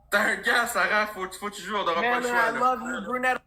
T'as un gars, Sarah, faut que tu joues, on n'aura pas le choix. I love you, brunette.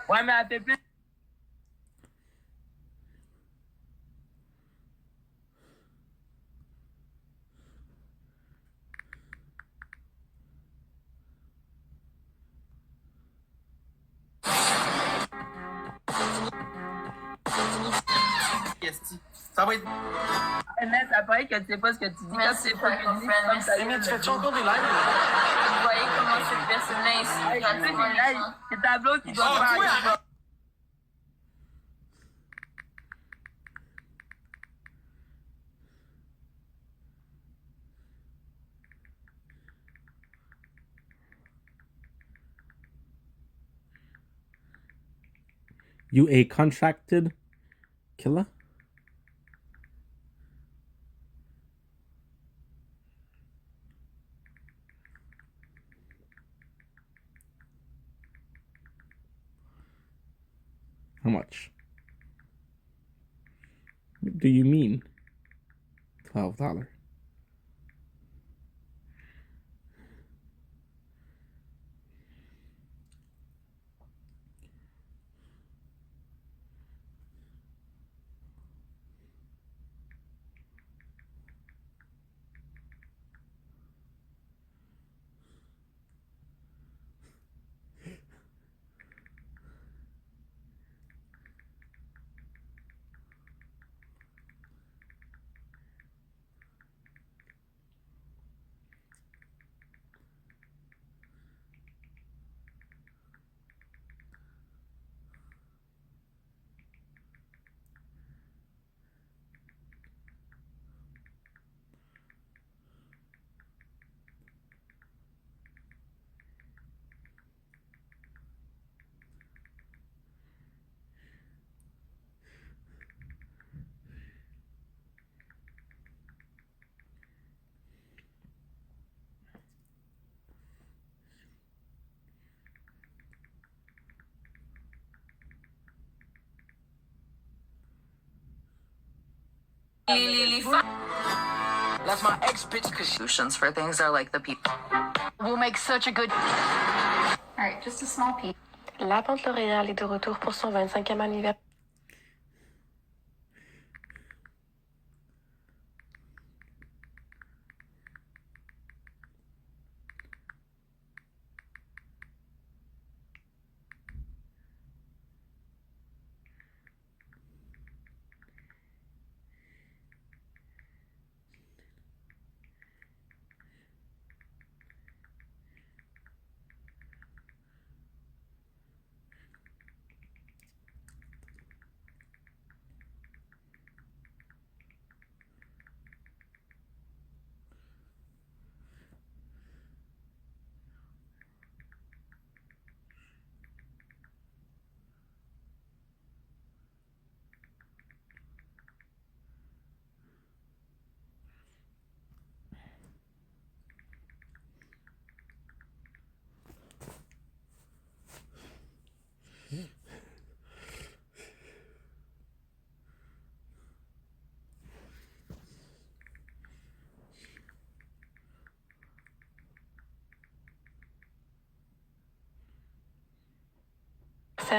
Ouais, mais elle fait plus. Ça va être. Mais ça paraît que tu sais pas ce que tu dis. Quand tu sais pas ce que tu dis, c'est comme ça. Amy, tu fais-tu encore des lives? Vous voyez comment cette personne-là est Hey, tu sais, c'est live. C'est ta blonde qui doit faire. You a contracted killer? How much? What do you mean? $12. That's my ex-bitch, because solutions for things are like the people. We'll make such a good... Alright, just a small piece. La Vente L'Oréal est de retour pour son 25e anniversaire.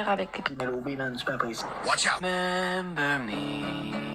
Avec les... Watch out. Remember me.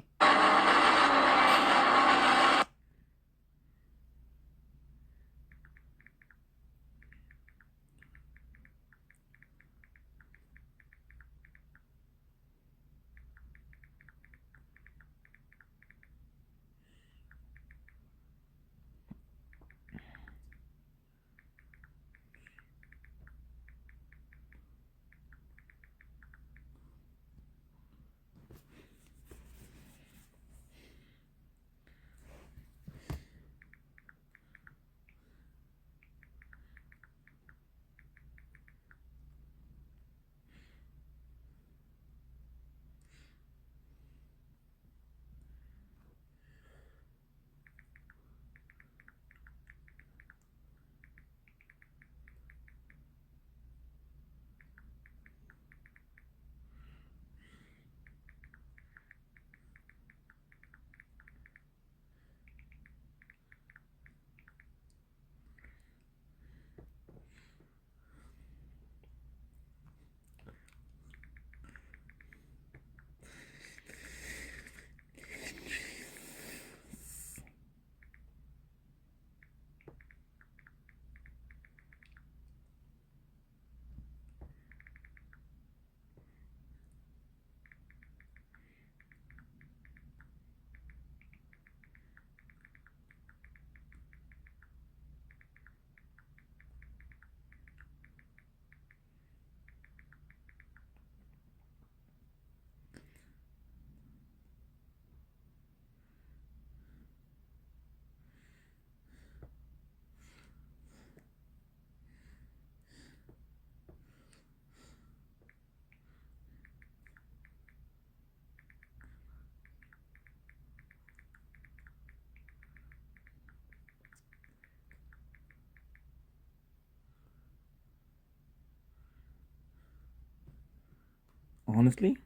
Honestly?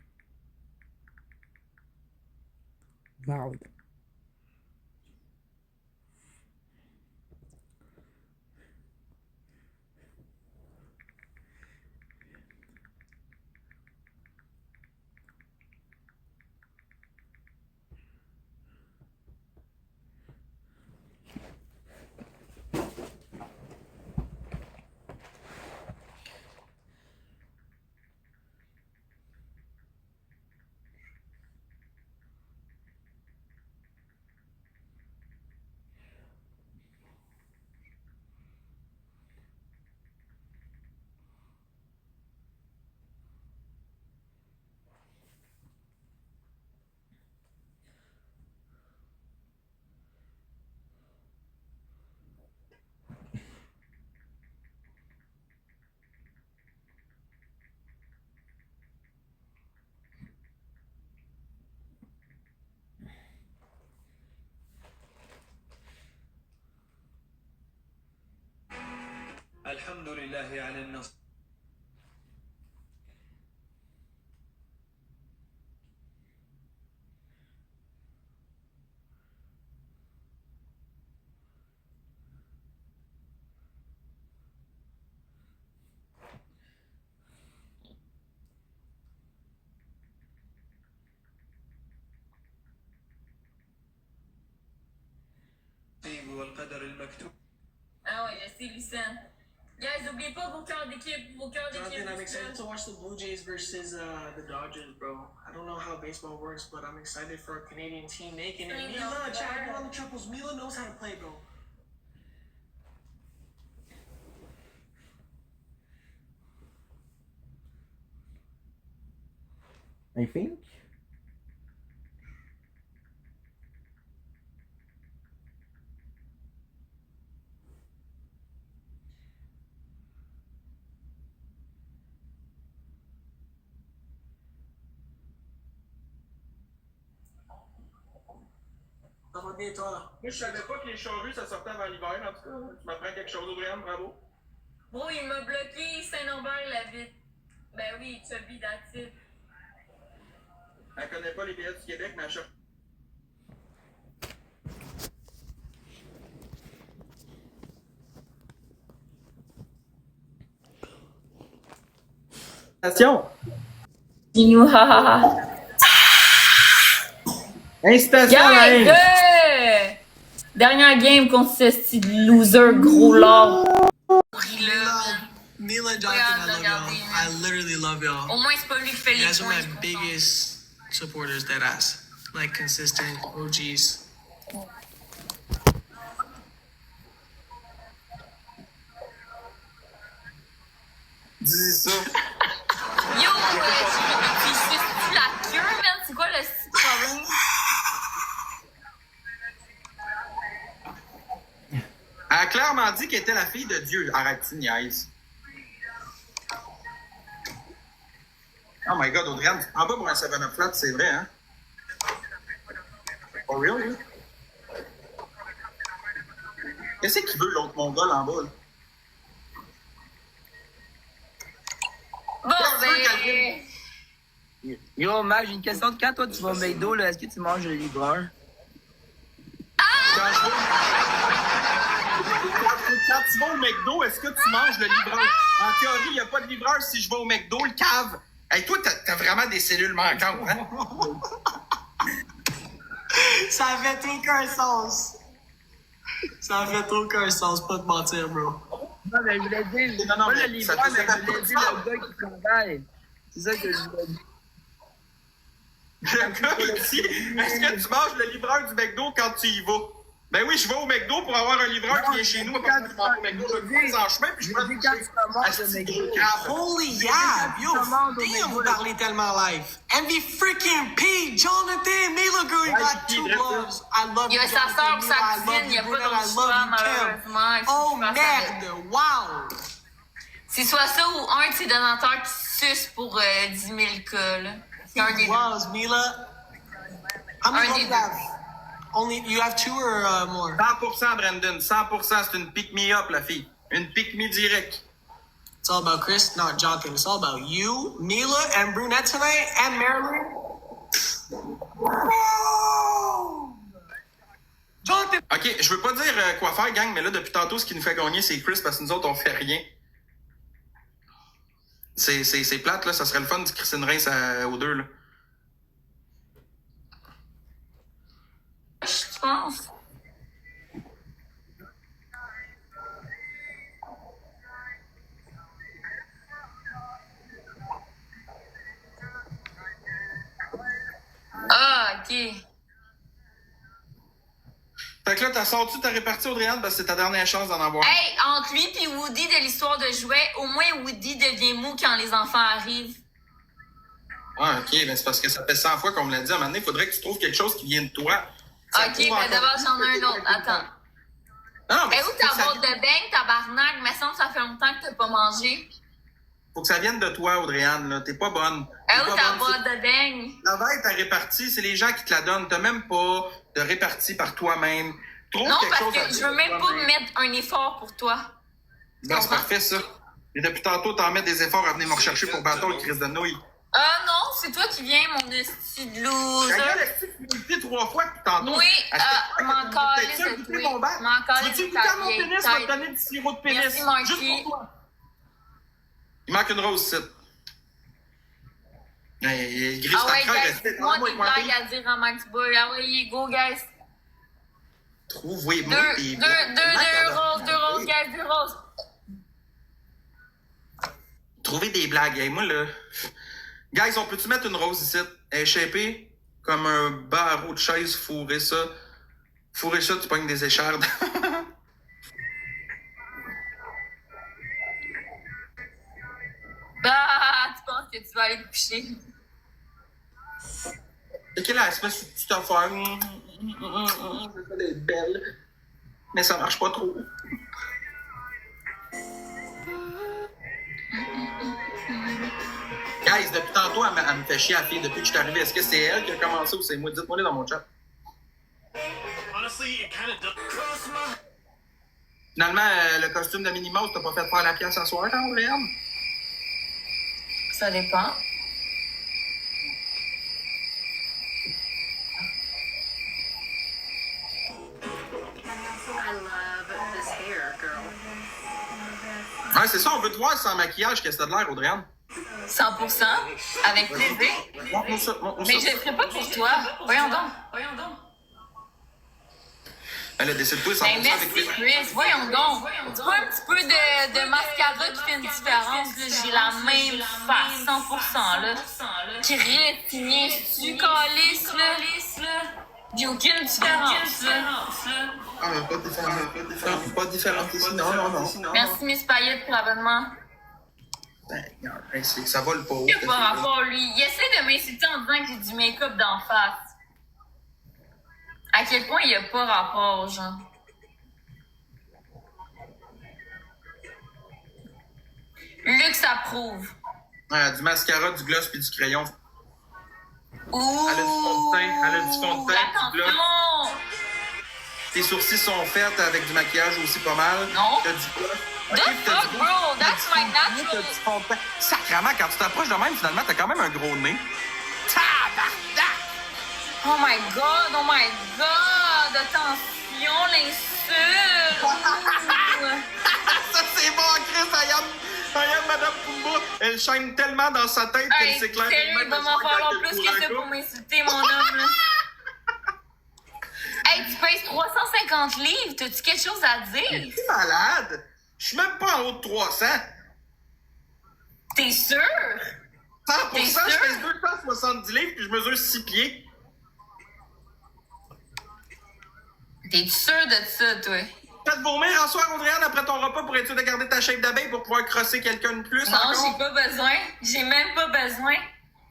Valid. الحمد لله على النصر. والقدر المكتوب. Ah ouais, je sais, Lucien. Guys, n'oubliez pas vos cœurs d'équipe, vos cœurs d'équipe. Jonathan, I'm excited to watch the Blue Jays versus the Dodgers, bro. I don't know how baseball works, but I'm excited for a Canadian team making it. Mila, Chad, get on the triples. Mila knows how to play, bro. I think. Ça va bien, toi, là? Moi, je savais pas que les charrues, ça sortait avant l'hiver, en tout cas. Tu m'apprends quelque chose, Audrey, bravo. Bro, il m'a bloqué Saint-Norbert la vite. Ben oui, Chubby, that's it. Elle connaît pas les BS du Québec, mais elle cherche. Incitation! Dis-nous, hahaha. Incitation à la haine! Guys! Dernière game contre ce style loser gros lord. Mila, Jonathan, I love y'all. I literally love y'all. Au moins, c'est pas lui qui fait You les guys are points. my biggest supporters, deadass. Like, consistent OGs. Dis ça! Yo, tu suces-tu la queue, man? C'est quoi le problème? Elle a clairement dit qu'elle était la fille de Dieu. Arrête, tu niaises. Oh my god, Audrey, tu te prends pas pour un 7-up flat, c'est vrai, hein? For real, hein? Qu'est-ce qu'il veut, l'autre mongol en bas, là? Bon, ben... Yo, Mac, j'ai une question de quand toi tu vas au McDo, là, est-ce que tu manges le livreur? Quand tu vas au McDo, est-ce que tu manges le livreur? En théorie, il n'y a pas de livreur si je vais au McDo, le cave. Hey, toi, t'as vraiment des cellules manquantes, hein? Ça fait aucun sens. Ça fait aucun sens, pas de mentir, bro. Non, mais je voulais dire, Non, non, pas mais le ça livreur, te mais fait je voulais dire le gars qui travaille. C'est ça que je voulais dire. Le gars, il dit, est-ce que tu manges le livreur du McDo quand tu y vas? Ben oui, je vais au McDo pour avoir un livreur qui vient chez nous. Après, je vais au McDo, je me pose en chemin, puis je prends J'ai dit quand tu vas manger le McDo. Holy yeah! Yo, damn, vous parlez tellement live. MVP freaking P, Jonathan, Mila girl, you got two gloves. I love Il y you, a sa Jonathan, sœur pour Mila, sa I love cousine, il n'y you, a pas Brunette, d'autre I choix, love you, malheureusement. Kim. Oh merde, wow! C'est soit ça ou un de ses donateurs qui suce pour 10 000 cas, là. C'est un des deux. Gloves, Mila. How many Un des gloves you have? Only, you have two or more? 100%, Brandon, 100%, c'est une pick-me-up, la fille. Une pick-me direct. It's all about Chris, not Jonathan. It's all about you, Mila, and Brunette tonight, and Marilyn. Oh! Jonathan! Ok, je veux pas dire quoi faire, gang, mais là, depuis tantôt, ce qui nous fait gagner, c'est Chris, parce que nous autres, on fait rien. C'est plate, là. Ça serait le fun de crisser une race aux deux, là. Je pense. Ah, ok. Fait que là, t'as sorti ta répartie, Audrey-Anne, parce que c'est ta dernière chance d'en avoir. Hey, entre lui et Woody de l'histoire de jouets, au moins Woody devient mou quand les enfants arrivent. Ah, ok, mais c'est parce que ça fait 100 fois qu'on me l'a dit. À un moment donné, il faudrait que tu trouves quelque chose qui vient de toi. Ça Ok, prouve ben encore d'abord, plus j'en ai que un autre. Attends. Non, mais Eh, où faut ta que ça boîte de beignes, tabarnak? Me semble que ça fait longtemps que t'as pas mangé. faut que ça vienne de toi, Audrey-Anne, là. T'es pas bonne. Eh, T'es où pas ta bonne. boîte de beignes? La veille, ta répartie, c'est les gens qui te la donnent. T'as même pas de répartie par toi-même. Trouve Non, quelque parce chose à que je dire veux même pas toi-même. mettre un effort pour toi. Ben, c'est parfait, ça. Et depuis tantôt, t'en mets des efforts à venir me rechercher pour battre le crise de nouilles. Ah non, c'est toi qui viens, mon esti de Ta loser. gueule, est-ce que tu m'as invité 3 fois depuis tantôt? Oui, T'as m'en calisse ça, de goûter toi. mon bac? M'en Tu calisse veux-tu de goûter à ta mon vieille pénis? Je vais te tête. donner du sirop de pénis. Merci, Marky. Juste pour toi. Il manque une rose, c'est. Gris, Ah ouais, ta crème, guys, restez moi dans des blagues à dire à Max Boy. Ah ouais, go, guys. Trouvez-moi des Deux roses, guys, deux roses. Trouvez des blagues. Hey, moi, là. Guys, on peut-tu mettre une rose ici? Elle est shapée comme un barreau de chaise fourré ça. Fourré ça, tu pognes des échardes. Bah, tu penses que tu vas aller te coucher. Ok, là, elle se met sur une petite affaire. Je fais des belles. Mais ça marche pas trop. Guys, depuis tantôt, elle me fait chier à la fille depuis que je suis arrivé. Est-ce que c'est elle qui a commencé ou c'est moi? Dites-moi-le dans mon chat. Finalement, le costume de Minnie Mouse, t'as pas fait faire la pièce ce soir, quand on l'aime? Ça dépend. Ouais, c'est ça, on veut te voir sans maquillage, qu'est-ce que t'as de l'air, Audrey-Anne? 100%. Avec plaisir. Montre-nous ça, montre-nous Mais ça. je le ferai pas pour toi. Voyons donc. Elle a décidé de toi 100% Ben, avec merci, Chris. Voyons donc. Tu vois un petit peu de mascara qui fait une différence. Là. J'ai la même face, 100%. Là. Chris, tu calisses, là. J'ai aucune différence, là. Ah, pas de différence ici. Non. Merci, Miss Payette, pour l'abonnement. Ben, regarde, hey, ça vole pas haut. Il a pas rapport, lui. Il essaie de m'insulter en disant que j'ai du make-up d'en face. À quel point il a pas rapport, genre. Luxe approuve. Ouais, du mascara, du gloss puis du crayon. Ouh! Elle a du fond de teint, du gloss. Attention! Tes sourcils sont faits avec du maquillage aussi pas mal. Non. T'as du gloss. The fuck, bro? That's my natural. T'as du fond de teint. Sacrement, quand tu t'approches de même, finalement, t'as quand même un gros nez. Tabarnak! Oh my god! Attention, l'insulte! Ça, c'est bon, Chris, I am Madame Pumba. Elle chaîne tellement dans sa tête Hey, qu'elle s'éclaire. sérieux, il va m'en falloir plus que ça pour m'insulter, mon homme, là. Hey, tu pèses 350 livres, t'as-tu quelque chose à dire? T'es malade? Je suis même pas en haut de 300. T'es sûr? 100%, T'es je sûr? pèse 270 livres puis je mesure 6 pieds. T'es sûr de ça, toi? Faites vomir en soir, Audrey-Anne, après ton repas pour être sûr de garder ta shape d'abeille pour pouvoir crosser quelqu'un de plus Non, encore? j'ai pas besoin. J'ai même pas besoin.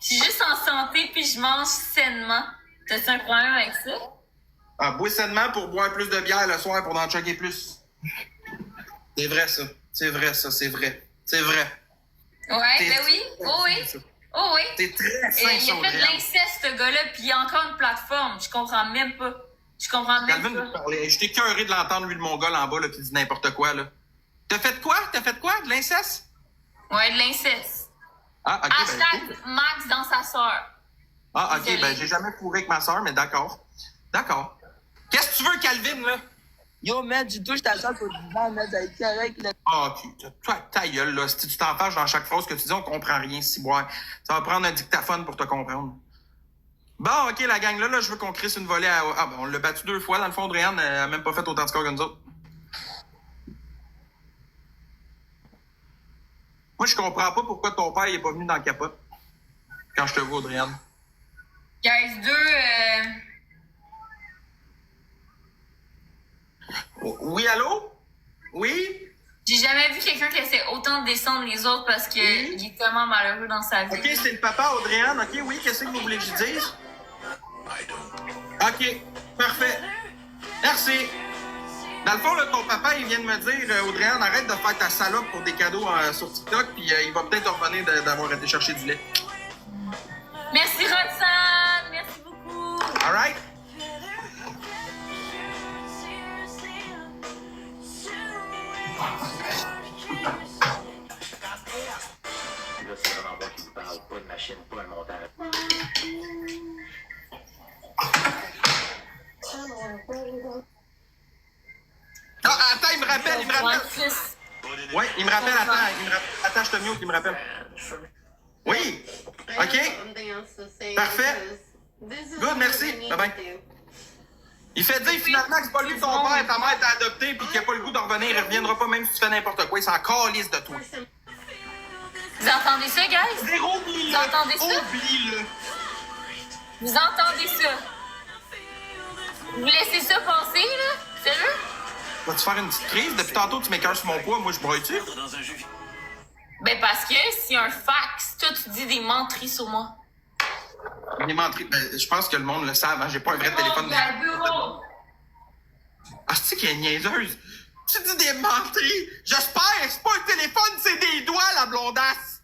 Je suis juste en santé puis je mange sainement. T'as-tu un problème avec ça? Ah, bois sainement pour boire plus de bière le soir pour en chugger plus. C'est vrai, ça. C'est vrai, ça. C'est vrai. C'est vrai. Ouais, T'es- ben oui. Oh oui. Oh oui. T'es très sain, Il ça, a fait de Audrey-Anne. l'inceste, ce gars-là, puis il y a encore une plateforme. Je comprends même pas. Je comprends même Calvin nous pas. parlait. Je t'ai écœuré de l'entendre, lui, le mongol en bas, là, qui dit n'importe quoi, là. T'as fait quoi? De l'inceste? Ouais, de l'inceste. Ah, ok, ben, Hashtag cool. Max dans sa soeur. Ah, ok, Désolée. ben, j'ai jamais fourré avec ma soeur, mais d'accord. D'accord. Qu'est-ce que tu veux, Calvin, là? Yo, man, tu touches ta chatte au divan, man, ça va être correct, là. Ah, ok, ta gueule, là. Si tu t'enfarges dans chaque phrase que tu dis, on comprend rien, si boire. Ça va prendre un dictaphone pour te comprendre. Bon, ok, la gang, là, je veux qu'on crisse une volée à... Ah, ben, on l'a battu 2 fois, dans le fond, Adrienne, elle a même pas fait autant de scores que nous autres. Moi, je comprends pas pourquoi ton père, il est pas venu dans le capote. Quand je te vois, Adrienne. Guys, 2, Oui, allô? Oui? j'ai jamais vu quelqu'un qui essaie autant de descendre les autres parce qu'il est tellement malheureux dans sa vie. Ok, c'est le papa, Audriane. Ok, oui, qu'est-ce que vous voulez que je dise? Ok, parfait. Merci. Dans le fond, là, ton papa, il vient de me dire, Audriane, arrête de faire ta salope pour des cadeaux sur TikTok, puis il va peut-être revenir d'avoir été chercher du lait. Merci, Roxane! Merci beaucoup! All right? Là, c'est vraiment moi qui vous parle, pas une machine, pas un montage. Ah, attends, il me rappelle. Oui, il me rappelle, attends, je te mute, il me rappelle. Oui, ok. Parfait. Good, merci. Bye-bye. Il fait dire finalement que c'est pas lui ton père, ta mère t'a adopté, puis qu'il a pas le goût de revenir, il reviendra pas même si tu fais n'importe quoi, il s'en calisse de toi. Vous entendez ça, guys? Zéro, oublie-le. Vous entendez ça? Oublie-le. Vous entendez ça? Vous laissez ça passer, là? Sérieux? Vas-tu faire une petite crise? Depuis tantôt, tu m'écœures sur mon poids, moi je broye-tu? Ben, parce que c'est un fax. Toi, tu dis des menteries sur moi. Des menteries. Ben, je pense que le monde le savent, hein? J'ai pas un vrai téléphone. Dans le bureau. Ah, c'est qui est niaiseuse? Tu dis des menteries? J'espère! C'est pas un téléphone, c'est des doigts, la blondasse!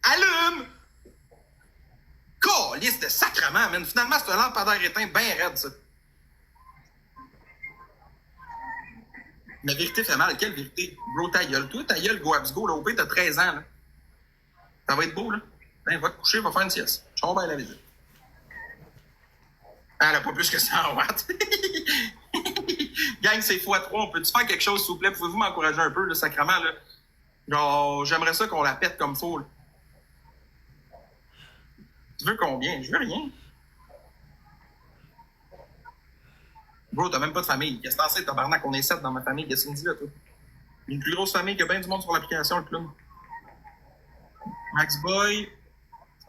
Allume! Calisse de sacrement, man! Finalement, c'est un lampadaire éteint bien raide, ça. La vérité fait mal. Quelle vérité? Bro, ta gueule. Toi, ta gueule, go absgo, là. Au pire, t'as 13 ans, là. Ça va être beau, là. Ben, va te coucher, va faire une sieste. Je vais à la visite. Elle a pas plus que 100 watts. Gang, c'est x3. On peut-tu faire quelque chose, s'il vous plaît? Pouvez-vous m'encourager un peu, le sacrement, là? Genre, j'aimerais ça qu'on la pète comme faut, là. Tu veux combien? Je veux rien. Bro, t'as même pas de famille. Qu'est-ce que t'en sais, tabarnak? On est 7 dans ma famille. Qu'est-ce que tu me dis, là, toi? Une plus grosse famille que bien du monde sur l'application, le clown. Max Boy,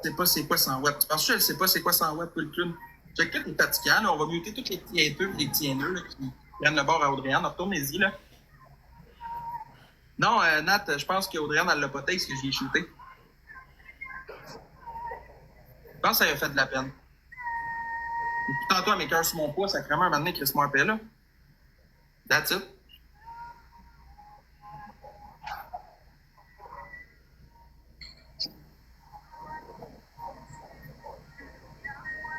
je sais pas c'est quoi 100 watts. Tu penses que je sais pas c'est quoi 100 watts, toi, le clown? Check que t'es fatigant, là. On va muter tous les petits haiteux et les petits haineux, là, qui prennent le bord à Audriane. Retournez-y, là. Non, Nat, je pense qu'Audriane, elle l'a pas take ce que j'y ai shooté. Je pense que ça a fait de la peine. Et puis tantôt, à mes cœurs sur mon poids, ça crame un moment donné, Chris Marpet, là. That's it.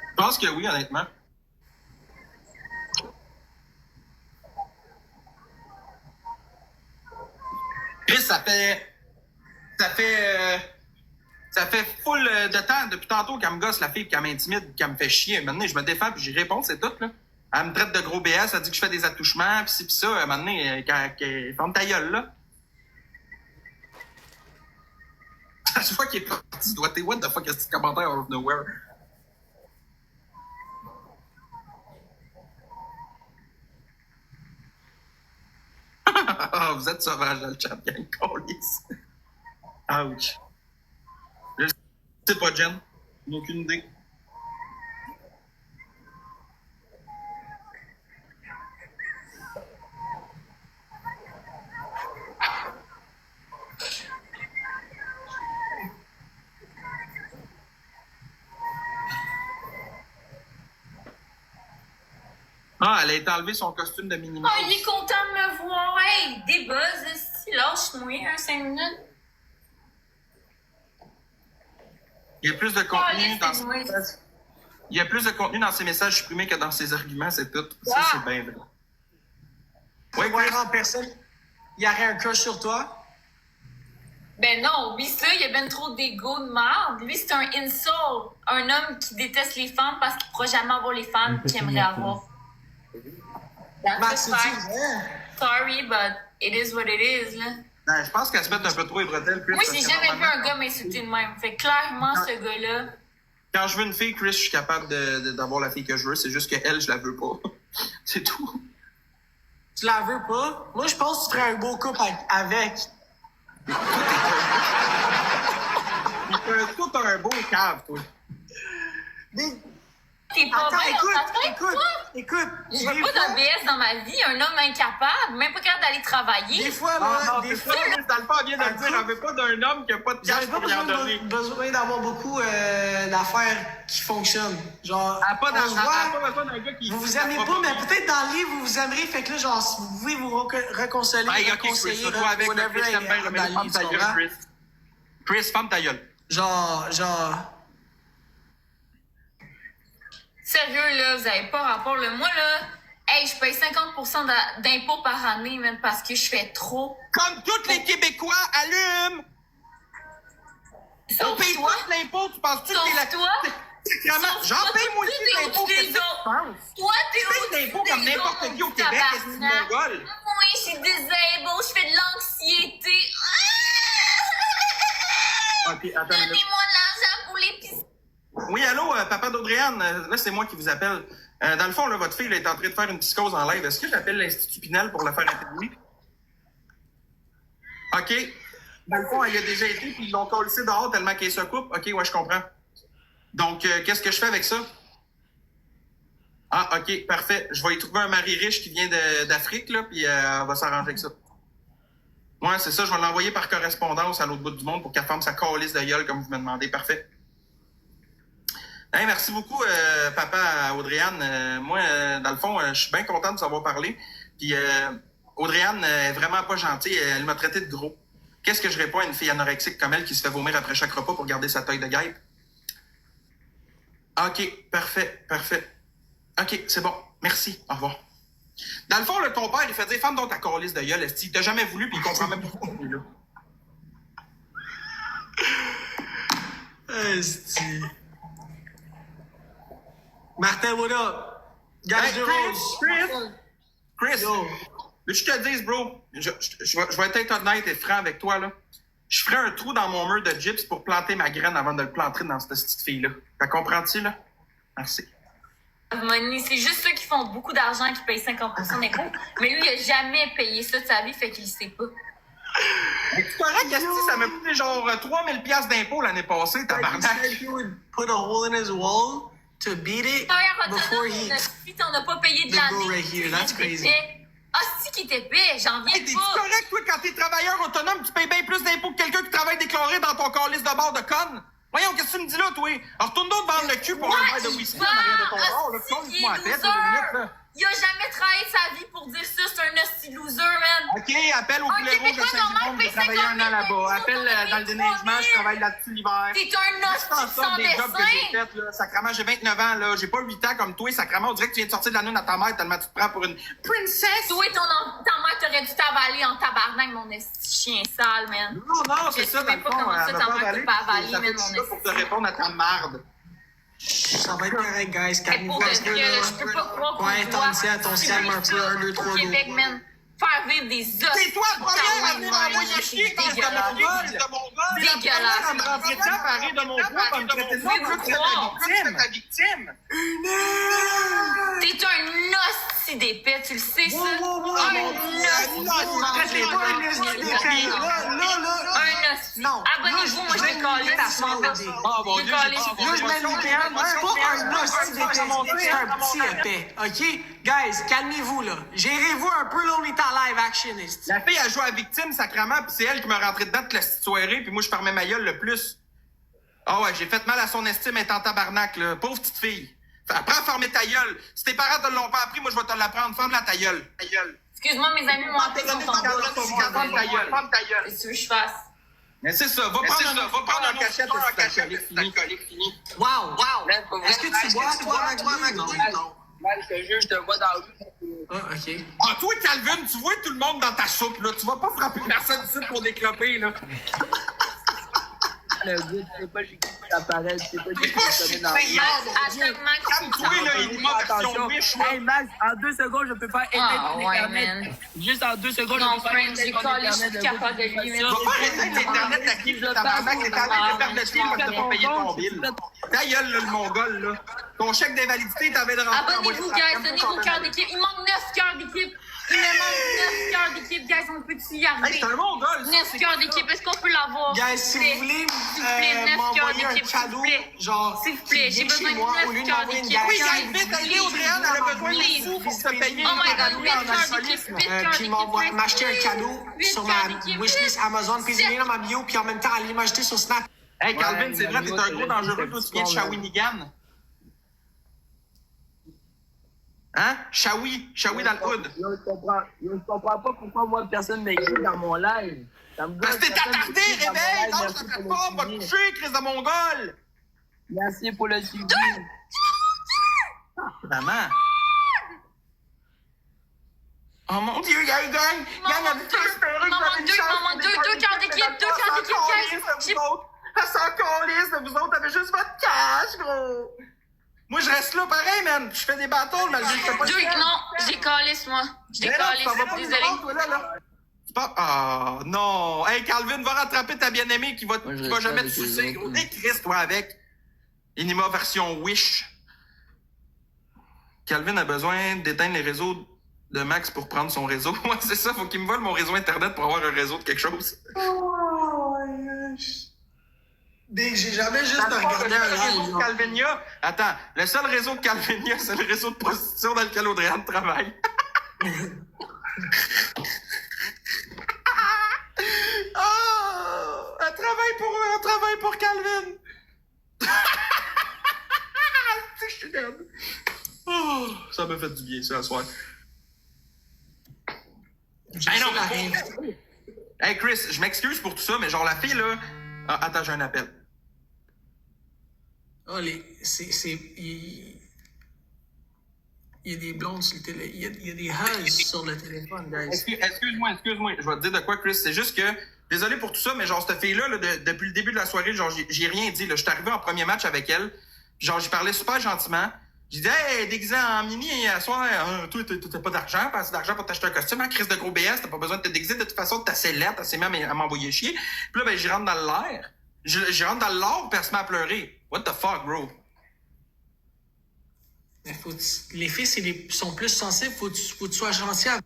Je pense que oui, honnêtement. Chris, ça fait full de temps, depuis tantôt, qu'elle me gosse la fille, qu'elle m'intimide, qu'elle me fait chier. Maintenant, je me défends, puis j'y réponds, c'est tout, là. Elle me traite de gros BS, elle dit que je fais des attouchements, puis ci, puis ça. Maintenant, ferme ta gueule, là. Je vois qu'il est parti, doit t'es what the fuck, est-ce que commentaire out of nowhere? Vous êtes sauvage dans le chat, gang, câlisse. Ouch. Je sais pas, Jen. J'ai aucune idée. Ah, elle a été enlevée son costume de Minnie Mouse. Oh, il est content de me voir. Hey, des buzz, si lâche-moi, 5 minutes. Il y a plus de contenu dans ses laisse-moi. messages. Il y a plus de contenu dans ses messages supprimés que dans ses arguments, c'est tout. Ça, Ah! c'est bien vrai. Ouais, Oui, Chris? en personne, il y aurait un crush sur toi. Ben non, lui, ça, il y a ben trop d'ego de merde. Lui, c'est un insult. Un homme qui déteste les femmes parce qu'il ne pourra jamais avoir les femmes qu'il aimerait avoir. That's a fact. Sorry, but it is what it is, là. Ben, je pense qu'elle se met un peu trop les bretelles, Chris. Moi, j'ai jamais vu un gars m'insulter de même. Fait que clairement, ce gars-là... Quand je veux une fille, Chris, je suis capable d'avoir la fille que je veux. C'est juste qu'elle, je la veux pas. C'est tout. Tu la veux pas? Moi, je pense que tu ferais un beau couple avec. Toi, t'as un beau cave, toi. T'es pas Attends, bien dans ta tête, toi? écoute. Je veux pas d'ABS dans ma vie, un homme incapable, même pas capable d'aller travailler. Des fois, Non, là, non, des c'est fois... ça, Miss Alpha vient de le dire. Elle veut pas d'un homme qui a pas de cash J'avais pas pour lui en donner. besoin d'avoir beaucoup d'affaires qui fonctionnent. Genre, Elle a pas on se voit, besoin d'un gars qui... vous vous aimez pas, mais peut-être dans le livre, vous vous aimerez. Fait que là, genre, si vous pouvez vous réconcilier, Hey, ok, Chris, toi avec le Chris, t'aimes bien, mais ferme ta gueule, Chris. Chris, ferme ta gueule. Genre... Sérieux, là, vous avez pas rapport, là. Moi, là, hey, je paye 50% d'impôts par année, même, parce que je fais trop. Comme tous les Québécois, allume! On paye toi. tous l'impôt, tu penses-tu que Sauf t'es la... toi. J'en paye moi aussi T'es l'impôt, au-dessus qu'est-ce des que tu autres. penses? Toi, t'es Tu payes au-dessus l'impôt comme des n'importe autres, qui au Québec, qu'est-ce que tu tabarnak. mongoles? Oui, je suis disabled, je fais de l'anxiété. Ok, attends une minute. Donnez-moi de l'argent pour l'épicerie. Oui, allô, papa d'Audrey-Anne, là, c'est moi qui vous appelle. Dans le fond, là, votre fille là, est en train de faire une psychose en live. Est-ce que j'appelle l'Institut Pinel pour la faire interviewer? OK. Dans le fond, elle y a déjà été, puis ils l'ont collé dehors tellement qu'elle se coupe. OK, ouais, je comprends. Donc, qu'est-ce que je fais avec ça? Ah, OK, parfait. Je vais y trouver un mari riche qui vient d'Afrique, là, puis elle va s'arranger avec ça. Ouais, c'est ça, je vais l'envoyer par correspondance à l'autre bout du monde pour qu'elle forme sa calice de gueule, comme vous me demandez. Parfait. Hey, merci beaucoup, papa Audrey-Anne. Moi, dans le fond, je suis bien content de vous avoir parlé. Puis, Audrey-Anne est vraiment pas gentille. Elle m'a traité de gros. Qu'est-ce que je réponds à une fille anorexique comme elle qui se fait vomir après chaque repas pour garder sa taille de guêpe? OK, parfait. OK, c'est bon. Merci. Au revoir. Dans le fond, là, ton père, il fait dire « Femme donc ta calice de gueule, esti. Il t'a jamais voulu, puis il comprend même pas pourquoi il est là. » Esti. Martin, what up? Gage de rose. Chris, Yo. veux que je te dise, bro, je vais être honnête et franc avec toi, là. Je ferai un trou dans mon mur de gyps pour planter ma graine avant de le planter dans cette petite fille-là. T'as compris, là? Merci. Money, c'est juste ceux qui font beaucoup d'argent qui payent 50% d'impôts. Mais lui, il a jamais payé ça de sa vie, fait qu'il le sait pas. C'est correct, esti, ça m'a coûté genre 3000 $ d'impôts l'année passée, tabarnak. He would put a hole in his wall to beat it before he... Si t'en as pas payé de The l'année. go right here, that's crazy. Ah, si qui était épais, j'en viens Hey, t'es-tu pas. correct, toi, quand t'es travailleur autonome, tu payes bien plus d'impôts que quelqu'un qui travaille déclaré dans ton calice de bord de conne? Voyons, qu'est-ce que tu me dis là, toi? Alors, retourne donc devant le cul pour un verre de whisky en arrière de ton bord, là. Tourne-moi la tête, 2 minutes, là. Il a jamais travaillé de sa vie pour dire ça, c'est un hostie loser, man. OK, appelle au poulet rouge de Saint-Guillaume, j'ai travaillé 1 an là-bas. Appelle dans le déneigement, je travaille là-dessus l'hiver. T'es un hostie sans des jobs que j'ai dessin. fait, là. Sacrement, j'ai 29 ans, là. J'ai pas 8 ans comme toi, sacrement. On dirait que tu viens de sortir de la lune à ta mère tellement tu te prends pour une princesse. Toi, ta mère t'aurait dû t'avaler en tabarnak, mon esti chien sale, man. Non, c'est ça, Je sais même dans pas le fond, comment ça, elle m'a ta pas mère avalé, t'a pas puis avalé, ça man, fait mon ça pour te répondre à ta marde. Ça va être correct, guys. Hey, Calme-vous pour un de peu, vrai, là. je peux pas croire qu'on Ouais, doit attention à ton calme un peu, 1, 2, 3, au Québec, man. Faire vivre des os. C'est toi, première, à venir m'envoyer chier quand je de mon gars. Dégueulasse. À me rentrer dedans, parler de mon poids, à me traiter de mon poids, tu ta victime. T'es un hostie d'épais, tu le sais, ça? Un hostie. Non. Abonnez-vous, moi, je vais caler ta chambre. Ah, bon, Dieu, Là, je mets le Lucas, c'est pas un hostie d'épais, c'est un petit épais, OK? Guys, calmez-vous, là. Gérez-vous un peu, là, on est en live action, esti. La fille a joué à victime, sacrément, puis c'est elle qui m'a rentré dedans toute la petite soirée, puis moi, je fermais ma gueule le plus. Ah ouais, j'ai fait mal à son estime, elle est en tabarnak, là. Pauvre petite fille. Apprends à fermer ta gueule. Si tes parents te l'ont pas appris, moi, je vais te l'apprendre. Ferme-la ta gueule. Ta gueule. Excuse-moi, mes amis m'ont appelé son Ferme ta gueule. Ferme ta gueule. Qu'est-ce que je fasse? Mais c'est ça. Va prendre un cachette de alcoolique fini. Wow! Est-ce que tu bois, toi, Max? Non. Ouais, je te jure, je te vois dans le... Ah, ok. Ah, toi, Calvin, tu vois tout le monde dans ta soupe, là. Tu vas pas frapper personne ici pour décloper, là. Le gars, tu sais pas chez qui tu apparaît, tu sais pas T'es qui pas tu connais dans chiffré, le... Attends, Max. calme-toi, là, il m'a version Wish, là. Hey Max, en 2 secondes, je peux faire éteindre ton ouais, internet. man. Juste en 2 secondes, Non, je peux faire friend, j'ai éteindre ton collé, je internet. suis capable de lui, mais Tu vas pas éteindre l'Internet à qui, tabarnak, t'es en train de perdre le fil parce que t'as pas payé ton bill. Ta gueule, là, le mongol, là. Ton chèque d'invalidité, t'avais de rentrer. Abonnez-vous, guys. Donnez vos cœurs d'équipe. Il manque 9 cœurs d'équipe. Il me manque 9 cœurs d'équipe, guys. On peut-tu y Hey, arriver? c'est un mongol, ça. 9 cœurs d'équipe. Est-ce qu'on peut l'avoir? Guys, si vous voulez m'envoyer un cadeau, genre, s'il vous plaît, j'ai besoin de 9 au lieu de cœurs m'envoyer une d'équipe. Oui, galerie, Gaël, vite, allez, Audrey-Anne, elle a besoin de sous pour se payer Oh une my God, thérapie 8 en cœurs d'équipe. alcoolisme. 8 cœurs puis d'équipe. m'acheter un cadeau sur ma wishlist Amazon, puis c'est dans ma bio, puis en même temps, aller m'acheter sur Snap. Hey, Calvin, c'est vrai, t'es un gros dangereux, toi, tu viens de Shawinigan. Hein? Shawi dans le hood. Yo, je comprends pas pourquoi moi, personne m'écrit dans mon live. Ça me Parce que t'es personne attardé, m'écrit dans mon réveille! live. Non, Merci je te pour fais le pas, va te suivi. coucher, Chris de Mongol! Merci pour le suivi. Maman! Oh mon Dieu, il y a une gang! Gang, avait tout espéré que j'avais une chance. Maman, deux cœurs d'équipe, deux cœurs d'équipe, guys. Elle s'en calisse de vous autres, t'avais juste votre cash, gros! Moi, je reste là pareil, man. Je fais des bâtons, malgré que je fais pas de cash. Non, j'ai calisse, moi. J'ai Mais non, tu t'en vas calisse. pas Désolé. nous voir, toi, là. C'est pas... Ah, non. Hey, Calvin, va rattraper ta bien-aimée qui va jamais te sucer. Gros, Chris, toi, avec. Inima version Wish. Calvin a besoin d'éteindre les réseaux de Max pour prendre son réseau. Ouais, c'est ça. Faut qu'il me vole mon réseau Internet pour avoir un réseau de quelque chose. J'ai jamais juste Dans le fond, regardé le seul un réseau live. de Calvinia... Attends. Le seul réseau de Calvinia, c'est le réseau de prostitution dans lequel Audrey-Anne travaille. Oh, elle travaille pour Calvin. Je suis dead. Oh, ça m'a fait du bien, ça, ce soir. Hey, non, mais hey, Chris, je m'excuse pour tout ça, mais genre, la fille, là... Ah, attends, j'ai un appel. Oh, il y a des blondes sur le télé. Il y a des huzz sur le téléphone, guys. Excuse-moi. Je vais te dire de quoi, Chris. C'est juste que... Désolé pour tout ça, mais genre, cette fille-là, là, depuis le début de la soirée, genre, j'ai rien dit. Là. Je suis arrivé en premier match avec elle. Puis genre, j'y parlais super gentiment. J'ai dit, hey, déguisé en mini, hier soir, toi, t'as pas d'argent, pas assez d'argent pour t'acheter un costume, hein, crise de gros BS, t'as pas besoin de te déguiser. De toute façon, t'as assez lettre, t'as même à m'envoyer chier. Puis là, ben, j'y rentre dans l'air. J'y rentre dans l'or, puis elle se met à pleurer. What the fuck, bro? Mais les filles sont plus sensibles, faut que tu sois gentil avec.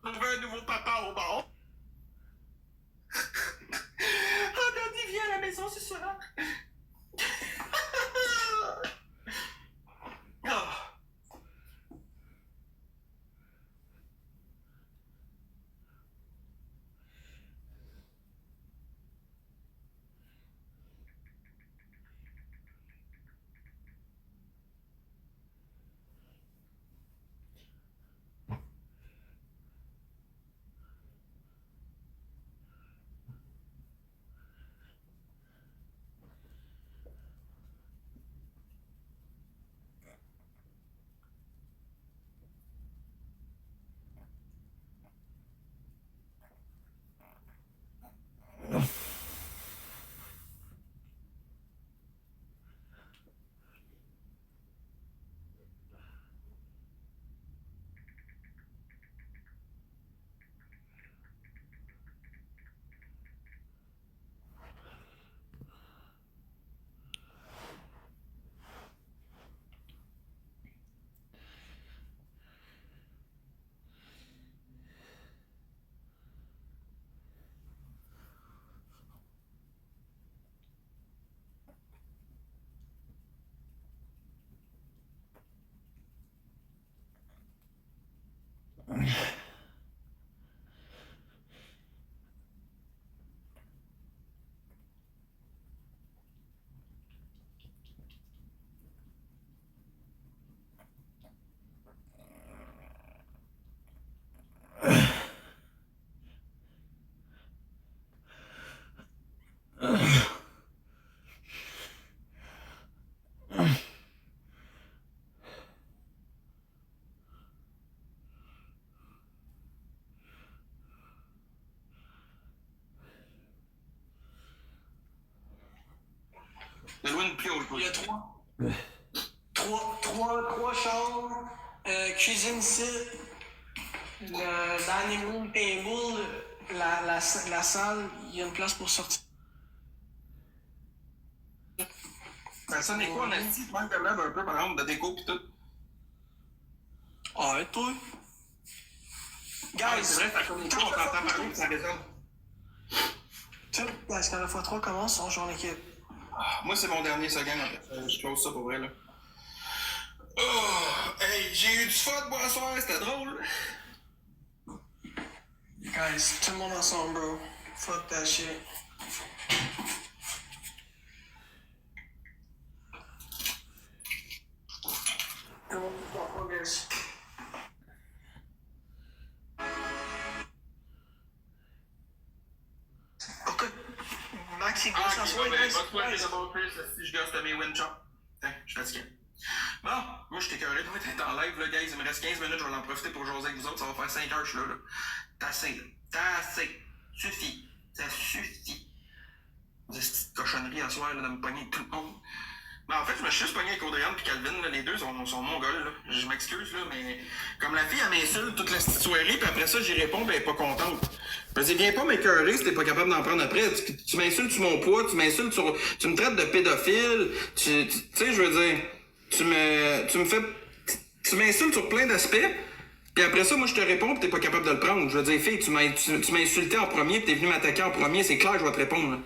On veut un nouveau papa au bord. Oh, Daddy, viens à la maison ce soir. Oh. De louer une plus haute. Il y a trois chambres, cuisine ici, le dining room table, la salle, il y a une place pour sortir. Ça sonne quoi, on a dit, tu manques de meubles un peu, par exemple, de déco pis tout. Arrête, toi. Guys, c'est vrai, ça sonne quoi, on t'entend parler pis ça résonne. Tu sais, guys, quand la fois 3 commence, on joue en équipe. Moi, c'est mon dernier second, je close ça pour vrai, là. Oh, hey, j'ai eu du fun, moi, ce soir, c'était drôle. Guys, tout le monde ensemble, bro. Fuck that shit. Tout le monde ensemble, guys. Ok. Maxi, go s'asseoir, guys. Si je gosse de mes win chops. Je suis fatigué. Bon, moi, je t'ai écœuré. Toi, t'es en live, là, guys. Il me reste 15 minutes. Je vais en profiter pour jaser avec vous autres. Ça va faire 5 heures, je suis là. T'as assez, là. T'as assez. Suffit. Ça suffit. Des petites cochonneries à soir, là, de me pogner avec tout le monde. Mais en fait, je me suis juste pogné avec Audrey et Calvin. Là, les deux sont mongols. Là. Je m'excuse, là, mais comme la fille, elle m'insulte toute la petite soirée, puis après ça, j'y réponds, ben elle est pas contente. Je me dis, viens pas m'écœurer si t'es pas capable d'en prendre après. Tu m'insultes sur mon poids, tu m'insultes sur. Tu me traites de pédophile. Tu sais, je veux dire. Tu m'insultes sur plein d'aspects, puis après ça, moi, je te réponds, puis t'es pas capable de le prendre. Je veux dire, fille, tu m'as insulté en premier, puis t'es venu m'attaquer en premier, c'est clair, je vais te répondre. Là.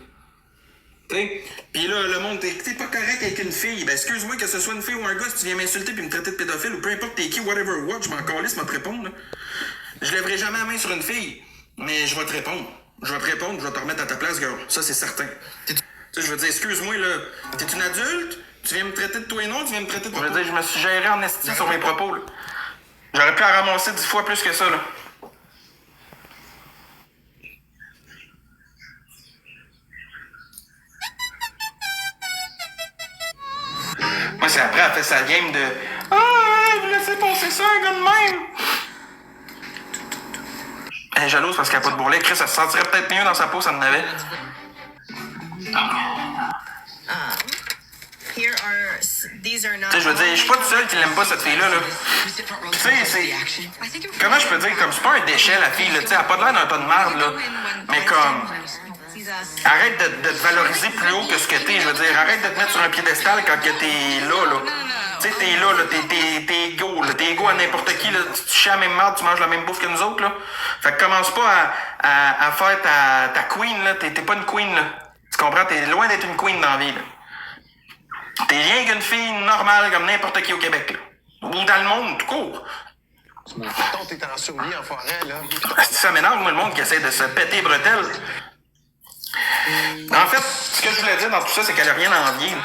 T'sais? Pis là, le monde, t'es pas correct avec une fille. Ben, excuse-moi, que ce soit une fille ou un gars, si tu viens m'insulter puis me traiter de pédophile ou peu importe t'es qui, whatever what, je m'en calisse, moi te répondre. Là. Je lèverai jamais la main sur une fille, mais je vais te répondre. Je vais te remettre à ta place, girl. Ça, c'est certain. Je veux dire, excuse-moi, là, t'es une adulte, tu viens me traiter de toi et non, tu viens me traiter de... Je veux dire, je me suis géré en esti sur mes propos, là. J'aurais pu en ramasser 10 fois plus que ça, là. Moi, c'est après, elle fait sa game de ah, vous laissez passer ça, un gars de même. Elle est jalouse parce qu'elle n'a pas de bourrelet. Chris, elle se sentirait peut-être mieux dans sa peau, ça en avait. Tu sais, je veux dire, je suis pas tout seul qui l'aime pas, cette fille-là. Là. Tu sais, c'est. Comment je peux dire, comme c'est pas un déchet, la fille, là. Tu sais, elle a pas l'air d'un tas de merde, là. Mais comme. Arrête de te valoriser plus haut que ce que t'es, je veux dire. Arrête de te mettre sur un piédestal quand que t'es là, là. Tu sais, t'es là, t'es égaux, là. T'es égaux à n'importe qui, là. Tu chies la même marde, tu manges la même bouffe que nous autres, là. Fait que commence pas à faire ta queen, là. T'es pas une queen, là. Tu comprends? T'es loin d'être une queen dans la vie, là. T'es rien qu'une fille normale comme n'importe qui au Québec, là. Ou dans le monde, tout court. Pourtant, t'es en soulier en forêt, là. Ça m'énerve, moi, le monde qui essaie de se péter les bretelles. En fait, ce que je voulais dire dans tout ça, c'est qu'elle a rien à envier.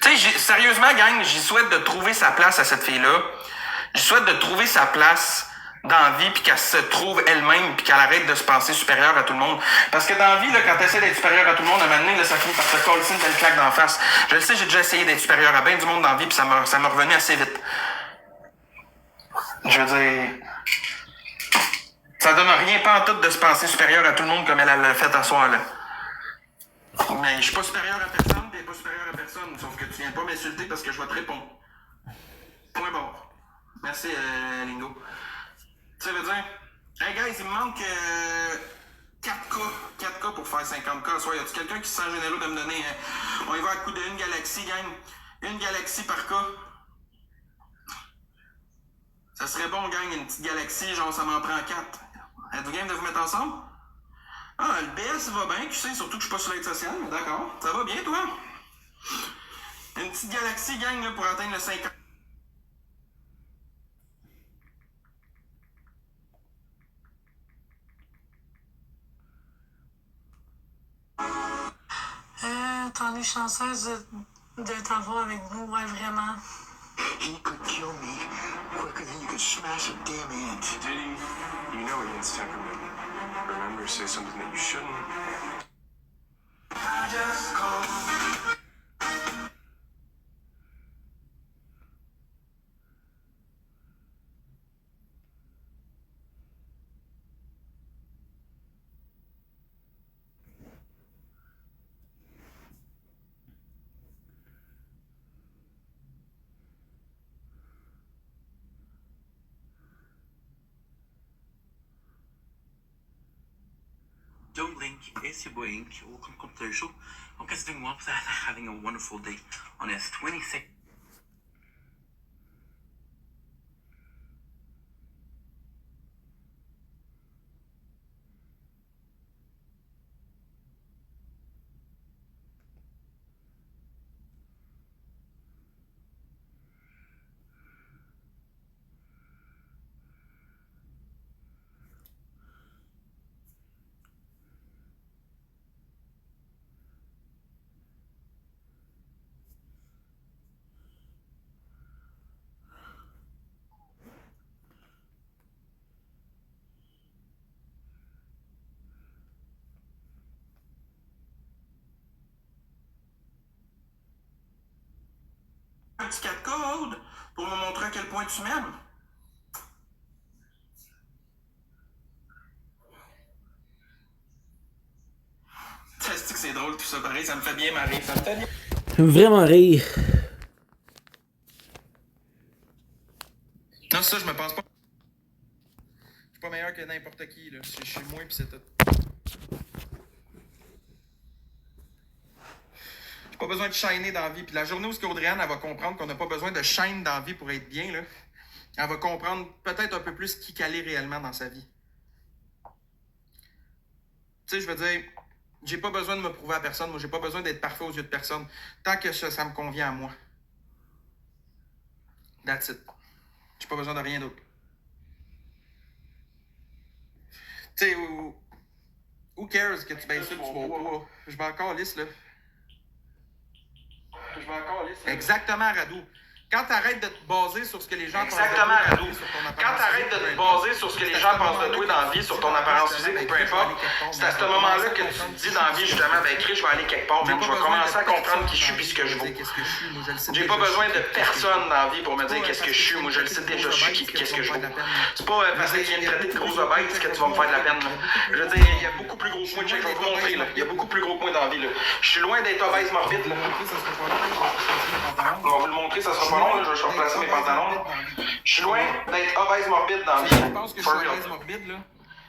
Tu sais, sérieusement, gang, j'y souhaite de trouver sa place à cette fille-là. J'y souhaite de trouver sa place dans la vie, puis qu'elle se trouve elle-même, puis qu'elle arrête de se penser supérieure à tout le monde. Parce que dans la vie, là, quand t'essaies d'être supérieure à tout le monde, à un moment donné, là, ça finit par te coller une belle claque d'en face. Je le sais, j'ai déjà essayé d'être supérieur à bien du monde dans la vie, puis ça m'a revenu assez vite. Je veux dire, ça donne rien pas en tout de se penser supérieur à tout le monde comme elle l'a fait à soir, là. Mais je suis pas supérieur à personne, t'es pas supérieur à personne, sauf que tu viens pas m'insulter parce que je vais te répondre. Point barre. Merci, Lingo. Tu sais, veut dire, hey guys, il me manque 4K pour faire 50K. Soit y a-tu quelqu'un qui se sent généreux de me donner, on y va à coup d'une galaxie, gang. Une galaxie par cas. Ça serait bon, gang, une petite galaxie, genre ça m'en prend 4. Êtes-vous game de vous mettre ensemble? Ah, le BS va bien, tu sais, surtout que je suis pas sur l'aide sociale, mais d'accord. Ça va bien, toi? Une petite galaxie, gang, là, pour atteindre le 50. T'en es chanceuse de t'avoir avec nous, ouais, vraiment. He could kill me quicker than you could smash a damn ant. Did he? You know he has temperament. Remember, say something that you shouldn't. I just called. Yo, Link, it's your boy Ink. Welcome to Commercial. Hope you guys are doing well, having a wonderful day on this 26th. Un petit 4 codes pour me montrer à quel point tu m'aimes. C'est drôle tout ça, pareil, ça me fait bien marrer, ça me fait bien. Vraiment rire. Non, ça, je me pense pas. Je suis pas meilleur que n'importe qui, là. Je suis moi pis c'est tout. J'ai pas besoin de shiner dans la vie. Puis la journée où Audrey-Anne, elle va comprendre qu'on n'a pas besoin de shine dans la vie pour être bien, là. Elle va comprendre peut-être un peu plus qui qu'elle est réellement dans sa vie. Tu sais, je veux dire, j'ai pas besoin de me prouver à personne. Moi, j'ai pas besoin d'être parfait aux yeux de personne. Tant que ça me convient à moi. That's it. J'ai pas besoin de rien d'autre. Tu sais, who cares que tu baisses ça, que tu vas au poids? Je vais encore lisse, là. Exactement, Radou. Quand tu arrêtes de te baser sur ce que les gens pensent de toi, Radou. Quand tu arrêtes de te baser sur ce que les gens pensent de toi dans la vie, sur ton apparence physique ou peu importe, c'est à ce moment-là que tu te dis dans la vie, justement, ben, Chris, je vais aller quelque part, même. Je vais commencer à comprendre qui je suis puis ce que je vaux. J'ai pas besoin de personne dans la vie pour me dire qu'est-ce que je suis. Moi, je le sais déjà, je suis qui puis qu'est-ce que je vaux. C'est pas parce que tu viens de traiter de grosse bête que tu vas me faire de la peine. Je veux dire, il y a beaucoup plus gros points de check, je vais vous montrer, là. Il y a beaucoup plus gros points dans la vie, là. Je suis loin d'être obèse morbide, là. On va vous le montrer, ça sera pas long, là. Je vais replacer mes pantalons. Je suis loin d'être obèse morbide dans la vie. For real.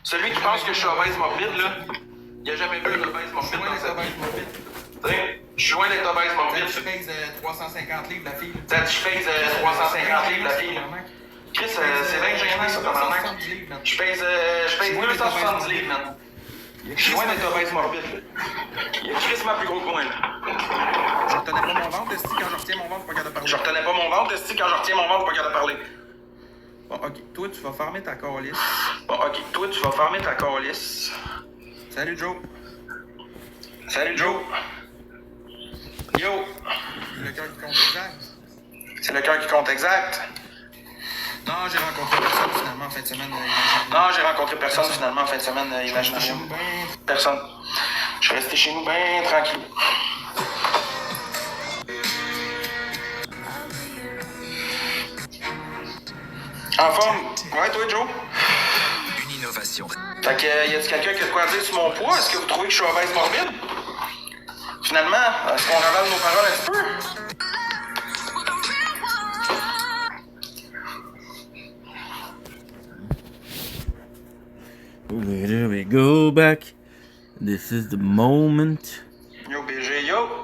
Celui qui pense que je suis obèse morbide, là, il a jamais vu un obèse morbide dans sa vie. Je suis loin d'être obèse morbide. Tu pèses 350 livres, la fille. Tu pèses 350 livres, la fille. Chris, c'est bien gênant, ça, tabarnak. Je pèse 270 livres, man. Je suis loin d'être obèse morbide. Il y a Chris ma plus gros coin, là. Je retenais pas mon ventre, esti, quand je retiens mon ventre, je suis pas capable de parler. Je retenais pas mon ventre, esti, quand je retiens mon ventre, je suis pas capable de parler. Bon, ok, toi, tu vas fermer ta calice. Bon, ok, toi, tu vas fermer ta calice. Salut, Joe. Salut, Joe. Yo. C'est le cœur qui compte exact. C'est le cœur qui compte exact. Non, j'ai rencontré personne finalement en fin de semaine. Non, j'ai rencontré personne finalement en fin de semaine. Imaginez-moi. Personne. Je suis resté chez nous bien tranquille. En forme? Ouais, toi, Joe? Une innovation. Fait que, y a-t-il quelqu'un qui a de quoi dire sur mon poids? Est-ce que vous trouvez que je suis obèse morbide? Finalement, est-ce qu'on ravale nos paroles un petit peu? Where do we go back? This is the moment. Yo, BG, yo!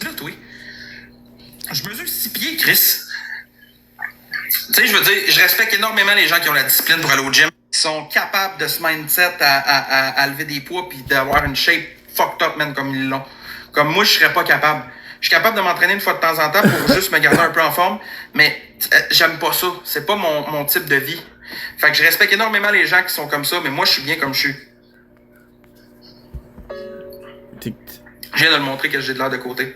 Là, toi, je mesure 6 pieds, Chris. Tu sais, je veux dire, je respecte énormément les gens qui ont la discipline pour aller au gym. Ils sont capables de ce mindset à lever des poids puis d'avoir une shape fucked up, man, comme ils l'ont. Comme moi, je serais pas capable. Je suis capable de m'entraîner une fois de temps en temps pour juste me garder un peu en forme, mais j'aime pas ça. C'est pas mon type de vie. Fait que je respecte énormément les gens qui sont comme ça, mais moi, je suis bien comme je suis. Je viens de le montrer que j'ai de l'air de côté.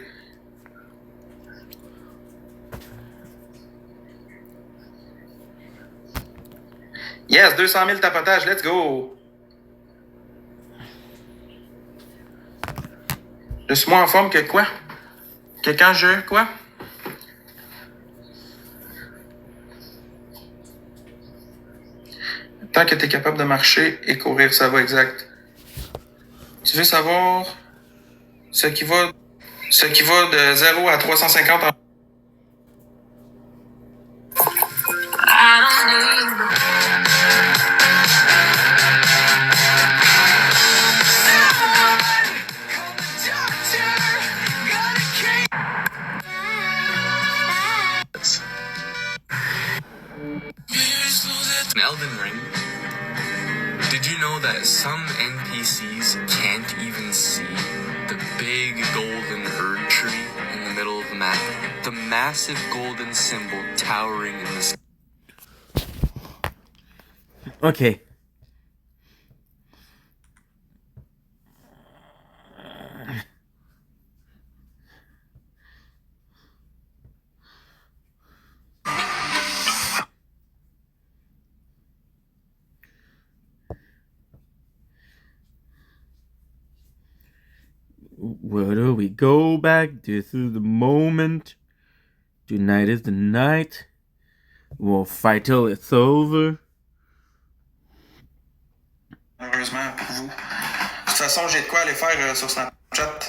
Yes, 200 000 tapotages, let's go! Je suis moins en forme que quoi? Que quand je... quoi? Tant que tu es capable de marcher et courir, ça va, exact. Tu veux savoir ce qui va de 0 à 350 en... Elden Ring. Did you know that some NPCs can't even see the big golden Erd tree in the middle of the map? The massive golden symbol towering in the sky. Okay. Where do we go back? This is the moment. Tonight is the night. We'll fight till it's over. Malheureusement pour vous. De toute façon, j'ai de quoi aller faire sur Snapchat.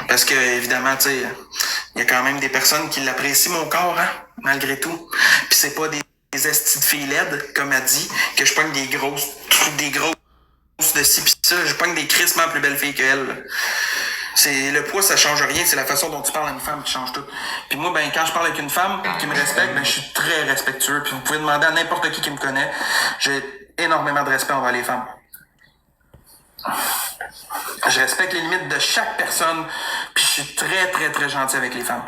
Parce que, évidemment, tu sais, il y a quand même des personnes qui l'apprécient, mon corps, hein, malgré tout. Puis c'est pas des estis de filles laides, comme elle dit, que je pogne des grosses de ci pis ça. Je pogne des crissement plus belles filles qu'elle. C'est le poids, ça change rien, c'est la façon dont tu parles à une femme qui change tout. Puis moi, ben quand je parle avec une femme qui me respecte, ben je suis très respectueux. Puis vous pouvez demander à n'importe qui me connaît, j'ai énormément de respect envers les femmes. Je respecte les limites de chaque personne, puis je suis très très très gentil avec les femmes.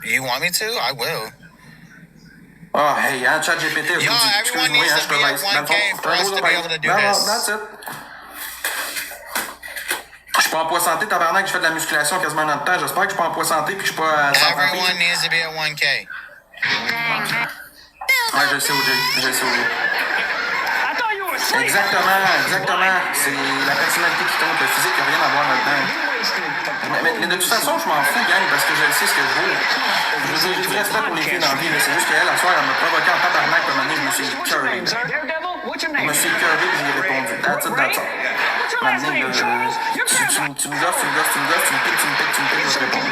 You want me to? I will. Oh, hey, hein, ChatGPT, Yo, everyone needs to be at 1K for us to be able to do this. That's it. Je suis pas en poids santé, tabarnak, je fais de la musculation quasiment dans le temps. J'espère que je suis pas en poix santé puis que je suis pas à 130 livres. Everyone needs to be at 1K. Ouais, je sais, OJ. Exactement. C'est la personnalité qui compte, le physique n'a rien à voir là-dedans. Mais de toute façon, je m'en fous, gang, parce que je sais ce que je veux. Je veux dire, j'ai du respect pour les filles dans la vie, c'est juste qu'elle, la soirée, elle m'a provoqué en tabarnak, comme un moment donné, je me suis curvé. Je me suis curvé et j'ai répondu. That's it. Maintenant, tu me gosses, tu me piques, je réponds.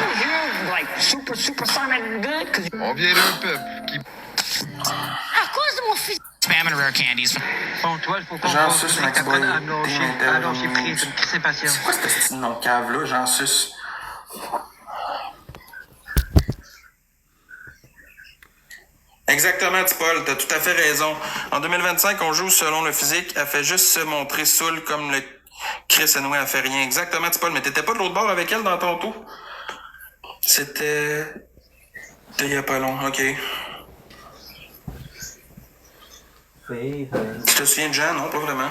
On vient d'un peuple qui... À cause de mon fils. Spamming rare candies. Bon, toi, il faut qu'on J'en suce, Max Boy. Alors, j'ai pris une petite patience. C'est quoi ce petit nom cave-là? J'en suce. Exactement, Tipol, t'as tout à fait raison. En 2025, on joue selon le physique. Elle fait juste se montrer saoule comme le Chris Enoué, elle fait rien. Exactement, Tipol, mais t'étais pas de l'autre bord avec elle dans ton tour? C'était il y a pas long, ok. Tu te souviens de Jean? Non, pas vraiment.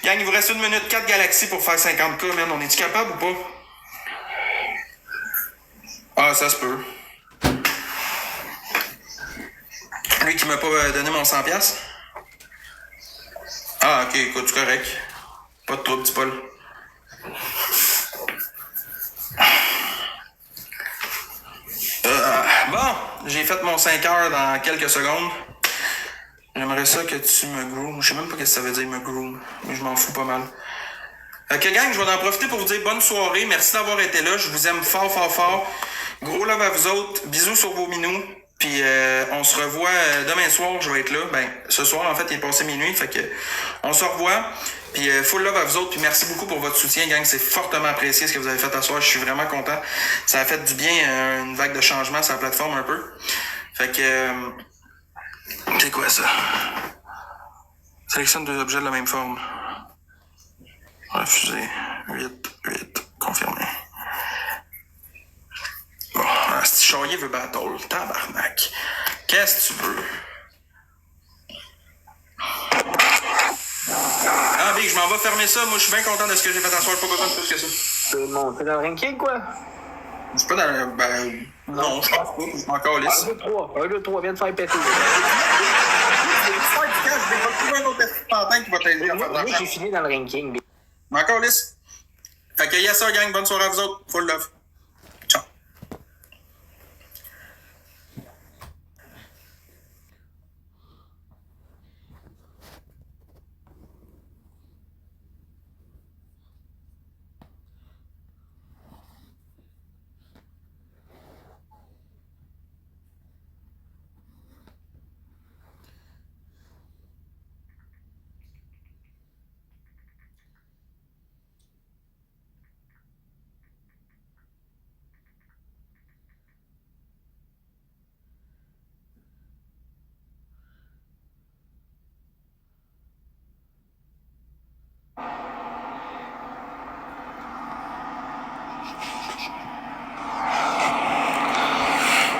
Gang, il vous reste 1 minute, 4 galaxies pour faire 50K, man. On est-tu capable ou pas? Ah, ça se peut. Lui qui m'a pas donné mon 100$? Ah, ok, écoute, c'est correct. Pas de trouble, petit Paul. Bon, j'ai fait mon 5 heures dans quelques secondes. J'aimerais ça que tu me groomes. Je sais même pas ce que ça veut dire, me groom. Mais je m'en fous pas mal. Ok, gang, je vais en profiter pour vous dire bonne soirée. Merci d'avoir été là. Je vous aime fort, fort, fort. Gros love à vous autres. Bisous sur vos minous. Puis on se revoit demain soir. Je vais être là. Ben, ce soir, en fait, il est passé minuit. Fait que on se revoit. Puis full love à vous autres. Puis merci beaucoup pour votre soutien, gang. C'est fortement apprécié ce que vous avez fait à soir. Je suis vraiment content. Ça a fait du bien, une vague de changement sur la plateforme un peu. Fait que... c'est quoi ça? Sélectionne 2 objets de la même forme. Refusé. 8. Confirmé. Bon, si Charrier veut battle, tabarnak. Qu'est-ce que tu veux? Ah, Big, je m'en vais fermer ça. Moi, je suis bien content de ce que j'ai fait à soir. Pas besoin de plus que ça. Tu monter dans le ranking, quoi? Je suis pas dans le. Ben. Non, je pense pas. Je suis encore lisse. 1, 2, 3, viens de faire péter. Je vais trouver un autre pantin qui va t'aider à faire de Moi, l'argent. j'ai fini dans le ranking. Encore lisse. Fait que yes, ça, gang. Bonne soirée à vous autres. Full love. Ciao.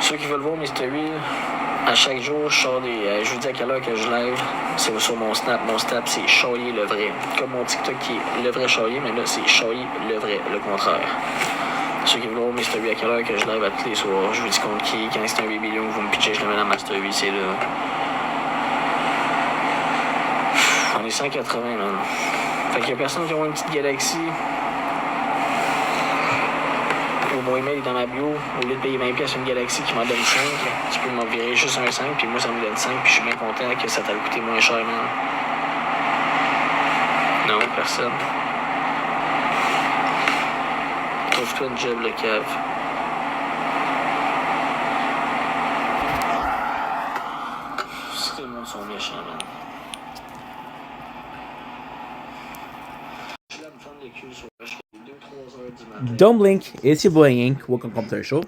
Ceux qui veulent voir Mystery, à chaque jour, je sors des. Je vous dis à quelle heure que je live. C'est sur mon Snap. Mon Snap, c'est Charlie le vrai. Comme mon TikTok qui est le vrai Charlie, mais là, c'est Charlie le vrai, le contraire. Ceux qui veulent voir Mystery, à quelle heure que je live à tous les soirs. Je vous dis contre qui. Quand c'est un baby lion, vous me pitchez, je le mets dans Master 8, c'est là. On est 180, man. Fait qu'il y a personne qui a une petite galaxie. Mon email est dans ma bio. Au lieu de payer 20$ une galaxie qui m'en donne 5, tu peux m'en virer juste un 5, puis moi ça me donne 5, puis je suis bien content que ça t'a coûté moins cher, man. Non, personne. Trouve-toi une job, le cave. Si tout le monde sont méchants, man. Je vais me prendre le cul sur 2-3 heures du matin. Don't blink, it's your boy Ink. Welcome to the show.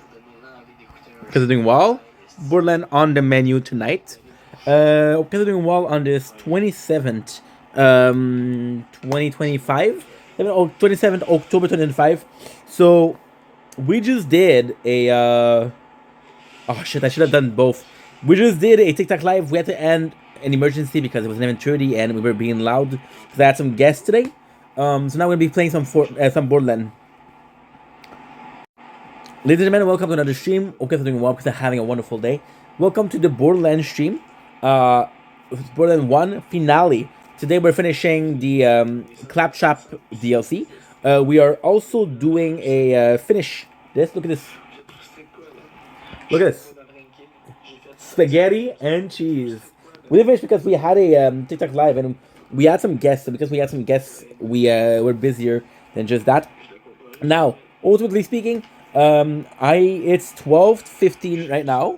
Because doing well. Borderland on the menu tonight. Doing well on this 27th, 2025. 27th October 2025. So we just did a oh shit, I should have done both. We just did a TikTok live. We had to end an emergency because it was 11:30 and we were being loud because I had some guests today. So now we're gonna be playing some Borderland. Ladies and gentlemen, welcome to another stream. Okay, so doing well because I'm having a wonderful day. Welcome to the Borderland stream. Borderland 1 finale. Today we're finishing the Claptrap DLC. We are also doing a finish. This, look at this. Look at this. Spaghetti and cheese. We didn't finish because we had a TikTok live and we had some guests. So because we had some guests, we were busier than just that. Now, ultimately speaking, it's 12:15 right now,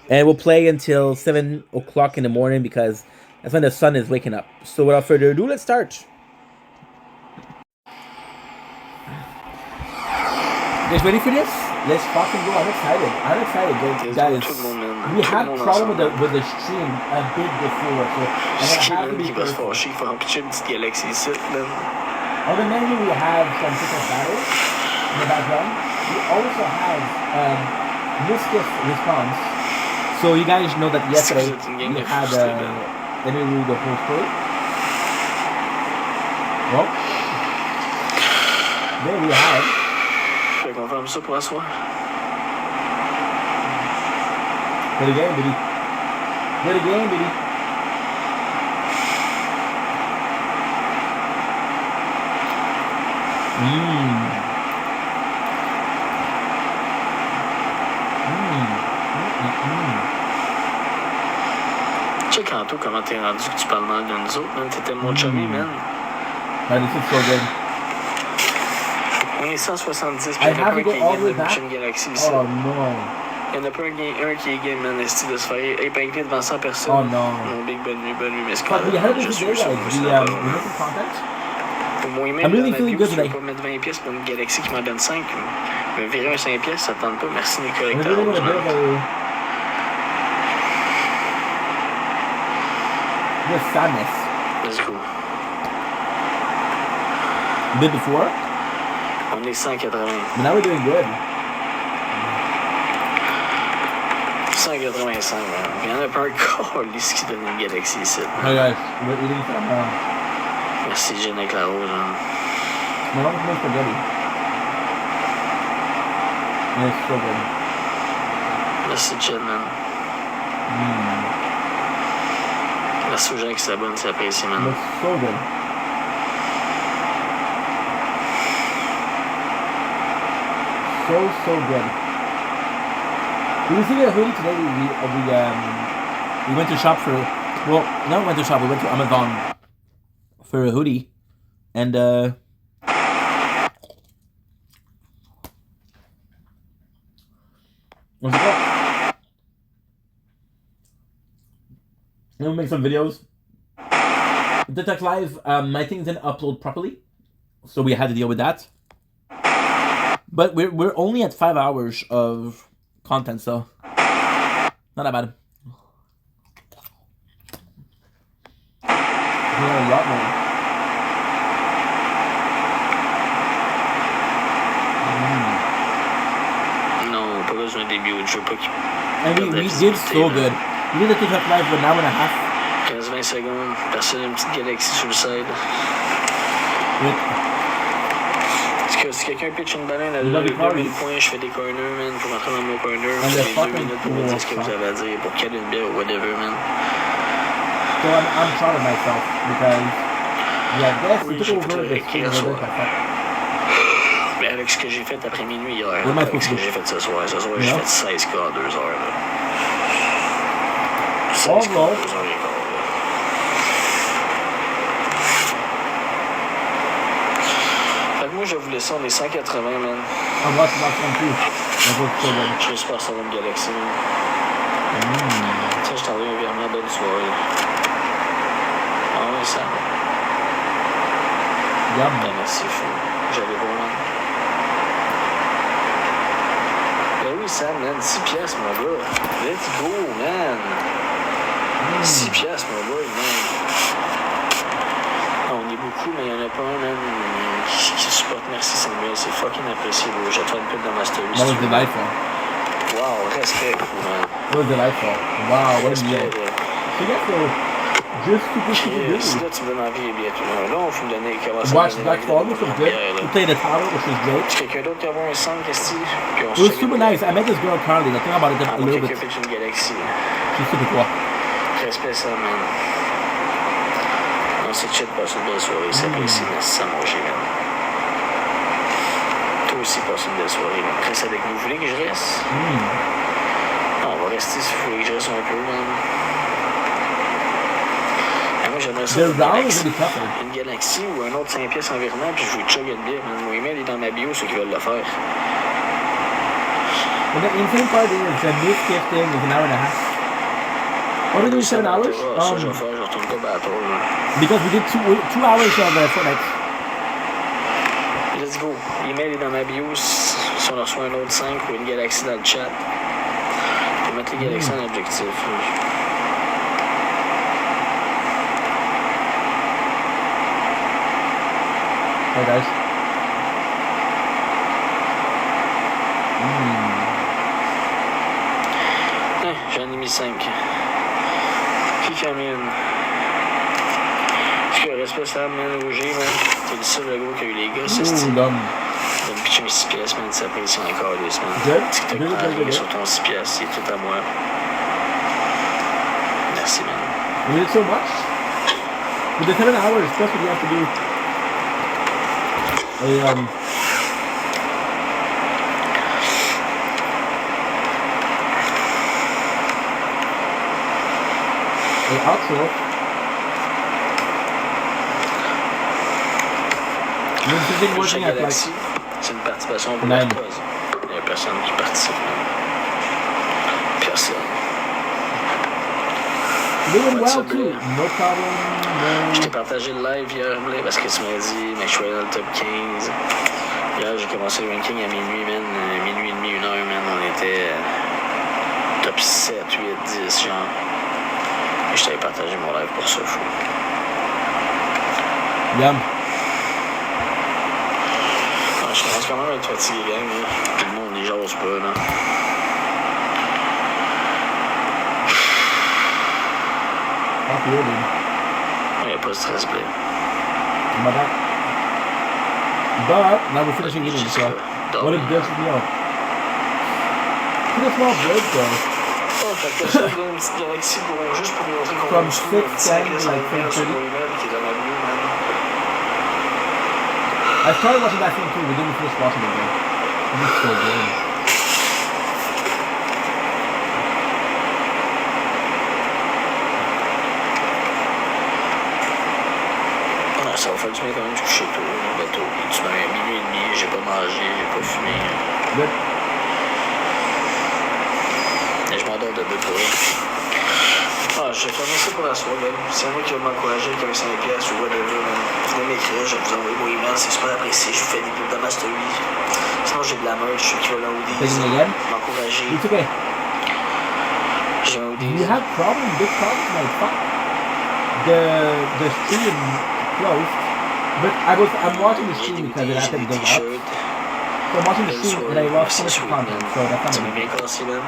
and we'll play until 7 o'clock in the morning because that's when the sun is waking up. So without further ado, let's start. You guys ready for this? Let's fucking go. I'm excited. Guys. We had problem with the stream a bit before, so I'm gonna have to be careful. On the menu, we have some TikTok battles in the background. We also have Mischief response. So you guys know that yesterday we had let me read the whole story. Well, there we have. Je vais confirmer ça pour asseoir. Play the game, baby. Play the game, baby. Check Anto comment t'es rendu que tu parles mal de nous autres, man. T'étais mon chummy, man. Man, this is so good. On est 170, puis il y en a pas un qui est game de Mission Galaxy ici. Oh non. Il y en a pas un qui est game, man, esti de se faire épingler devant 100 personnes. Oh non. Mon big bonne nuit, mais c'est But we had a je good suis day, sûr guys. que We c'est made some content. Pour moi, même I'm really dans ma feeling bio, good tu veux today. pas mettre 20$ pour une Galaxy qui m'en donne 5. Me virer un 5$, ça tente pas. Merci, Nicolas. We're doing a bit of a sadness. Let's go. A bit before. On est 180. But now we're doing good. 185, man. Il y en a pas un calice qui donne une Galaxy ici. Hey guys, we're eating some Merci, Jen avec la rose. Hein. My mom makes spaghetti. And it's so good. Merci, Jen, man. Merci aux gens qui s'abonnent, c'est apprécié, man. It's so good. So good. We was thinking of hoodie today. We went to shop for. Well, not went to shop. We went to Amazon for a hoodie, and what's it called? We'll make some videos. The Tech Live, my things didn't upload properly, so we had to deal with that. But we're only at 5 hours of content, so not that bad. A lot more. Non, pas besoin des bio, je veux pas qu'il... And we did so good. We did the TikTok live for an hour and a half. 15-20 secondes, personne a une petite galaxie sur le side. Si quelqu'un pitch une baleine à 2000 points, je fais des corners, man. Faut rentrer dans mon corner. Vous avez 2 minutes pour me dire ce que vous avez à dire, pour caler une bière ou whatever, man. So I'm proud of myself because we took over the stream a little bit. Mais avec ce que j'ai fait après minuit hier, avec ce que j'ai fait ce soir j'ai fait 16 cas en 2 heures. Là. 16 cas en 2 heures et quart. Moi, je voulais ça, on est 180, man. Ah, moi, c'est pas 30 Je suis super sur une galaxie, man. Tiens, je t'envoie un virement, bonne soirée. Ah ouais, ça. Ben, merci, fou. J'allais voir, man. Ben oui, Sam, man. 6 piastres, mon gars. Let's go, man. 6 piastres, mon gars, man. Ah, on est beaucoup, mais il y en a pas un, man. Qui supporte. Merci Samuel, c'est fucking apprécié. Je vais te faire une pub dans ma story. That was delightful. Wow, respect, man. That was delightful. Wow, what a meal. So that's just super good. Là, tu me donnes envie bientôt. Là, on faut me donner comment ça. Watch Black Fall, which was good. We played the tower, which was great. Quelqu'un d'autre qui a vu un sang, qu'est-ce que It was super nice. I met this girl Carly. The thing about it a little bit. Quelqu'un fait une galaxie. She's super cool. Respect ça, man. Non, c'est chill, passe une belle soirée. C'est apprécié, merci à manger, man. Aussi passer une belle soirée. Reste avec nous. Vous voulez que je reste? Non, on va rester si vous voulez que je reste un peu, man. Et moi, j'aimerais ça une galaxie ou un autre 5 pièces environnement, puis je vous chug une bière, man. Mon email est dans ma bio, ceux qui veulent le faire. And the insane part is the mid gifting is an hour and a half. What did we do, 7 hours? Ça, je vais faire, je retourne pas battle, là. Because we did 2 hours of Fortnite. Let's go. L'email est dans ma bio. Si on reçoit un autre 5 ou une galaxie dans le chat, on peut mettre les galaxies en objectif. Hey guys. J'en ai mis 5. Qui en a mis une? Respect Sam, man, OG, man. T'es le seul gros qui a eu les gars, c'est style. Donne pitcher mes 6 pièces, man, ça apprécie encore des semaines. TikTok prend rien sur ton 6 pièces, c'est tout à moi. Merci, man. We did so much. With the 7 hours, plus what you have to do. A outro. C'est une participation pour la cause. Il n'y a personne qui participe. Personne. Doing well too. No problem. Je t'ai partagé le live hier, parce que tu m'as dit, mais je suis allé dans le top 15. Hier, j'ai commencé le ranking à minuit, man. Minuit et demi, 1 heure, man. On était top 7, 8, 10, genre. Et je t'avais partagé mon live pour ça, fou. Yum. Je commence quand même à être fatigué, gang. Tout le monde n'y jase pas, là. Il n'y a pas de stress, blé. But now we're finishing eating, so what a delicious meal. Pretty small bread though. From 6 to like 10:30. I started watching that thing too, we didn't finish watching it though. It was so good. Ça va faire du bien quand même, je suis couché tôt, dans le bateau. Tu m'as minuit et demi, j'ai pas mangé, j'ai pas fumé. Yep. Et je m'endors de deux pour eux. Ah, j'ai fermé ça pour la soirée, même. C'est moi qui va m'encourager avec un 5$ ou whatever, man. Venez m'écrire, je vais vous envoyer mon email, c'est super apprécié. Je vous fais des pubs de Master 8. Sinon, j'ai de la merch, je suis équivalent au 10. M'encourager. It's okay. J'ai un hoodie. You have problems, big problems, like fuck. The stream closed, but I'm watching the stream because it happened to go up. So I'm watching the stream and I lost so much content, so that's not bien cassé, man.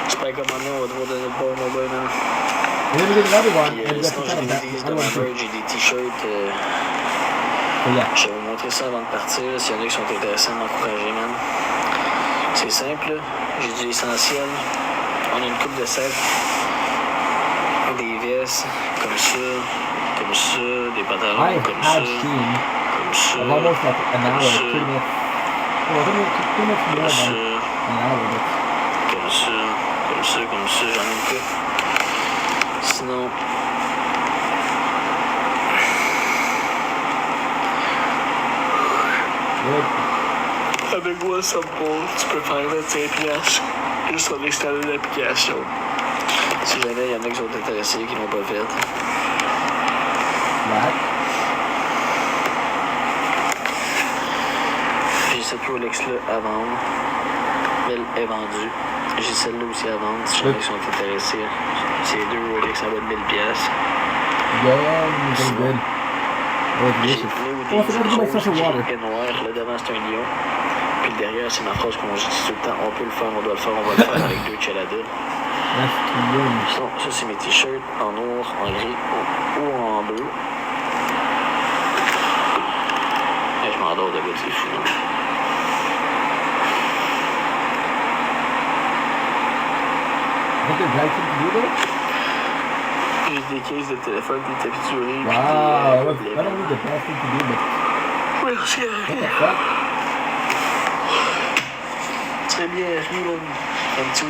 J'espère qu'à un moment donné, on va devoir donner le bon mobile, man. And then we did another one, and Sinon, j'ai des hoodies de ma merch, j'ai des t-shirts. Je vais vous montrer ça avant de partir, s'il y en a qui sont intéressés à m'encourager, man. C'est simple, j'ai du essentiel. On a une coupe de sacs, des vestes, comme ça, des pantalons, comme ça, comme ça, I've almost like an hour, 2 minutes. Well, 2 minutes more than an hour, but... Comme ça, j'en ai une coupe. Sinon... Avec WhatsApp, tu peux faire 25$ juste en installant l'application. Si jamais il y en a qui sont intéressés, qui l'ont pas fait. J'ai cette Rolex-là à vendre. Elle est vendue. J'ai celle-là aussi à vendre si jamais ils sont intéressés. C'est 2 Rolex à bas de 1000$. Yeah, very good. J'ai le noir, le devant c'est un lion. Puis le derrière c'est ma phrase qu'on dit tout le temps, on peut le faire, on doit le faire, on va le faire avec 2 Chelada. Sinon, ça c'est mes t-shirts en noir, en gris ou en bleu. Et je m'endors de gars, c'est fou. J'ai des cases de téléphone, des tapis de souris. Wow, I don't need the best thing to do, but... Merci. What the fuck? Très bien, un petit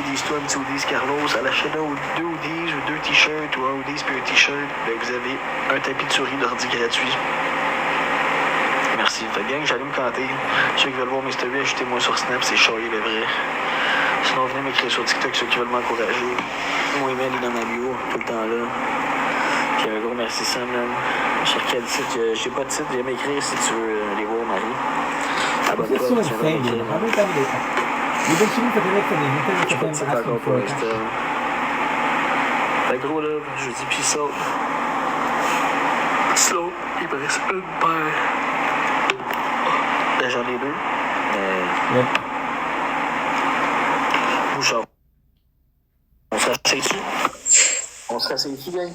hoodies, Carlos, à la chaîne 2 hoodies ou 2 t-shirts ou un hoodies puis un t-shirt, ben vous avez un tapis de souris d'ordi gratuit. Merci. Fait gang, j'allume canter. Ceux qui veulent voir mes stories, ajoutez-moi sur Snap, c'est Charlie le vrai. Sinon, venez m'écrire sur TikTok, ceux qui veulent m'encourager. Mon email est dans ma bio, tout le temps là. Puis un gros merci Sam, man. Sur quel site? J'ai pas de site, viens m'écrire si tu veux les voir, Marie. Abonne-toi, tu vas m'écrire. You've been shooting for the next one, J'ai pas de site encore pour l'instant. Fait gros là, je dis peace out. Slow, il me reste une paire. Ben, j'en ai 2. Mais... Yep. Bouchard. On se rasseye-tu? On se rasseye-tu, gang?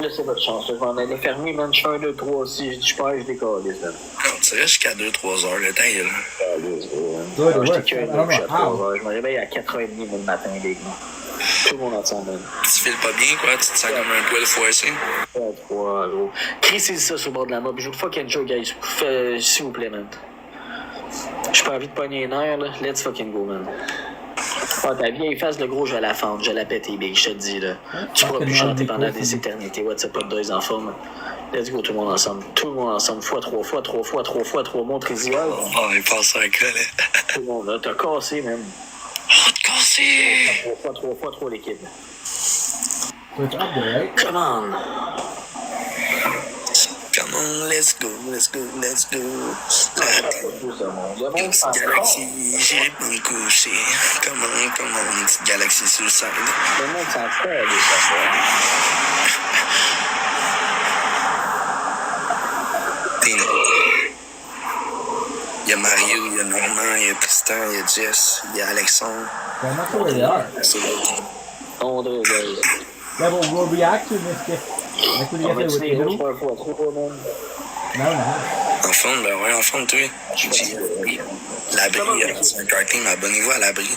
Là, c'est votre chance. Je m'en allais fermer, man. Je fais 1, 2, 3. Si je perds, je décolle, là. On dirait jusqu'à 2-3 heures le temps, là. Je me réveille à 4h30 le matin, les gars. Tout le monde entend, man. Tu files pas bien, quoi? Tu te sens comme un poil foissé? 3, gros. Crissez ça sur le bord de la map. Je vous fucking joke, guys. S'il vous plaît, man. J'ai pas envie de pogner les nerfs, là. Let's fucking go, man. Ah, ta vieille face, le gros, je vais la fendre, je vais la péter, big, je te dis, là. Tu pourras plus chanter pendant des éternités. WhatsApp, pas de 2 en forme. Let's go, tout le monde ensemble. Tout le monde ensemble. x3, x3, x3, x3, montrez-y. Oh, il passe un cas, là. Tout le monde, là. T'as cassé, même. Oh, t'as cassé! x3, l'équipe. It's up there, right? Come on! Come on, let's go, let's go, let's go. Petite galaxie, j'irai pas me coucher. Come on, petite galaxie suicide. Le monde s'en fait, aller, ça Il y a Mario, il y a Normand, il y a Tristan, il y a Jess, il y a Alexandre. I'm not sure where they are. On dirait, guys. Yeah, but we'll react to this gift. On va-tu des rouges pour un fois trop, man? Non. En forme, ben ouais, en forme, toi. J'ai dit, l'abri, c'est un karting, mais abonnez-vous à l'abri.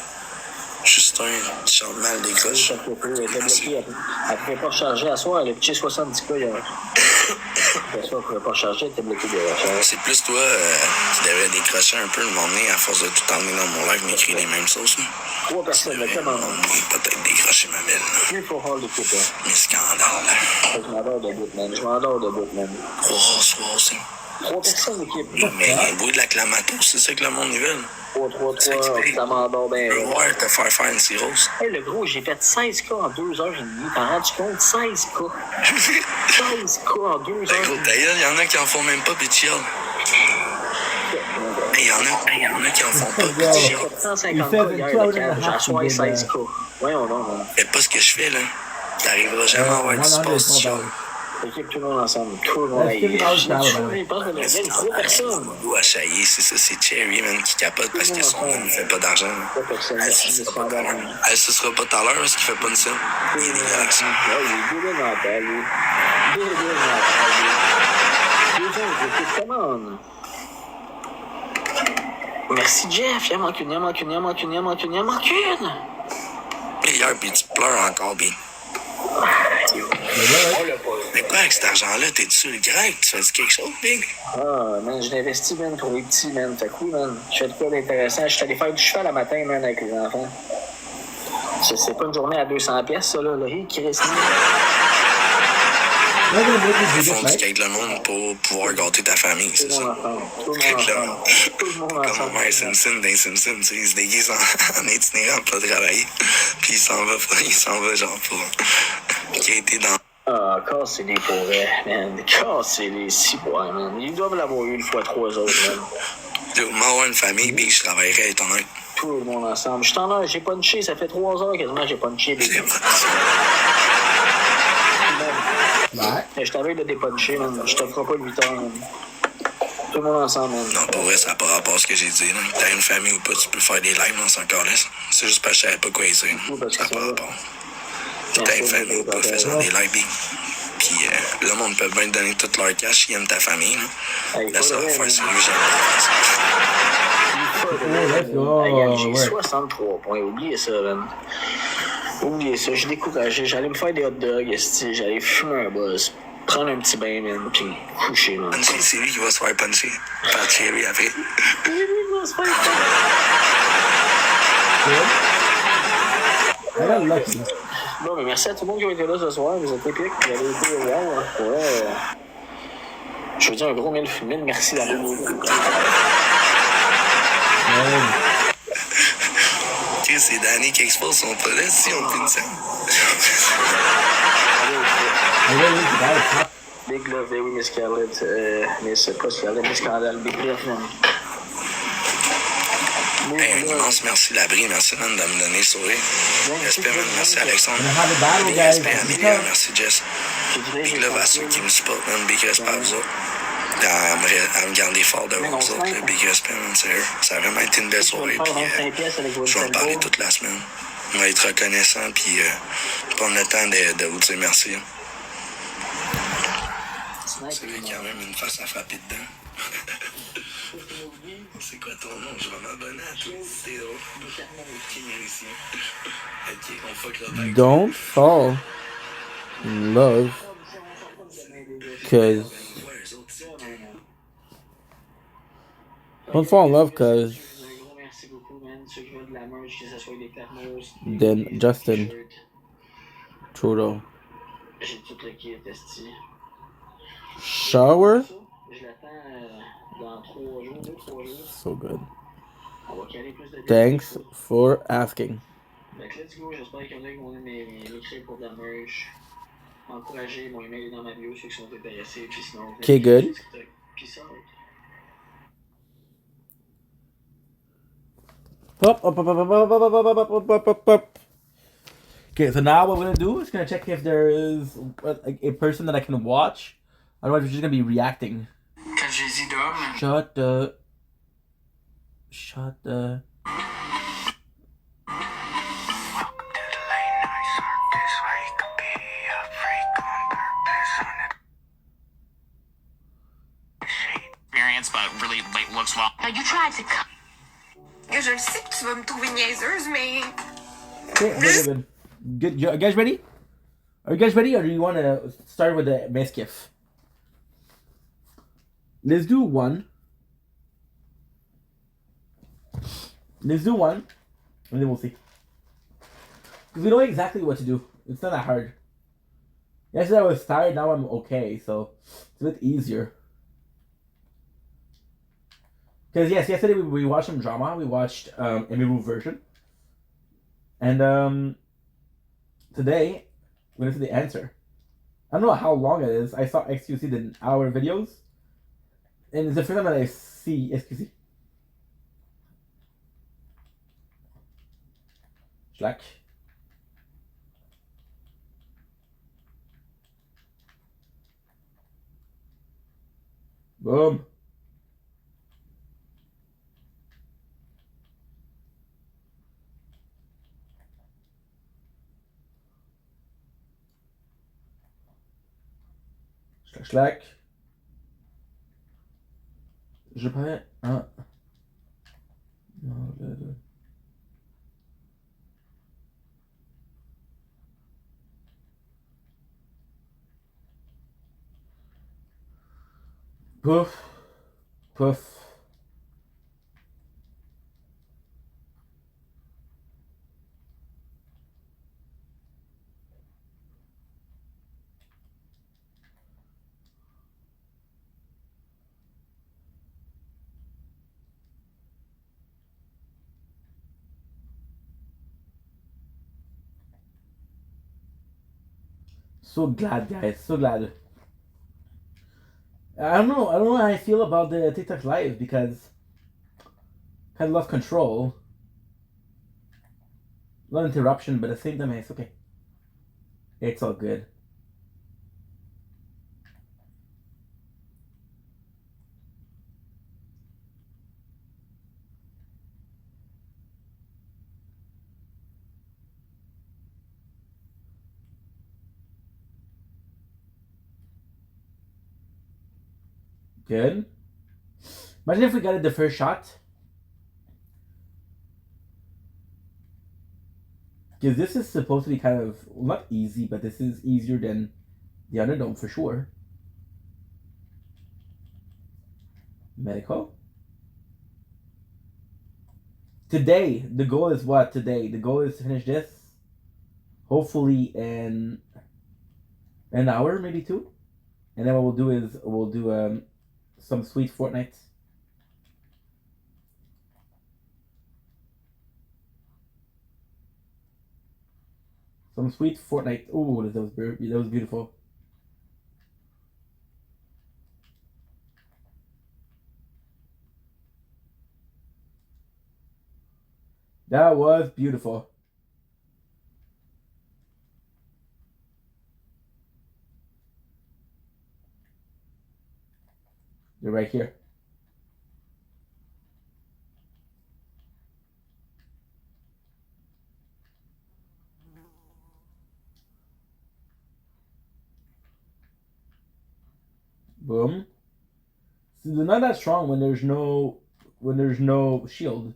Justin, tu chantes mal des cloches. Elle ne pouvait pas recharger à soir, elle a pitché 70K hier. À soir, elle ne pouvait pas recharger, elle était bloquée de recharge. C'est plus toi qui devrais décrocher un peu le moment donné à force de tout emmener dans mon live, m'écrire les mêmes sauces. 3 personnes, là, comment? Peut-être décrocher ma belle. Il faut faire l'équipe, hein. Mais scandale, là. Je m'endors debout, man. Je m'endors debout, man. 3 aussi. 3 personnes, l'équipe. Mais il y a un bruit de l'acclamato, c'est ça que le monde y veut. 3, ça m'endort bien. Je veux voir te faire une cirrhose. Hey, le gros, j'ai fait 16K en 2h30. T'en rends-tu compte? 16K. 16K en 2h30. D'ailleurs, il y en a qui en font même pas, puis chill. Il y en a qui en font pas, puis chill. 150K hier, j'ai assoir 16K. Voyons donc, man. Fais pas ce que je fais, là. T'arriveras jamais à avoir du sport si tu chill. Équipe, tout le monde ensemble. Tout le monde. Je pense qu'il y a 3 personnes. Ou à Chaillé, c'est ça, c'est Cherry, man, qui capote parce que son homme ne fait pas d'argent. Elle se sera pas tout à l'heure parce qu'il fait pas de scène. Il est dégueulasse. Il est dégueulasse dans la tête, lui. Come on. Merci, Jeff. Il en manque une. Et hier, puis tu pleures encore, bien. Mais quoi, avec cet argent-là, t'es-tu sur le grec? Tu fais quelque chose, Big? Ah, man, je l'investis, man, pour les petits, man. Fait cool, man. Je fais de quoi d'intéressant. Je suis allé faire du cheval à matin, man, avec les enfants. C'est pas une journée à 200 pièces, ça, là. Hey, Chris. Ils font du avec le monde pour pouvoir gâter ta famille, c'est ça. Comme Homer Simpson dans Simpson, tu sais, il se déguise en itinérant pour travailler. Puis il s'en va genre pour qui a été dans... Ah, casser les pauvres, man. Casser les ciboires, man. Ils doivent l'avoir eu une fois 3 autres, man. Moi, une famille, puis je travaillerais étant donné. Tout le monde ensemble. Je suis en heure, j'ai punché, ça fait 3 heures quasiment, j'ai punché. Je t'avais de dépuncher, man. Je te ferai pas 8 heures, man. Tout le monde ensemble, man. Non, pour vrai, ça n'a pas rapport à ce que j'ai dit. T'as une famille ou pas, tu peux faire des lives dans son corps. C'est juste parce que je savais pas quoi dire. Ça n'a pas rapport. T'as une famille ou pas, faisant des lives. Puis le monde peut bien te donner tout leur cash s'ils aiment ta famille. Laisse-leur faire ce que j'aime. J'ai 63 points, oubliez ça, man. Oubliez ça, je suis découragé. J'allais me faire des hot dogs, j'allais fumer un buzz, prendre un petit bain, man, puis me coucher, man. Puncher, c'est lui qui va se faire puncher. Par Thierry après. C'est lui qui va se faire puncher. Bon, mais merci à tout le monde qui a été là ce soir. Vous êtes épiques. Vous avez été wow. Ouais. Je veux dire un gros mille merci d'avoir C'est Danny qui expose son produit si on finit ça. Big love, oui, Miss Scarlett. Miss Scandale, Big love, man. Hey, un immense merci Labri, merci man de me donner le sourire. Respect man, merci Alexandre. Big guys. respect Amélia, merci Jess. Big love à ceux qui me supportent, man. Big respect à vous autres. À me garder fort devant vous autres, là. Big respect, man, sérieux. Ça a vraiment été une belle soirée, puis je vais en parler toute la semaine. On va être reconnaissant, puis prendre le temps de vous dire merci. C'est vrai qu'il y a quand même une face à frapper dedans. C'est quoi ton nom? Je vais m'abonner à toi. C'est drôle. Ok, on fuck le bac. Don't fall in love, cause... Don't fall in love, cause... Then Justin Trudeau. Shower? So good. Thanks for asking. Okay, good. Up. Okay, so now what we're gonna do is gonna check if there is a person that I can watch. Otherwise, we're just gonna be reacting. Shut the. You tried to cut. Je le sais que tu vas me trouver niaiseuse, mais. Okay, good. Good. You guys ready? Are you guys ready, or do you want to start with the Meskif? Let's do one. Let's do one, and then we'll see. Because we know exactly what to do. It's not that hard. Yesterday I was tired, now I'm okay, so it's a bit easier. Because yes, yesterday we watched some drama. We watched Emiru version. And today, we're going to see the answer. I don't know how long it is. I saw XQC did hour videos. And it's the first time that I see XQC. Schlack. Boom. Schlack. Je prends un. Non, le. Pouf. Pouf. So glad, guys. So glad. I don't know how I feel about the TikTok live because I kind of lost control. No interruption, but at the same time, it's okay. It's all good. Good. Imagine if we got it the first shot. Because this is supposed to be kind of, well, not easy, but this is easier than the Underdome for sure. Medical. Today, the goal is what today? The goal is to finish this. Hopefully in an hour, maybe 2. And then what we'll do is we'll do some sweet Fortnite. Some sweet Fortnite. Ooh, that was beautiful. That was beautiful. They're right here. Boom. So they're not that strong when there's no shield.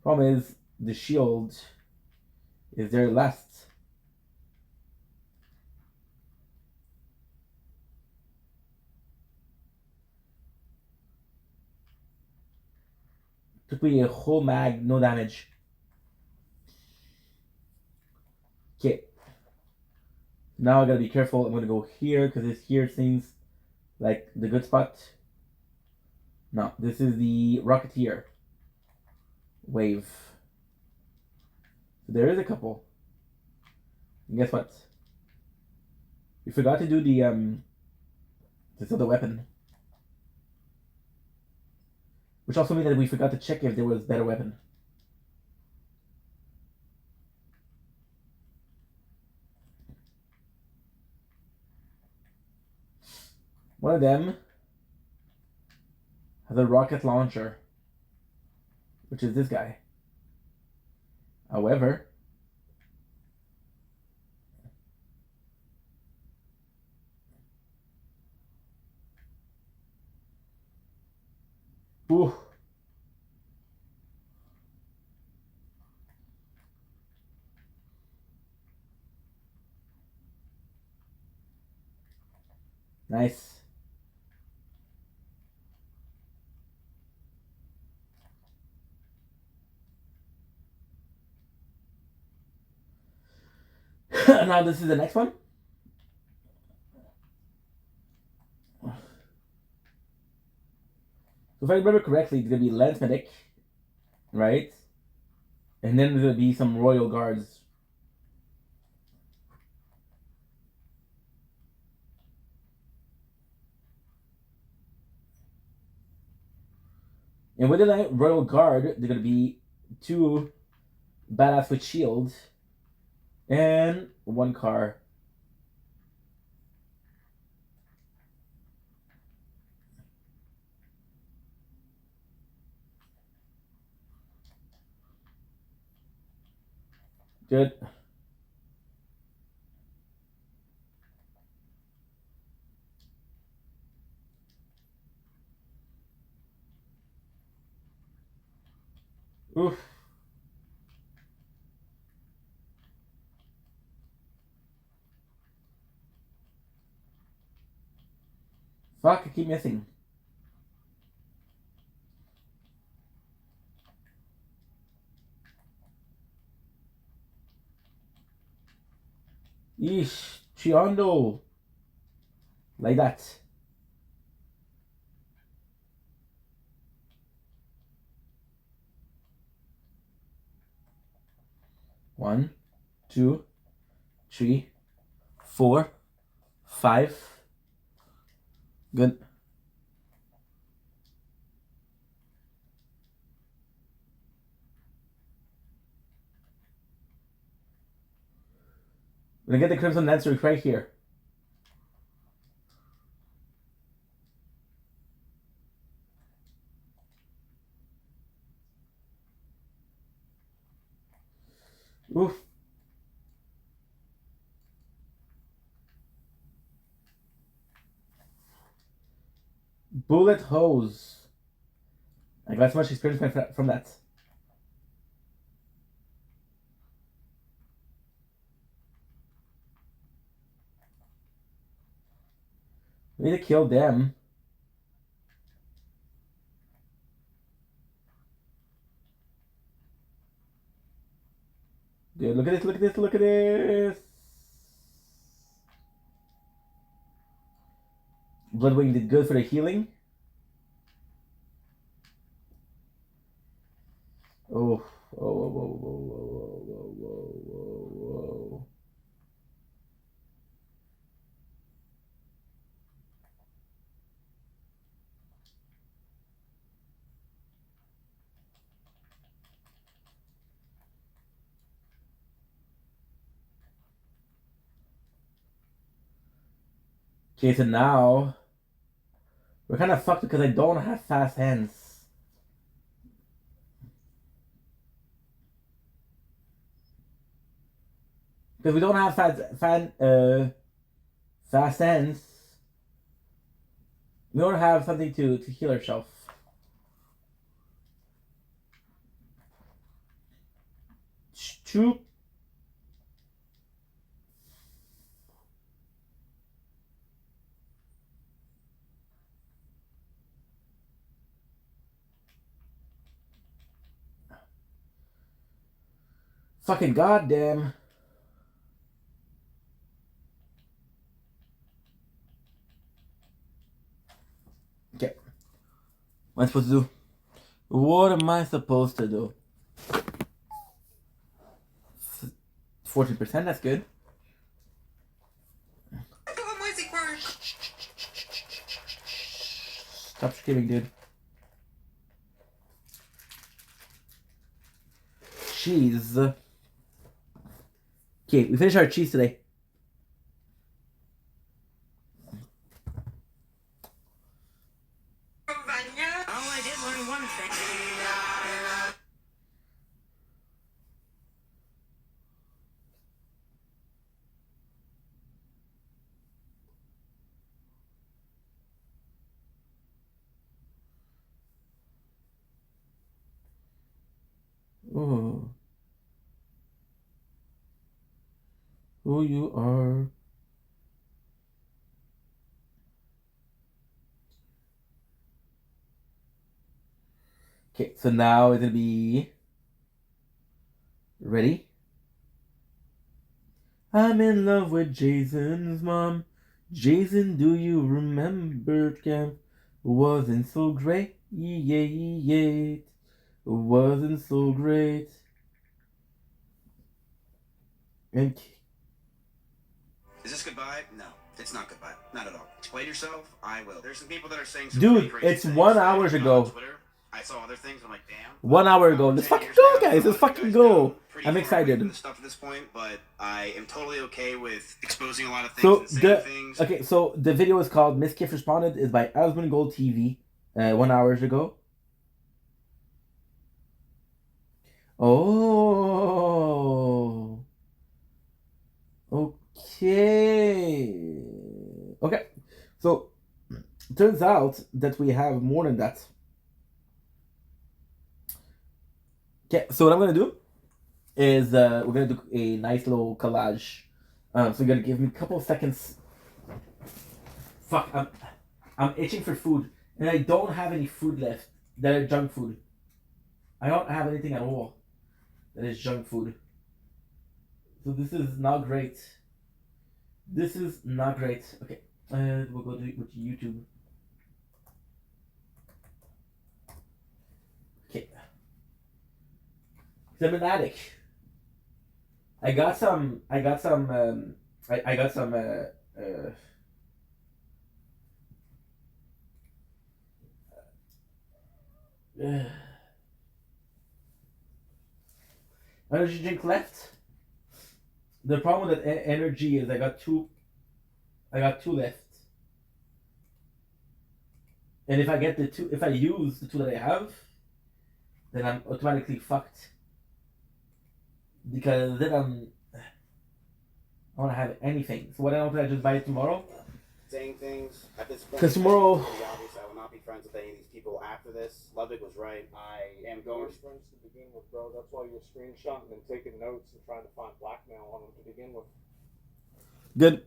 Problem is the shield is there last. Took me a whole mag, no damage. Okay. Now I gotta be careful. I'm gonna go here because this here seems like the good spot. No, this is the Rocketeer wave. So there is a couple. And guess what? We forgot to do this other weapon. Which also means that we forgot to check if there was better weapon. One of them has a rocket launcher, which is this guy. However, ooh, Nice. Now this is the next one. So if I remember correctly, it's gonna be Lance Medic, right? And then there's gonna be some Royal Guards. And within that Royal Guard, they're gonna be 2 badass with shields and 1 car. Good. Oof. Fuck, I keep missing. Yeesh. Chiondo. Like that. One, 2, 3, 4, 5. Good. We're gonna get the Crimson Lancer right here. Oof. Bullet hose. I got so much experience from that. We need to kill them. Good. Look at this. Look at this. Look at this. Bloodwing did good for the healing. Oh. Oh, whoa, whoa, whoa, whoa, whoa, whoa, whoa, whoa. Okay, so now we're kind of fucked because I don't have fast hands. Because we don't have fast hands. We don't have something to heal ourselves. True. Fucking goddamn. Okay. What am I supposed to do? What am I supposed to do? 14%, that's good. Stop screaming, dude. Cheese. Okay, we finished our cheese today. I did learn one thing. Oh. Who you are. Okay, so now it'll be ready. I'm in love with Jason's mom. Jason, do you remember camp? Wasn't so great. It wasn't so great. And Is this goodbye? No, it's not goodbye. Not at all. Explain yourself. I will. There's some people that are saying some dude, crazy it's things. 1 hour ago. On Twitter, I saw other things. I'm like, damn. 1 hour ago. Let's fucking go, guys. Let's fucking go. I'm excited. This stuff at this point, but I am totally okay with exposing a lot of things So and saying things. okay, so the video is called Miss Kiff Responded. Is by Asmund Gold TV. 1 hour ago. Oh. Okay. Okay. So turns out that we have more than that. Okay, so what I'm gonna do is we're gonna do a nice little collage. So you're gonna give me a couple of seconds. Fuck, I'm itching for food, and I don't have any food left. That are junk food. I don't have anything at all that is junk food. So this is not great. This is not great. Okay, we'll go to YouTube. Okay. I'm an addict. I got some. I got some. Energy drink left. The problem with that energy is I got two left. And if I use the two that I have, then I'm automatically fucked. Because then I don't have anything. So why don't I just buy it tomorrow? Saying things at this point. Because tomorrow. Obviously, I will not be friends with any of these people after this. Ludwig was right. I am going. Friends to begin with, bro. That's why you're screenshotting and taking notes and trying to find blackmail on them to begin with. Good.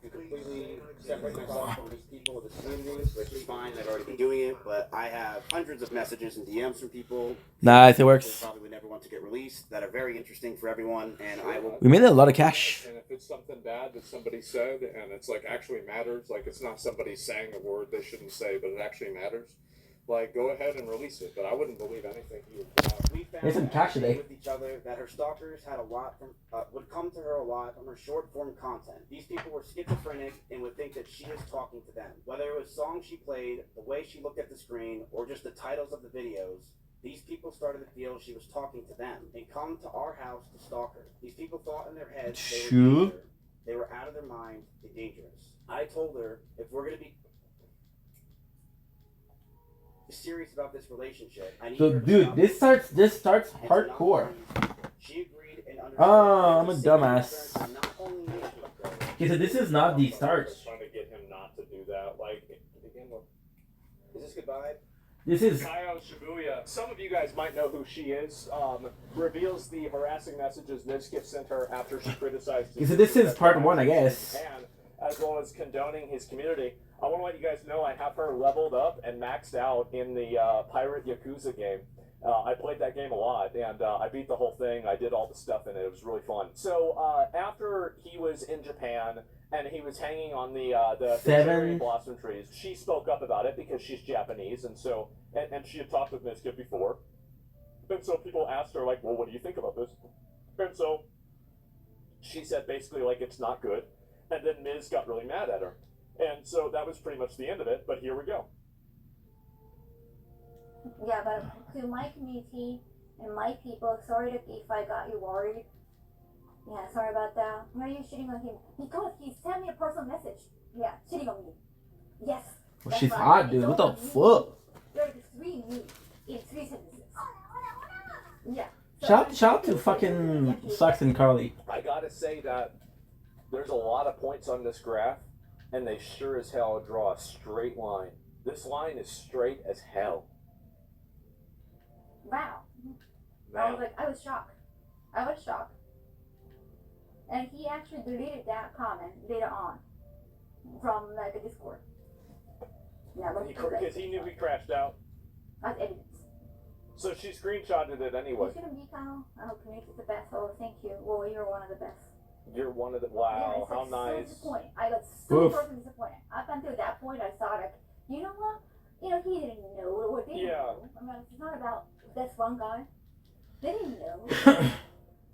To completely separate myself from these people of this community, which is fine. I've already been doing it, but I have hundreds of messages and DMs from people. Nice, it works. Probably would never want to get released. That are very interesting for everyone, and I will. We made a lot of cash. And if it's something bad that somebody said, and it's like actually matters, like it's not somebody saying a word they shouldn't say, but it actually matters. Like, go ahead and release it, but I wouldn't believe anything he would put out. We found There's some cash today. with each other that her stalkers had a lot from would come to her a lot from her short form content. These people were schizophrenic and would think that she was talking to them. Whether it was songs she played, the way she looked at the screen, or just the titles of the videos, these people started to feel she was talking to them and come to our house to stalk her. These people thought in their heads they were out of their mind and dangerous. I told her if we're gonna be serious about this relationship. I need So her to dude, stop this starts hardcore. She agreed and understood. Oh, I'm a dumbass. Okay, so this is not the start. Trying to get him not to do that. Like, to begin with. Is this goodbye? This is Kaio Shibuya. Some of you guys might know who she is. Reveals the harassing messages Nizkif sent her after she criticized his so this is part 1, I guess. Japan, as well as condoning his community. I want to let you guys know I have her leveled up and maxed out in the Pirate Yakuza game. I played that game a lot, and I beat the whole thing. I did all the stuff in it. It was really fun. So after he was in Japan and he was hanging on the cherry blossom trees, she spoke up about it because she's Japanese, and so and she had talked with Nizkif before. And so people asked her, like, well, what do you think about this? And so she said basically, like, it's not good. And then Miz got really mad at her. And so that was pretty much the end of it, but here we go. Yeah, but to my community and my people, sorry if I got you worried. Yeah, sorry about that. Why are you shitting on him? Because he sent me a personal message. Yeah, shitting on me. Yes. Well, she's hot, dude. What the fuck? There's 3 me in 3 sentences. Yeah. Shout out to fucking Sucks and Carly. I gotta say that there's a lot of points on this graph, and they sure as hell draw a straight line. This line is straight as hell. Wow. I was shocked. I was shocked. And he actually deleted that comment later on from the Discord. Yeah, Because he knew he crashed out. That's evidence. So she screenshotted it anyway. You shouldn't be, Kyle. Oh, community's the best. Oh, thank you. Well, you're one of the best. You're one of the... Wow, yeah, how like nice. So disappointed. I got super disappointed. Up until that point, I thought, like, you know what? You know, he didn't know what they know. I mean, it's not about this one guy. They didn't know.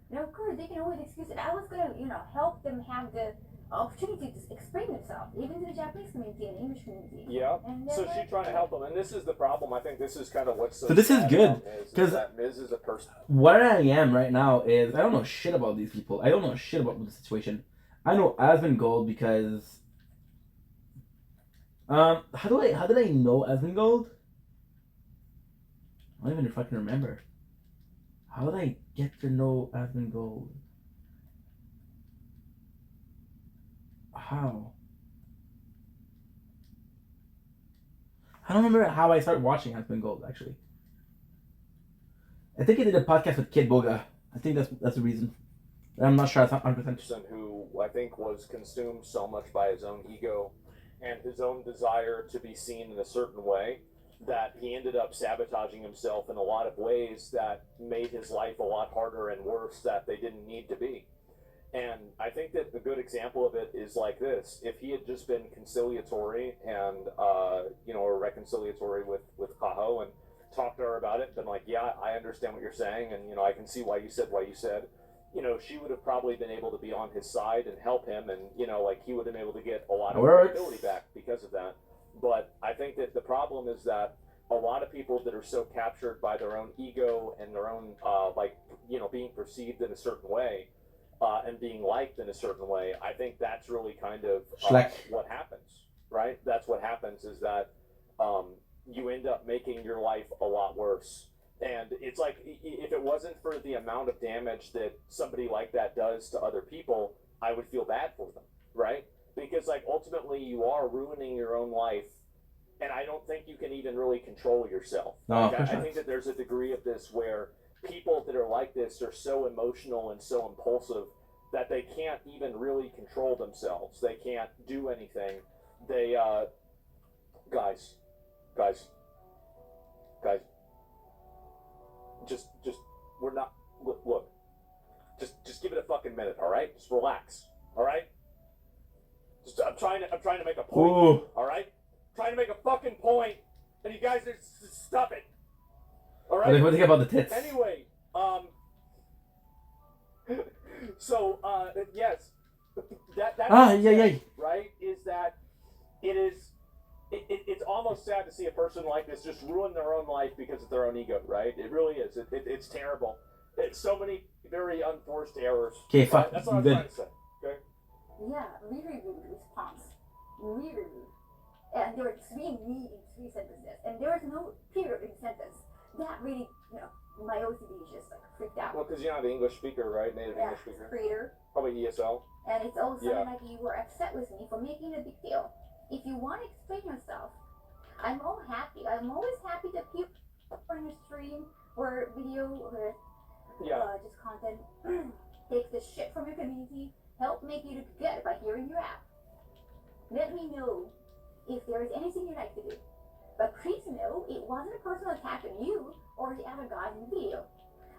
You know, of course, they can always excuse it. I was going to, you know, help them have the opportunity to explain themselves, even to the Japanese community and English community. Yeah. So she's trying to help them, and this is the problem. I think this is kind of what's so. So this is good because Miz is a person. What I am right now is I don't know shit about these people. I don't know shit about the situation. I know Asmongold because how did I know Asmongold? I don't even fucking remember. How did I get to know Asmongold? How? I don't remember how I started watching Asmongold actually. I think I did a podcast with Kid Boga. I think that's the reason. I'm not sure. It's not 100%. Who I think was consumed so much by his own ego and his own desire to be seen in a certain way that he ended up sabotaging himself in a lot of ways that made his life a lot harder and worse that they didn't need to be. And I think that a good example of it is like this. If he had just been conciliatory and, or reconciliatory with Kaho and talked to her about it, been like, yeah, I understand what you're saying, and, I can see why you said what you said, she would have probably been able to be on his side and help him, and, he would have been able to get a lot of credibility back because of that. But I think that the problem is that a lot of people that are so captured by their own ego and their own, being perceived in a certain way, and being liked in a certain way, I think that's really kind of what happens, right? That's what happens is that you end up making your life a lot worse. And it's like, if it wasn't for the amount of damage that somebody like that does to other people, I would feel bad for them, right? Because, ultimately you are ruining your own life, and I don't think you can even really control yourself. No, I think that there's a degree of this where people that are like this are so emotional and so impulsive that they can't even really control themselves. They can't do anything. They, guys, just, we're not, look, just give it a fucking minute, all right? Just relax, all right? I'm trying to make a point, all right? Trying to make a fucking point, and you guys just stop it, all right? What do you think about the tits? Anyway, so, yes, that's right, is that it's almost sad to see a person like this just ruin their own life because of their own ego, right? It really is. It's terrible. It's so many very unforced errors. Okay, fuck. That's what I'm trying to say. Okay. Yeah, really rude response. Really rude. And there were 3 me in 3 sentences, and there was no period in sentence. That really, my OCD is just freaked out. Well, because you're not an English speaker, right? Native English speaker. Creator. Probably ESL. And it's also like you were upset with me for making a big deal. If you want to explain yourself, I'm all happy. I'm always happy that people on your stream or video or just content take the shit from your community, help make you look good by hearing your app. Let me know if there is anything you'd like to do. But please know it wasn't a personal attack on you or the other guys in the video.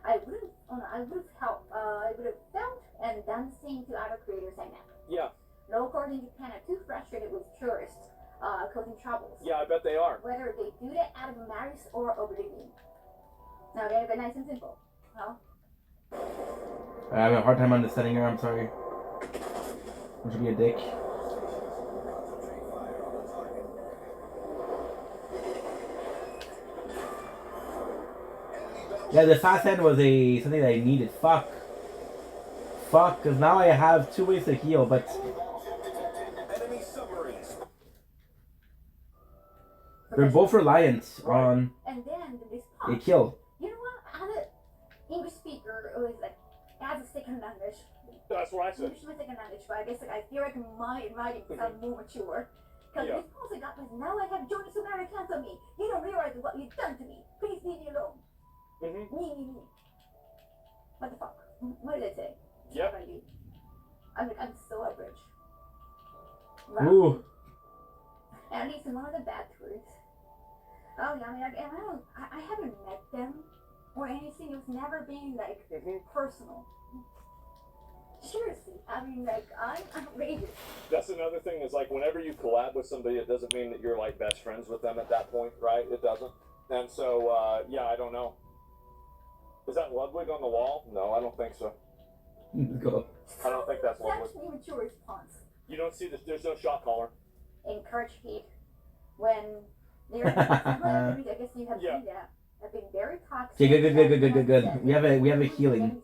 I would have felt and done the same to other creators I met. Yeah. Locals in Japan are too frustrated with tourists causing troubles. Yeah, I bet they are. Whether they do that out of malice or oblivion. Now, they have it nice and simple. Well, I have a hard time understanding her. I'm sorry. I should be a dick. Yeah, the fast end was something that I needed. Fuck, because now I have 2 ways to heal, but they're both reliant on a kill. You know what? As an English speaker, it was as a second language. That's what I said. English is my second language, but I guess I feel like mine become more mature. Because this person got this. Now I have Johnny Sumari cancel me. You don't realize what you've done to me. Please leave me alone. Me. What the fuck? What did I say? Yep. I'm so average. Ooh. At least one of the bad tourists. Oh yeah, I haven't met them, or anything. It was never being like personal. Seriously, I mean, like, I'm outrageous. That's another thing is like whenever you collab with somebody, it doesn't mean that you're like best friends with them at that point, right? It doesn't. And so, yeah, I don't know. Is that Ludwig on the wall? No, I don't think so. Go. I don't think that's Ludwig. That's an immature response. You don't see this? There's no shot caller. Encourage hate when they're. I guess you have seen that. Have been very toxic. Okay, good. We have a healing.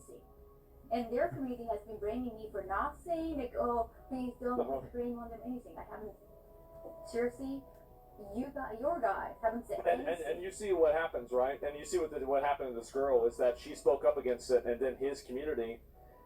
And their community has been blaming me for not saying like, oh, please don't blame on them anything. I haven't. Seriously, your guys haven't said anything. And you see what happens, right? And you see what happened to this girl is that she spoke up against it, and then his community.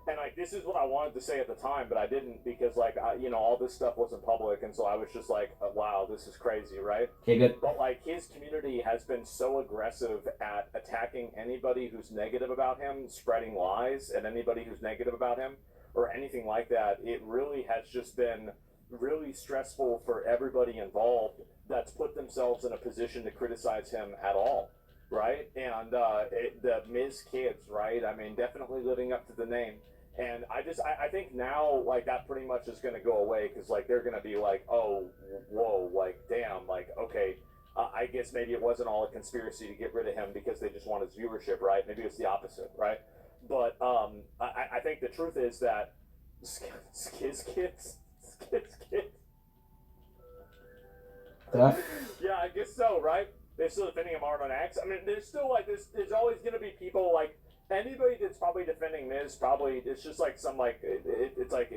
And like this is what I wanted to say at the time, but I didn't because like all this stuff wasn't public, and so I was just like, wow, this is crazy, right? Okay, good. But like his community has been so aggressive at attacking anybody who's negative about him, spreading lies, and anybody who's negative about him or anything like that. It really has just been really stressful for everybody involved that's put themselves in a position to criticize him at all, right? And the Ms. Kids, right? I mean, definitely living up to the name. And I think now, like, that pretty much is going to go away because, like, they're going to be like, oh, whoa, like, damn, like, okay, I guess maybe it wasn't all a conspiracy to get rid of him because they just want his viewership, right? Maybe it's the opposite, right? But I think the truth is that Skiz Kids. Yeah, I guess so, right? They're still defending him hard on X. I mean, there's still, like, there's always going to be people, like, anybody that's probably defending Miz, probably, it's just like some, like, it's like, do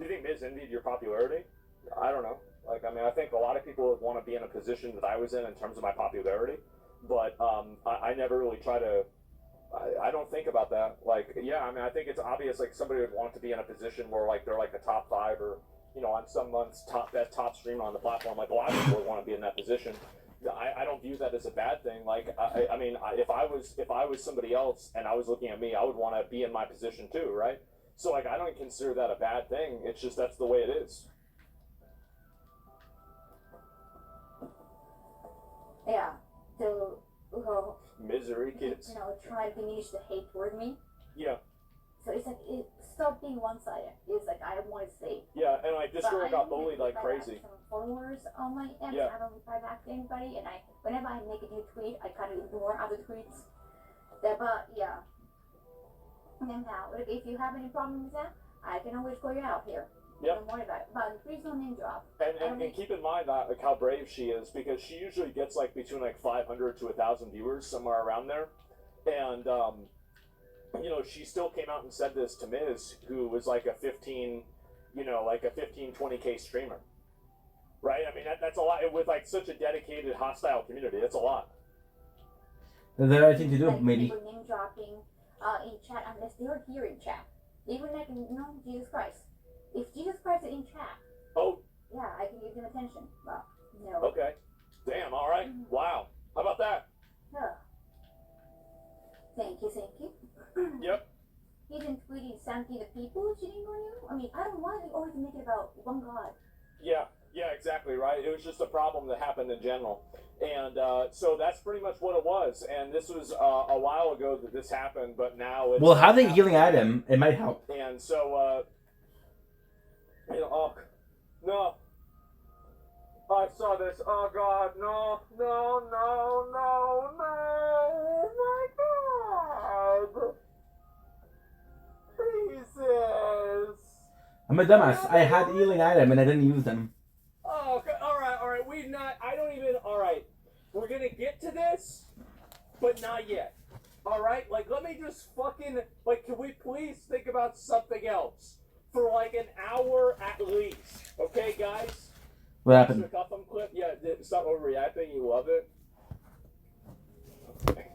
you think Miz envied your popularity? I don't know. Like, I mean, I think a lot of people would want to be in a position that I was in terms of my popularity, but I never really try to, I don't think about that. Like, yeah, I mean, I think it's obvious, like, somebody would want to be in a position where, like, they're, like, the top 5 or, on some months, top streamer on the platform. Like, a lot of people would want to be in that position. I don't view that as a bad thing. Like, I mean, if I was somebody else and I was looking at me, I would want to be in my position too, right? So, like, I don't consider that a bad thing. It's just that's the way it is. Yeah. So, Misery Kids. Try to diminish the hate toward me. Yeah. So it's like it stopped being one-sided. It's like I want to say. Yeah, and like this girl got bullied like crazy. Some followers on my X. Yeah. I don't reply back to anybody, and whenever I make a new tweet, I kind of ignore other tweets. But yeah. And then now, if you have any problem with that, I can always call you out here. Yep. Don't worry about it. But please don't name drop. And keep in mind that like how brave she is because she usually gets like between like 500 to 1,000 viewers somewhere around there, and she still came out and said this to Miz, who was like a 15, 20K streamer, right? I mean that's a lot with like such a dedicated hostile community. That's a lot. Is there anything to do, like maybe? People name dropping in chat unless they're here in chat. Even like Jesus Christ. If Jesus Christ is in chat, yeah, I can give them attention. Well, no. Okay. Damn. All right. Wow. How about that? Yeah. Thank you. Yep. He didn't tweet something to people cheating on you. I mean, I don't want to always make it about one god. Yeah, exactly, right? It was just a problem that happened in general. And so that's pretty much what it was. And this was a while ago that this happened, but now it's... Well, having a healing item, it might help. And so, no. I saw this. Oh, God, no. Oh, my God. Jesus. I'm a dumbass. I had healing item and I didn't use them. Oh, okay. All right. All right. We're gonna get to this, but not yet. All right. Like, let me just fucking, like, can we please think about something else for like an hour at least? Okay, guys? What happened? Clip? Yeah, stop overreacting. You love it. Okay.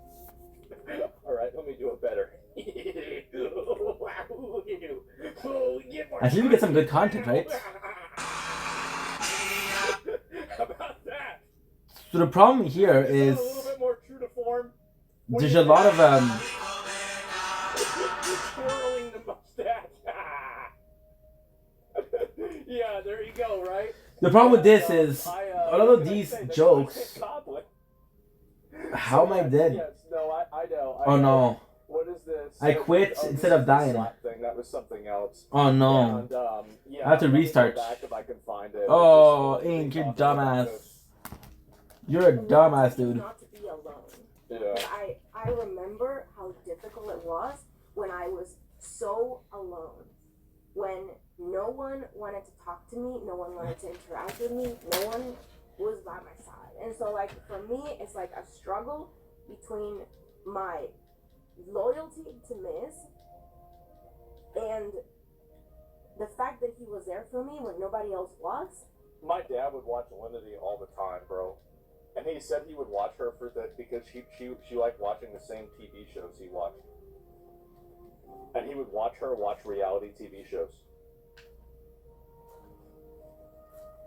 All right, let me do it better. I think we get some good content, right? How about that? So the problem here is a little bit more true to form. There's a lot of twirling the mustache. Yeah, there you go, right? The problem with this is a lot of these jokes. How am I dead? Yes, no, I know. Oh no. What is this? I quit instead of dying. Thing. That was something else. Oh no. And, yeah, I have to restart. Back if I can find it. Oh, Ink, you're dumbass. You're a dumbass, dude. Not to be alone. Yeah. But I remember how difficult it was when I was so alone. When no one wanted to talk to me, no one wanted to interact with me, no one was by my side. And so, like, for me, it's like a struggle between my loyalty to Miz and the fact that he was there for me when nobody else was. My dad would watch Linity all the time, bro. And he said he would watch her for that because she liked watching the same TV shows he watched. And he would watch her watch reality TV shows.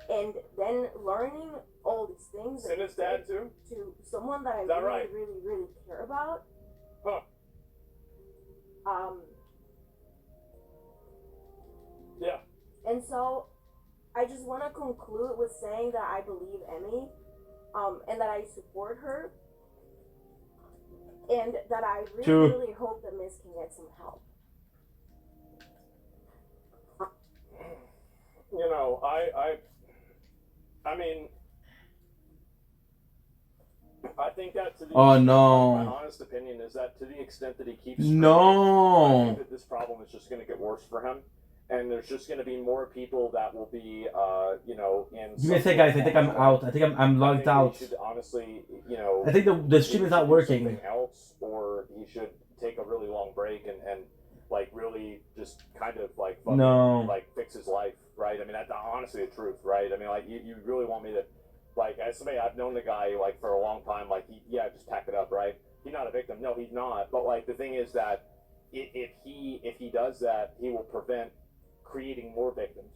And then learning all these things. And his dad too? To someone that I really, right? really, really care about. Huh. Yeah. And so I just want to conclude with saying that I believe Emmy, and that I support her, and that I really, really hope that Miz can get some help. You know, I mean, I think that to the Oh, extent, no. my honest opinion is that to the extent that he keeps No. I think that this problem is just going to get worse for him, and there's just going to be more people that will be, you know, in. Give me a sec, guys. I think I'm out. I think I'm logged out. He should honestly, you know. I think the stream is not working. Something else, or he should take a really long break and like really just kind of like fucking, like fix his life, right? I mean, that's honestly the truth, right? I mean, like you really want me to, like, as somebody I've known the guy like for a long time, like just pack it up, right? He's not a victim, no, he's not. But like the thing is that if he does that, he will prevent creating more victims.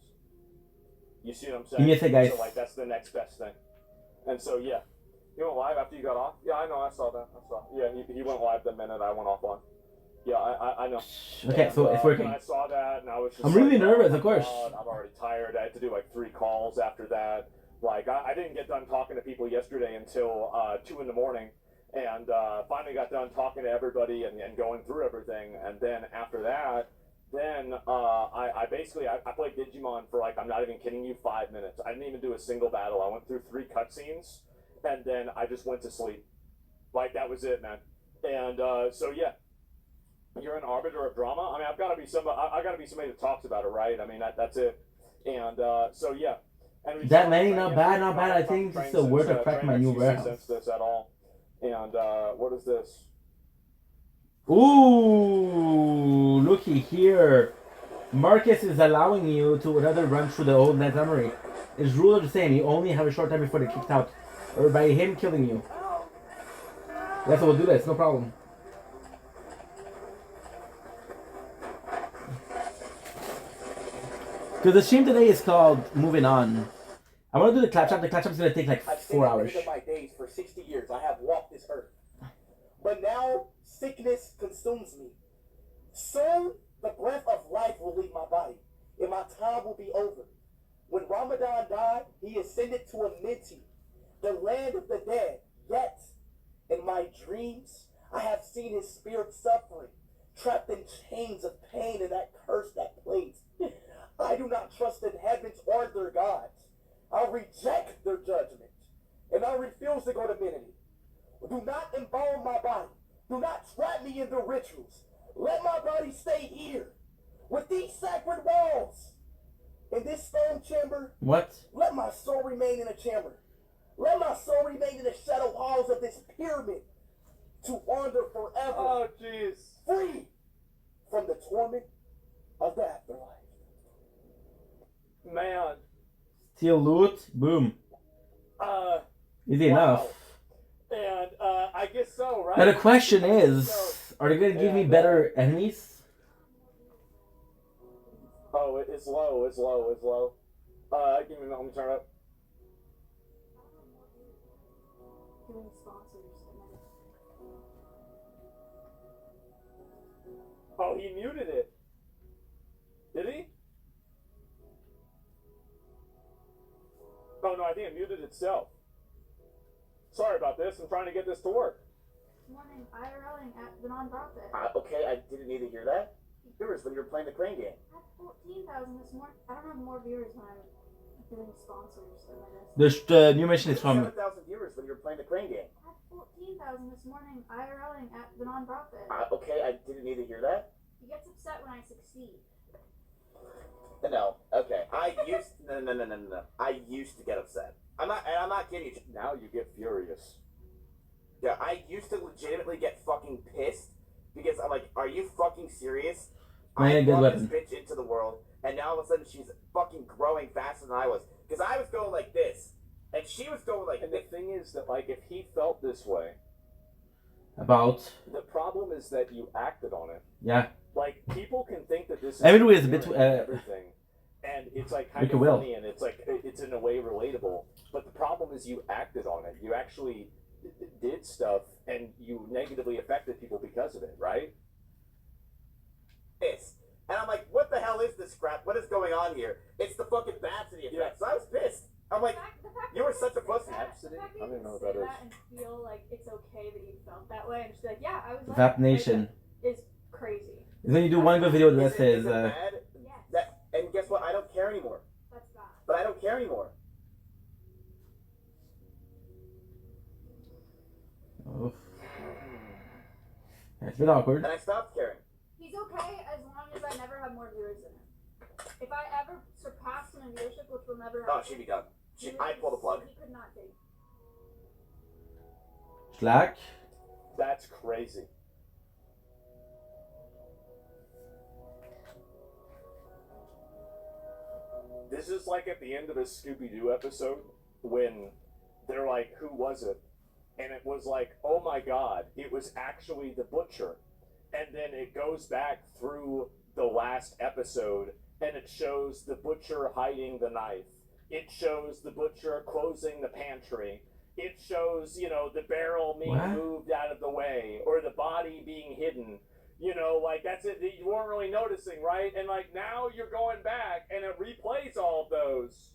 You see what I'm saying? Yes, guys. So like that's the next best thing. And so yeah, he went live after you got off. Yeah, I know, I saw that. Yeah, he went live the minute I went offline. Yeah, I know. Okay, and, so it's working. I saw that, and I was just. I'm really like, nervous, oh of course. God, I'm already tired. I had to do like 3 calls after that. Like I didn't get done talking to people yesterday until 2 in the morning, and finally got done talking to everybody and going through everything. And then after that, then I basically played Digimon for like, I'm not even kidding you, 5 minutes. I didn't even do a single battle. I went through 3 cutscenes, and then I just went to sleep. Like that was it, man. And so yeah. You're an arbiter of drama. I mean, I've got to be somebody. I got to be somebody that talks about it, right? I mean, that's it. And so yeah. And That many, not bad. I think it's the word to crack my new warehouse. Sense this at all. And what is this? Ooh, looky here. Marcus is allowing you to another run through the old net memory. His rules are the same. You only have a short time before they're kicked out, or by him killing you. Yes, we'll do that. It's no problem. Because the stream today is called Moving On. I want to do the clap chop. The clap chop is going to take like 4 hours. I've my days for 60 years. I have walked this earth. But now sickness consumes me. Soon the breath of life will leave my body, and my time will be over. When Ramadan died, he ascended to a minty, the land of the dead. Yet, in my dreams, I have seen his spirit suffering, trapped in chains of pain in that curse that plagues. I do not trust in heavens or their gods. I reject their judgment, and I refuse to go to Minity. Do not embalm my body. Do not trap me in the rituals. Let my body stay here, with these sacred walls. In this stone chamber, what? Let my soul remain in a chamber. Let my soul remain in the shadow halls of this pyramid, to wander forever. Oh, jeez. Free from the torment of the afterlife. Man. Steal loot, boom. Easy enough. And I guess so, right? Now the question is, are they going to give me better enemies? Oh, it's low. Give me a moment, let me turn it up. Oh, he muted it. Did he? Oh no, I think it muted itself. Sorry about this. I'm trying to get this to work. This morning, IRLing at the nonprofit. Okay, I didn't need to hear that. Viewers when you were playing the crane game. I had 14,000 this morning. I don't have more viewers when I'm doing sponsors than I The guess. new mission is from 7,000 viewers when you were playing the crane game. I had 14,000 this morning. IRLing at the nonprofit. Okay, I didn't need to hear that. He gets upset when I succeed. No, okay. No. I used to get upset. I'm not kidding you. Now you get furious. Yeah, I used to legitimately get fucking pissed because I'm like, are you fucking serious? I brought this bitch into the world, and now all of a sudden she's fucking growing faster than I was. Because I was going like this, and she was going like. And the thing is that, like, if he felt this way, about the problem is that you acted on it. Yeah. Like, people can think that this is everyone is a bit everything, and it's like kind of funny, and it's like it's in a way relatable. But the problem is you acted on it. You actually did stuff, and you negatively affected people because of it, right? Pissed. And I'm like, what the hell is this crap? What is going on here? It's the fucking Babsity effect. Yeah. So I was pissed. I'm like, you were such a pussy. Babsity? I don't even know what that is. And feel like it's okay that you felt that way, and just be like, yeah, I was. Vap Nation. Is crazy. Then you do one good video, the rest is. And guess what? I don't care anymore. That's bad. But I don't care anymore. Oh. It's a bit awkward. And I stopped caring. He's okay as long as I never have more viewers than him. If I ever surpass him in viewership, which will never happen. Oh, she'd be done. I'd pull the plug. He could not date. Slack. That's crazy. This is like at the end of a Scooby-Doo episode when they're like, who was it? And it was like, oh my god, it was actually the butcher. And then it goes back through the last episode and it shows the butcher hiding the knife. It shows the butcher closing the pantry. It shows, you know, the barrel being moved out of the way or the body being hidden. You know, like, that's it. You weren't really noticing, right? And, like, now you're going back, and it replays all of those.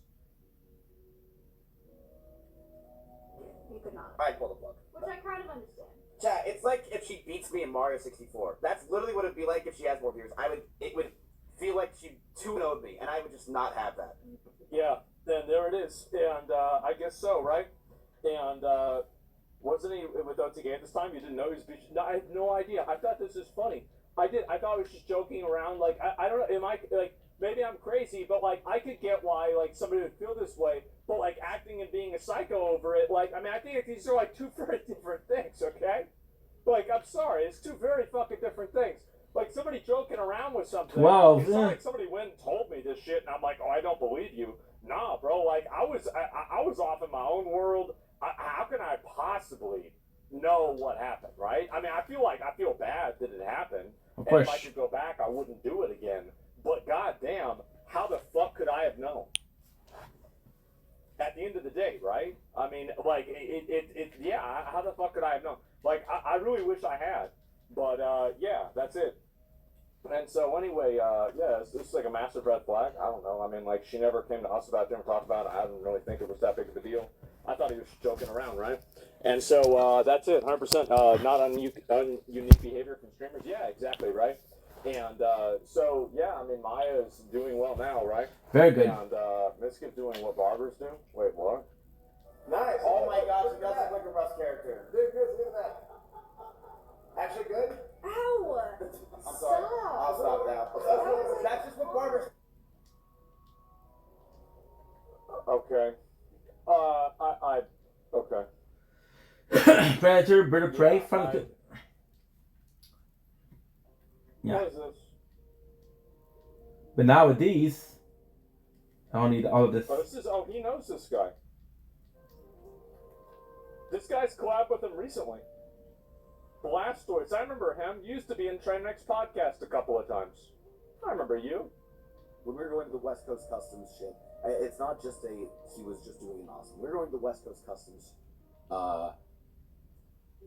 You could not. I'd pull the plug. Which I kind of understand. Chat, it's like if she beats me in Mario 64. That's literally what it'd be like if she has more viewers. It would feel like she 2-0'd me, and I would just not have that. Yeah, then there it is. And I guess so, right? And wasn't he without Tagay this time? You didn't know he was beaching? No, I had no idea. I thought this was funny. I thought he was just joking around. Like, I don't know. Am I, like, maybe I'm crazy, but, like, I could get why, like, somebody would feel this way. But, like, acting and being a psycho over it, like, I mean, I think these are, like, two very different things, okay? Like, I'm sorry. It's two very fucking different things. Like, somebody joking around with something. 12, it's not like somebody went and told me this shit, and I'm like, oh, I don't believe you. Nah, bro. Like, I was off in my own world. How can I possibly know what happened, right? I mean, I feel bad that it happened. Of course. And if I could go back, I wouldn't do it again. But goddamn, how the fuck could I have known? At the end of the day, right? I mean, like, yeah, how the fuck could I have known? Like, I really wish I had. But, yeah, that's it. And so, anyway, yeah, this is like a massive red flag. I don't know. I mean, like, she never came to us about it, never talked about it. I didn't really think it was that big of a deal. I thought he was joking around, right? And so, that's it, 100%. Not unique behavior from streamers. Yeah, exactly, right? And, so, yeah, I mean, Maya's doing well now, right? Very good. And, Miska's doing what barbers do. Wait, what? Nice. Oh my gosh, she does look like a Russ character. Dude, look at that. Actually good? Ow! I'm sorry. I'll stop now. That's just what barbers. Okay. Okay. Predator, bird of prey, from the. Yeah. What is this? But now with these, I don't need all of this. Oh, he knows this guy. This guy's collabed with him recently. Blastoise, I remember him. Used to be in Train Next podcast a couple of times. I remember you. When we were going to the West Coast Customs ship, it's not just he was just doing an awesome. We were going to the West Coast Customs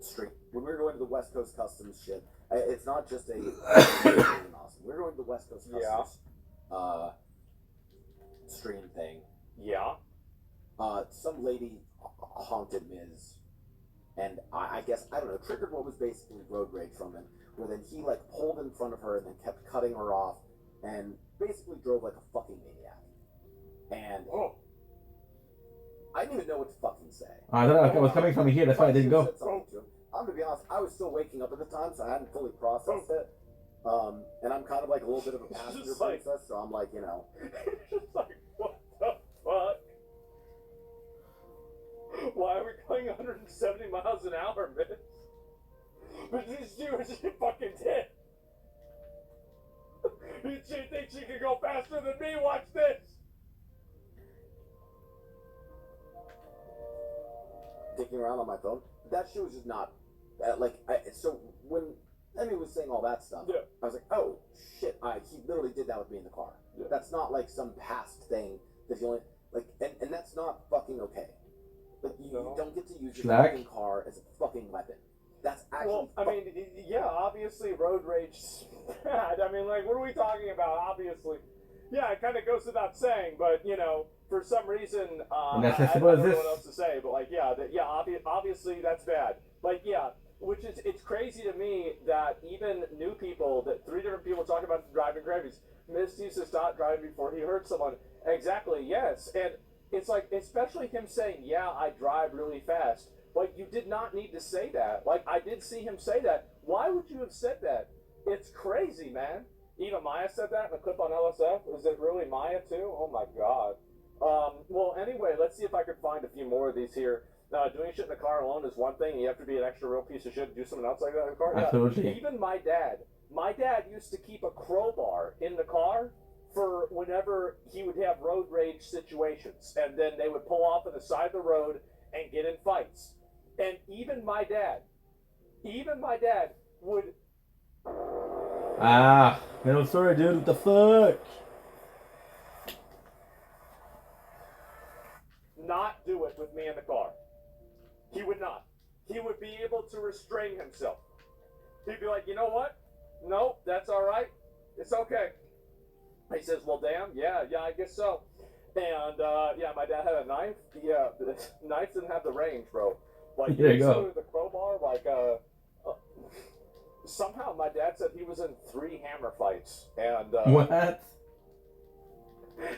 stream. When we were going to the West Coast Customs ship, it's not just doing an awesome. We were going to the West Coast Customs stream thing. Yeah. Some lady honked at Miz And I guess, I don't know, triggered what was basically road rage from him, where then he, like, pulled in front of her and then kept cutting her off and basically drove like a fucking maniac. And I didn't even know what to fucking say. I don't know, it was coming from here, that's why I didn't go. I'm gonna be honest, I was still waking up at the time, so I hadn't fully processed it. And I'm kind of like a little bit of a passenger princess, so I'm like, you know. Just like, what the fuck? Why are we going 170 miles an hour, man? But this dude is fucking dead. She thinks she can go faster than me? Watch this! Taking around on my phone. That shit was just not, so when Emmy was saying all that stuff, I was like, oh, shit, he literally did that with me in the car. That's not like some past thing that you only, like, and that's not fucking okay. Like, you don't get to use your fucking car as a fucking weapon. That's actually obviously road rage is bad. I mean, like, what are we talking about? Obviously. Yeah, it kind of goes without saying, but, you know, for some reason, I don't know what else to say, but, like, obviously that's bad. Like, which is, it's crazy to me that even new people, that 3 different people talk about driving gravies. Miss used to stop driving before he hurt someone. Exactly, yes. And it's like, especially him saying, yeah, I drive really fast. Like, you did not need to say that. Like, I did see him say that. Why would you have said that? It's crazy, man. Even Maya said that in the clip on LSF. Is it really Maya, too? Oh, my God. Well, anyway, let's see if I could find a few more of these here. Doing shit in the car alone is one thing. You have to be an extra real piece of shit to do something else like that in the car. Absolutely. Yeah. Even my dad used to keep a crowbar in the car for whenever he would have road rage situations. And then they would pull off on the side of the road and get in fights. And even my dad would... Middle story, dude, what the fuck? Not do it with me in the car. He would not. He would be able to restrain himself. He'd be like, you know what? No, that's all right. It's okay. He says, well, damn, yeah, I guess so. And, my dad had a knife. Yeah, the knife didn't have the range, bro. Like, there you go. The crowbar, like, somehow my dad said he was in 3 hammer fights. And, what?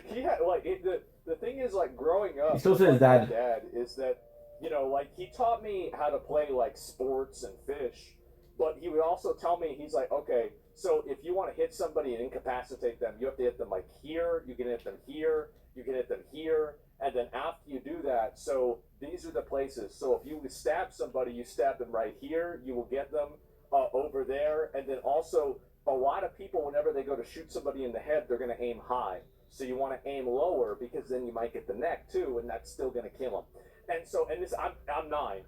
He had, like, the thing is, like, growing up, he still says my dad is that, you know, like, he taught me how to play, like, sports and fish, but he would also tell me, he's like, okay, so if you want to hit somebody and incapacitate them, you have to hit them, like, here, you can hit them here, you can hit them here, and then after you do that, so these are the places. So if you stab somebody, you stab them right here, you will get them over there, and then also, a lot of people, whenever they go to shoot somebody in the head, they're going to aim high. So you want to aim lower because then you might get the neck too, and that's still going to kill him. And so, and this, I'm 9.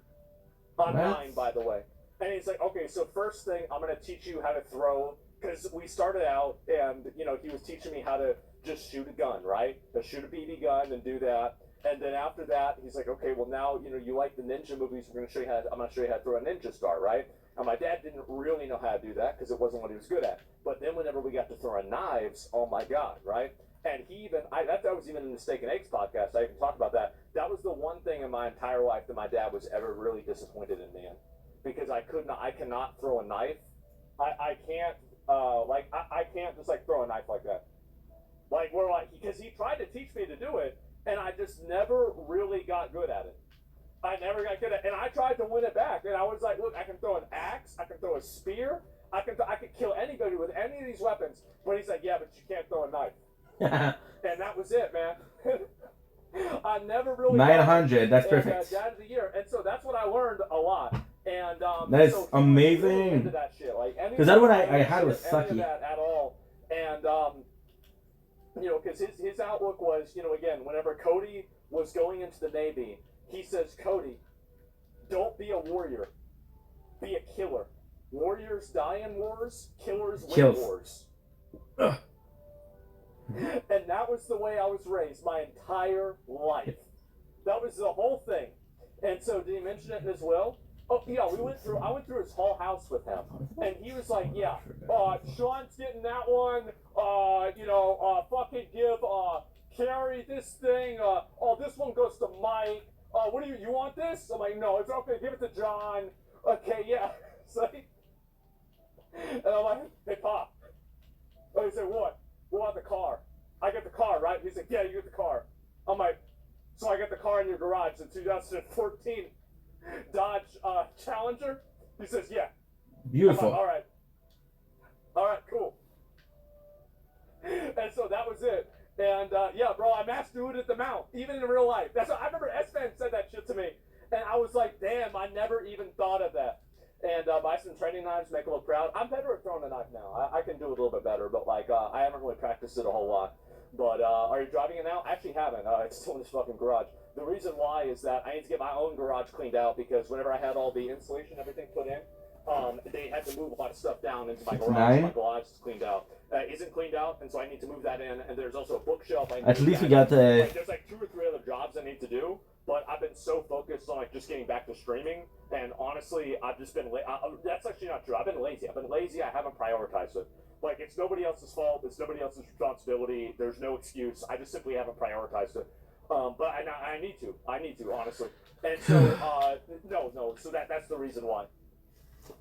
I'm 9, by the way. And he's like, okay, so first thing, I'm going to teach you how to throw, because we started out, and, you know, he was teaching me how to just shoot a gun, right? To shoot a BB gun and do that. And then after that, he's like, okay, well now, you know, you like the ninja movies, I'm going to show you how to throw a ninja star, right? And my dad didn't really know how to do that because it wasn't what he was good at. But then whenever we got to throwing knives, oh my God, right? And he even, that was even in the Steak and Eggs podcast, I even talked about that. That was the one thing in my entire life that my dad was ever really disappointed in me in. Because I cannot throw a knife. I can't, I can't just, like, throw a knife like that. Like, because he tried to teach me to do it, and I just never really got good at it. I never got good at it, and I tried to win it back, and I was like, look, I can throw an axe, I can throw a spear, I could kill anybody with any of these weapons, but he's like, yeah, but you can't throw a knife. And that was it, man. I never really 900, that's perfect. Dad of the year, and so that's what I learned a lot. And that's so amazing. Because that one I had was sucky. At all, and you know, because his outlook was, you know, again, whenever Cody was going into the Navy, he says, Cody, don't be a warrior, be a killer. Warriors die in wars, killers win wars. Ugh. And that was the way I was raised my entire life. That was the whole thing. And so, did he mention it in his will? Oh, yeah, I went through his whole house with him. And he was like, yeah, Sean's getting that one, fucking give Carrie this thing, this one goes to Mike, oh, what do you want this? I'm like, no, it's okay, give it to John. Okay, yeah. So, and I'm like, hey, Pop. Oh, he said, what? What about the car? I get the car, right? He's like, yeah, you get the car. I'm like, so I get the car in your garage, the 2014 Dodge Challenger? He says, yeah. Beautiful. I'm like, all right, cool. And so that was it. And yeah, bro, I mass do it at the mount, even in real life. That's what, I remember S-Man said that shit to me, and I was like, damn, I never even thought of that. And buy some training knives, make a little proud. I'm better at throwing a knife now. I can do it a little bit better, but like I haven't really practiced it a whole lot. But are you driving it now? I actually haven't. It's still in this fucking garage. The reason why is that I need to get my own garage cleaned out because whenever I had all the insulation, everything put in, they had to move a lot of stuff down into my garage. My garage is cleaned out. Isn't cleaned out, and so I need to move that in. And there's also a bookshelf. At least we got like, there's like 2 or 3 other jobs I need to do, but I've been so focused on like just getting back to streaming. And honestly, I've just been that's actually not true. I've been lazy. I haven't prioritized it. Like it's nobody else's fault. It's nobody else's responsibility. There's no excuse. I just simply haven't prioritized it. But I need to. I need to honestly. And so no. So that's the reason why.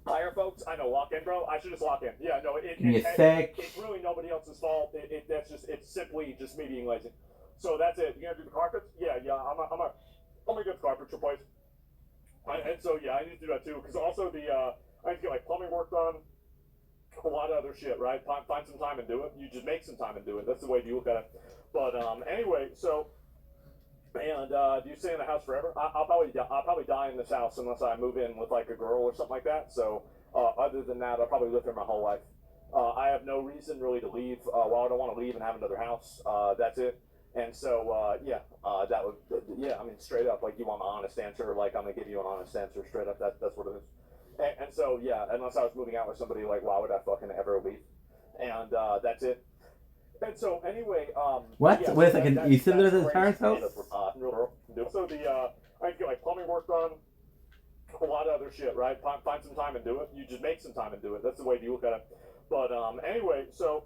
Hire folks, I know, lock in, bro. I should just lock in. Yeah, no, it's really nobody else's fault. It's simply just me being lazy. So that's it. You gonna do the carpets? Yeah. I'm gonna get the carpets replaced. And so yeah, I need to do that too because also I need to get like plumbing work done. A lot of other shit, right? Find some time and do it. You just make some time and do it. That's the way you look at it. But anyway, so. And do you stay in the house forever? I'll probably die in this house unless I move in with like a girl or something like that. So other than that, I'll probably live here my whole life. I have no reason really to leave. Well, I don't want to leave and have another house. That's it. And so yeah, that would I mean straight up, like you want an honest answer, like I'm gonna give you an honest answer straight up. That's what it is. And so yeah, unless I was moving out with somebody, like why would I fucking ever leave? And that's it. And so anyway, what? Yeah, Wait a second. You still live at his parents' house? So I need to get like plumbing work done. A lot of other shit, right? Find some time and do it. You just make some time and do it. That's the way you look at it. But anyway, so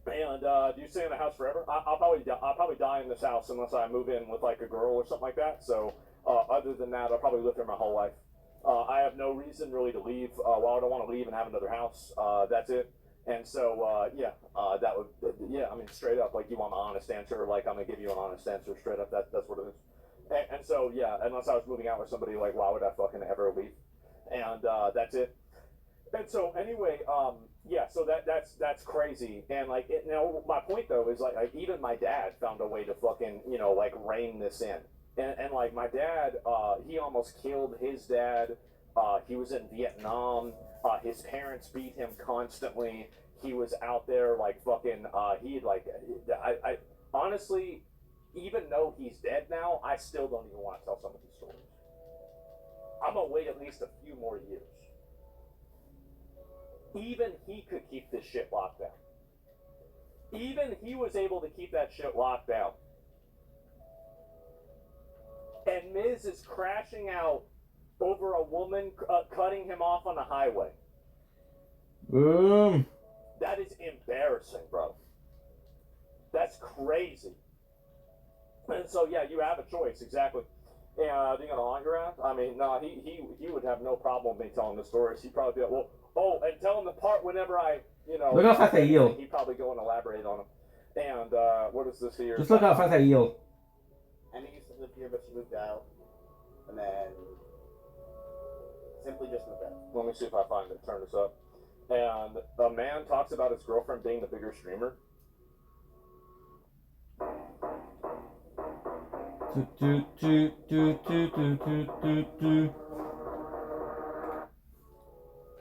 and do you stay in the house forever? I'll probably die in this house unless I move in with like a girl or something like that. So other than that, I'll probably live here my whole life. I have no reason really to leave. Well, I don't want to leave and have another house. That's it. And so, yeah, that would, I mean, straight up, like you want an honest answer, like I'm gonna give you an honest answer straight up. That's what it is. And so, yeah, unless I was moving out with somebody, like why would I fucking ever leave? And that's it. And so, anyway, yeah, so that's crazy. And like, my point though is like even my dad found a way to fucking like rein this in. And like my dad, he almost killed his dad. He was in Vietnam. His parents beat him constantly. He was out there like fucking. I honestly, even though he's dead now, I still don't even want to tell some of these stories. I'm gonna wait at least a few more years. Even he could keep this shit locked down. Even he was able to keep that shit locked down. And Miz is crashing out over a woman cutting him off on the highway. Boom. That is embarrassing, bro. That's crazy. And so, yeah, you have a choice, exactly. And are you gonna haunt your ass? I mean, no, he would have no problem with me telling the stories. He'd probably be like, well, oh, and tell him the part whenever I, Look how fast I yield. He'd probably go and elaborate on them. And what is this here? Just look how fast I yield. Annie used to live here, but she moved out. And then simply just moved out. Let me see if I find it. Turn this up. And a man talks about his girlfriend being the bigger streamer.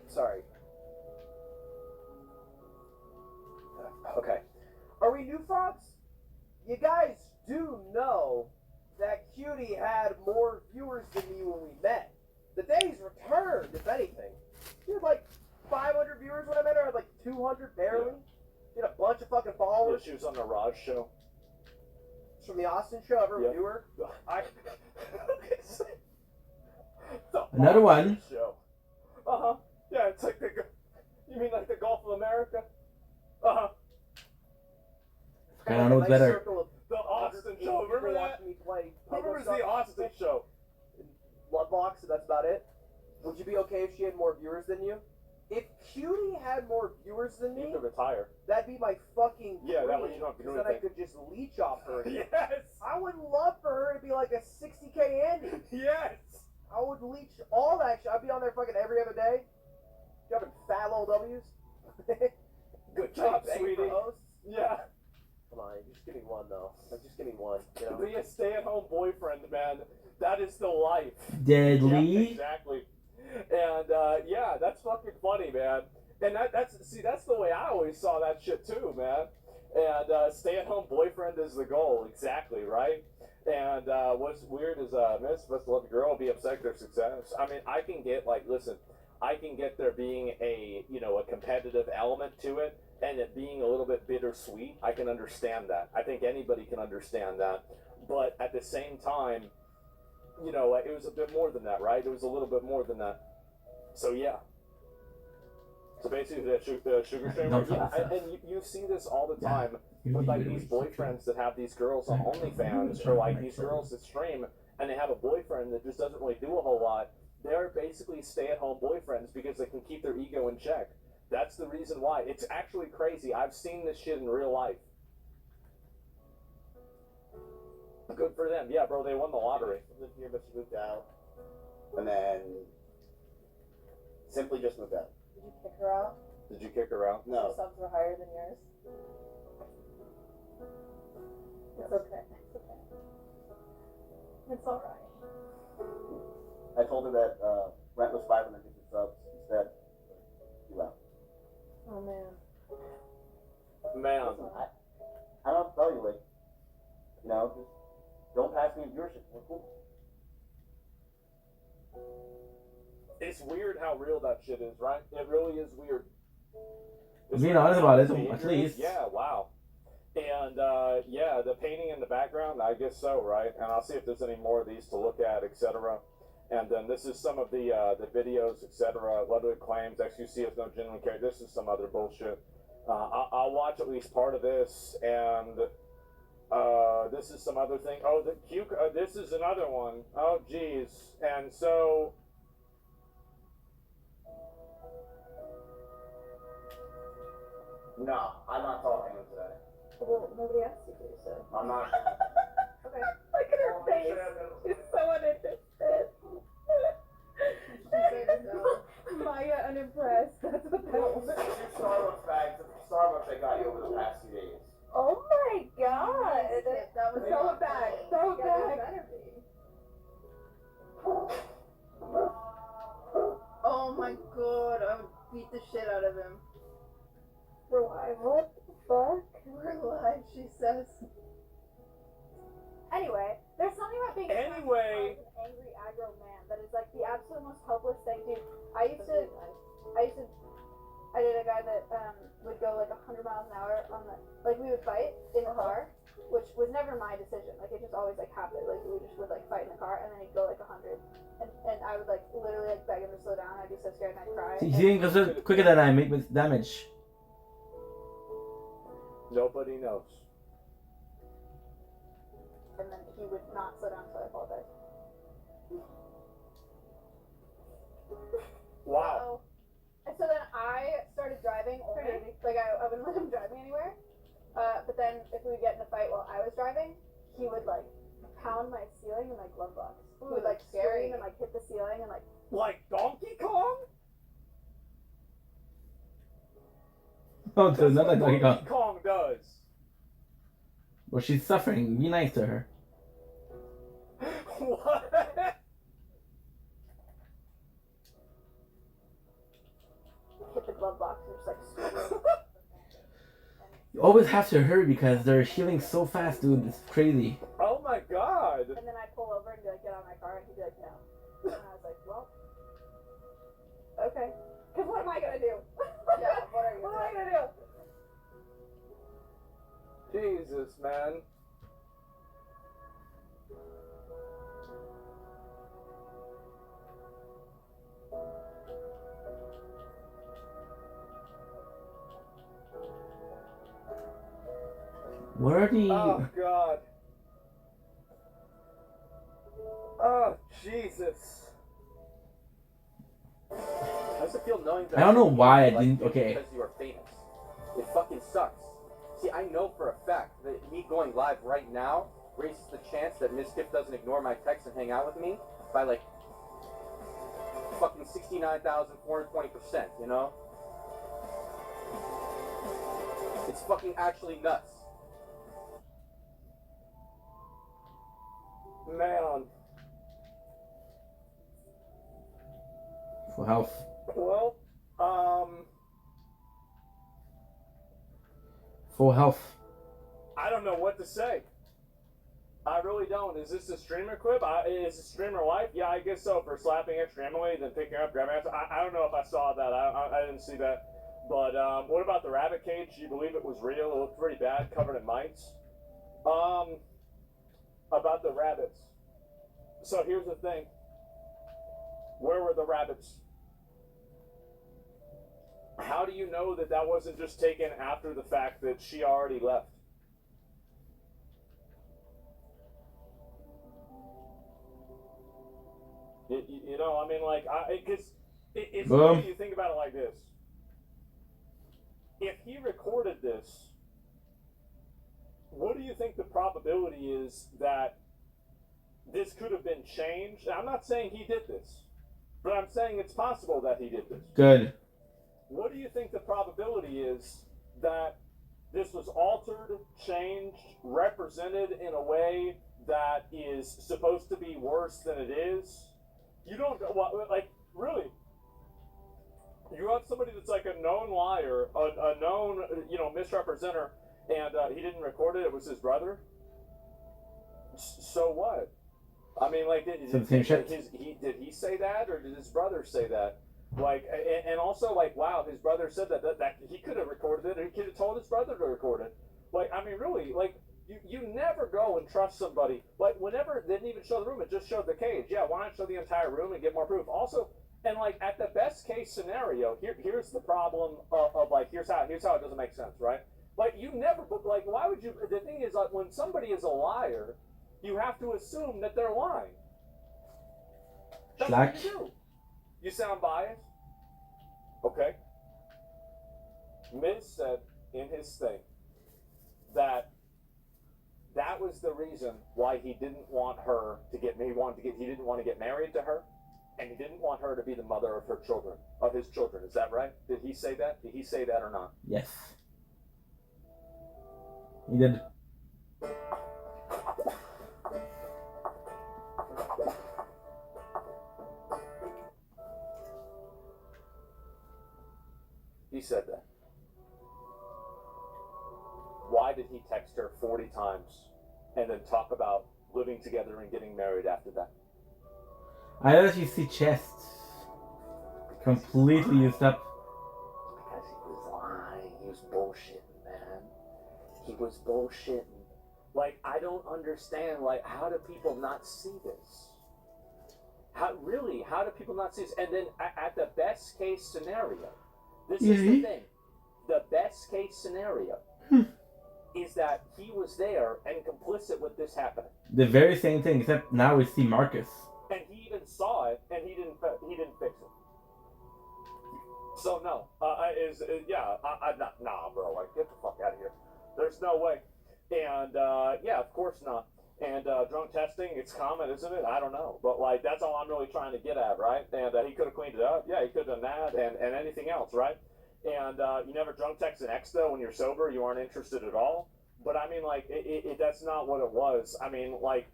Sorry. Okay. Are we new frogs? You guys do know that Cutie had more viewers than me when we met. The day's returned, if anything. She had like 500 viewers when I met her. I had like 200 barely. She had a bunch of fucking followers. Yeah, she was on the Raj show. It's from the Austin show. Everyone knew her. Another one. Show. Uh-huh. Yeah, it's like you mean like the Gulf of America? Uh-huh. I don't know what's better. The Austin show. Remember that? Watching me play. Who remembers the Austin show? Lovebox, and that's about it. Would you be okay if she had more viewers than you? If Cutie had more viewers than me, you could retire. That'd be my fucking dream. Yeah, that way you don't have to do then anything. I could just leech off her. Yes! I would love for her to be like a 60K Andy. Yes! I would leech all that shit. I'd be on there fucking every other day. Jumping fat little W's. Good job, Begging sweetie. for hosts. Yeah. Come on, just give me one though. Like, just give me one. You know? Be a stay-at-home boyfriend, man. That is the life. Deadly. Yeah, exactly. And yeah, that's fucking funny, man. And that's the way I always saw that shit too, man. And stay-at-home boyfriend is the goal, exactly, right? And what's weird is men supposed to love a girl and be upset at their success. I mean, I can get I can get there being a competitive element to it, and it being a little bit bittersweet. I can understand that. I think anybody can understand that. But at the same time, it was a bit more than that, right? It was a little bit more than that. So yeah. So basically, that sugar streamer, yeah, and you see this all the time with like these boyfriends that have these girls on OnlyFans, or like these girls that stream, and they have a boyfriend that just doesn't really do a whole lot. They're basically stay-at-home boyfriends because they can keep their ego in check. That's the reason why. It's actually crazy. I've seen this shit in real life. Good for them. Yeah, bro, they won the lottery. She lived here, but she moved out. And then simply just moved out. Did you kick her out? Did you kick her out? No. Your subs were higher than yours? It's okay. It's okay. It's alright. I told her that rent was 550 subs instead. She left. Oh man. Man. I don't tell you, like, just don't pass me in viewership. We're cool. It's weird how real that shit is, right? It really is weird. Being honest about it, at least. Yeah, wow. And yeah, the painting in the background, I guess so, right? And I'll see if there's any more of these to look at, etc. And then this is some of the videos, etc. Ludwig claims XQC has no genuine character. This is some other bullshit. I'll watch at least part of this, and this is some other thing. Oh, this is another one. Oh, geez. And so... No, I'm not talking to him today. Well, nobody asked you to, so. I'm not. Okay. Look at her face. She's so uninterested. Maya unimpressed. That's what that was. Starbucks bags at Starbucks I got you over the past few days. Oh my god. That was throw it back. Throw it back. Oh my god, I would beat the shit out of him. We're live. What the fuck? We're live, she says. Anyway, there's something about being an angry aggro man that is like the absolute most helpless thing, dude. I did a guy that would go like 100 miles an hour on the, like we would fight in the car, which was never my decision. Like it just always like happened. Like we just would like fight in the car and then he'd go like 100, and I would like literally like beg him to slow down. I'd be so scared and I'd cry. He didn't go quicker than I make with damage. Nobody knows. And then he would not slow down, so I apologize. Wow. And so then I started driving only. Like I wouldn't let him drive me anywhere. But then if we would get in a fight while I was driving, he would like pound my ceiling in my glove box. He would like scream and like hit the ceiling and like. Like Donkey Kong? Oh, so not like Donkey Kong. Donkey Kong does. Well, she's suffering. Be nice to her. What? Hit the glove box and just like scream. You always have to hurry because they're healing so fast, dude. It's crazy. Oh my god. And then I'd pull over and be like, get out of my car, and he'd be like, no. And I was like, well, okay. Because what am I gonna do? Yeah, what am I gonna do? Jesus, man. Where are the... Oh god. Oh, Jesus. How does it feel knowing that I don't know why I like didn't. you Okay. because you are famous? It fucking sucks. See, I know for a fact that me going live right now raises the chance that Miskiff doesn't ignore my text and hang out with me by like fucking 69,420%, you know? It's fucking actually nuts. Man. Full health. Well, Full health. I don't know what to say. I really don't. Is this a streamer quip? Is it streamer life? Yeah, I guess so. For slapping extra Emily, then picking up, grabbing it. I don't know if I saw that. I didn't see that. But what about the rabbit cage? Do you believe it was real? It looked pretty bad, covered in mites. About the rabbits. So here's the thing. Where were the rabbits? How do you know that that wasn't just taken after the fact that she already left? You know, I mean, like, because if you think about it like this, if he recorded this, what do you think the probability is that this could have been changed? I'm not saying he did this, but I'm saying it's possible that he did this. Good. What do you think the probability is that this was altered, changed, represented in a way that is supposed to be worse than it is? You don't, like, really, you have somebody that's like a known liar, a known, you know, misrepresenter, and he didn't record it, it was his brother? So what? I mean, like, did he say that, or did his brother say that? Like, and also, like, wow, his brother said that he could have recorded it, or he could have told his brother to record it. Like, I mean, really, like, you never go and trust somebody. Like, whenever it didn't even show the room, it just showed the cage. Yeah, why not show the entire room and get more proof? Also, and like, at the best case scenario, here's the problem of like, here's how it doesn't make sense, right? Like, you never, like, why would you, the thing is, like, when somebody is a liar, you have to assume that they're lying. That's what you do. You sound biased? Okay. Miz said in his thing that was the reason why he didn't want her to get he didn't want to get married to her, and he didn't want her to be the mother of his children. Is that right? Did he say that? Did he say that or not? Yes. He did. He said that. Why did he text her 40 times and then talk about living together and getting married after that? I let you see chest. Completely used up. Because he was lying. He was bullshitting, man. He was bullshitting. Like, I don't understand, like, how do people not see this? How do people not see this? And then at the best case scenario, this is the thing. The best case scenario is that he was there and complicit with this happening. The very same thing, except now we see Marcus. And he even saw it, and he didn't fix it. So no, nah, bro, like, get the fuck out of here. There's no way. And yeah, of course not. And drone testing, it's common, isn't it? I don't know. But, like, that's all I'm really trying to get at, right? And he could have cleaned it up. Yeah, he could have done that and anything else, right? And you never drone text an ex, though, when you're sober. You aren't interested at all. But, I mean, like, that's not what it was. I mean, like,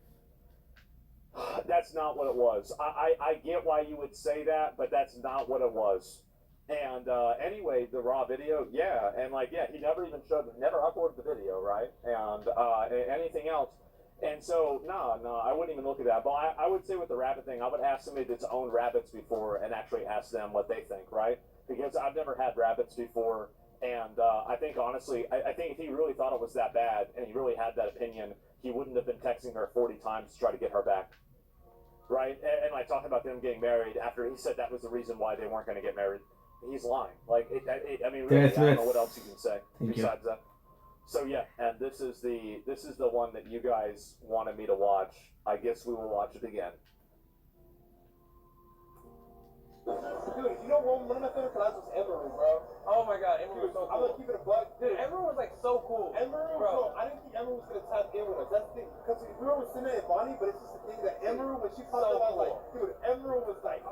that's not what it was. I get why you would say that, but that's not what it was. And anyway, the raw video, yeah. And, like, yeah, he never even never uploaded the video, right? And anything else. And so, no, I wouldn't even look at that. But I would say with the rabbit thing, I would ask somebody that's owned rabbits before and actually ask them what they think, right? Because I've never had rabbits before. And I think, honestly, I think if he really thought it was that bad and he really had that opinion, he wouldn't have been texting her 40 times to try to get her back. Right? And like, talking about them getting married after he said that was the reason why they weren't going to get married. He's lying. Like, I mean, really, I don't know what else you can say besides that. So yeah, and this is the one that you guys wanted me to watch. I guess we will watch it again. Dude, you know one of my favorite classes was Emery, bro. Oh my god, Emery was so cool. I'm gonna keep it a buck. Dude, Emery was like so cool. Emery, bro, I didn't think Emery was gonna tap in with us. That's the thing. Because we were with Cinna and Bonnie, but it's just the thing that Emery, when she popped up, I was like, dude, Emery was like,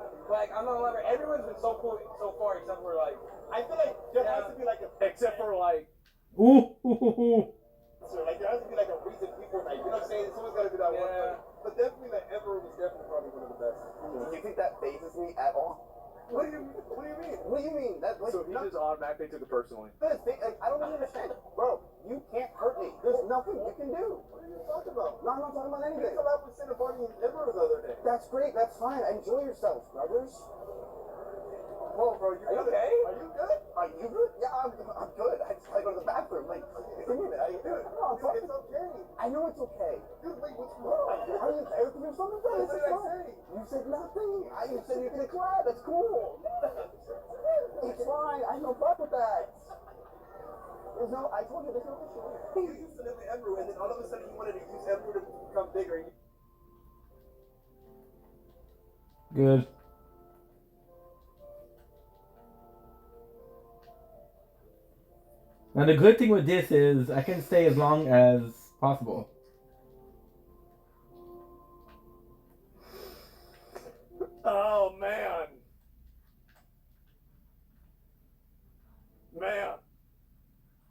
I'm not gonna lie, everyone's been so cool so far, except for like, I feel like there has to be like a, except for like, like there has to be like a reason people like, you know what I'm saying? Someone's gotta be that one person. But definitely like Emery was definitely probably one of the best. Do you think that phases me at all? What do you mean? What do you mean? That's like, so he just automatically took it personally. Like, I don't really understand. Bro, you can't hurt me. There's nothing you can do. What are you talking about? No, I'm not talking about anything. You collabed with Cinna, Bonnie, and Emery the other day. That's great. That's fine. Enjoy yourselves, brothers. Whoa, bro, are you okay? Are you good? Are you good? Yeah, I'm good. I just gotta go to the bathroom. Like, give me a minute. How you doing? No, I'm fine. It's okay. I know it's okay. Dude, wait, what's wrong? Are you in therapy or something? What did I say? You said nothing. You said you're gonna collab. That's cool. It's fine. I have no problem with that. There's no, I told you, there's no issue. You used to live in Emerald, and then all of a sudden you wanted to use Emerald to become bigger. Good. Now the good thing with this is I can stay as long as possible. Oh man. Man.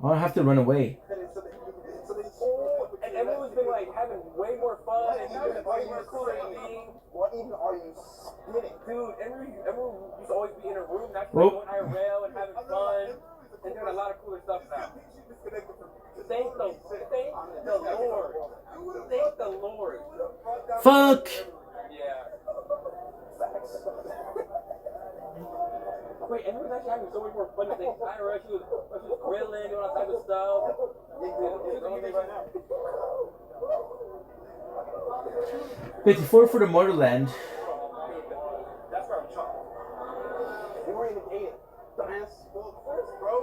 I don't have to run away. And everyone's been like having way more fun and having way more cool things. What even are you spitting? Dude, everyone used to always be in a room not going IRL and having fun and doing a lot of cooler stuff now. Thank the Lord. Thank the Lord. Fuck! Yeah. Wait, everyone's actually having so much more fun than IRL. She was grilling, doing all type of stuff. Right now. 54 for the Motherland. That's where I'm chopped. We weren't even dating. Dumbass. Well, of course, bro.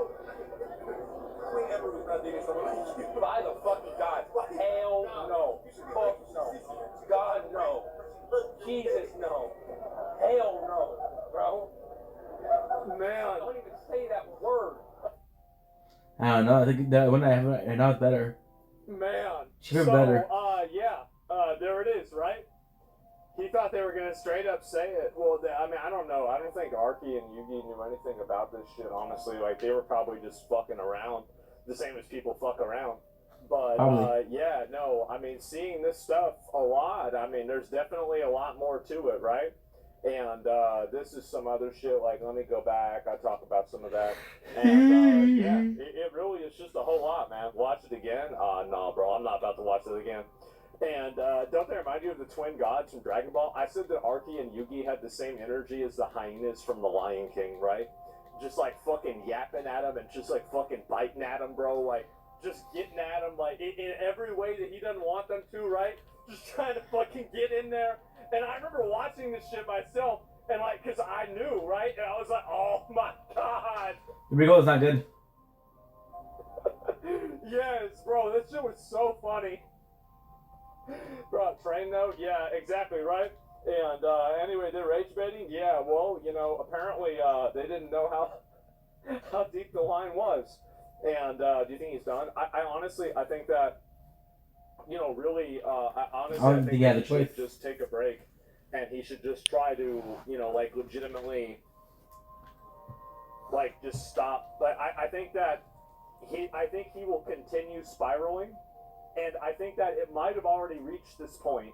Queen Ever was not dating someone like you. By the fucking God. Hell no. Fuck no. God no. Jesus no. Hell no, bro. Man. Don't even say that word. I don't know. I think that one I have right now is better. Man. She's better. There it is, right? He thought they were gonna straight up say it. Well, I mean, I don't know. I don't think Arky and Yugi knew anything about this shit, honestly. Like, they were probably just fucking around, the same as people fuck around. But, yeah, no, I mean, seeing this stuff a lot, I mean, there's definitely a lot more to it, right? And this is some other shit, like, let me go back, I talk about some of that. And, yeah, it really is just a whole lot, man. Watch it again? No, bro, I'm not about to watch it again. And don't they remind you of the twin gods from Dragon Ball? I said that Arky and Yugi had the same energy as the hyenas from The Lion King, right? Just like fucking yapping at him and just like fucking biting at him, bro. Like just getting at him like in every way that he doesn't want them to, right? Just trying to fucking get in there. And I remember watching this shit myself and like, cause I knew, right? And I was like, oh my God. Here we go, it's not good. Yes, bro, this shit was so funny. Bro, train though? Yeah, exactly, right? And anyway, they're rage baiting? Yeah, well, you know, apparently they didn't know how deep the line was. And do you think he's done? I honestly, I think that, you know, really, I think he should just take a break. And he should just try to, you know, like, legitimately, like, just stop. But I think that I think he will continue spiraling. And I think that it might have already reached this point,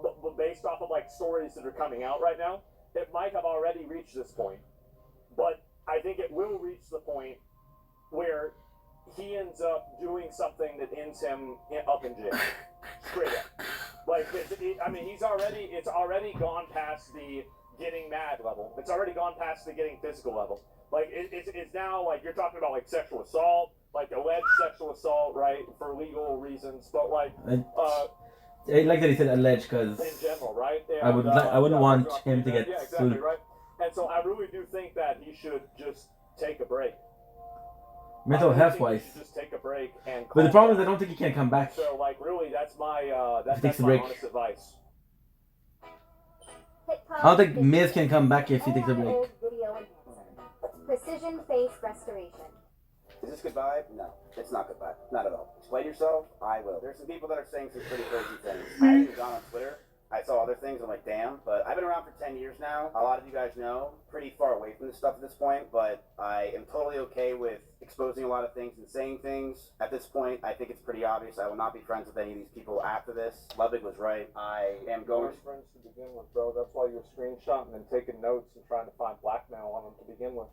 but based off of like stories that are coming out right now, it might have already reached this point. But I think it will reach the point where he ends up doing something that ends him up in jail. Straight up. Like, I mean, it's already gone past the getting mad level. It's already gone past the getting physical level. Like, it's now, like, you're talking about, like, sexual assault, like, alleged sexual assault, right, for legal reasons, but, like, I like that he said alleged, because in general, right? And, I wouldn't want him to get sued. Right? And so I really do think that he should just take a break. Mental health-wise. Just take a break and. But the problem is, I don't think he can come back. So, like, really, that's my honest advice. I don't think Miz can come back if he takes a break. Video enhancer. Precision face restoration. Is this goodbye? No, it's not goodbye. Not at all. Explain yourself? I will. There's some people that are saying some pretty crazy things. I haven't even gone on Twitter. I saw other things, I'm like, damn. But I've been around for 10 years now. A lot of you guys know, pretty far away from this stuff at this point, but I am totally okay with exposing a lot of things and saying things. At this point, I think it's pretty obvious. I will not be friends with any of these people after this. Ludwig was right. I am going... friends to begin with, bro. That's why you're screenshotting and taking notes and trying to find blackmail on them to begin with.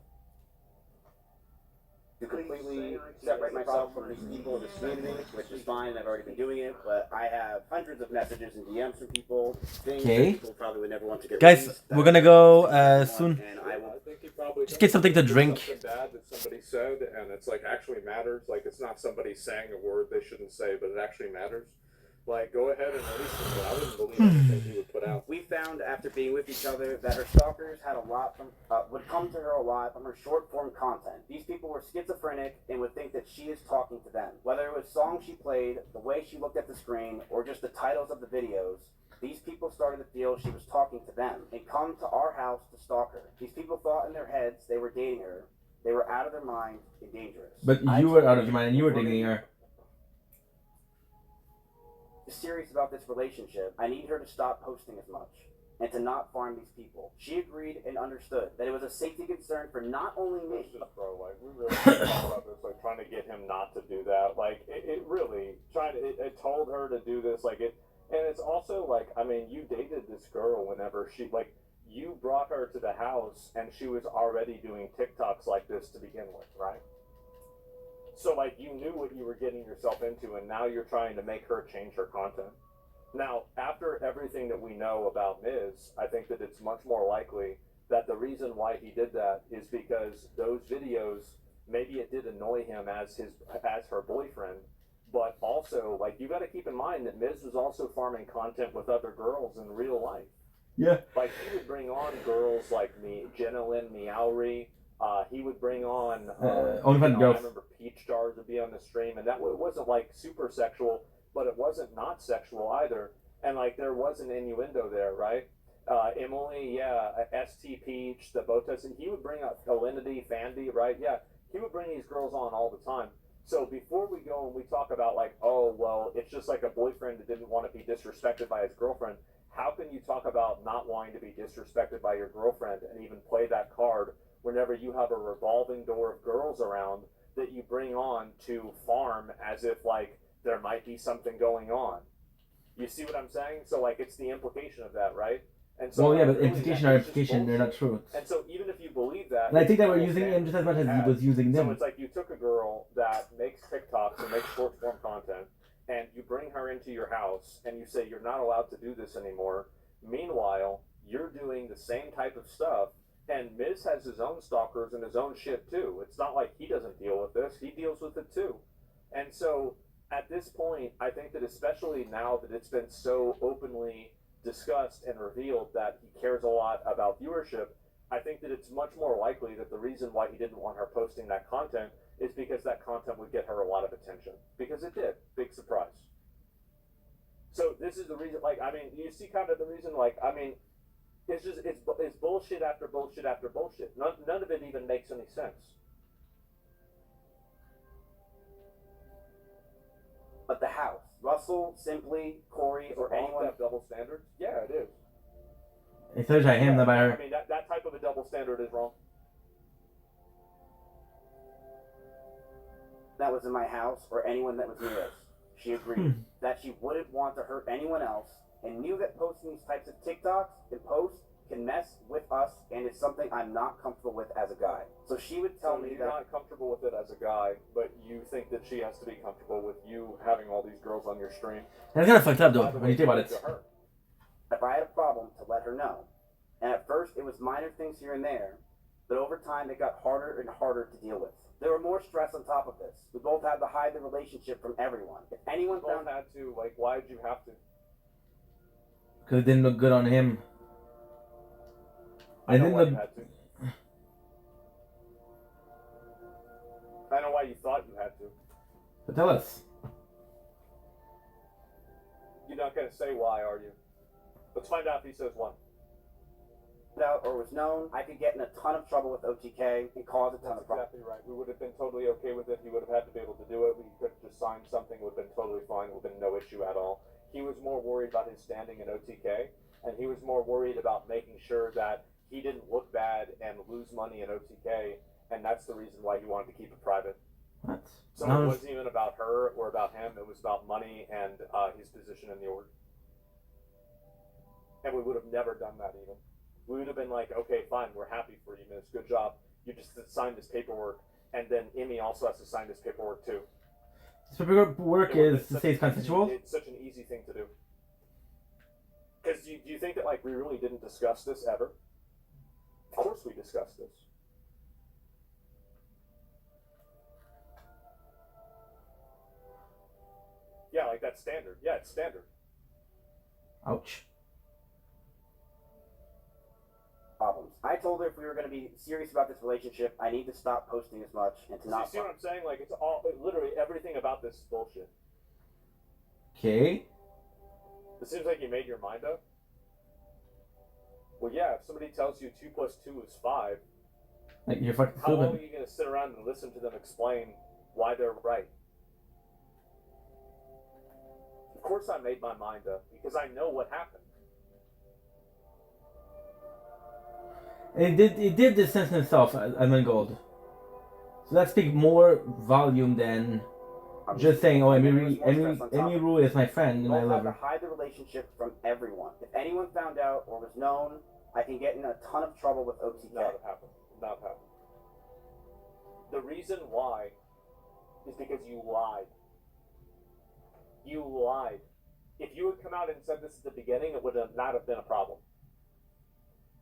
To completely separate myself from these people in this community, which is fine, and I've already been doing it, but I have hundreds of messages and DMs from people, things that people probably would never want to get Guys, released, we're gonna go soon. and I will Just get something to drink. Something bad that somebody said, and it's like actually matters. Like it's not somebody saying a word they shouldn't say, but it actually matters. Like, go ahead and release it, but I wouldn't believe anything he would put out. We found after being with each other that her stalkers had a lot from would come to her a lot from her short form content. These people were schizophrenic and would think that she is talking to them. Whether it was songs she played, the way she looked at the screen, or just the titles of the videos, these people started to feel she was talking to them and come to our house to stalk her. These people thought in their heads they were dating her. They were out of their mind and dangerous. But you were out of your mind and you were dating her. Serious about this relationship, I need her to stop posting as much and to not farm these people. She agreed and understood that it was a safety concern for not only me. Bro, like we really talk about this, like trying to get him not to do that. Like it really it told her to do this, like it, and it's also like, I mean, you dated this girl whenever she, like, you brought her to the house and she was already doing TikToks like this to begin with, right? So, like, you knew what you were getting yourself into, and now you're trying to make her change her content. Now, after everything that we know about Miz, I think that it's much more likely that the reason why he did that is because those videos, maybe it did annoy him as her boyfriend, but also, like, you got to keep in mind that Miz was also farming content with other girls in real life. Yeah. Like, he would bring on girls like Jenna Lynn Meowry. He would bring on, OnlyFans girls. I remember Peach Jars would be on the stream, and that it wasn't like super sexual, but it wasn't not sexual either. And like there was an innuendo there, right? Emily, yeah, ST Peach, the Botas, and he would bring up Alinity, Fandy, right? Yeah, he would bring these girls on all the time. So before we go and we talk about like, oh, well, it's just like a boyfriend that didn't want to be disrespected by his girlfriend, how can you talk about not wanting to be disrespected by your girlfriend and even play that card whenever you have a revolving door of girls around that you bring on to farm as if like there might be something going on? You see what I'm saying? So like it's the implication of that, right? And so well, yeah, but really, implication or implication, they're not true. And so even if you believe that, and I think that we're using him just as much as he was using them. So it's like you took a girl that makes TikToks and makes short form content, and you bring her into your house and you say you're not allowed to do this anymore. Meanwhile, you're doing the same type of stuff, and Miz has his own stalkers and his own shit too. It's not like he doesn't deal with this; he deals with it too. And so at this point, I think that especially now that it's been so openly discussed and revealed that he cares a lot about viewership, I think that it's much more likely that the reason why he didn't want her posting that content is because that content would get her a lot of attention. Because it did. Big surprise. So this is the reason, like, I mean, you see kind of the reason, like, I mean, it's just, it's bullshit after bullshit after bullshit. None of it even makes any sense. But the house, Russell, Simply, Corey, or anyone have double standards? Yeah, it is. It says I am the buyer. I mean, that type of a double standard is wrong. That was in my house or anyone that was near us. She agreed that she wouldn't want to hurt anyone else and knew that posting these types of TikToks and posts can mess with us and is something I'm not comfortable with as a guy. So she would tell me that you're not comfortable with it as a guy, but you think that she has to be comfortable with you having all these girls on your stream. That's kind of fucked up though, when you think about it. If I had a problem, to let her know. And at first it was minor things here and there, but over time it got harder and harder to deal with. There were more stress on top of this. We both had to hide the relationship from everyone. If anyone found had to, like, why did you have to? Because it didn't look good on him. I know why you had to. I know why you thought you had to. But tell us. You're not going to say why, are you? Let's find out if he says why. out or was known, I could get in a ton of trouble with OTK and cause a ton of problems. Exactly right. We would have been totally okay with it. He would have had to be able to do it. We could have just signed something. Would have been totally fine. Would have been no issue at all. He was more worried about his standing in OTK, and he was more worried about making sure that he didn't look bad and lose money in OTK, and that's the reason why he wanted to keep it private. What? So it wasn't even about her or about him. It was about money and his position in the org. And we would have never done that even. We would have been like, okay, fine, we're happy for you, miss. Good job. You just signed this paperwork, and then Imi also has to sign this paperwork too. This paperwork is to say it's consensual? It's such an easy thing to do. Because do you think that like we really didn't discuss this ever? Of course we discussed this. Yeah, like that's standard. Yeah, it's standard. Ouch. Problems. I told her if we were going to be serious about this relationship, I need to stop posting as much and to not. See what I'm saying? Like it's all literally everything about this is bullshit. Okay. It seems like you made your mind up. Well, yeah. If somebody tells you 2 + 2 is 5, like you're fucking how long stupid. are you going to sit around and listen to them explain why they're right? Of course, I made my mind up because I know what happened. It did distance himself, Edmund Gold. So that speaks more volume than just saying, "Oh, Emiru is my friend and I love her." To hide the relationship from everyone. If anyone found out or was known, I can get in a ton of trouble with OTK. Not happen. Not happen. The reason why is because you lied. You lied. If you had come out and said this at the beginning, it would not have been a problem.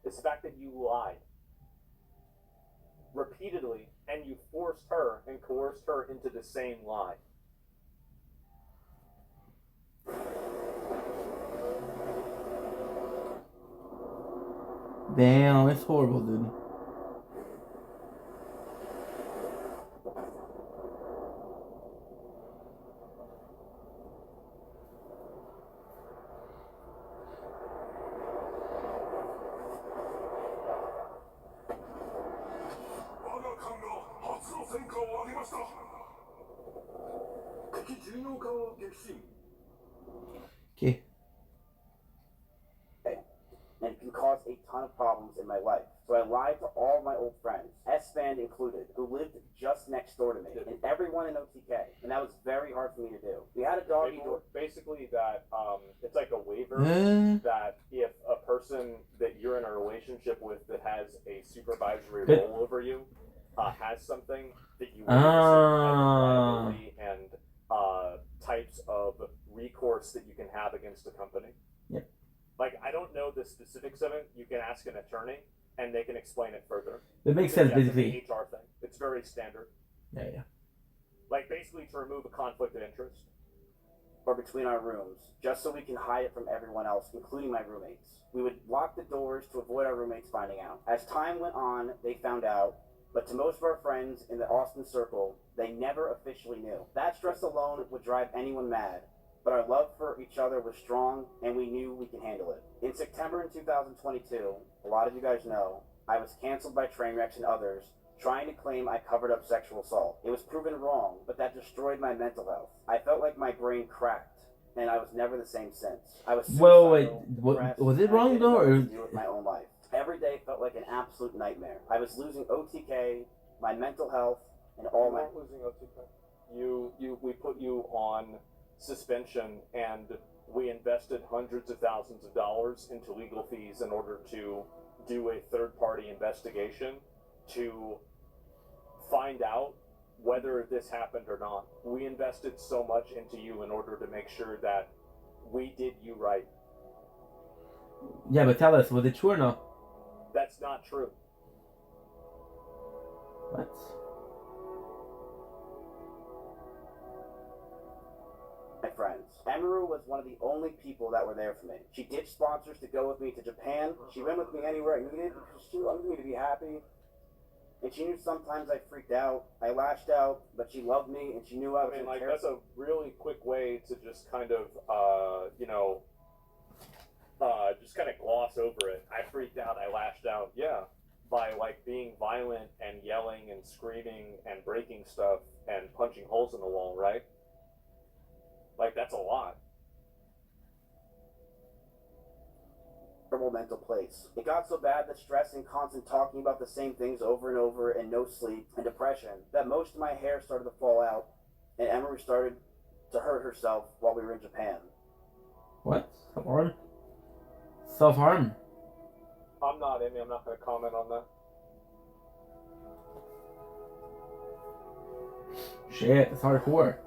It's the fact that you lied repeatedly and you forced her and coerced her into the same lie. Damn, it's horrible, dude. Okay. And it can cause a ton of problems in my life. So I lied to all of my old friends, S-Band included, who lived just next door to me, and everyone in OTK. And that was very hard for me to do. We had a doggy door. Basically, that it's like a waiver that if a person that you're in a relationship with that has a supervisory role over you has something that you want liability and types of recourse that you can have against a company. Yep. Like, I don't know the specifics of it. You can ask an attorney, and they can explain it further. It makes sense, basically. It's an HR thing. It's very standard. Yeah. Like, basically to remove a conflict of interest. Or between our rooms, just so we can hide it from everyone else, including my roommates. We would lock the doors to avoid our roommates finding out. As time went on, they found out, but to most of our friends in the Austin circle, they never officially knew. That stress alone would drive anyone mad. But our love for each other was strong, and we knew we could handle it. In September in 2022, a lot of you guys know, I was canceled by Trainwrecks and others, trying to claim I covered up sexual assault. It was proven wrong, but that destroyed my mental health. I felt like my brain cracked, and I was never the same since. I was suicidal, depressed, was it wrong though, or to do with my own life? Every day felt like an absolute nightmare. I was losing OTK, my mental health, and all my... You weren't losing OTK. We put you on suspension, and we invested hundreds of thousands of dollars into legal fees in order to do a third-party investigation to find out whether this happened or not. We invested so much into you in order to make sure that we did you right. Yeah, but tell us, was it true or no? That's not true. What? My friends. Emiru was one of the only people that were there for me. She ditched sponsors to go with me to Japan. She went with me anywhere I needed because she wanted me to be happy. And she knew sometimes I freaked out. I lashed out, but she loved me and she knew I was I mean, like, that's a really quick way to just kind of, just kind of gloss over it. I freaked out. I lashed out. Yeah, by like being violent and yelling and screaming and breaking stuff and punching holes in the wall, right? Like that's a lot. Terrible mental place. It got so bad that stress and constant talking about the same things over and over and no sleep and depression that most of my hair started to fall out and Emery started to hurt herself while we were in Japan. What? Self-harm? Self-harm? I'm not Amy. I'm not going to comment on that. Shit, it's hardcore.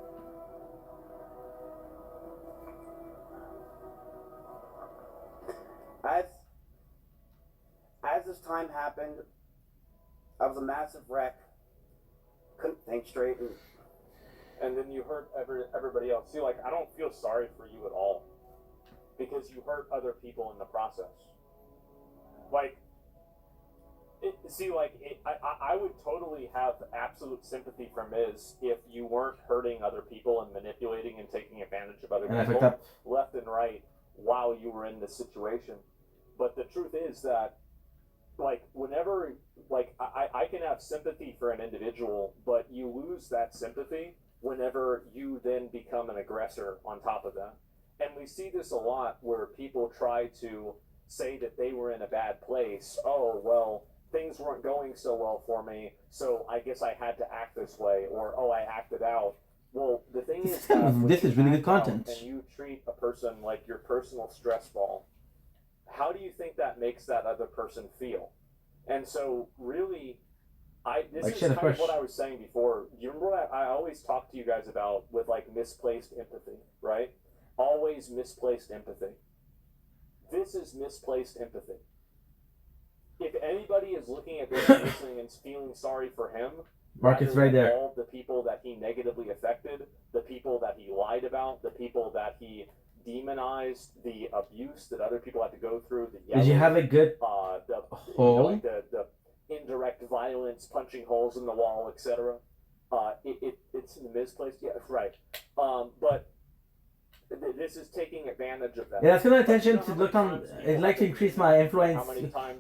As this time happened, I was a massive wreck. Couldn't think straight. And then you hurt everybody else. See, like, I don't feel sorry for you at all. Because you hurt other people in the process. Like, I would totally have absolute sympathy for Miz if you weren't hurting other people and manipulating and taking advantage of other people left and right while you were in this situation. But the truth is that, like, whenever, like, I can have sympathy for an individual, but you lose that sympathy whenever you then become an aggressor on top of that. And we see this a lot where people try to say that they were in a bad place. Oh, well, things weren't going so well for me, so I guess I had to act this way, or, oh, I acted out. Well, the thing is that this is really good content. And you treat a person like your personal stress ball, how do you think that makes that other person feel? And so, really, this is kind of what I was saying before. You remember what I always talk to you guys about with, like, misplaced empathy, right? Always misplaced empathy. This is misplaced empathy. If anybody is looking at this and listening and feeling sorry for him, Marcus right there. All the people that he negatively affected, the people that he lied about, the people that he demonized, the abuse that other people had to go through, the yelling, did you have a good hole? The indirect violence, punching holes in the wall, etc. It's misplaced. Yeah, right. But this is taking advantage of that. Yeah, that's good attention to look on. I'd like to increase my influence.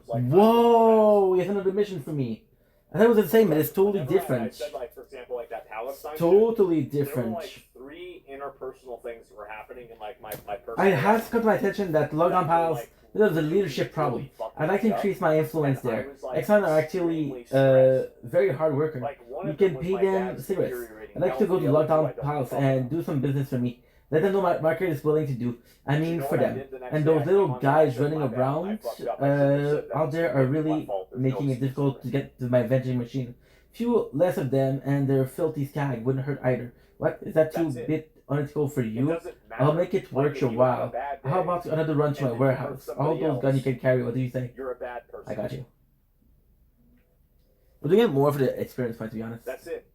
Whoa, it's another mission for me. I thought it was the same, but it's totally different. I said, like, for example, like that Palestine totally shit, different. There were, like, 3 interpersonal things that were happening in, like, my personal It has come to my attention that Lockdown Pals, there's a leadership problem. I'd like to increase my influence there. Exxon are actually very hard worker. You can pay them cigarettes. I'd like to go to Lockdown Pals and do some business for me. Let them know my market is willing to do. I mean, for them. And those little guys running around out there are really making it difficult to get to my vending machine. Few less of them and their filthy skag wouldn't hurt either. What? Is that too bit unethical for you? I'll make it worth your while. How about another run to my warehouse? All those guns you can carry, what do you say? You're a bad person. I got you. We're doing it more for the experience point, to be honest. That's it.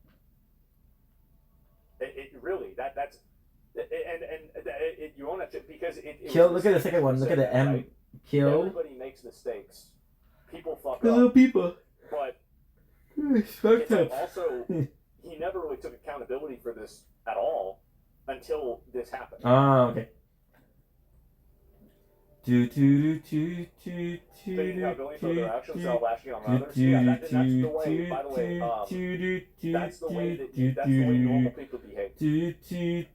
It really, that's... And you own that shit because it kill. Look at the second one. Look at the M. Right? Kill. Everybody makes mistakes. People fuck the up. Little people. But it's like also he never really took accountability for this at all until this happened. Ah, okay. Thinking about going for their actions while lashing on others. Yeah, that's the way. By the way, that's the way that's the way normal people behave. Yeah, exactly.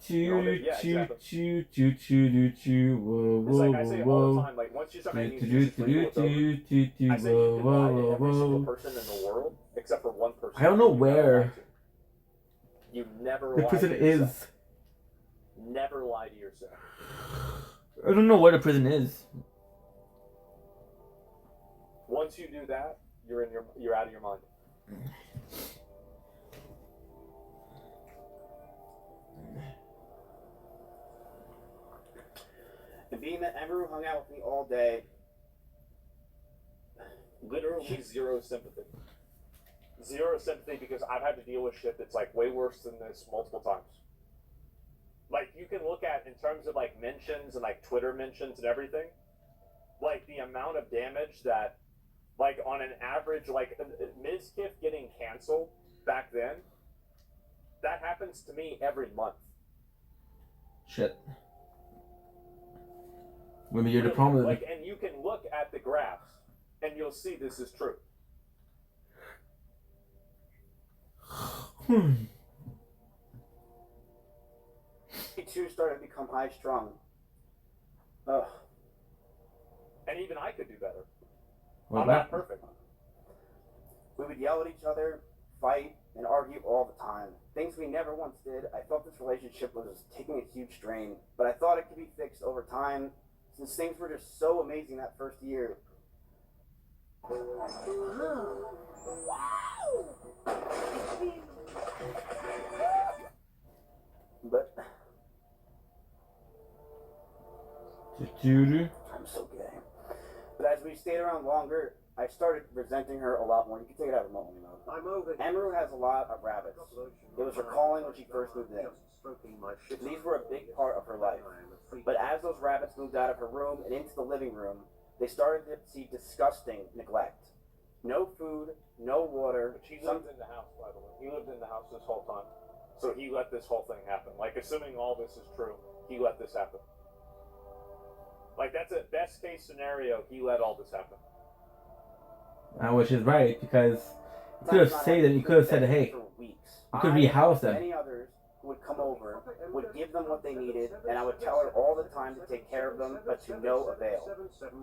It's like I say all the time. Like once you start making excuses for you, it's over. I say you can lie to every single person in the world except for one person. I don't know where you never the lie prison to yourself. is. Never lie to yourself. I don't know where the prison is. Once you do that, you're out of your mind. And being that Emery hung out with me all day, literally zero sympathy. Zero sympathy because I've had to deal with shit that's like way worse than this multiple times. Like, you can look at, in terms of, like, mentions and, like, Twitter mentions and everything, like, the amount of damage that, like, on an average, like, Ms. Kiff getting canceled back then, that happens to me every month. Shit. Maybe you're the problem. Like, and you can look at the graphs, and you'll see this is true. He too started to become high strung. Ugh. And even I could do better. What I'm about? not perfect. We would yell at each other, fight, and argue all the time. Things we never once did. I felt this relationship was taking a huge strain, but I thought it could be fixed over time, since things were just so amazing that first year. But I'm so gay. But as we stayed around longer, I started resenting her a lot more. You can take it out of mode. I'm over. Emeru has a lot of rabbits. It was her calling when she first moved in. These were a big part of her life. But as those rabbits moved out of her room and into the living room, they started to see disgusting neglect. No food, no water. But he lived in the house, by the way. He lived in the house this whole time. So he let this whole thing happen. Like, assuming all this is true, he let this happen. Like, that's a best case scenario. He let all this happen. Which is right, because you could have said that. You could have said, "Hey, you could rehouse them." Many others who would come over would give them what they needed, and I would tell her all the time to take care of them, but to no avail.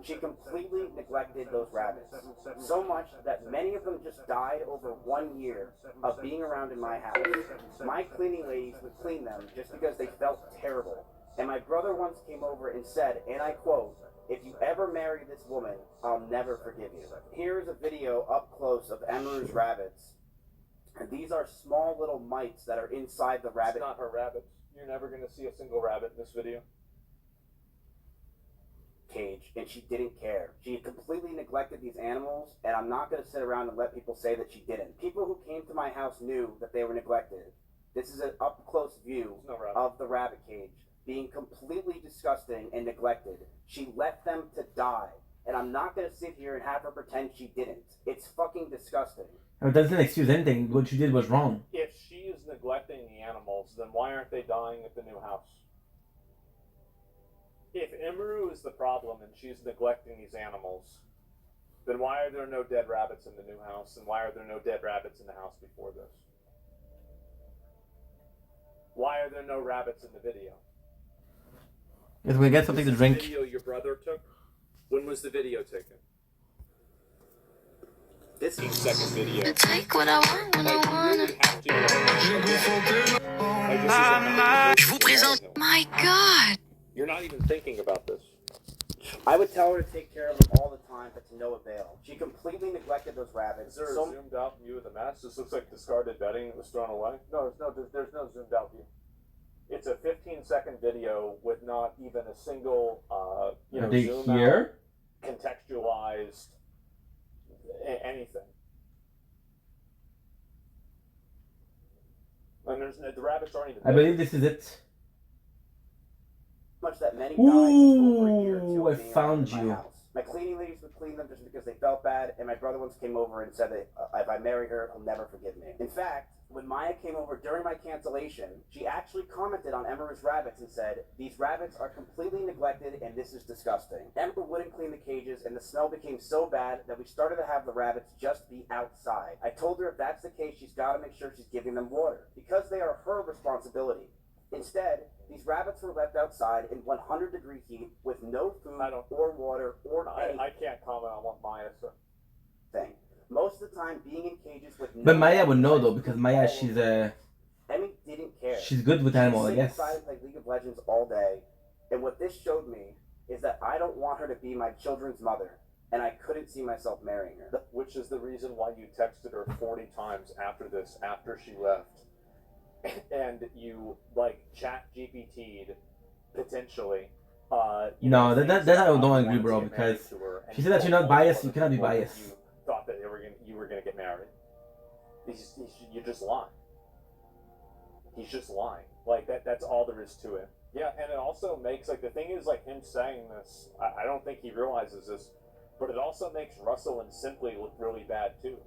She completely neglected those rabbits, so much that many of them just died over 1 year of being around in my house. My cleaning ladies would clean them just because they felt terrible. And my brother once came over and said, and I quote, "If you ever marry this woman, I'll never forgive you." Here is a video up close of Emeru's rabbits. And these are small little mites that are inside the rabbit. It's not her rabbits. You're never going to see a single rabbit in this video. Cage, and she didn't care. She completely neglected these animals, and I'm not going to sit around and let people say that she didn't. People who came to my house knew that they were neglected. This is an up-close view of the rabbit cage, being completely disgusting and neglected. She let them to die, and I'm not going to sit here and have her pretend she didn't. It's fucking disgusting. It doesn't excuse anything. What you did was wrong. If she is neglecting the animals, then why aren't they dying at the new house? If Emeru is the problem and she's neglecting these animals, then why are there no dead rabbits in the new house? And why are there no dead rabbits in the house before this? Why are there no rabbits in the video? Because we get something to drink. The video your brother took? When was the video taken? This 15-second video. I take what I want when I want it. Je vous présente. My God. You're not even thinking about this. I would tell her to take care of them all the time, but to no avail. She completely neglected those rabbits. Is there a zoomed out view of the mess? This looks like discarded bedding that was thrown away. No, there's no zoomed out view. It's a 15-second video with not even a single, zoom out, contextualized anything. And the rabbits aren't even. I believe this is it. Much that many Ooh, I found you. My cleaning ladies would clean them just because they felt bad, and my brother once came over and said that if I marry her, he'll never forgive me. In fact, when Maya came over during my cancellation, she actually commented on Emeru's rabbits and said, "These rabbits are completely neglected and this is disgusting." Emeru wouldn't clean the cages and the smell became so bad that we started to have the rabbits just be outside. I told her if that's the case, she's got to make sure she's giving them water, because they are her responsibility. Instead, these rabbits were left outside in 100-degree heat with no food or water or anything. I can't comment on what Maya said. Most of the time being in cages with no. But Maya would know though, because Maya, she's Emmy didn't care. She's good with animals, I guess. She decided to play League of Legends all day, and what this showed me is that I don't want her to be my children's mother, and I couldn't see myself marrying her. Which is the reason why you texted her 40 times after this, after she left. And you chat GPT'd potentially. No, that I don't agree, bro. Because she said that you're not biased. You cannot be biased. You thought that you were gonna get married. You're just lying. He's just lying. That's all there is to it. Yeah, and it also makes the thing is him saying this. I don't think he realizes this, but it also makes Russell and Simply look really bad too.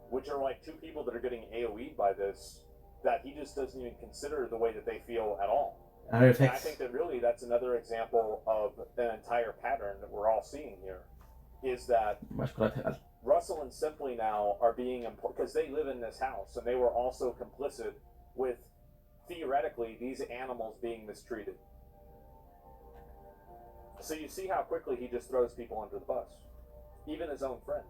Which are two people that are getting AOE'd by this. That he just doesn't even consider the way that they feel at all. And I think that really that's another example of an entire pattern that we're all seeing here, is that Russell and Simply now are being important because they live in this house and they were also complicit with, theoretically, these animals being mistreated. So you see how quickly he just throws people under the bus, even his own friends.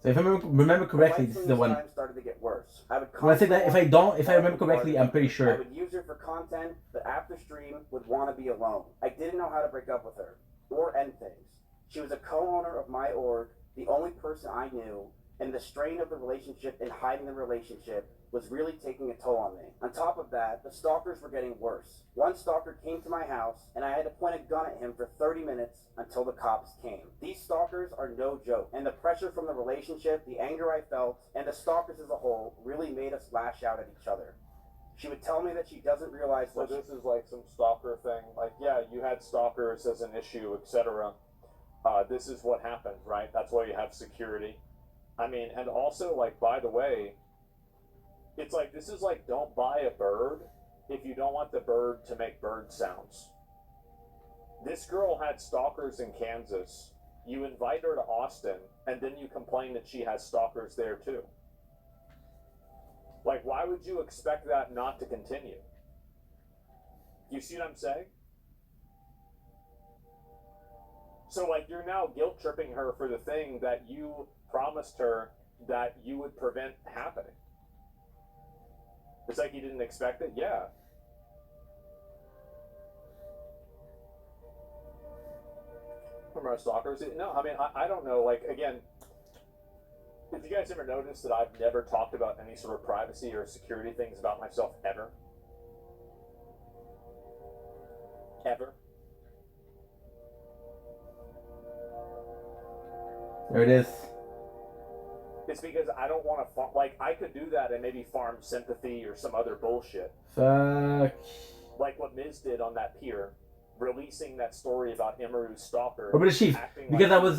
So if I remember correctly, this is the one. Started to get worse. I would When I say that, if I remember correctly, I'm pretty sure. I would use her for content, but after stream would want to be alone. I didn't know how to break up with her or end things. She was a co-owner of my org, the only person I knew, and the strain of the relationship and hiding the relationship was really taking a toll on me. On top of that, the stalkers were getting worse. One stalker came to my house, and I had to point a gun at him for 30 minutes until the cops came. These stalkers are no joke, and the pressure from the relationship, the anger I felt, and the stalkers as a whole really made us lash out at each other. She would tell me that she doesn't realize what. So this is like some stalker thing. Like, yeah, you had stalkers as an issue, etc. This is what happened, right? That's why you have security. I mean, and also, like, by the way, it's like, this is like, don't buy a bird if you don't want the bird to make bird sounds. This girl had stalkers in Kansas. You invite her to Austin, and then you complain that she has stalkers there too. Like, why would you expect that not to continue? You see what I'm saying? So, like, you're now guilt-tripping her for the thing that you promised her that you would prevent happening. It's like you didn't expect it? Yeah. From our stalkers? No, I mean, I don't know. Like, again, have you guys ever noticed that I've never talked about any sort of privacy or security things about myself ever? Ever? There it is. It's because I don't want to, like, I could do that and maybe farm sympathy or some other bullshit. Fuck. Like what Miz did on that pier, releasing that story about Emeru's stalker. Oh, but it's chief, because that was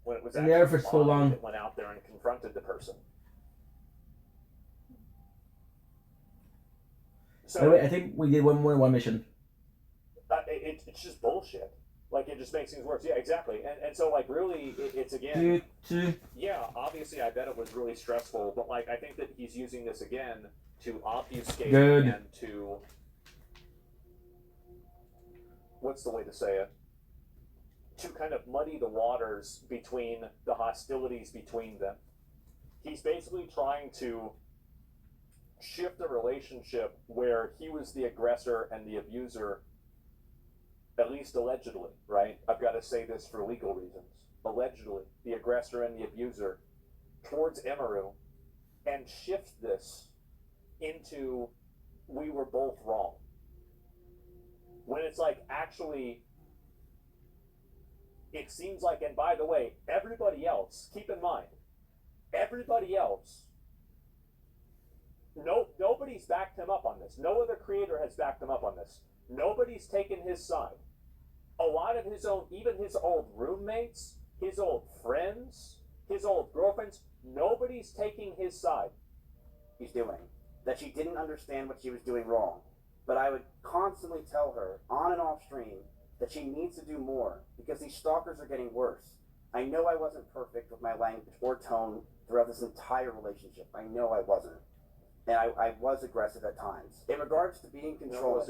when it was in the air for so long. That went out there and confronted the person. So anyway, I think we did one mission. It's just bullshit. Like, it just makes things worse. Yeah, exactly. And so, like, really, it's again... Yeah, obviously, I bet it was really stressful, but, like, I think that he's using this again to obfuscate and to... What's the way to say it? To kind of muddy the waters between the hostilities between them. He's basically trying to shift the relationship where he was the aggressor and the abuser, at least allegedly, right? I've got to say this for legal reasons. Allegedly, the aggressor and the abuser towards Emeru, and shift this into we were both wrong. When it's like, actually, it seems like, and by the way, everybody else, keep in mind, everybody else, nobody's backed him up on this. No other creator has backed him up on this. Nobody's taken his side. A lot of his own, even his old roommates, his old friends, his old girlfriends, nobody's taking his side. He's doing. That she didn't understand what she was doing wrong. But I would constantly tell her, on and off stream, that she needs to do more, because these stalkers are getting worse. I know I wasn't perfect with my language or tone throughout this entire relationship. I know I wasn't. And I was aggressive at times. In regards to being controlling,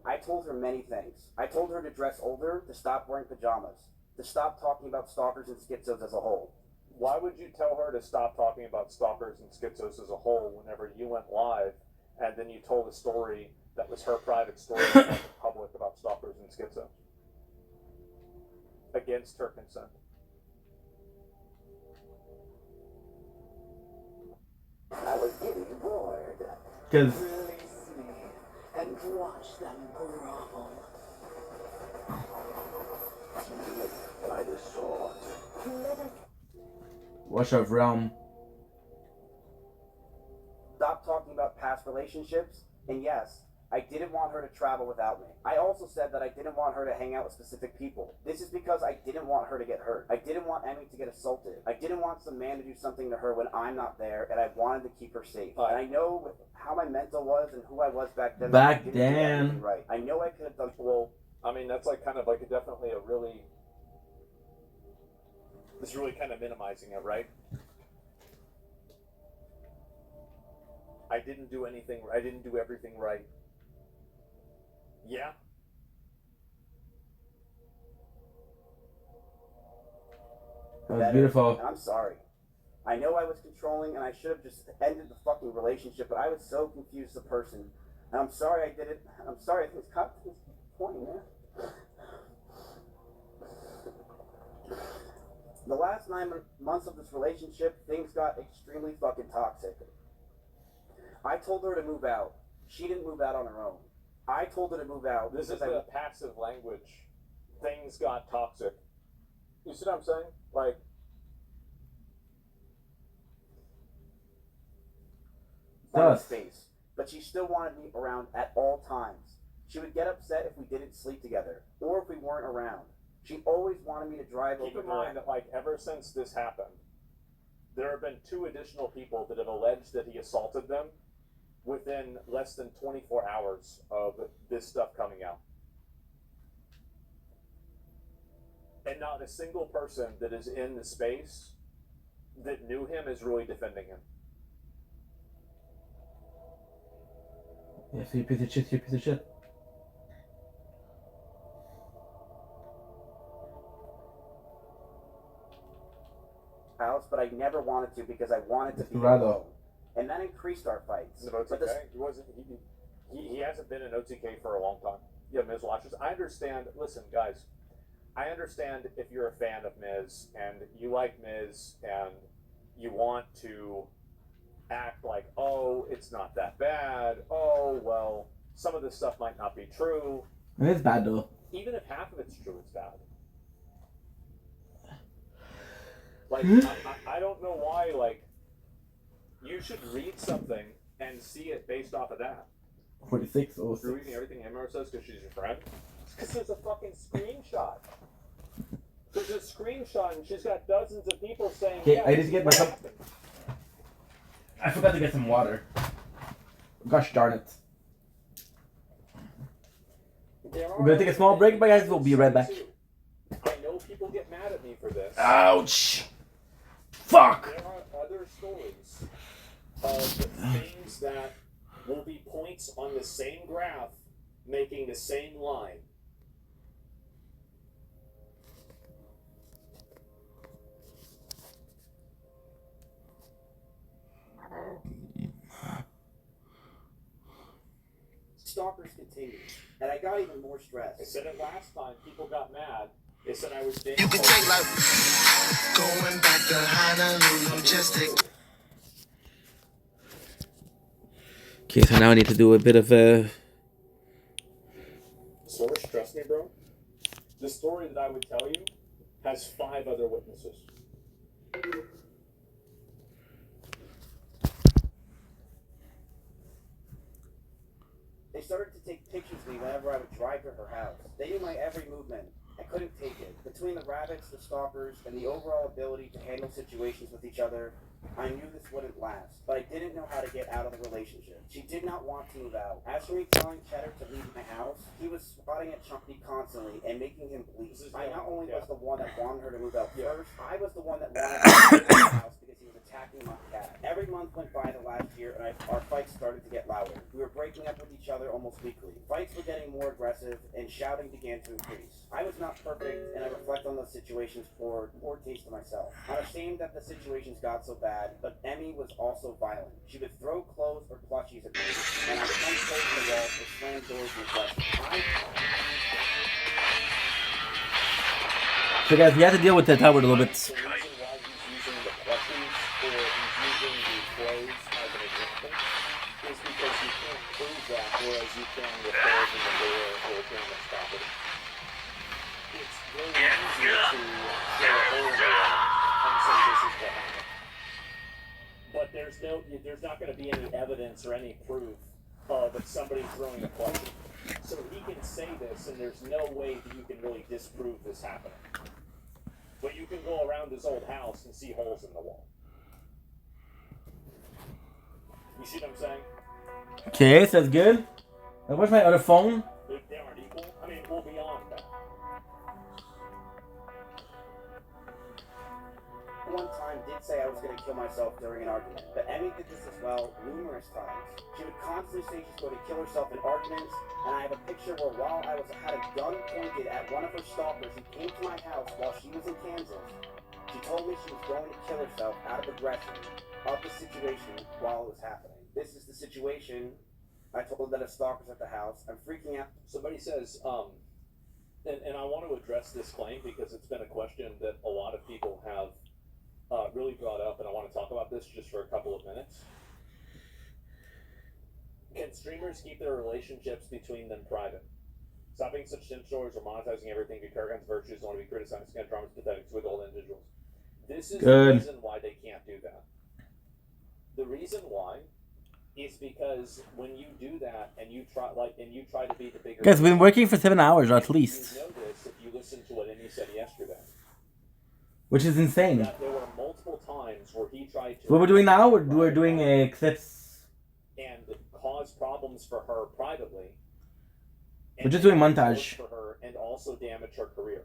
I told her many things. I told her to dress older, to stop wearing pajamas, to stop talking about stalkers and schizos as a whole. Why would you tell her to stop talking about stalkers and schizos as a whole whenever you went live and then you told a story that was her private story in the public about stalkers and schizos? Against her consent. I was getting bored. Because Release me and watch them grovel. By the sword. Watch of Realm. Stop talking about past relationships, and yes, I didn't want her to travel without me. I also said that I didn't want her to hang out with specific people. This is because I didn't want her to get hurt. I didn't want Emmy to get assaulted. I didn't want some man to do something to her when I'm not there, and I wanted to keep her safe. And I know with how my mental was and who I was back then. Back I didn't then. do anything right. I know I could have done. Well, I mean, that's like kind of like definitely a really. It's really kind of minimizing it, right? I didn't do anything. I didn't do everything right. Yeah. That was beautiful. And I'm sorry. I know I was controlling and I should have just ended the fucking relationship, but I was so confused as a person. And I'm sorry I did it. I'm sorry. I think it's cut to this point, man. The last 9 months of this relationship, things got extremely fucking toxic. I told her to move out. She didn't move out on her own. I told her to move out. This is the passive language. Things got toxic. You see what I'm saying? Like, space, but she still wanted me around at all times. She would get upset if we didn't sleep together, or if we weren't around. She always wanted me to drive over. Keep in mind that, like, ever since this happened, there have been 2 additional people that have alleged that he assaulted them within less than 24 hours of this stuff coming out. And not a single person that is in the space that knew him is really defending him. Yeah, so you piece of shit, you piece of shit. House, but I never wanted to because I wanted to be alone. And that increased our fights. No, but he hasn't been in OTK for a long time. Yeah, Miz watches. I understand. Listen, guys, I understand if you're a fan of Miz and you like Miz and you want to act like, oh, it's not that bad. Oh, well, some of this stuff might not be true. It's bad though. Even if half of it's true, it's bad. Like, I don't know why, like, you should read something and see it based off of that. 46 or You're reading everything Emma says because she's your friend? It's because there's a fucking screenshot. There's a screenshot and she's got dozens of people saying, okay, yeah, I need to get myself... I forgot to get some water. Gosh darn it. We're gonna take a small break, but guys, we'll be right back. I know people get mad at me for this. Ouch! Fuck! There are other stories of things that will be points on the same graph making the same line. Stalkers continued, and I got even more stressed. I said it last time, people got mad. They said I was being... You could take like going back to Honolulu just to... Okay, so now I need to do a bit of a... Source, trust me, bro. The story that I would tell you has 5 other witnesses. They started to take pictures of me whenever I would drive to her house. They knew my every movement. I couldn't take it. Between the rabbits, the stalkers, and the overall ability to handle situations with each other, I knew this wouldn't last, but I didn't know how to get out of the relationship. She did not want to move out. As for me telling Cheddar to leave my house, he was swatting at Chunky constantly and making him bleed. I not only was the one that wanted her to move out first, I was the one that wanted her to leave my house because he was attacking my cat. Every month went by the last year, and our fights started to get louder. We were breaking up with each other almost weekly. Fights were getting more aggressive, and shouting began to increase. I was not perfect, and I reflect on those situations for poor taste to myself. I'm ashamed that the situations got so bad, but Emmy was also violent. She would throw clothes or plushies at me, and I would punch holes in the walls or slam doors in the flesh. So guys, we have to deal with the tower a little bit. The reason why he's using the plushies or he's using the clothes as an example is because you can't prove that, whereas you can with clothes in the door or damage property. It's very easy to show a hole in the wall and say this is what happened. But there's not going to be any evidence or any proof but somebody throwing a plushie. So he can say this, and there's no way that you can really disprove this happening. But you can go around his old house and see holes in the wall. You see what I'm saying? Okay, so that's good. And where's my other phone? They aren't equal. I mean, we'll be on that. One time did say I was going to kill myself during an argument, but Emmy did this as well numerous times. She would constantly say she's going to kill herself in arguments, and I have a picture where while I had a gun pointed at one of her stalkers who came to my house while she was in Kansas, she told me she was going to kill herself out of aggression of the situation while it was happening. This is the situation. I told her that a stalker's at the house. I'm freaking out. Somebody says, and I want to address this claim because it's been a question that a lot of people have really brought up, and I want to talk about this just for a couple of minutes. Can streamers keep their relationships between them private? Stopping such simp stories or monetizing everything be Paragon's virtues don't want to be criticized against dramas pathetic with old individuals. This is the reason why they can't do that. The reason why is because when you do that and you try to be the bigger. Guys, we've been working for 7 hours at least. You know this if you listen to what Emmy said yesterday. Which is insane. There were multiple times where he tried to. So what we're doing now, we're doing clips. And cause problems for her privately. We're just doing montage. For her and also damage her career.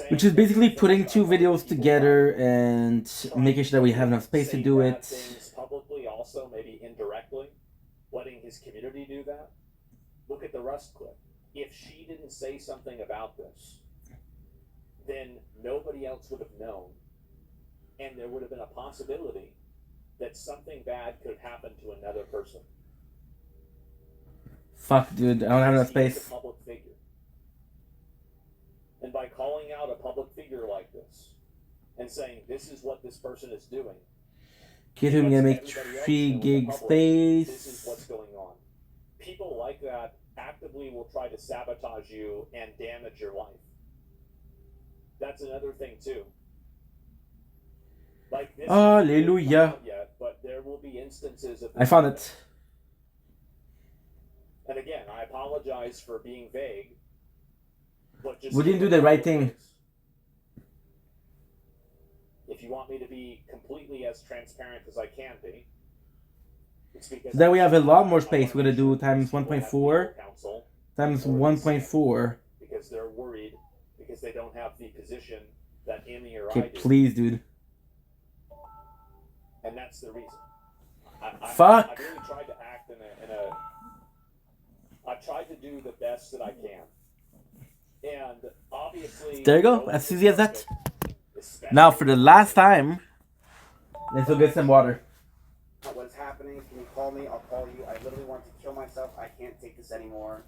Which is basically putting two videos together and making sure that we have enough space to do it. Things publicly, also maybe indirectly, letting his community do that. Look at the Rust clip. If she didn't say something about this, then nobody else would have known, and there would have been a possibility that something bad could happen to another person. Fuck, dude, I don't have enough space. He's a public figure. And by calling out a public figure like this, and saying this is what this person is doing, Kid, I'm gonna make 3 gig space. This is what's going on. People like that actively will try to sabotage you and damage your life. That's another thing too. Like this Hallelujah. Yet, but there will be instances of. I found it. And again, I apologize for being vague. But just We didn't do the right thing. If you want me to be completely as transparent as I can be, it's because Then we have a lot more space. We're gonna do times 1.4 times 1.4. Because they're worried because they don't have the position that Emmy or I Okay, do. please, dude. And that's the reason. Fuck. I really tried to act in a. I've tried to do the best that I can. And obviously. There you go. As easy as that. Now, for the last time, let's go get some water. What's happening? Can you call me? I'll call you. I literally want to kill myself. I can't take this anymore.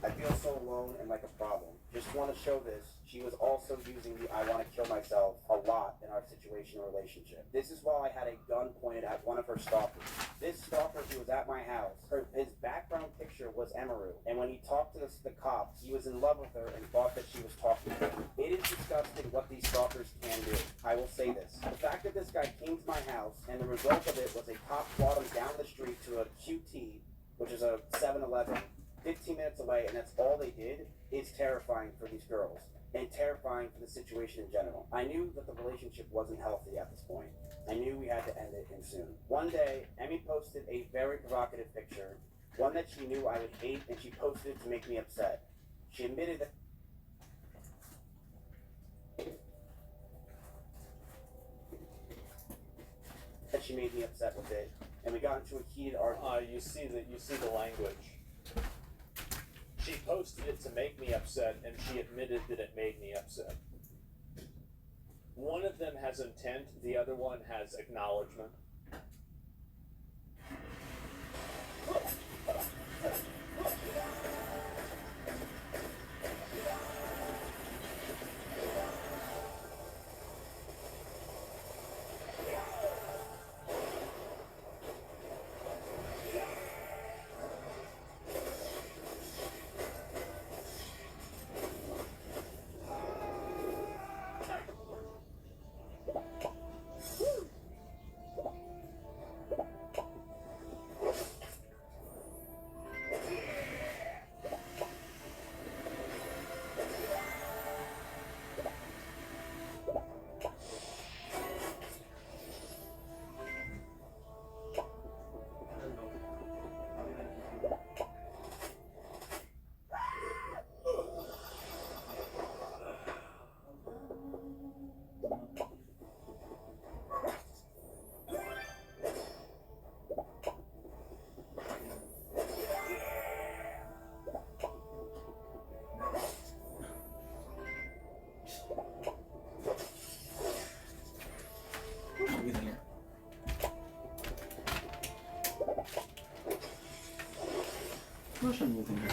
I feel so alone and like a problem. Just want to show this. She was also using the I want to kill myself a lot in our situation or relationship. This is while I had a gun pointed at one of her stalkers. This stalker who was at my house, his background picture was Emaru. And when he talked to the cops, he was in love with her and thought that she was talking to him. It is disgusting what these stalkers can do. I will say this. The fact that this guy came to my house and the result of it was a cop brought him down the street to a QT, which is a 7-Eleven, 15 minutes away, and that's all they did, is terrifying for these girls. And terrifying for the situation in general. I knew that the relationship wasn't healthy at this point. I knew we had to end it and soon. One day, Emmy posted a very provocative picture, one that she knew I would hate, and she posted it to make me upset. She admitted that she made me upset with it, and we got into a heated argument. You see the language. She posted it to make me upset, and she admitted that it made me upset. One of them has intent, the other one has acknowledgement. mushroom using here?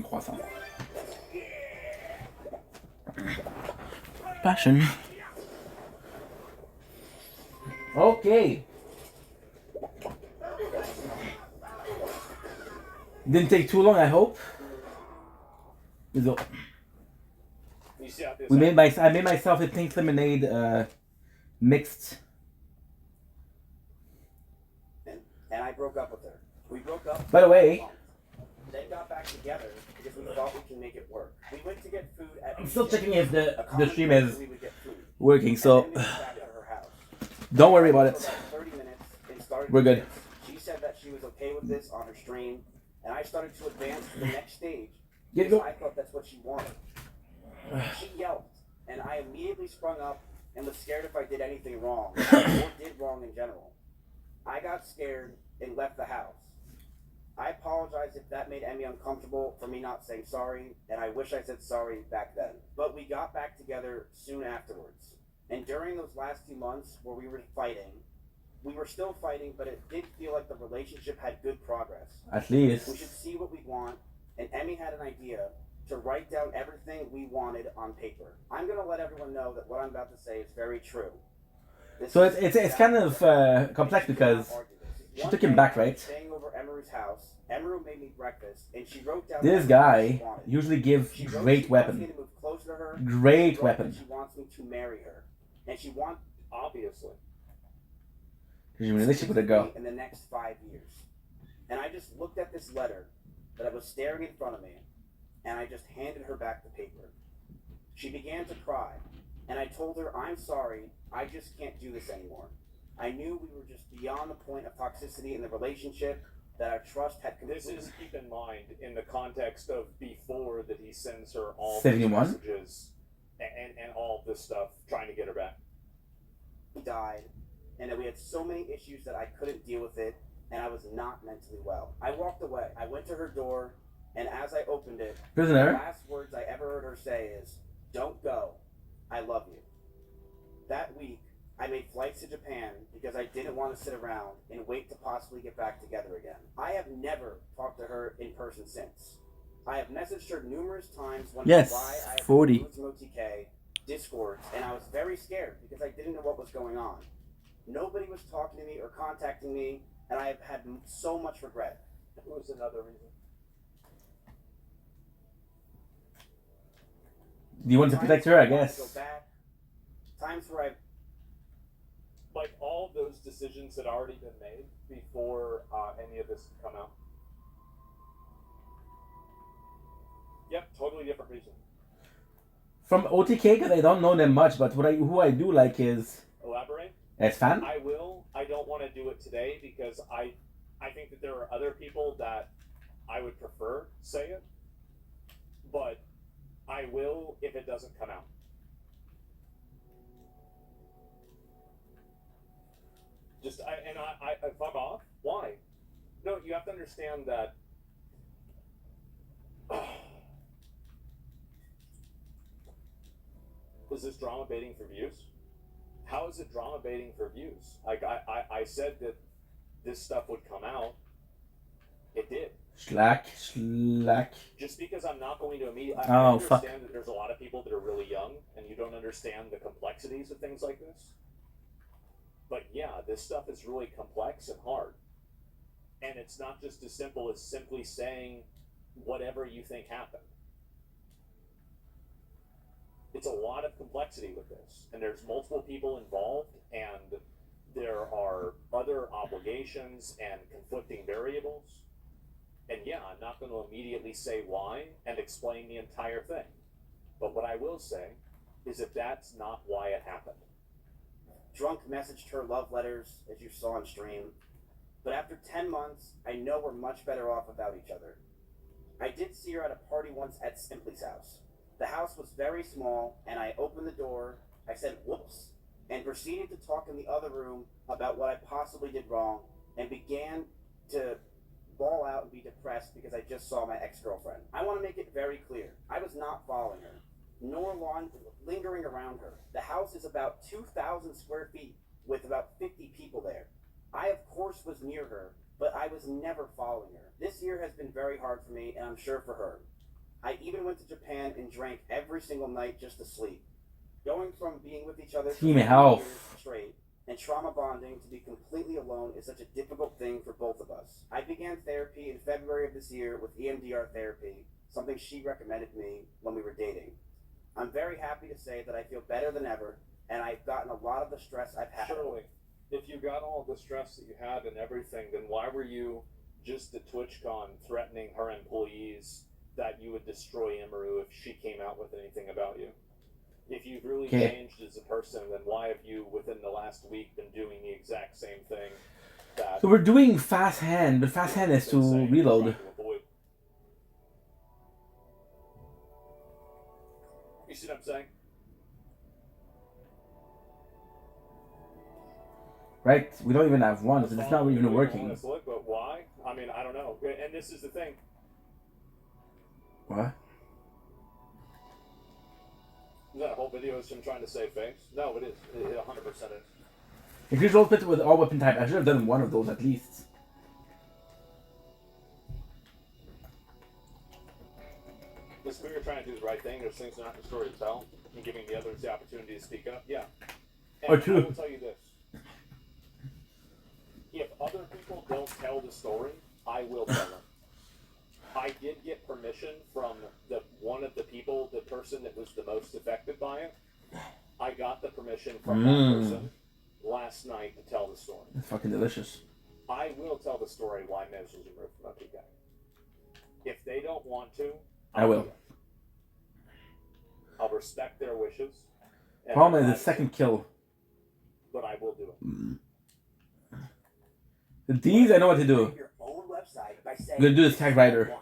Croissant. Passion. Okay. Didn't take too long, I hope. So, I made myself a pink lemonade mixed. And I broke up with her. We broke up. By the way, then got back together because we thought we can make it work. We went to get food at. I'm still checking if the stream is working, so don't worry about it. We're good. She said that she was okay with this on her stream, and I started to advance to the next stage. Get go. I thought that's what she wanted. She yelped, and I immediately sprung up and was scared if I did anything wrong, or did wrong in general. I got scared and left the house. I apologize if that made Emmy uncomfortable for me not saying sorry, and I wish I said sorry back then. But we got back together soon afterwards. And during those last 2 months where we were fighting, we were still fighting, but it did feel like the relationship had good progress. At least. We should see what we want, and Emmy had an idea to write down everything we wanted on paper. I'm going to let everyone know that what I'm about to say is very true. So it's kind of complex because she took him back, right? Staying over Emeru's house, Emeru made me breakfast, and she wrote down This guy usually gives great weapon. Great weapon. She wants me to marry her, and she wants, obviously, She's in a relationship with a girl. in the next 5 years. And I just looked at this letter that I was staring in front of me, and I just handed her back the paper. She began to cry, and I told her, I'm sorry, I just can't do this anymore. I knew we were just beyond the point of toxicity in the relationship, that our trust had completely... This is, keep in mind, in the context of before that he sends her all 71? these messages and all this stuff, trying to get her back. He died, and that we had so many issues that I couldn't deal with it, and I was not mentally well. I walked away. I went to her door, and as I opened it, Prisoner. the last words I ever heard her say is, "Don't go. I love you." That week, I made flights to Japan because I didn't want to sit around and wait to possibly get back together again. I have never talked to her in person since. I have messaged her numerous times wondering why I have 40. removed from OTK, Discords, and I was very scared because I didn't know what was going on. Nobody was talking to me or contacting me, and I have had so much regret. What was another reason? Do you want to protect her, I guess? Go back. Times where I've... Like, all those decisions had already been made before any of this had come out. Yep, totally different reason. From OTK, because I don't know them much, but who I do like is... Elaborate? As fan? I will. I don't want to do it today because I think that there are other people that I would prefer say it. But I will if it doesn't come out. Just, I fuck off. Why? No, you have to understand that. Is this drama baiting for views? How is it drama baiting for views? Like, I said that this stuff would come out. It did. Slack. Just because I'm not going to immediately... I understand that there's a lot of people that are really young and you don't understand the complexities of things like this. But yeah, this stuff is really complex and hard. And it's not just as simple as simply saying whatever you think happened. It's a lot of complexity with this. And there's multiple people involved, and there are other obligations and conflicting variables. And yeah, I'm not going to immediately say why and explain the entire thing. But what I will say is that that's not why it happened. Drunk messaged her love letters, as you saw on stream. But after 10 months, I know we're much better off without each other. I did see her at a party once at Simply's house. The house was very small, and I opened the door, I said whoops, and proceeded to talk in the other room about what I possibly did wrong, and began to bawl out and be depressed because I just saw my ex-girlfriend. I want to make it very clear. I was not following her. nor lingering around her. The house is about 2,000 square feet with about 50 people there. I, of course, was near her, but I was never following her. This year has been very hard for me, and I'm sure for her. I even went to Japan and drank every single night just to sleep. Going from being with each other for Team 3 health. years straight and trauma bonding to be completely alone is such a difficult thing for both of us. I began therapy in February of this year with EMDR therapy, something she recommended me when we were dating. I'm very happy to say that I feel better than ever, and I've gotten a lot of the stress I've had. Surely, if you got all the stress that you had and everything, then why were you just at TwitchCon threatening her employees that you would destroy Imaru if she came out with anything about you? If you've really changed as a person, then why have you, within the last week, been doing the exact same thing that... So we're doing fast hand, but fast hand is to reload. You see what I'm saying? Right? We don't even have one, so it's not even working. Look, but why? I mean, I don't know. And this is the thing. What? Is that a whole video is him trying to save face? No, it is. It 100% is. If you roll fit with all weapon type, I should have done one of those at least. This we were trying to do the right thing. There's things not in the story to tell, and giving the others the opportunity to speak up. Yeah. And Or two. I will tell you this: if other people don't tell the story, I will tell them. I did get permission from one of the people, the person that was the most affected by it. I got the permission from that person last night to tell the story. It's fucking delicious. I will tell the story why Miz was removed from OTK. If they don't want to, I will. I'll respect their wishes. Problem is the second kill. But I will do it. These I know what to do. I'm gonna do this tag rider.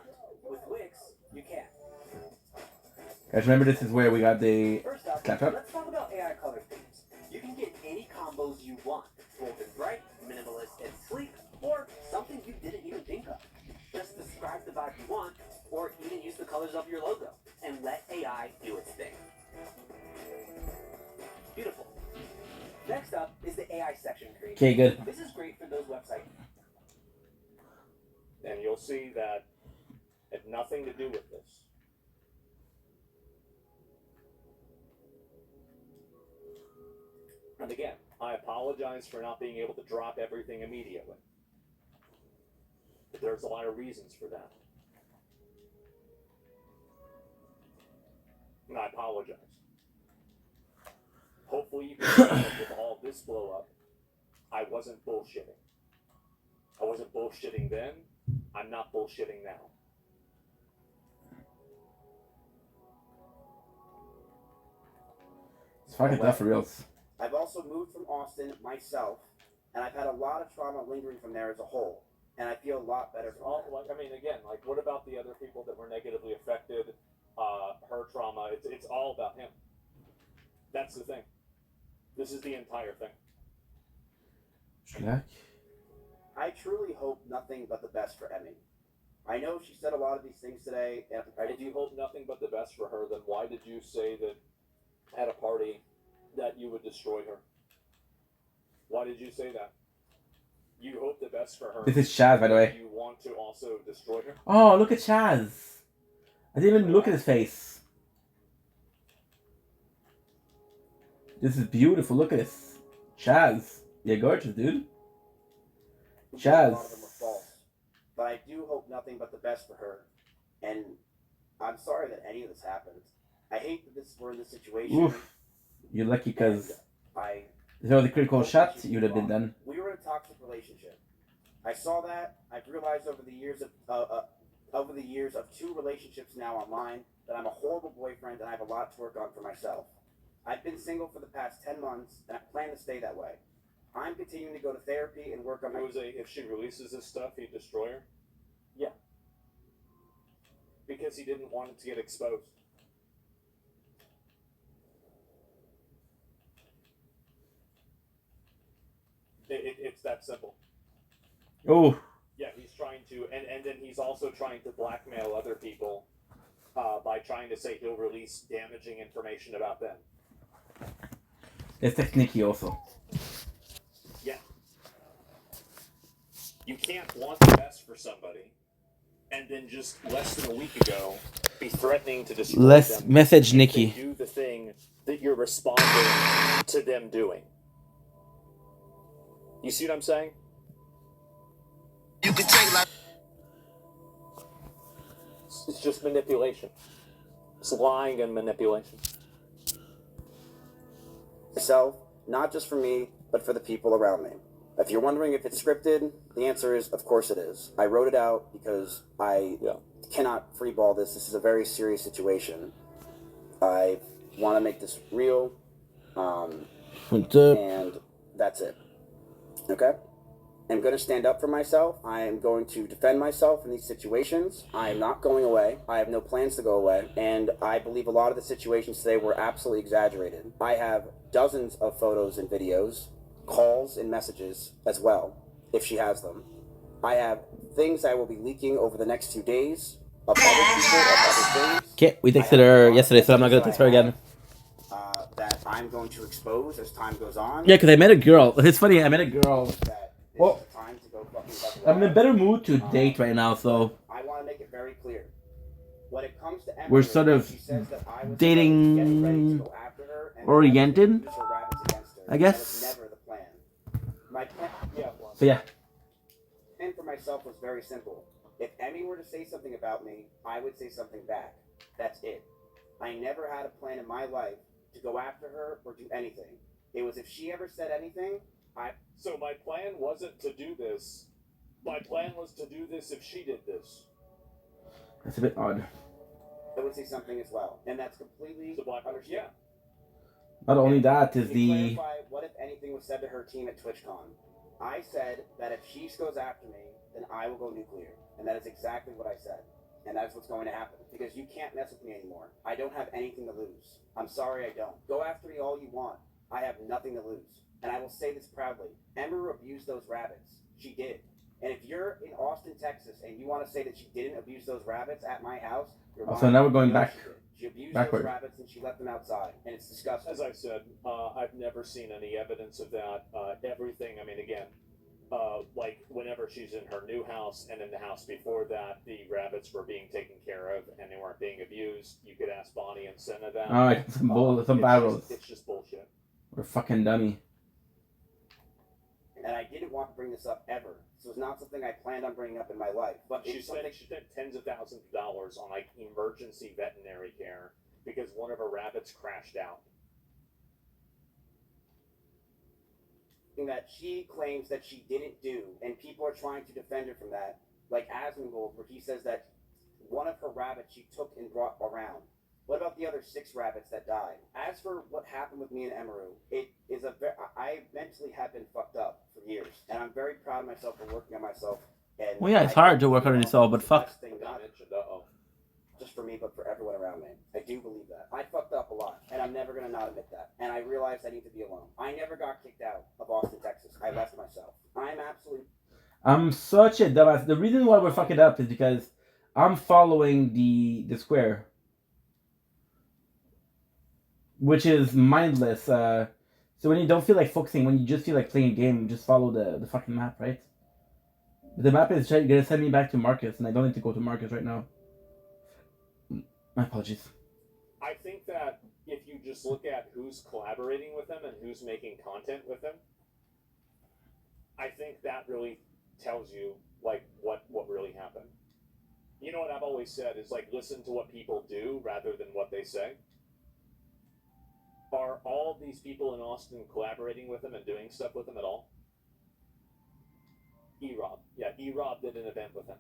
Guys, remember this is where we got the clap up. Let's talk about AI color themes. You can get any combos you want. Bold and bright, minimalist and sleek, or something you didn't even think of. Just describe the vibe you want, or even use the colors of your logo, and let AI do its thing. Beautiful. Next up is the AI section creator. Okay, good. This is great for those websites. And you'll see that it had nothing to do with this. And again, I apologize for not being able to drop everything immediately. But there's a lot of reasons for that. And I apologize. Hopefully you can see that with all this blow up, I wasn't bullshitting. I wasn't bullshitting then. I'm not bullshitting now. It's fucking tough for reals. I've also moved from Austin myself, and I've had a lot of trauma lingering from there as a whole, and I feel a lot better from that. Like, I mean, again, like, what about the other people that were negatively affected? Her trauma. It's all about him. That's the thing. This is the entire thing. Jack? I truly hope nothing but the best for Emmy. I know she said a lot of these things today. And if you hope nothing but the best for her, then why did you say that at a party that you would destroy her? Why did you say that? You hope the best for her. This is Chaz, by the way. You want to also destroy her? Oh, look at Chaz. I didn't even look at his face. This is beautiful. Look at this. Chaz. You're gorgeous, dude. Chaz. A lot of them were false. But I do hope nothing but the best for her. And I'm sorry that any of this happened. I hate that we're in this situation. Oof. You're lucky because if there was a critical shot, you'd have been done. We were in a toxic relationship. I saw that. I've realized over the years of 2 relationships now online that I'm a horrible boyfriend and I have a lot to work on for myself. I've been single for the past 10 months and I plan to stay that way. I'm continuing to go to therapy and work on my... If she releases this stuff, he'd destroy her? Yeah. Because he didn't want it to get exposed. It's that simple. Oh. Yeah, he's trying to, and then he's also trying to blackmail other people by trying to say he'll release damaging information about them. Let's text Nikki also. Yeah. You can't want the best for somebody, and then just less than a week ago be threatening to destroy Let's them message if Nikki. they do the thing that you're responding to them doing. You see what I'm saying? You can take like. It's just manipulation. It's lying and manipulation. Myself, not just for me, but for the people around me. If you're wondering if it's scripted, the answer is, of course it is. I wrote it out because I cannot freeball this. This is a very serious situation. I want to make this real, and that's it. Okay? I'm going to stand up for myself. I am going to defend myself in these situations. I am not going away. I have no plans to go away. And I believe a lot of the situations today were absolutely exaggerated. I have dozens of photos and videos, calls and messages as well, if she has them. I have things I will be leaking over the next 2 days of other people, of other things. Okay, we texted her yesterday, so I'm not gonna text her again. That I'm going to expose as time goes on. Yeah, because I met a girl. It's funny, I met a girl. Well, I'm in a better mood to date right now, so I want to make it very clear. When it comes to we're sort of dating oriented, I guess. So yeah. And for myself was very simple. If Emmy were to say something about me, I would say something back. That's it. I never had a plan in my life to go after her or do anything. It was if she ever said anything, So my plan wasn't to do this. My plan was to do this if she did this. That's a bit odd. I would say something as well. And that's completely understandable. Yeah. Not only that is the... What if anything was said to her team at TwitchCon? I said that if she goes after me, then I will go nuclear. And that is exactly what I said. And that's what's going to happen. Because you can't mess with me anymore. I don't have anything to lose. I'm sorry I don't. Go after me all you want. I have nothing to lose. And I will say this proudly. Ember abused those rabbits. She did. And if you're in Austin, Texas, and you want to say that she didn't abuse those rabbits at my house, you're lying. So now we're going back. She abused backward. those rabbits and she left them outside. And it's disgusting. As I said, I've never seen any evidence of that. Everything, I mean, again, like whenever she's in her new house and in the house before that, the rabbits were being taken care of and they weren't being abused. You could ask Bonnie and Senna that. Alright, some barrels. It's just bullshit. We're fucking dummy. And I didn't want to bring this up ever. This was not something I planned on bringing up in my life. But She spent tens of thousands of dollars on like emergency veterinary care because one of her rabbits crashed out. That she claims that she didn't do, and people are trying to defend her from that. Like Asmongold, where he says that one of her rabbits she took and brought around. What about the other 6 rabbits that died? As for what happened with me and Emeru, it is I mentally have been fucked up for years, and I'm very proud of myself for working on myself. And Well, yeah, it's hard to work on yourself, but fuck. Just for me, but for everyone around me. I do believe that. I fucked up a lot, and I'm never going to not admit that. And I realized I need to be alone. I never got kicked out of Austin, Texas. I left myself. I'm such a dumbass. The reason why we're fucking up is because I'm following the square. Which is mindless. So when you don't feel like focusing, when you just feel like playing a game, just follow the fucking map, right? But the map is gonna send me back to Marcus, and I don't need to go to Marcus right now. My apologies. I think that if you just look at who's collaborating with them and who's making content with them, I think that really tells you like what really happened. You know what I've always said is like listen to what people do rather than what they say. Are all these people in Austin collaborating with them and doing stuff with them at all? E-Rob. Yeah, E-Rob did an event with him.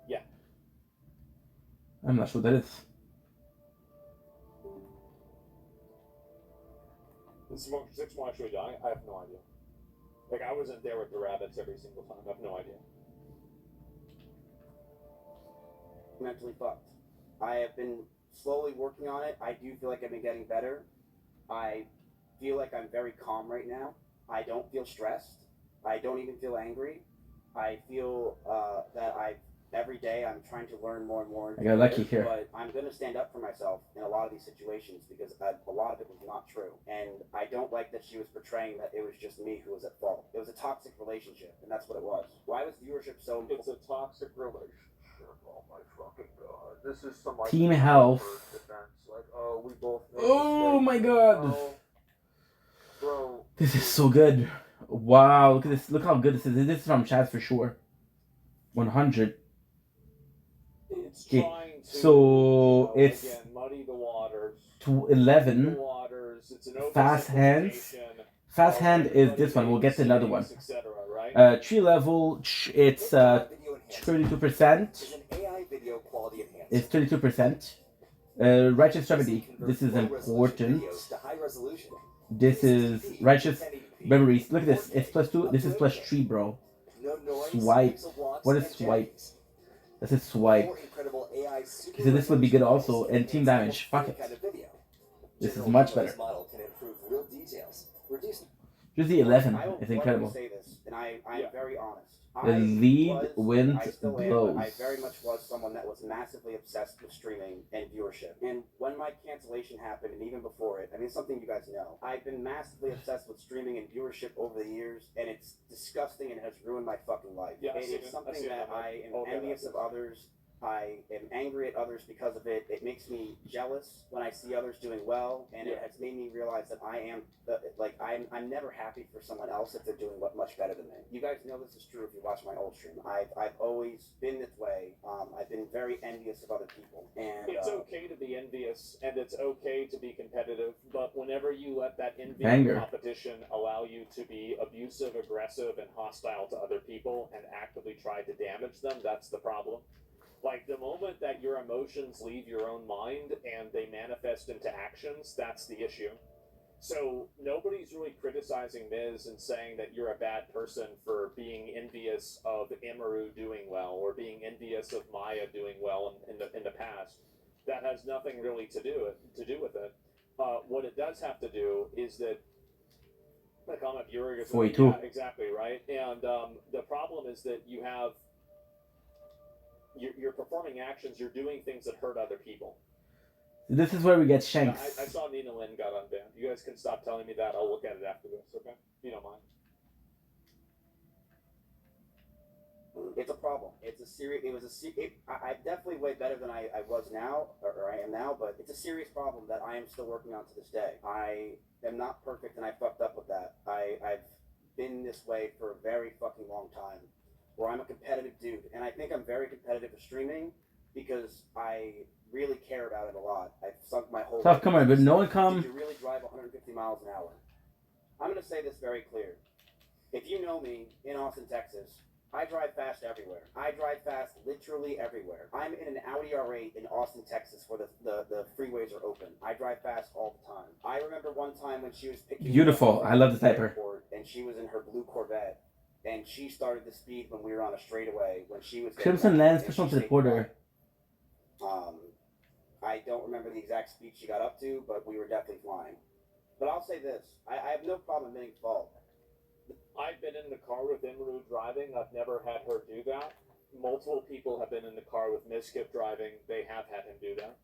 Yeah. I'm not sure what that is. Six more actually dying? I have no idea. Like, I wasn't there with the rabbits every single time. I have no idea. Mentally fucked. I have been slowly working on it. I do feel like I've been getting better. I feel like I'm very calm right now. I don't feel stressed. I don't even feel angry. I feel that every day I'm trying to learn more and more. I got lucky here. But I'm going to stand up for myself in a lot of these situations because a lot of it was not true. And I don't like that she was portraying that it was just me who was at fault. It was a toxic relationship, and that's what it was. Why was viewership so important? It's a toxic relationship. Oh my fucking god. This is some like Team health. defense. Like, oh, we both Oh my god. Bro. This is so good. Wow, look at this. Look how good this is. This is from Chaz for sure. 100. It's Okay, trying to, so it's again, muddy the waters. to 11. Muddy the waters. It's an Fast hands. oversimplification Fast of hand is everybody this one. We'll being get to another one. saints, etc., right? Tree level. It's 32%. It's 32%. Righteous remedy. This is important. This is righteous memories. Look at this. It's +2. This is +3, bro. Swipe. What is swipe? This is swipe. So this would be good also. And team damage. Fuck it. This is much better. Just the 11 is incredible. Say this, and I'm very honest. The lead wins I still blows. am, but I very much was someone that was massively obsessed with streaming and viewership. And when my cancellation happened, and even before it, I mean, it's something you guys know. I've been massively obsessed with streaming and viewership over the years, and it's disgusting and has ruined my fucking life. Yeah, it is something that I am envious of others. I am angry at others because of it. It makes me jealous when I see others doing well, and it has made me realize that I am I'm never happy for someone else if they're doing much better than me. You guys know this is true if you watch my old stream. I've always been this way. I've been very envious of other people, and it's okay to be envious and it's okay to be competitive, but whenever you let that envy Banger. and competition allow you to be abusive, aggressive, and hostile to other people and actively try to damage them, that's the problem. Like, the moment that your emotions leave your own mind and they manifest into actions, that's the issue. So nobody's really criticizing Miz and saying that you're a bad person for being envious of Emeru doing well or being envious of Maya doing well in the past. That has nothing really to do with it. What it does have to do is that, like, I'm a viewer. 42. Yeah, exactly, right? And the problem is that you have you're performing actions, you're doing things that hurt other people. This is where we get Yeah, shanks. I saw Nina Lynn got unbanned. You guys can stop telling me that. I'll look at it after this, okay? If you don't mind. It's a problem. It's a serious. I'm definitely way better than I was now, or I am now. But it's a serious problem that I am still working on to this day. I am not perfect, and I fucked up with that. I've been this way for a very fucking long time, where I'm a competitive dude, and I think I'm very competitive with streaming because I really care about it a lot. I've sunk my whole Tough life. comer, but no one come. Did you really drive 150 miles an hour? I'm going to say this very clear. If you know me in Austin, Texas, I drive fast everywhere. I drive fast literally everywhere. I'm in an Audi R8 in Austin, Texas, where the freeways are open. I drive fast all the time. I remember one time when she was picking Beautiful. me up I love the from typer. airport, and she was in her blue Corvette, and she started the speed when we were on a straightaway. When she was Crimson lands personal to the porter. I don't remember the exact speed she got up to, but we were definitely flying. But I'll say this: I have no problem admitting fault. I've been in the car with Emeru driving. I've never had her do that. Multiple people have been in the car with Miskip driving. They have had him do that.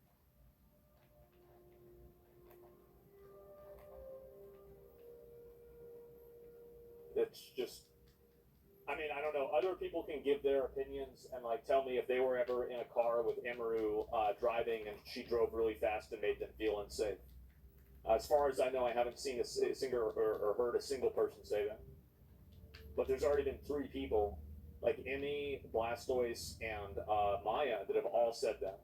It's just, I mean, I don't know. Other people can give their opinions and, like, tell me if they were ever in a car with Emeru driving and she drove really fast and made them feel unsafe. As far as I know, I haven't seen a single or heard a single person say that. But there's already been 3 people, like Emmy, Blastoise, and Maya, that have all said that.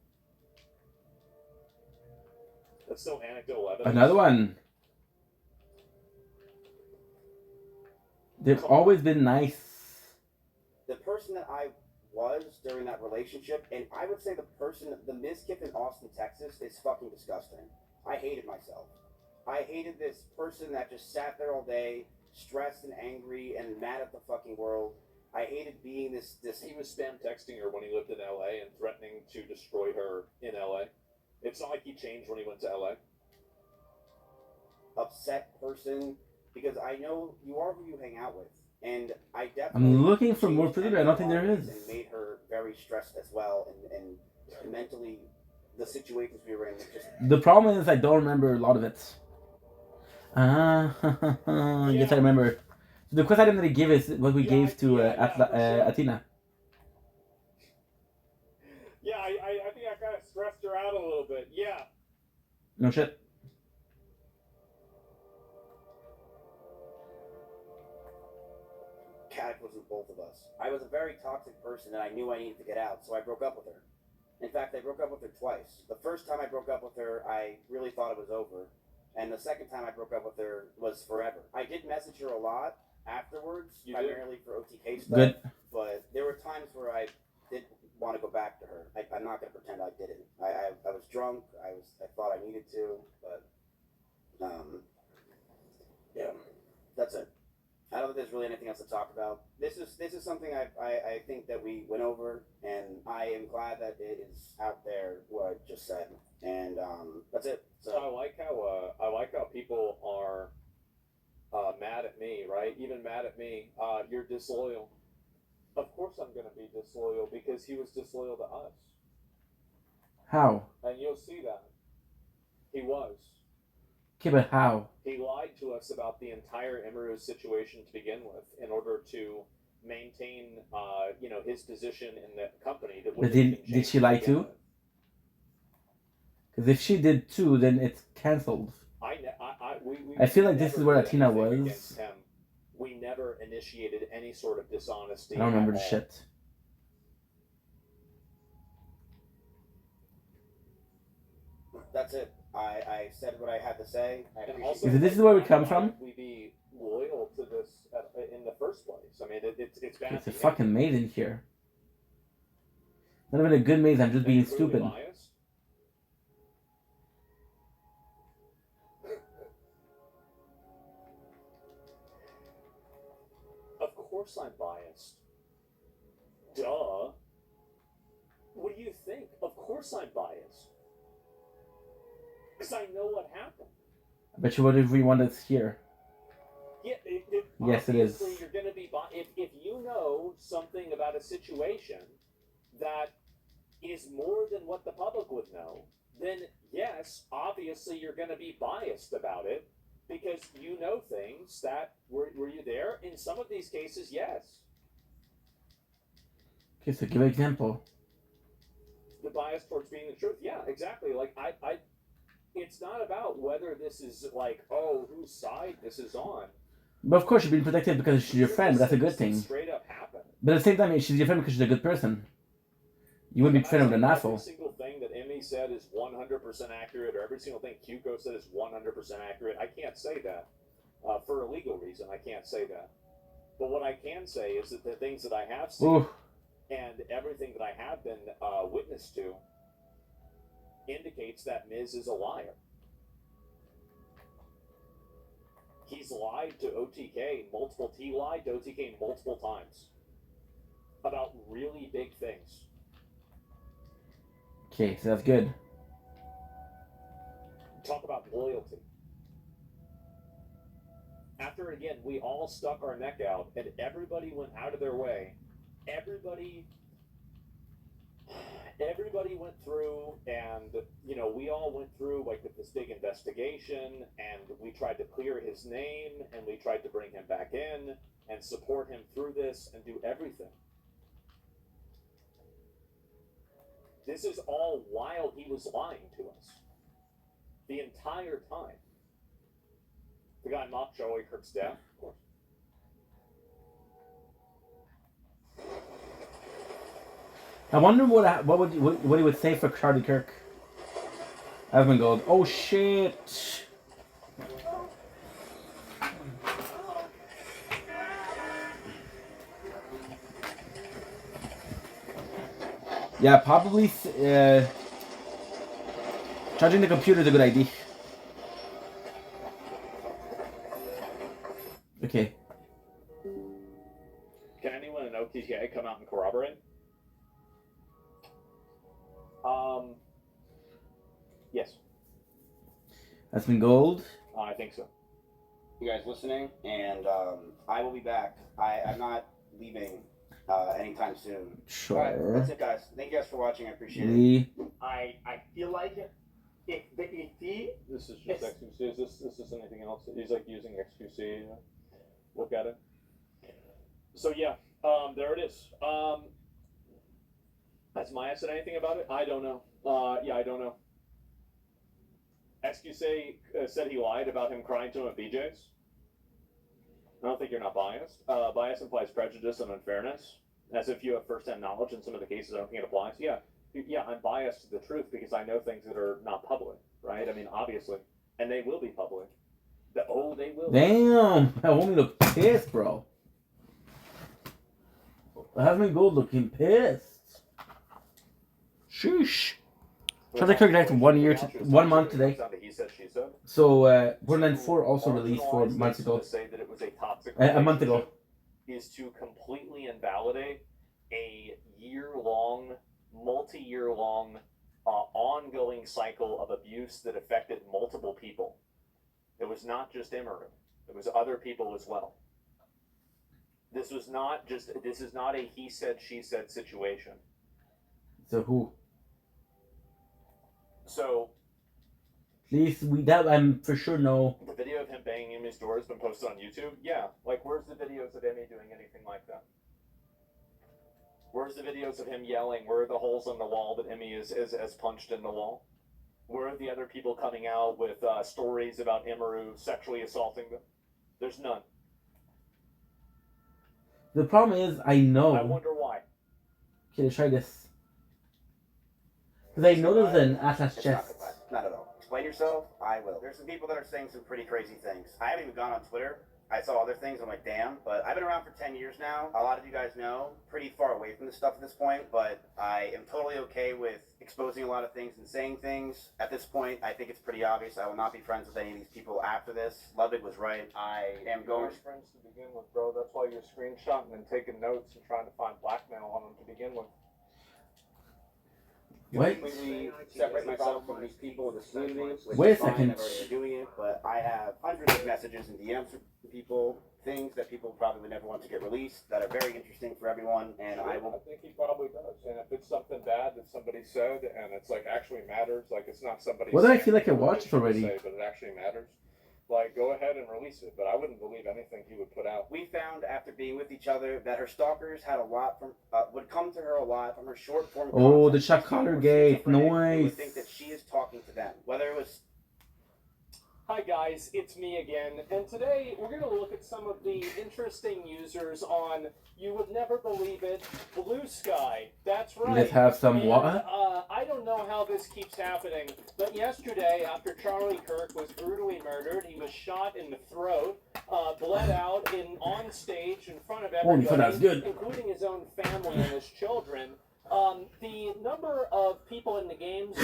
That's still anecdotal evidence. Another one. They've always been nice. The person that I was during that relationship, and I would say the Miskip in Austin, Texas, is fucking disgusting. I hated myself. I hated this person that just sat there all day, stressed and angry and mad at the fucking world. I hated being this. He was spam texting her when he lived in LA and threatening to destroy her in LA. It's not like he changed when he went to LA. Upset person, because I know you are who you hang out with. And I definitely. I'm looking for more footage. I don't think there is. And made her very stressed as well, and mentally, the situations we were in. Just... The problem is I don't remember a lot of it. Yes, I remember. The quest item that he gave is what we gave to Athena. Yeah, I think I kind of stressed her out a little bit. Yeah. No shit. Cataclysm, both of us. I was a very toxic person, and I knew I needed to get out, so I broke up with her. In fact, I broke up with her twice. The first time I broke up with her, I really thought it was over. And the second time I broke up with her was forever. I did message her a lot afterwards, primarily for OTK stuff. Good. But there were times where I did want to go back to her. I'm not going to pretend I didn't. I was drunk. I thought I needed to, but yeah, that's it. I don't think there's really anything else to talk about. This is something I think that we went over, and I am glad that it is out there, what I just said, and that's it. So I like how people are mad at me, right? Even mad at me. You're disloyal. Of course I'm going to be disloyal because he was disloyal to us. How? And you'll see that. He was. Okay, but how? He lied to us about the entire Emeru situation to begin with in order to maintain, his position in the company. But did she lie too? Because if she did too, then it's cancelled. I feel like this is where Athena was. We never initiated any sort of dishonesty. I don't remember the shit. That's it. I said what I had to say. This is where we come from? We be loyal to this in the first place. I mean, it's bad. It's a fucking maze in here. Not even a good maze. I'm just being stupid. Biased? Of course I'm biased. Duh. What do you think? Of course I'm biased. Because I know what happened. I bet you what if we wanted here. Yeah, yes, it is. You're going to be if you know something about a situation that is more than what the public would know, then yes, obviously you're going to be biased about it because you know things that were you there? In some of these cases, yes. Okay, so give an example. The bias towards being the truth. Yeah, exactly. Like I it's not about whether this is like, oh, whose side this is on. But of course, you're being protected because she's your friend. But that's a good thing. Straight up happened. But at the same time, she's your friend because she's a good person. You wouldn't be friend with an asshole. Every single thing that Emmy said is 100% accurate, or every single thing Kyuko said is 100% accurate. I can't say that. For a legal reason, I can't say that. But what I can say is that the things that I have seen and everything that I have been witness to indicates that Miz is a liar. He's lied to OTK multiple. He lied to OTK multiple times about really big things. Okay, so that's good. Talk about loyalty. After again, we all stuck our neck out, and everybody went out of their way. Everybody went through, and we all went through like this big investigation, and we tried to clear his name, and we tried to bring him back in and support him through this and do everything. This is all while he was lying to us the entire time. The guy mocked Charlie Kirk's death, of course. I wonder what he would say for Charlie Kirk. Evan goes, oh shit. Yeah, probably charging the computer is a good idea. Okay. Can anyone in OTK come out and corroborate? Yes. That's been gold. I think so. you guys listening, and I will be back. I'm not leaving anytime soon. Sure. All right, that's it, guys. Thank you guys for watching. I appreciate it. I feel like if the ET. This is just XQC. Is this anything else? He's like using XQC. Look at it. So yeah, there it is. Has Maya said anything about it? I don't know. Yeah, I don't know. XQC said he lied about him crying to him at BJ's. I don't think you're not biased. Bias implies prejudice and unfairness, as if you have first-hand knowledge in some of the cases. I don't think it applies. Yeah, I'm biased to the truth because I know things that are not public, right? I mean, obviously, and they will be public. They will. Damn, that woman look pissed, bro. Having Gold looking pissed. Sheesh. Charlie Kirk died from 1 year to 1 month today. So Borderlands 4 also released 4 months ago. A month ago. Is to completely invalidate a year-long, multi-year-long, ongoing cycle of abuse that affected multiple people. It was not just Immeru. It was other people as well. This is not a he said, she said situation. So who? So, at least I'm for sure know. The video of him banging Emmy's door has been posted on YouTube. Yeah, like where's the videos of Emmy doing anything like that? Where's the videos of him yelling? Where are the holes in the wall that Emmy has punched in the wall? Where are the other people coming out with stories about Immeru sexually assaulting them? There's none. The problem is, I know. I wonder why. Okay, try this. Because I know there's an Atlas chest. Not at all. Explain yourself. I will. There's some people that are saying some pretty crazy things. I haven't even gone on Twitter. I saw other things. I'm like, damn. But I've been around for 10 years now. A lot of you guys know. Pretty far away from this stuff at this point. But I am totally okay with exposing a lot of things and saying things. At this point, I think it's pretty obvious. I will not be friends with any of these people after this. Ludwig was right. I am going. Friends to begin with, bro. That's why you're screenshotting and taking notes and trying to find blackmail on them to begin with. What? Completely separate myself from these people in the community. Wait a second. Doing it, but I have hundreds of messages and DMs from people, things that people probably would never want to get released that are very interesting for everyone, and I will. I think he probably does. And if it's something bad that somebody said, and it's like actually matters, like it's not somebody. What did I feel like I watched it already? But it actually matters. Like, go ahead and release it, but I wouldn't believe anything he would put out. We found after being with each other that her stalkers had a lot from would come to her a lot from her short form. Oh, the Chuck Connor gate, noise. Would think that she is talking to them, whether it was. Hi guys, it's me again, and today we're going to look at some of the interesting users on, you would never believe it, Blue Sky. That's right. Let's have some what? I don't know how this keeps happening, but yesterday, after Charlie Kirk was brutally murdered, he was shot in the throat, bled out on stage in front of everybody, including his own family and his children. The number of people in the games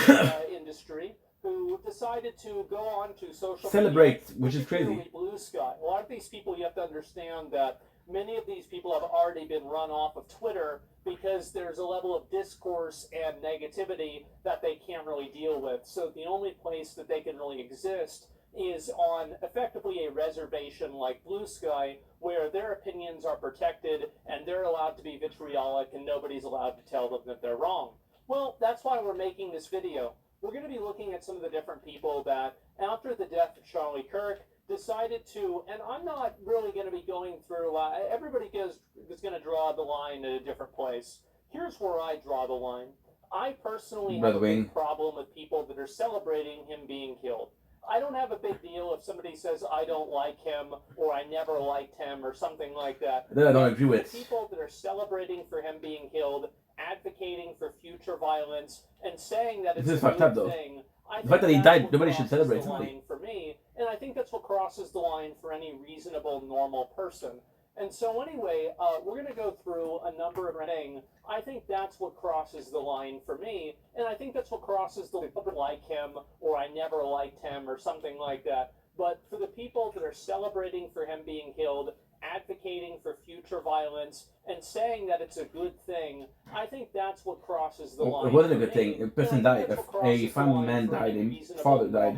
industry who decided to go on to social celebrate, media, which is crazy. Blue Sky. A lot of these people, you have to understand that many of these people have already been run off of Twitter because there's a level of discourse and negativity that they can't really deal with. So the only place that they can really exist is on effectively a reservation like Blue Sky, where their opinions are protected and they're allowed to be vitriolic and nobody's allowed to tell them that they're wrong. Well, that's why we're making this video. We're going to be looking at some of the different people that, after the death of Charlie Kirk, decided to, and I'm not really going to be going through, everybody is going to draw the line at a different place. Here's where I draw the line. I personally have a big problem with people that are celebrating him being killed. I don't have a big deal if somebody says I don't like him or I never liked him or something like that. That I don't agree with. People that are celebrating for him being killed, advocating for future violence, and saying that it's a good thing. The fact that he died, nobody should celebrate something. For me, and I think that's what crosses the line for any reasonable, normal person. And so anyway, we're going to go through a number of things. I think that's what crosses the line for me, and I think that's what crosses the line like him, or I never liked him, or something like that. But for the people that are celebrating for him being killed, advocating for future violence, and saying that it's a good thing, I think that's what crosses the line. It wasn't a good thing. A person died. A family man died. A father died.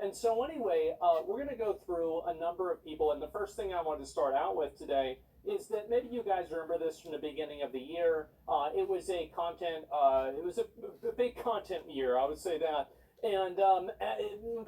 And so anyway, we're going to go through a number of people, and the first thing I wanted to start out with today is that maybe you guys remember this from the beginning of the year. It was a big content year, I would say that. And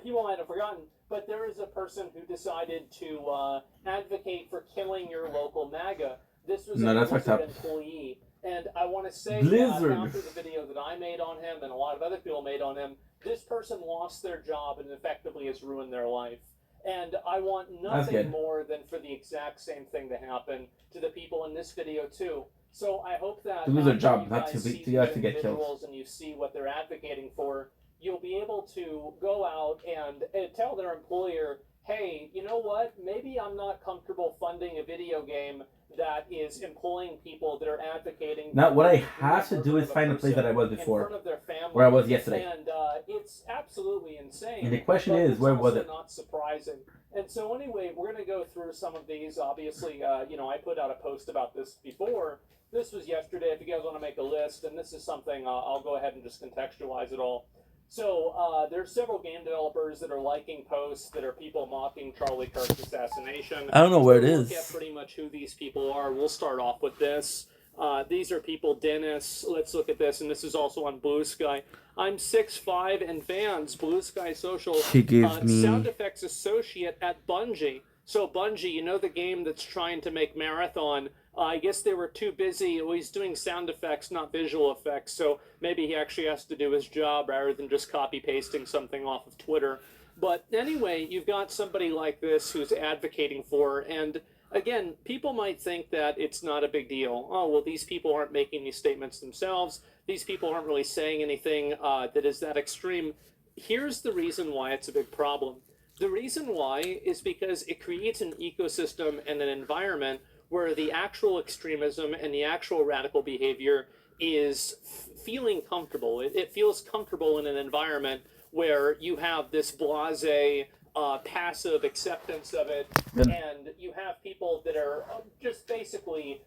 people might have forgotten, but there is a person who decided to advocate for killing your local MAGA. This was a Blizzard employee. And I want to say that after the video that I made on him and a lot of other people made on him, this person lost their job and effectively has ruined their life. And I want nothing more than for the exact same thing to happen to the people in this video too. So I hope that to lose their job, you not guys to see get killed. and you see what they're advocating for, you'll be able to go out and tell their employer, hey, you know what? Maybe I'm not comfortable funding a video game that is employing people that are advocating. Now, what I have to do is find the place that I was before, where I was yesterday. And it's absolutely insane. And the question is, where was it? Not surprising. And so anyway, we're going to go through some of these. Obviously, you know, I put out a post about this before. This was yesterday. If you guys want to make a list, and this is something, I'll go ahead and just contextualize it all. So there's several game developers that are liking posts that are people mocking Charlie Kirk's assassination. I don't know where it is. Look at pretty much who these people are. We'll start off with this. These are people, Dennis. Let's look at this, and this is also on Blue Sky. I'm 6'5" and fans, Blue Sky Social. She gives me sound effects associate at Bungie. So Bungie, you know the game that's trying to make Marathon. I guess they were too busy. Well, he's doing sound effects, not visual effects, so maybe he actually has to do his job rather than just copy-pasting something off of Twitter. But anyway, you've got somebody like this who's advocating for, and again, people might think that it's not a big deal. Oh, well, these people aren't making these statements themselves. These people aren't really saying anything that is that extreme. Here's the reason why it's a big problem. The reason why is because it creates an ecosystem and an environment where the actual extremism and the actual radical behavior is feeling comfortable. It feels comfortable in an environment where you have this blasé, passive acceptance of it, and you have people that are just basically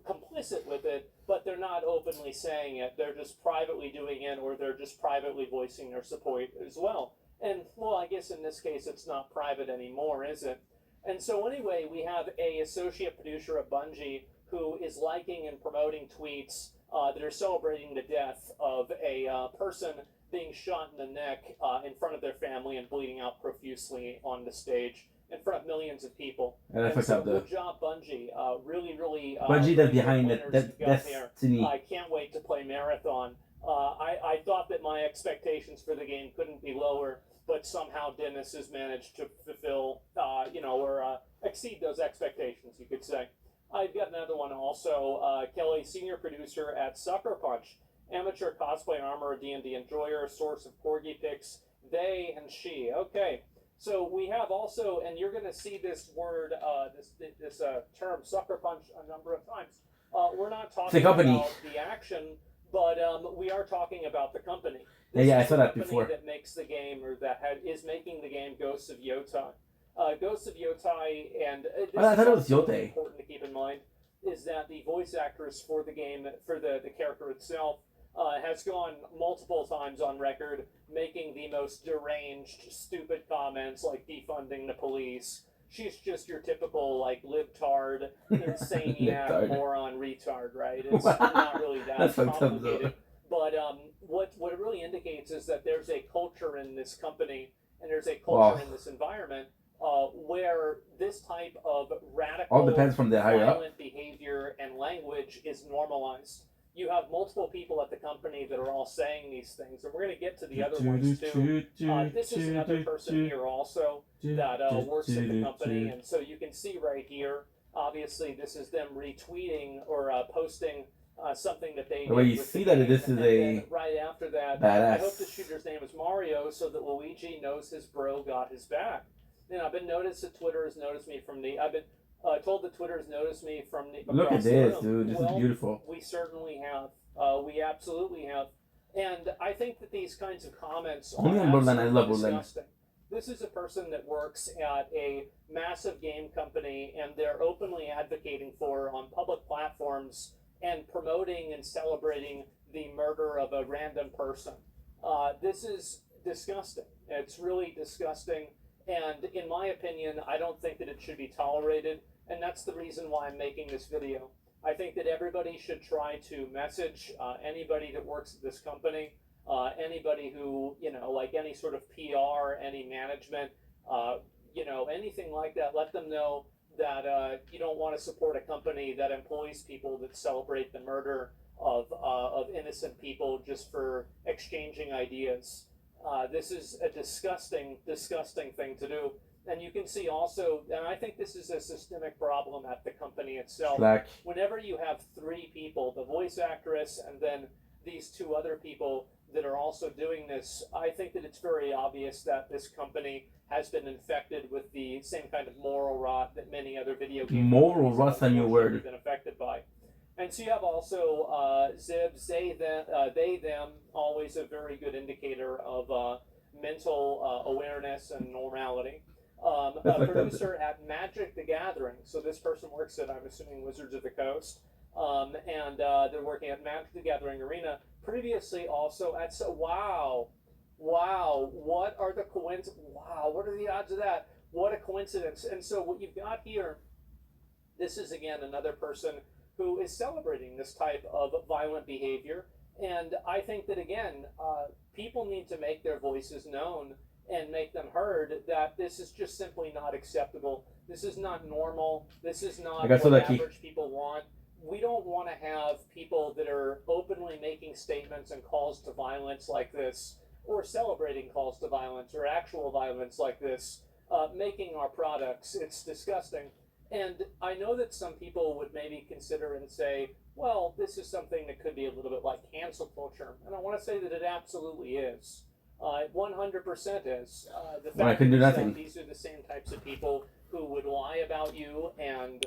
complicit with it, but they're not openly saying it. They're just privately doing it, or they're just privately voicing their support as well. And, well, I guess in this case it's not private anymore, is it? And so anyway, we have a associate producer of Bungie who is liking and promoting tweets that are celebrating the death of a person being shot in the neck in front of their family and bleeding out profusely on the stage in front of millions of people. And so good job, Bungie. Really, really... Bungie, that's behind it. That's Destiny. I can't wait to play Marathon. I thought that my expectations for the game couldn't be lower, but somehow Dennis has managed to fulfill, or exceed those expectations, you could say. I've got another one also. Kelly, senior producer at Sucker Punch, amateur cosplay armor, D&D enjoyer, source of corgi pics, they and she. Okay, so we have also, and you're going to see this word, this term, Sucker Punch, a number of times. We're not talking about the action, but we are talking about the company. Yeah, I saw that before. That makes the game, or that is making the game, Ghosts of Yotai. Ghosts of Yotai, and this I thought it was really Yotai. important to keep in mind, is that the voice actress for the game, for the character itself, has gone multiple times on record making the most deranged, stupid comments like defunding the police. She's just your typical, like, libtard, insaniac, moron, retard, right? It's not really that complicated. But what it really indicates is that there's a culture in this company, and there's a culture in this environment where this type of radical, all depends from the higher violent behavior and language is normalized. You have multiple people at the company that are all saying these things, and we're going to get to the other ones too. This is another person here also that works at the company, and so you can see right here, obviously this is them retweeting or posting something that they did. You see that this is a right after that, badass. I hope the shooter's name is Mario, so that Luigi knows his bro got his back. And I've been noticed that Twitter has noticed me from the... I've been told that Twitter has noticed me from the... Look at this, dude. This is beautiful. We certainly have. We absolutely have. And I think that these kinds of comments are absolutely disgusting. This is a person that works at a massive game company, and they're openly advocating for, on public platforms, and promoting and celebrating the murder of a random person. This is disgusting. It's really disgusting. And in my opinion, I don't think that it should be tolerated. And that's the reason why I'm making this video. I think that everybody should try to message anybody that works at this company, anybody who, you know, like any sort of PR, any management, you know, anything like that. Let them know that you don't want to support a company that employs people that celebrate the murder of innocent people just for exchanging ideas. This is a disgusting, disgusting thing to do. And you can see also, and I think this is a systemic problem at the company itself. Black. Whenever you have three people, the voice actress and then these two other people that are also doing this, I think that it's very obvious that this company has been infected with the same kind of moral rot that many other video game Moral companies rot's a new word. have been affected by. And so you have also Zibs, they, them, always a very good indicator of mental awareness and normality. A producer at Magic the Gathering. So this person works at, I'm assuming, Wizards of the Coast. And they're working at Magic the Gathering Arena. Previously also at, wow, what are the what are the odds of that? What a coincidence. And so what you've got here, this is again another person who is celebrating this type of violent behavior. And I think that again, people need to make their voices known and make them heard that this is just simply not acceptable. This is not normal. This is not what average people want. We don't want to have people that are openly making statements and calls to violence like this, or celebrating calls to violence or actual violence like this, making our products. It's disgusting. And I know that some people would maybe consider and say, well, this is something that could be a little bit like cancel culture. And I want to say that it absolutely is. 100% is. The fact that these are the same types of people who would lie about you and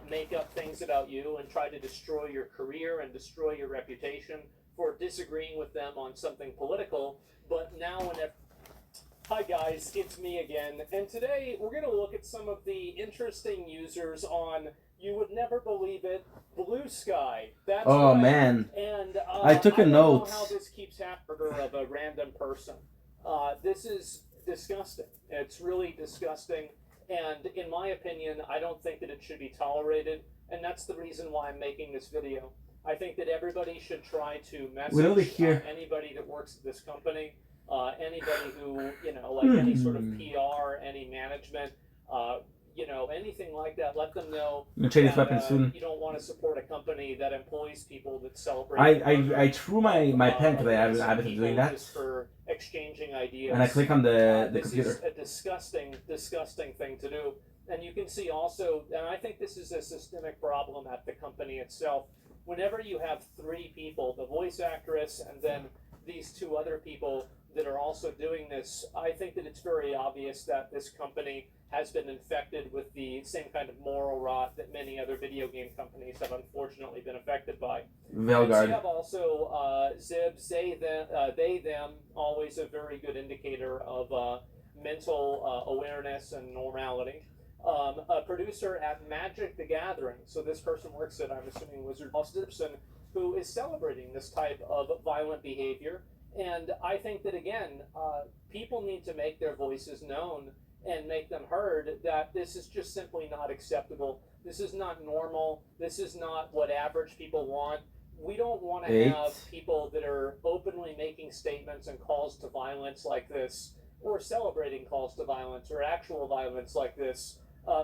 make up things about you and try to destroy your career and destroy your reputation for disagreeing with them on something political. But now whenever... Hi guys, it's me again, and today we're going to look at some of the interesting users on, you would never believe it, Blue Sky. That's oh right. Man, and I took a note. I don't know how this keeps happening of a random person. This is disgusting. It's really disgusting, and in my opinion, I don't think that it should be tolerated, and that's the reason why I'm making this video. I think that everybody should try to message anybody that works at this company. Anybody who, you know, like any sort of PR, any management, you know, anything like that, let them know that you don't want to support a company that employs people that celebrate. I threw my pen because I have a habit of doing that. Just for exchanging ideas. And I click on the computer. This is a disgusting, disgusting thing to do. And you can see also, and I think this is a systemic problem at the company itself. Whenever you have three people, the voice actress and then these two other people that are also doing this, I think that it's very obvious that this company has been infected with the same kind of moral rot that many other video game companies have unfortunately been affected by. And so you have also Zibs, they, them, always a very good indicator of mental awareness and normality. A producer at Magic the Gathering, so this person works at, I'm assuming, Wizard of the Coast, who is celebrating this type of violent behavior. And I think that, again, people need to make their voices known and make them heard that this is just simply not acceptable. This is not normal. This is not what average people want. We don't want to have people that are openly making statements and calls to violence like this, or celebrating calls to violence or actual violence like this,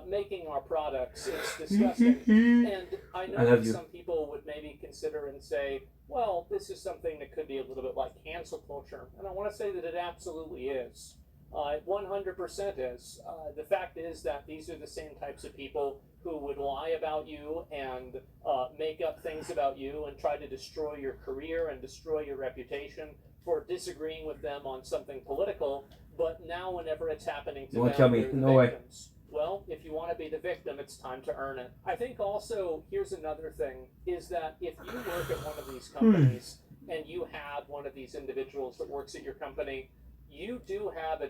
making our products. It's disgusting. And I know that some people would maybe consider and say, well, this is something that could be a little bit like cancel culture. And I want to say that it absolutely is. 100% is. The fact is that these are the same types of people who would lie about you and make up things about you and try to destroy your career and destroy your reputation for disagreeing with them on something political. But now whenever it's happening to them, they're the victims. Well, if you want to be the victim, it's time to earn it. I think also, here's another thing, is that if you work at one of these companies and you have one of these individuals that works at your company, you do have a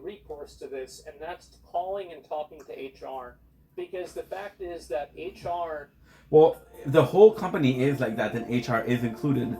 recourse to this, and that's calling and talking to HR. Because the fact is that HR... Well, the whole company is like that, and HR is included.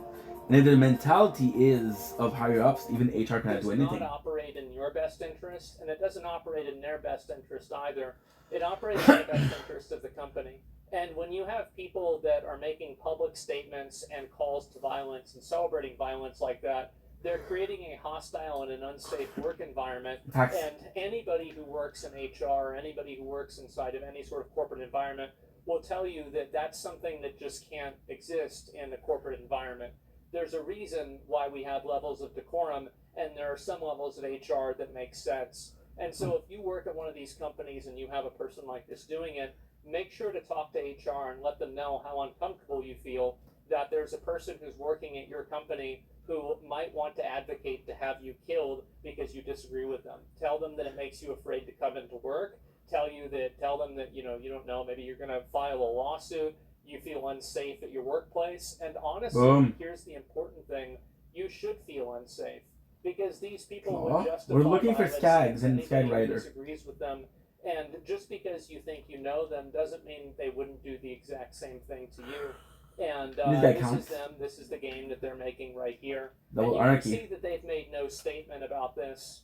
And if the mentality is of higher ups, even HR cannot do anything. It does not operate in your best interest, and it doesn't operate in their best interest either. It operates in the best interest of the company. And when you have people that are making public statements and calls to violence and celebrating violence like that, they're creating a hostile and an unsafe work environment. And anybody who works in HR, or anybody who works inside of any sort of corporate environment will tell you that that's something that just can't exist in the corporate environment. There's a reason why we have levels of decorum, and there are some levels of HR that make sense. And so if you work at one of these companies and you have a person like this doing it, make sure to talk to HR and let them know how uncomfortable you feel that there's a person who's working at your company who might want to advocate to have you killed because you disagree with them. Tell them that it makes you afraid to come into work. Tell them that, you don't know, maybe you're going to file a lawsuit. You feel unsafe at your workplace. And honestly, here's the important thing. You should feel unsafe. Because these people would justify we're looking for Skags and Skag Rider. Disagrees with them, and just because you think you know them doesn't mean they wouldn't do the exact same thing to you. And this is them. This is the game that they're making right here. Double and you anarchy. can see that they've made no statement about this.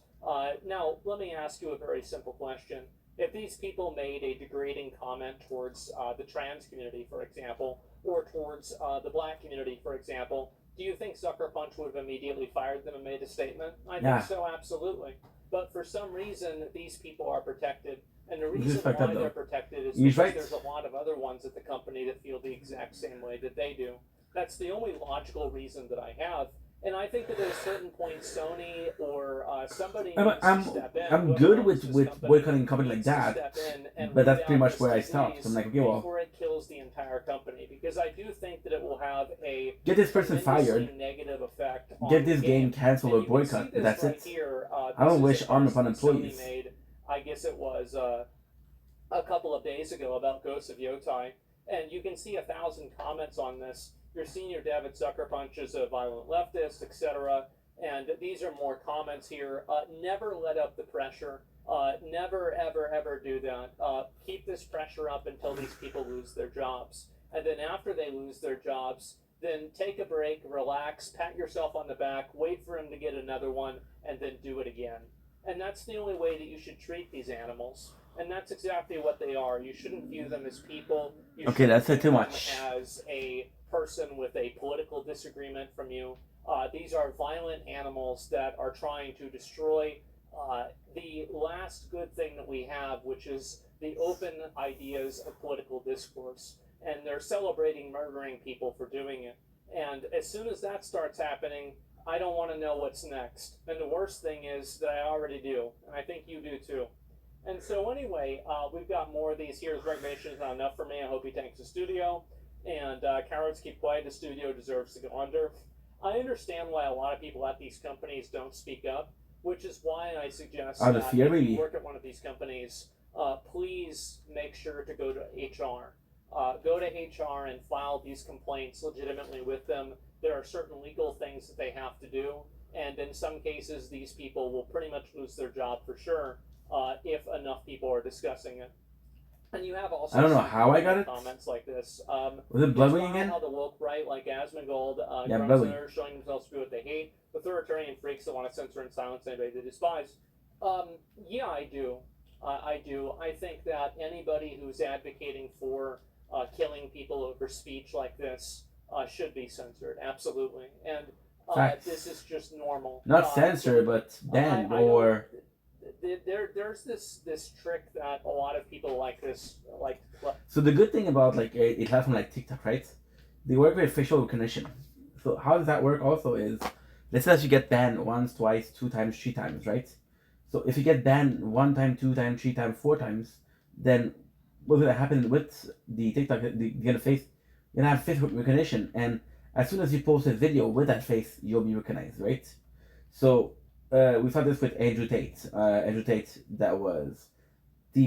Now, let me ask you a very simple question. If these people made a degrading comment towards the trans community, for example, or towards the black community, for example, do you think Sucker Punch would have immediately fired them and made a statement? I think so, absolutely. But for some reason, these people are protected. And the reason why they're protected is because there's a lot of other ones at the company that feel the exact same way that they do. That's the only logical reason that I have. And I think that at a certain point, Sony or somebody needs to step in. I'm good with boycotting a company like that, but that's pretty much where I stopped. So I'm like, okay, well, before it kills the entire company, because I do think that it will have a get this person fired, negative effect. Get this game canceled or boycott. That's it. I don't wish harm upon employees. I guess it was a couple of days ago about Ghosts of Yotai, and you can see 1,000 comments on this. Your senior dev at Sucker Punch is a violent leftist, etc. And these are more comments here. Never let up the pressure. Never, ever, ever do that. Keep this pressure up until these people lose their jobs. And then after they lose their jobs, then take a break, relax, pat yourself on the back, wait for them to get another one, and then do it again. And that's the only way that you should treat these animals. And that's exactly what they are. You shouldn't view them as people. Okay, that's too much. As a person with a political disagreement from you. These are violent animals that are trying to destroy the last good thing that we have, which is the open ideas of political discourse. And they're celebrating murdering people for doing it. And as soon as that starts happening, I don't want to know what's next. And the worst thing is that I already do. And I think you do too. And so anyway, we've got more of these here. His recommendation is not enough for me. I hope he tanks the studio. And cowards keep quiet. The studio deserves to go under. I understand why a lot of people at these companies don't speak up, which is why I suggest that if you work at one of these companies, please make sure to go to HR. Go to HR and file these complaints legitimately with them. There are certain legal things that they have to do. And in some cases, these people will pretty much lose their job for sure if enough people are discussing it. And you have also I don't know how I got it. Comments like this. Was it Bloodwing again? How the woke right, like Asmongold, yeah, Bloodwing, showing themselves to be what they hate, authoritarian freaks that want to censor and silence anybody they despise. Yeah, I do. I do. I think that anybody who's advocating for killing people over speech like this should be censored. Absolutely. And this is just normal. Not censored, but banned or. There's this trick that a lot of people like this like. So the good thing about like a platform like TikTok, right? They work with facial recognition. So how does that work? Also, is let's say that you get banned once, twice, 2 times, 3 times, right? So if you get banned 1 time, 2 times, 3 times, 4 times, then what's gonna happen with the TikTok? You're gonna have face recognition, and as soon as you post a video with that face, you'll be recognized, right? So. We saw this with Andrew Tate. Andrew Tate, that was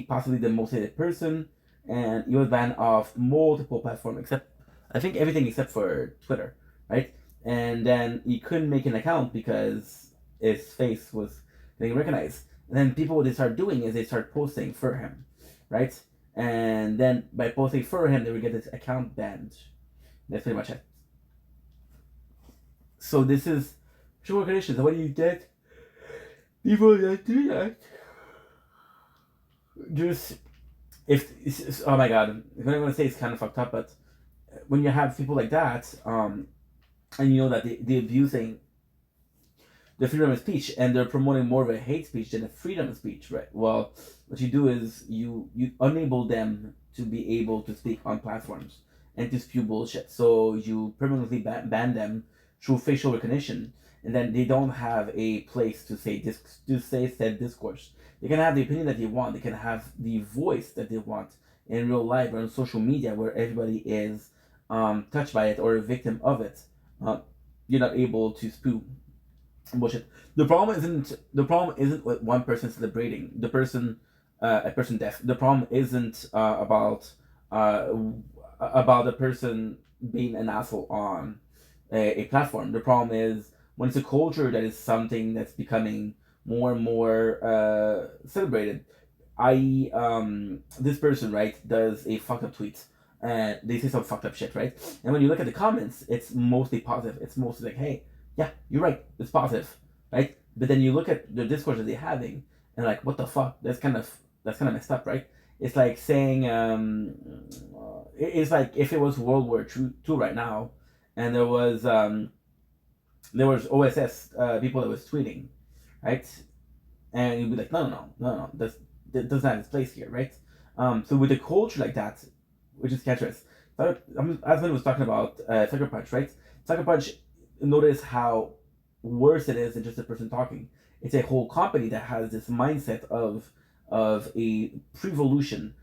possibly the most hated person, and he was banned off multiple platforms, except I think everything except for Twitter, right? And then he couldn't make an account because his face was getting recognized. And then people, what they start doing is they start posting for him, right? And then by posting for him, they would get his account banned. That's pretty much it. So this is social conditions. What do you get? People that do that. Just if oh my god, what I'm gonna say is kind of fucked up, but when you have people like that, and you know that they're abusing the freedom of speech and they're promoting more of a hate speech than a freedom of speech, right? Well, what you do is you enable them to be able to speak on platforms and to spew bullshit. So you permanently ban them through facial recognition, and then they don't have a place to say said discourse. They can have the opinion that they want. They can have the voice that they want in real life or on social media, where everybody is touched by it or a victim of it. You're not able to spew bullshit. The problem isn't with one person celebrating the person, a person deaf. The problem isn't uh, about the person being an asshole on a platform. The problem is when it's a culture that is something that's becoming more and more celebrated. This person, right, does a fucked up tweet and they say some fucked up shit, right? And when you look at the comments, it's mostly positive. It's mostly like, hey, yeah, you're right, it's positive, right? But then you look at the discourse that they're having and like, what the fuck? That's kind of messed up, right? It's like saying it's like if it was World War II right now and there was OSS people that was tweeting, right? And you'd be like, no, that doesn't have its place here, right? So with a culture like that, which is catchphrase, Asman was talking about Sucker Punch, right? Sucker Punch, notice how worse it is than just a person talking. It's a whole company that has this mindset of a prevolution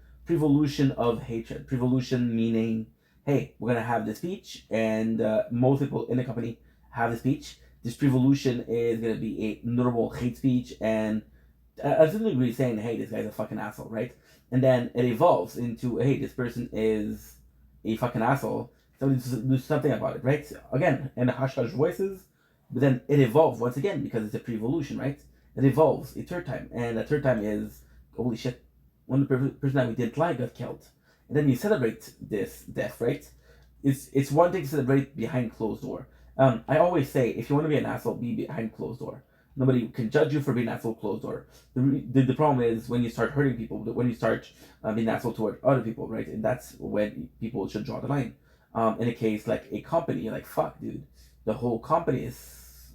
of hatred. Prevolution meaning, hey, we're gonna have the speech, and most people in the company have the speech. This prevolution is gonna be a notable hate speech, and a certain degree saying, hey, this guy's a fucking asshole, right? And then it evolves into, hey, this person is a fucking asshole. Somebody do something about it, right? Again, in the hush hush voices, but then it evolves once again because it's a pre-evolution, right? It evolves a third time, and the third time is, holy shit, one person that we didn't like got killed. And then you celebrate this death, right? It's one thing to celebrate behind closed door. I always say, if you want to be an asshole, be behind closed door. Nobody can judge you for being an asshole closed door. The problem is when you start hurting people, when you start being an asshole toward other people, right? And that's when people should draw the line. In a case like a company, you're like, fuck, dude, the whole company is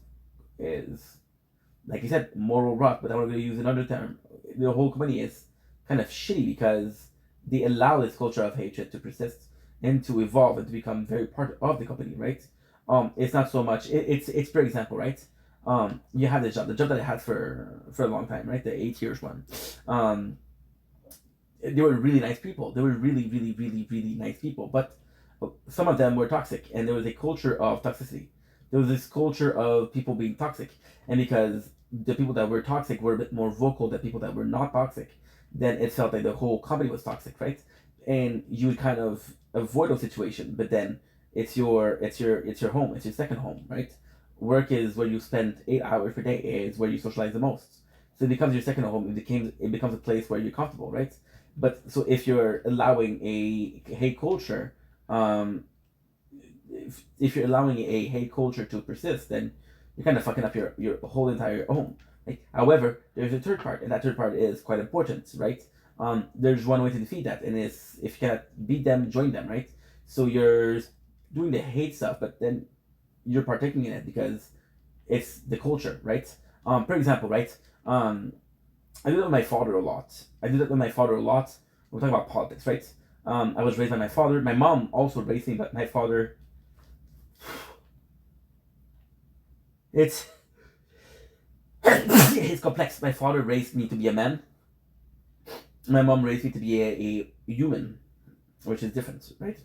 like you said, moral rot. But I'm going to use another term. The whole company is kind of shitty because they allow this culture of hatred to persist and to evolve and to become very part of the company, right? It's not so much. It's for example, right? You have the job that I had for a long time, right? The 8 years one. They were really nice people. They were really, really, really, really nice people. But some of them were toxic, and there was a culture of toxicity. There was this culture of people being toxic, and because the people that were toxic were a bit more vocal than people that were not toxic, then it felt like the whole company was toxic, right? And you would kind of avoid those situations, but then it's your home, it's your second home, right? Work is where you spend 8 hours per day. Is where you socialize the most. So it becomes your second home. It becomes a place where you're comfortable, right? But so if you're allowing a hate culture, if you're allowing a hate culture to persist, then you're kind of fucking up your whole entire home. Right? However, there's a third part, and that third part is quite important, right? There's one way to defeat that, and it's if you cannot beat them, join them, right? So you're doing the hate stuff, but then you're partaking in it because it's the culture, right? For example, right? I do that with my father a lot. We're talking about politics, right? I was raised by my father. My mom also raised me, but my father. It's complex. My father raised me to be a man. My mom raised me to be a human, which is different, right?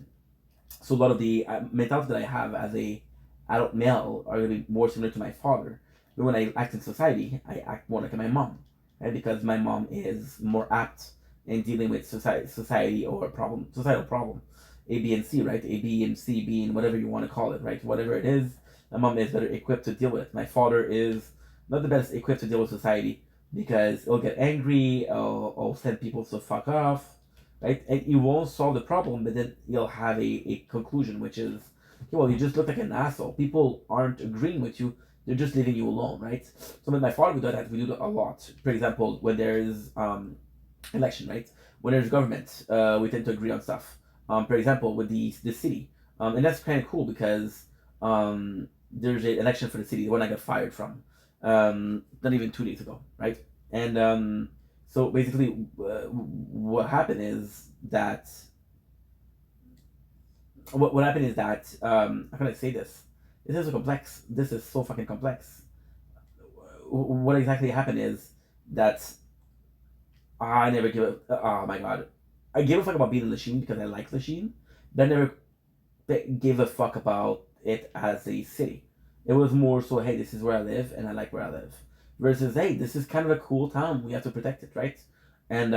So a lot of the mentality that I have as a adult male are going to be more similar to my father. But when I act in society, I act more like my mom, right? Because my mom is more apt in dealing with society or societal problem, A, B, and C, right? A, B, and C being whatever you want to call it, right? Whatever it is, my mom is better equipped to deal with. My father is not the best equipped to deal with society because he'll get angry, he'll send people to fuck off, right? And he won't solve the problem, but then he'll have a conclusion, which is okay, well, you just look like an asshole. People aren't agreeing with you. They're just leaving you alone, right? So with my father, we do that. We do that a lot. For example, when there's election, right? When there's government, we tend to agree on stuff. For example, with the city, and that's kind of cool because there's an election for the city, the one I got fired from, not even 2 days ago, right? And so basically, what happened is that what happened is that how can I say this? This is so complex. This is so fucking complex. What exactly happened is that I never give a. Oh my god, I gave a fuck about being Lachine because I like Lachine, but I never gave a fuck about it as a city. It was more so, hey, this is where I live and I like where I live, versus hey, this is kind of a cool town. We have to protect it, right? And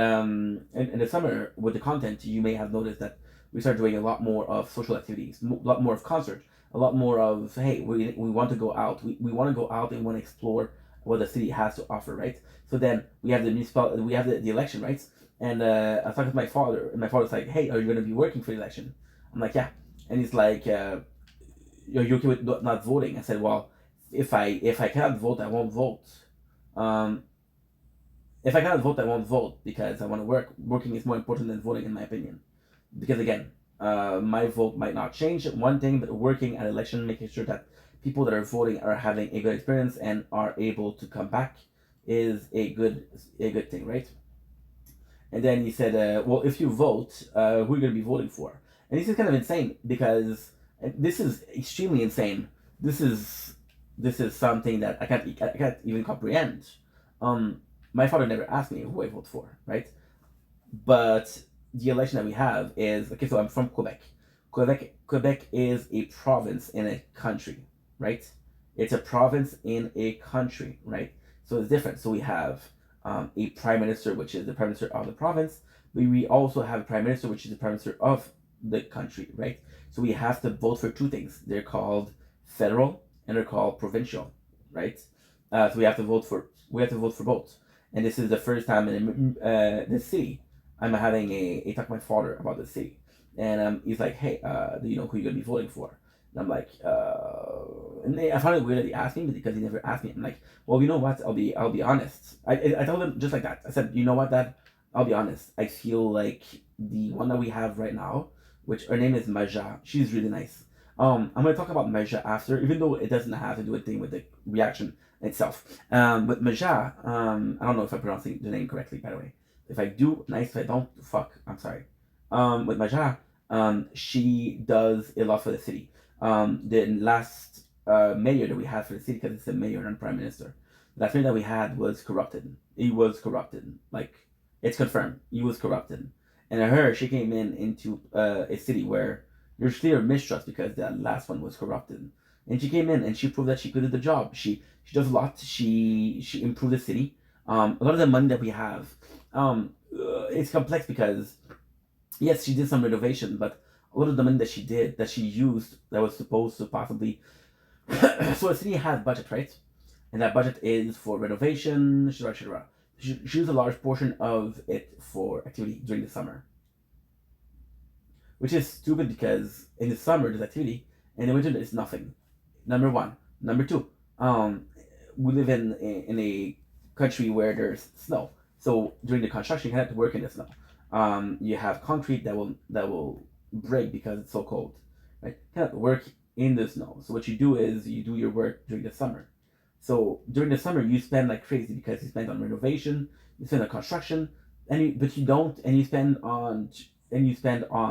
in the summer with the content, you may have noticed that we started doing a lot more of social activities, a lot more of concerts, a lot more of hey, we want to go out, we want to go out and want to explore what the city has to offer, right? So then we have we have the election, right? And I was talking to my father, and my father's like, hey, are you going to be working for the election? I'm like, yeah. And he's like, are you okay with not voting? I said, well, if I cannot vote, I won't vote. If I cannot vote, I won't vote because I want to work. Working is more important than voting, in my opinion. Because again, my vote might not change one thing, but working at election, making sure that people that are voting are having a good experience and are able to come back is a good thing, right? And then he said, well, if you vote, who are you going to be voting for? And this is kind of insane because this is extremely insane. This is something that I can't even comprehend. My father never asked me who I vote for, right? But the election that we have is okay. So I'm from Quebec. Quebec is a province in a country, right? It's a province in a country, right? So it's different. So we have a prime minister, which is the prime minister of the province, but we also have a prime minister, which is the prime minister of the country, right? So we have to vote for two things. They're called federal and they're called provincial, right? So we have to vote for both. And this is the first time in the city I'm having a talk to my father about the city, and he's like, hey, do you know who you're gonna be voting for? And I'm like, and I found it weird that he asked me because he never asked me. I'm like, well, you know what? I'll be honest. I told him just like that. I said, you know what, Dad? I'll be honest. I feel like the one that we have right now, which her name is Maja. She's really nice. I'm gonna talk about Maja after, even though it doesn't have to do anything with the reaction itself. But Maja, I don't know if I'm pronouncing the name correctly, by the way. If I do, nice. If I don't, fuck. I'm sorry. With Maja, she does a lot for the city. The last mayor that we had for the city, because it's a mayor and prime minister, the last mayor that we had was corrupted. He was corrupted. Like, it's confirmed. He was corrupted. And she came into a city where there's clear mistrust because that last one was corrupted. And she came in and she proved that she could do the job. She does a lot. She improved the city. A lot of the money that we have, it's complex because yes, she did some renovation, but a lot of the money that she used, that was supposed to possibly. So the city has budget, right? And that budget is for renovation, etc. She used a large portion of it for activity during the summer, which is stupid because in the summer there's activity, and in the winter there's nothing. Number one. Number two, we live in a country where there's snow, so during the construction you have to work in the snow. You have concrete that will break because it's so cold, right? You cannot work in the snow. So what you do is you do your work during the summer. So during the summer you spend like crazy because you spend on renovation, you spend on construction, but you don't, and you spend on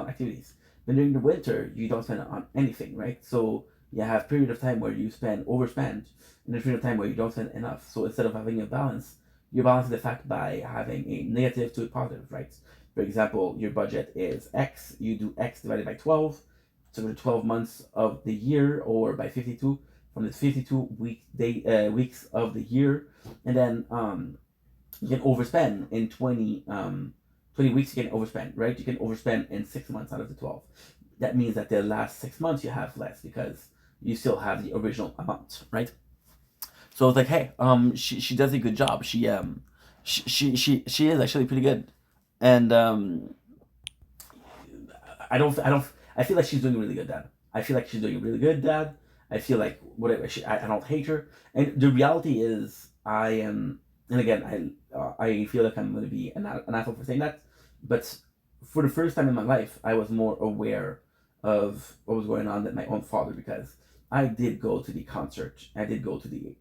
activities. But during the winter you don't spend on anything, right? So you have period of time where you overspend, and a period of time where you don't spend enough. So instead of having a balance, you balance the fact by having a negative to a positive, right? For example, your budget is X, you do X divided by 12, so the 12 months of the year, or by 52, from the 52 weeks of the year, and then you can overspend in 20 weeks, you can overspend, right? You can overspend in 6 months out of the 12. That means that the last 6 months you have less because you still have the original amount, right? So it's like, hey, she does a good job. She is actually pretty good, and I feel like she's doing really good, Dad. I feel like she's doing really good, Dad. I feel like whatever. I don't hate her. And the reality is, I am. And again, I feel like I'm going to be an asshole for saying that, but for the first time in my life, I was more aware of what was going on than my own father, because I did go to the concert. I did go to the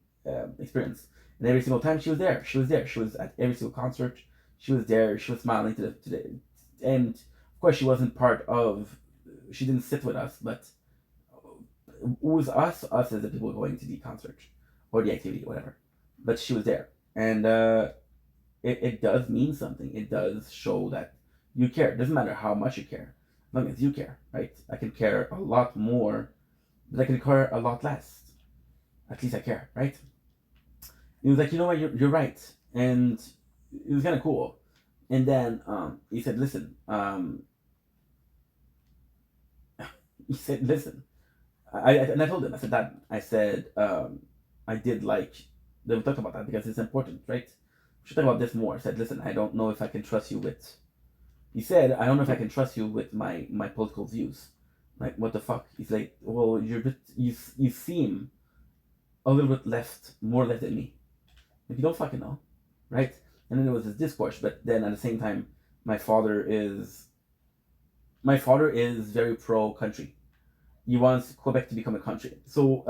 experience, and every single time she was there. She was there. She was at every single concert. She was there. She was smiling to the and of course she wasn't part of. She didn't sit with us, but it was us as the people going to the concert or the activity, whatever. But she was there, and it does mean something. It does show that you care. It doesn't matter how much you care, as long as you care, right? I can care a lot more, but I can care a lot less. At least I care, right? He was like, you know what, you're right, and it was kind of cool. And then he said, listen, he said, listen. And I told him, I said that, I said, I did like, we talked about that because it's important, right? We should talk about this more. I said, listen, I don't know if I can trust you with, he said, I don't know if I can trust you with my political views. Like, what the fuck? He's like, well, you seem a little bit more left than me. Like, you don't fucking know, right? And then there was this discourse, but then at the same time, my father is very pro-country. He wants Quebec to become a country. So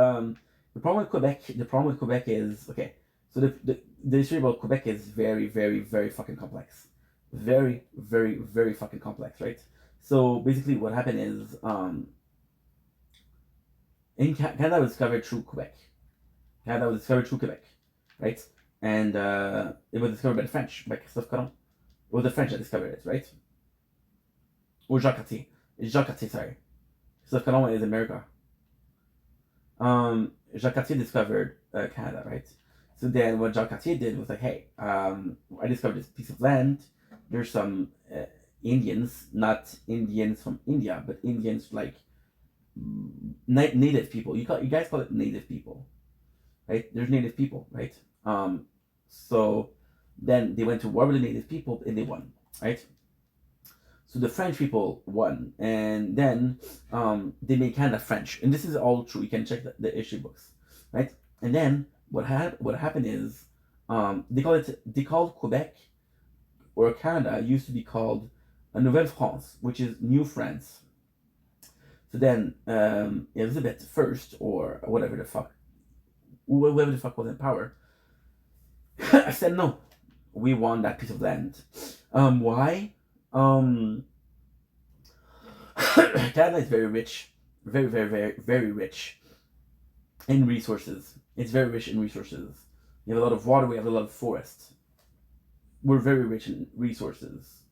the problem with Quebec is, okay, so the issue about Quebec is very, very, very fucking complex. Very, very, very fucking complex, right? So basically what happened is, in Canada was discovered through Quebec. Right? And it was discovered by the French, by Christophe Colomb. It was the French that discovered it, right? Or Jacques Cartier, sorry. Christophe Colomb is America. Jacques Cartier discovered Canada, right? So then what Jacques Cartier did was like, hey, I discovered this piece of land. There's some Indians, not Indians from India, but Indians like native people. You guys call it native people, right? There's native people, right? So then they went to war with the native people and they won, right? So the French people won, and then they made Canada French, and this is all true. You can check the history books, right? And then what happened is they called Quebec or Canada used to be called Nouvelle France, which is New France. So then Elizabeth first, or whatever the fuck, whoever the fuck was in power, I said no, we won that piece of land. Why? Canada is very rich, very, very, very, very rich in resources. It's very rich in resources. We have a lot of water. We have a lot of forest. We're very rich in resources.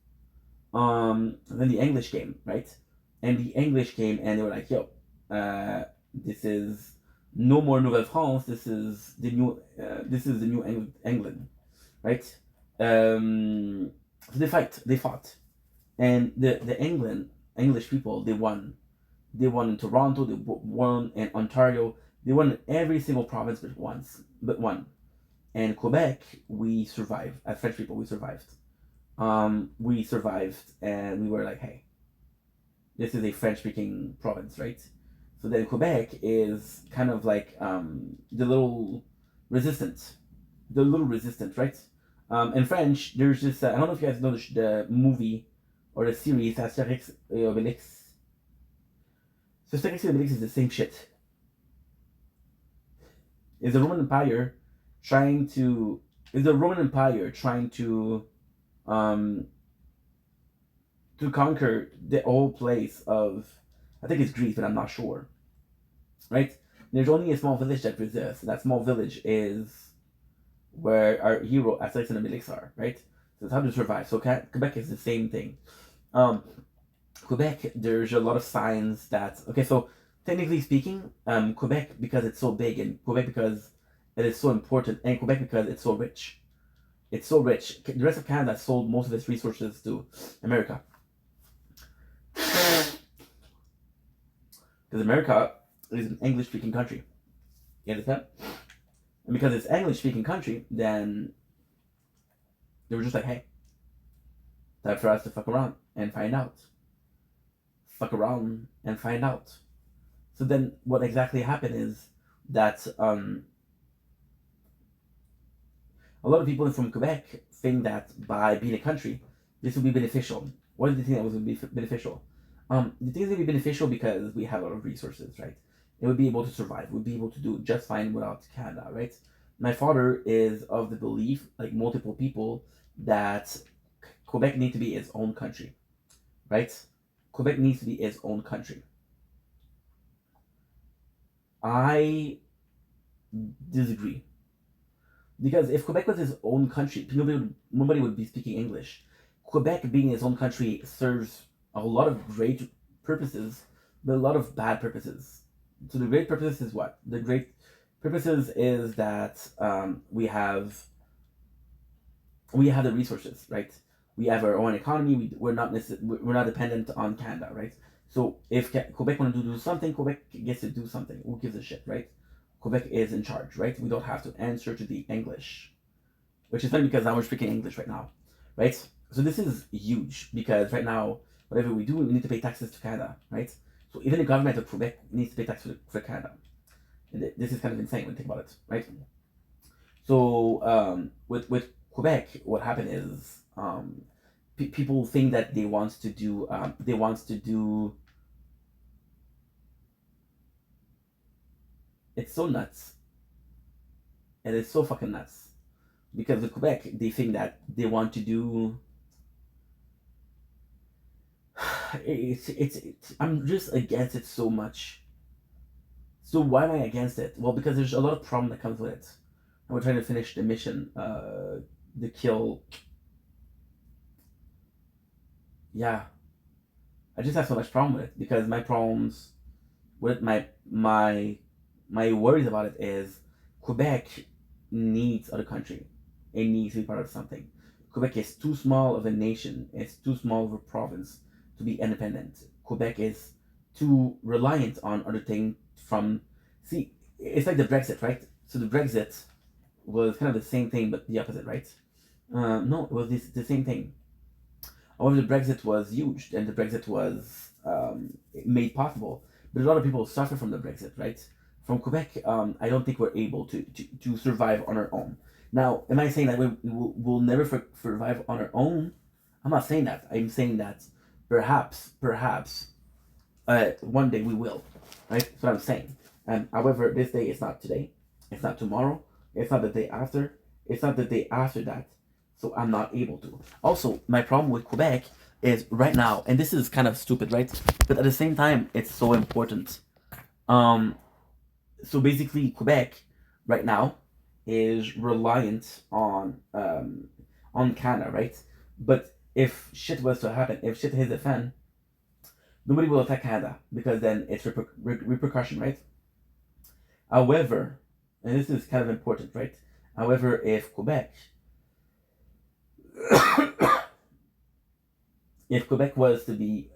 And then the English came, right? And the English came and they were like, yo, this is no more Nouvelle France. This is the new England, right? So they fought, and the English people, they won. They won in Toronto. They won in Ontario. They won in every single province but one. And Quebec, we survived. As French people, we survived. We survived, and we were like, hey, this is a French-speaking province, right? So then Quebec is kind of like the little resistant, right? In French, there's this, I don't know if you guys know the movie or the series Asterix et Obelix. So Asterix et Obelix is the same shit. Is the Roman Empire trying to conquer the whole place of, I think it's Greece, but I'm not sure. Right? There's only a small village that resists. That small village is where our hero Asterix and Obelix are, right? So it's how to survive. So Quebec is the same thing. Quebec, there's a lot of signs that, okay, so technically speaking, Quebec, because it's so big, and Quebec because it is so important, and Quebec because it's so rich. It's so rich. The rest of Canada sold most of its resources to America. Because America is an English-speaking country. You understand? And because it's English-speaking country, then they were just like, hey, time for us to fuck around and find out. Fuck around and find out. So then what exactly happened is that a lot of people from Quebec think that by being a country, this would be beneficial. Why do they think that would be beneficial? They think it would be beneficial because we have a lot of resources, right? It would be able to survive. We'd be able to do just fine without Canada, right? My father is of the belief, like multiple people, that Quebec needs to be its own country, right? Quebec needs to be its own country. I disagree. Because if Quebec was its own country, nobody would be speaking English. Quebec being its own country serves a lot of great purposes, but a lot of bad purposes. So the great purposes is what? The great purposes is that we have the resources, right? We have our own economy. We're not dependent on Canada, right? So if Quebec wanted to do something, Quebec gets to do something. Who gives a shit, right? Quebec is in charge, right? We don't have to answer to the English, which is funny because now we're speaking English right now, right? So this is huge because right now, whatever we do, we need to pay taxes to Canada, right? So even the government of Quebec needs to pay taxes for Canada. And this is kind of insane when you think about it, right? So with Quebec, what happened is people think that they want to do it's so nuts, and it's so fucking nuts because with Quebec they think that they want to do it's I'm just against it so much. So why am I against it? Well, because there's a lot of problem that comes with it, and we're trying to finish the mission, the kill. Yeah, I just have so much problem with it because my problems with my worries about it is Quebec needs other country. It needs to be part of something. Quebec is too small of a nation. It's too small of a province to be independent. Quebec is too reliant on other things from. See, it's like the Brexit, right? So the Brexit was kind of the same thing, but the opposite, right? No, it was the same thing. However, the Brexit was huge, and the Brexit was made possible. But a lot of people suffer from the Brexit, right? From Quebec, I don't think we're able to survive on our own. Now, am I saying that we'll never survive on our own? I'm not saying that. I'm saying that perhaps, one day we will, right? That's what I'm saying. However, this day is not today. It's not tomorrow. It's not the day after. It's not the day after that. So I'm not able to. Also, my problem with Quebec is right now, and this is kind of stupid, right? But at the same time, it's so important. So basically, Quebec right now is reliant on Canada, right? But if shit was to happen, if shit hits the fan, nobody will attack Canada because then it's repercussion, right? However, and this is kind of important, right? However, if Quebec if Quebec was to be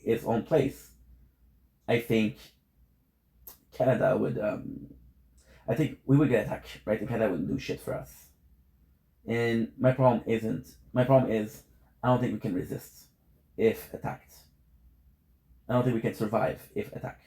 its own place, I think Canada would. I think we would get attacked, right? And Canada wouldn't do shit for us. And my problem isn't. My problem is I don't think we can resist if attacked. I don't think we can survive if attacked.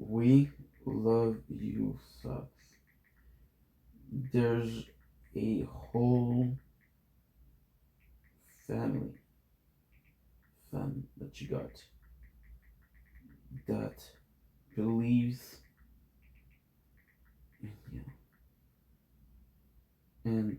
We love you sucks. There's a whole family that you got that believes in you. And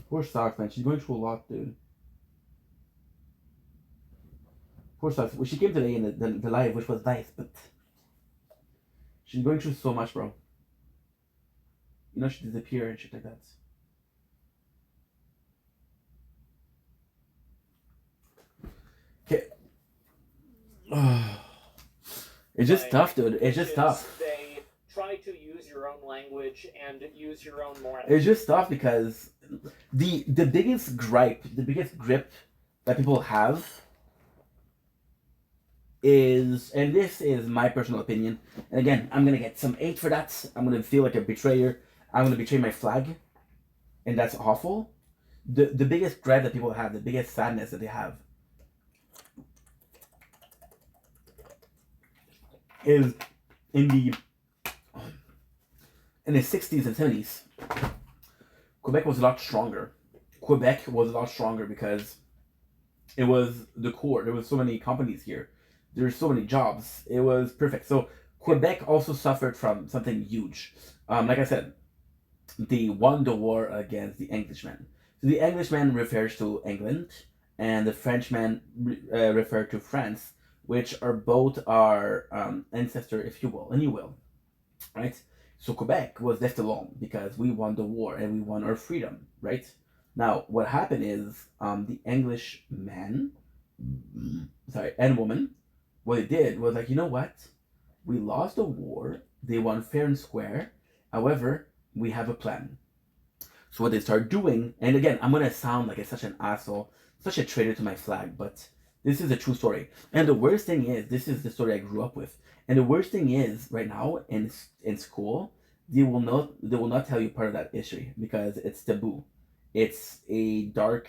poor Socks, man. She's going through a lot, dude. Poor Socks. Well, she came today in the live, which was nice, but she's going through so much, bro. You know, she disappear and shit like that. Okay. It's just tough, dude. It's just tough. They try to use your own language and use your own morality. It's just tough because the biggest gripe, the biggest grip that people have is, and this is my personal opinion, and again, I'm gonna get some hate for that. I'm gonna feel like a betrayer. I'm gonna betray my flag, and that's awful. The biggest dread that people have, the biggest sadness that they have, is in the 60s and 70s. Quebec was a lot stronger. Quebec was a lot stronger because it was the core. There was so many companies here. There were so many jobs. It was perfect. So Quebec also suffered from something huge. Like I said, they won the war against the Englishmen. So the Englishman refers to England, and the Frenchman refer to France, which are both our ancestor, if you will, and you will, right? So Quebec was left alone because we won the war and we won our freedom, right? Now, what happened is the English man, and woman, what they did was like, you know what? We lost the war. They won fair and square. However, we have a plan. So what they start doing, and again, I'm gonna sound like such an asshole, such a traitor to my flag, but this is a true story. And the worst thing is, this is the story I grew up with. And the worst thing is, right now in school, they will not tell you part of that history because it's taboo. It's a dark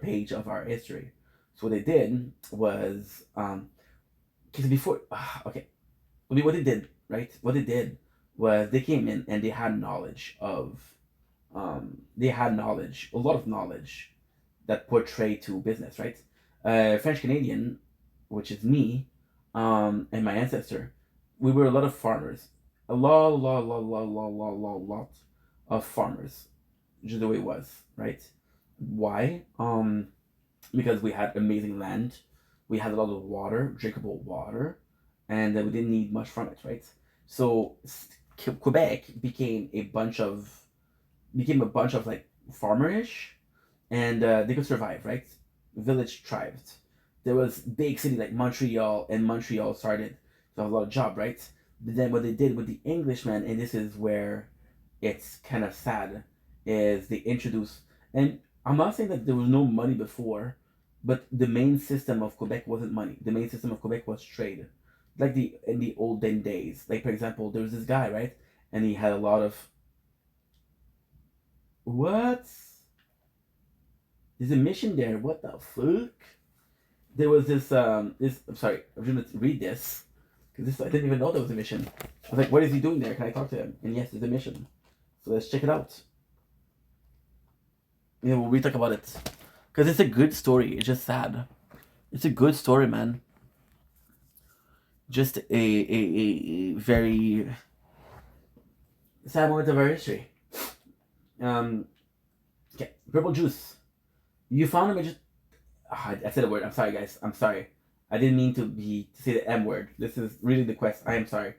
page of our history. So what they did was, because before, okay, I mean, what they did, right? What they did was they came in and they had knowledge of, a lot of knowledge that portrayed to business, right? French Canadian, which is me, and my ancestor, we were a lot of farmers, a lot of farmers, just the way it was, right? Why? Because we had amazing land, we had a lot of water, drinkable water, and we didn't need much from it, right? So Quebec became a bunch of like farmerish, and they could survive, right? Village tribes. There was big city like Montreal, and Montreal started to have a lot of job, right? But then what they did with the Englishmen, and this is where it's kind of sad, is they introduced, and I'm not saying that there was no money before, but the main system of Quebec wasn't money. The main system of Quebec was trade, like in the olden days. Like for example, there was this guy, right, and he had a lot of what? There's a mission there. What the fuck? There was this I'm sorry, I'm gonna read this because I didn't even know there was a mission. I was like, what is he doing there? Can I talk to him? And yes, there's a mission. So let's check it out. You know, we'll talk about it because it's a good story. It's just sad. It's a good story, man. Just a very sad moment of our history. Okay, purple juice. You found him. I said a word. I'm sorry, guys. I'm sorry. I didn't mean to say the M word. This is really the quest. I am sorry.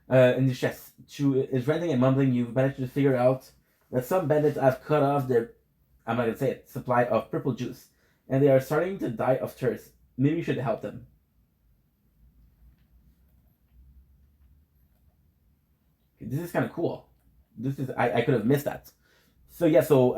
In the chest, Chu is ranting and mumbling. You've managed to figure out that some bandits have cut off their, I'm not gonna say it, supply of purple juice, and they are starting to die of thirst. Maybe you should help them. This is kind of cool. This is I could have missed that. So yeah, so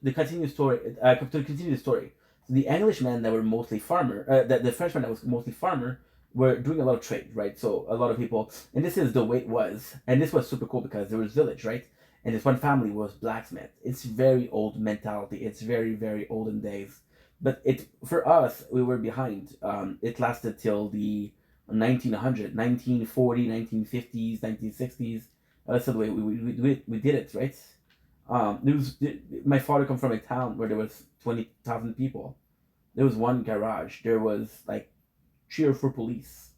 the continue story. To continue the story, so the Englishmen that were mostly farmer, the Frenchmen that was mostly farmer, were doing a lot of trade, right? So a lot of people, and this is the way it was, and this was super cool because there was village, right? And this one family was blacksmith. It's very old mentality. It's very very olden days, but it for us we were behind. It lasted till the 1900, 1940, 1950s, 1960s. That's the way we did it, right? My father come from a town where there was 20,000 people. There was one garage. There was like 3 or 4 police,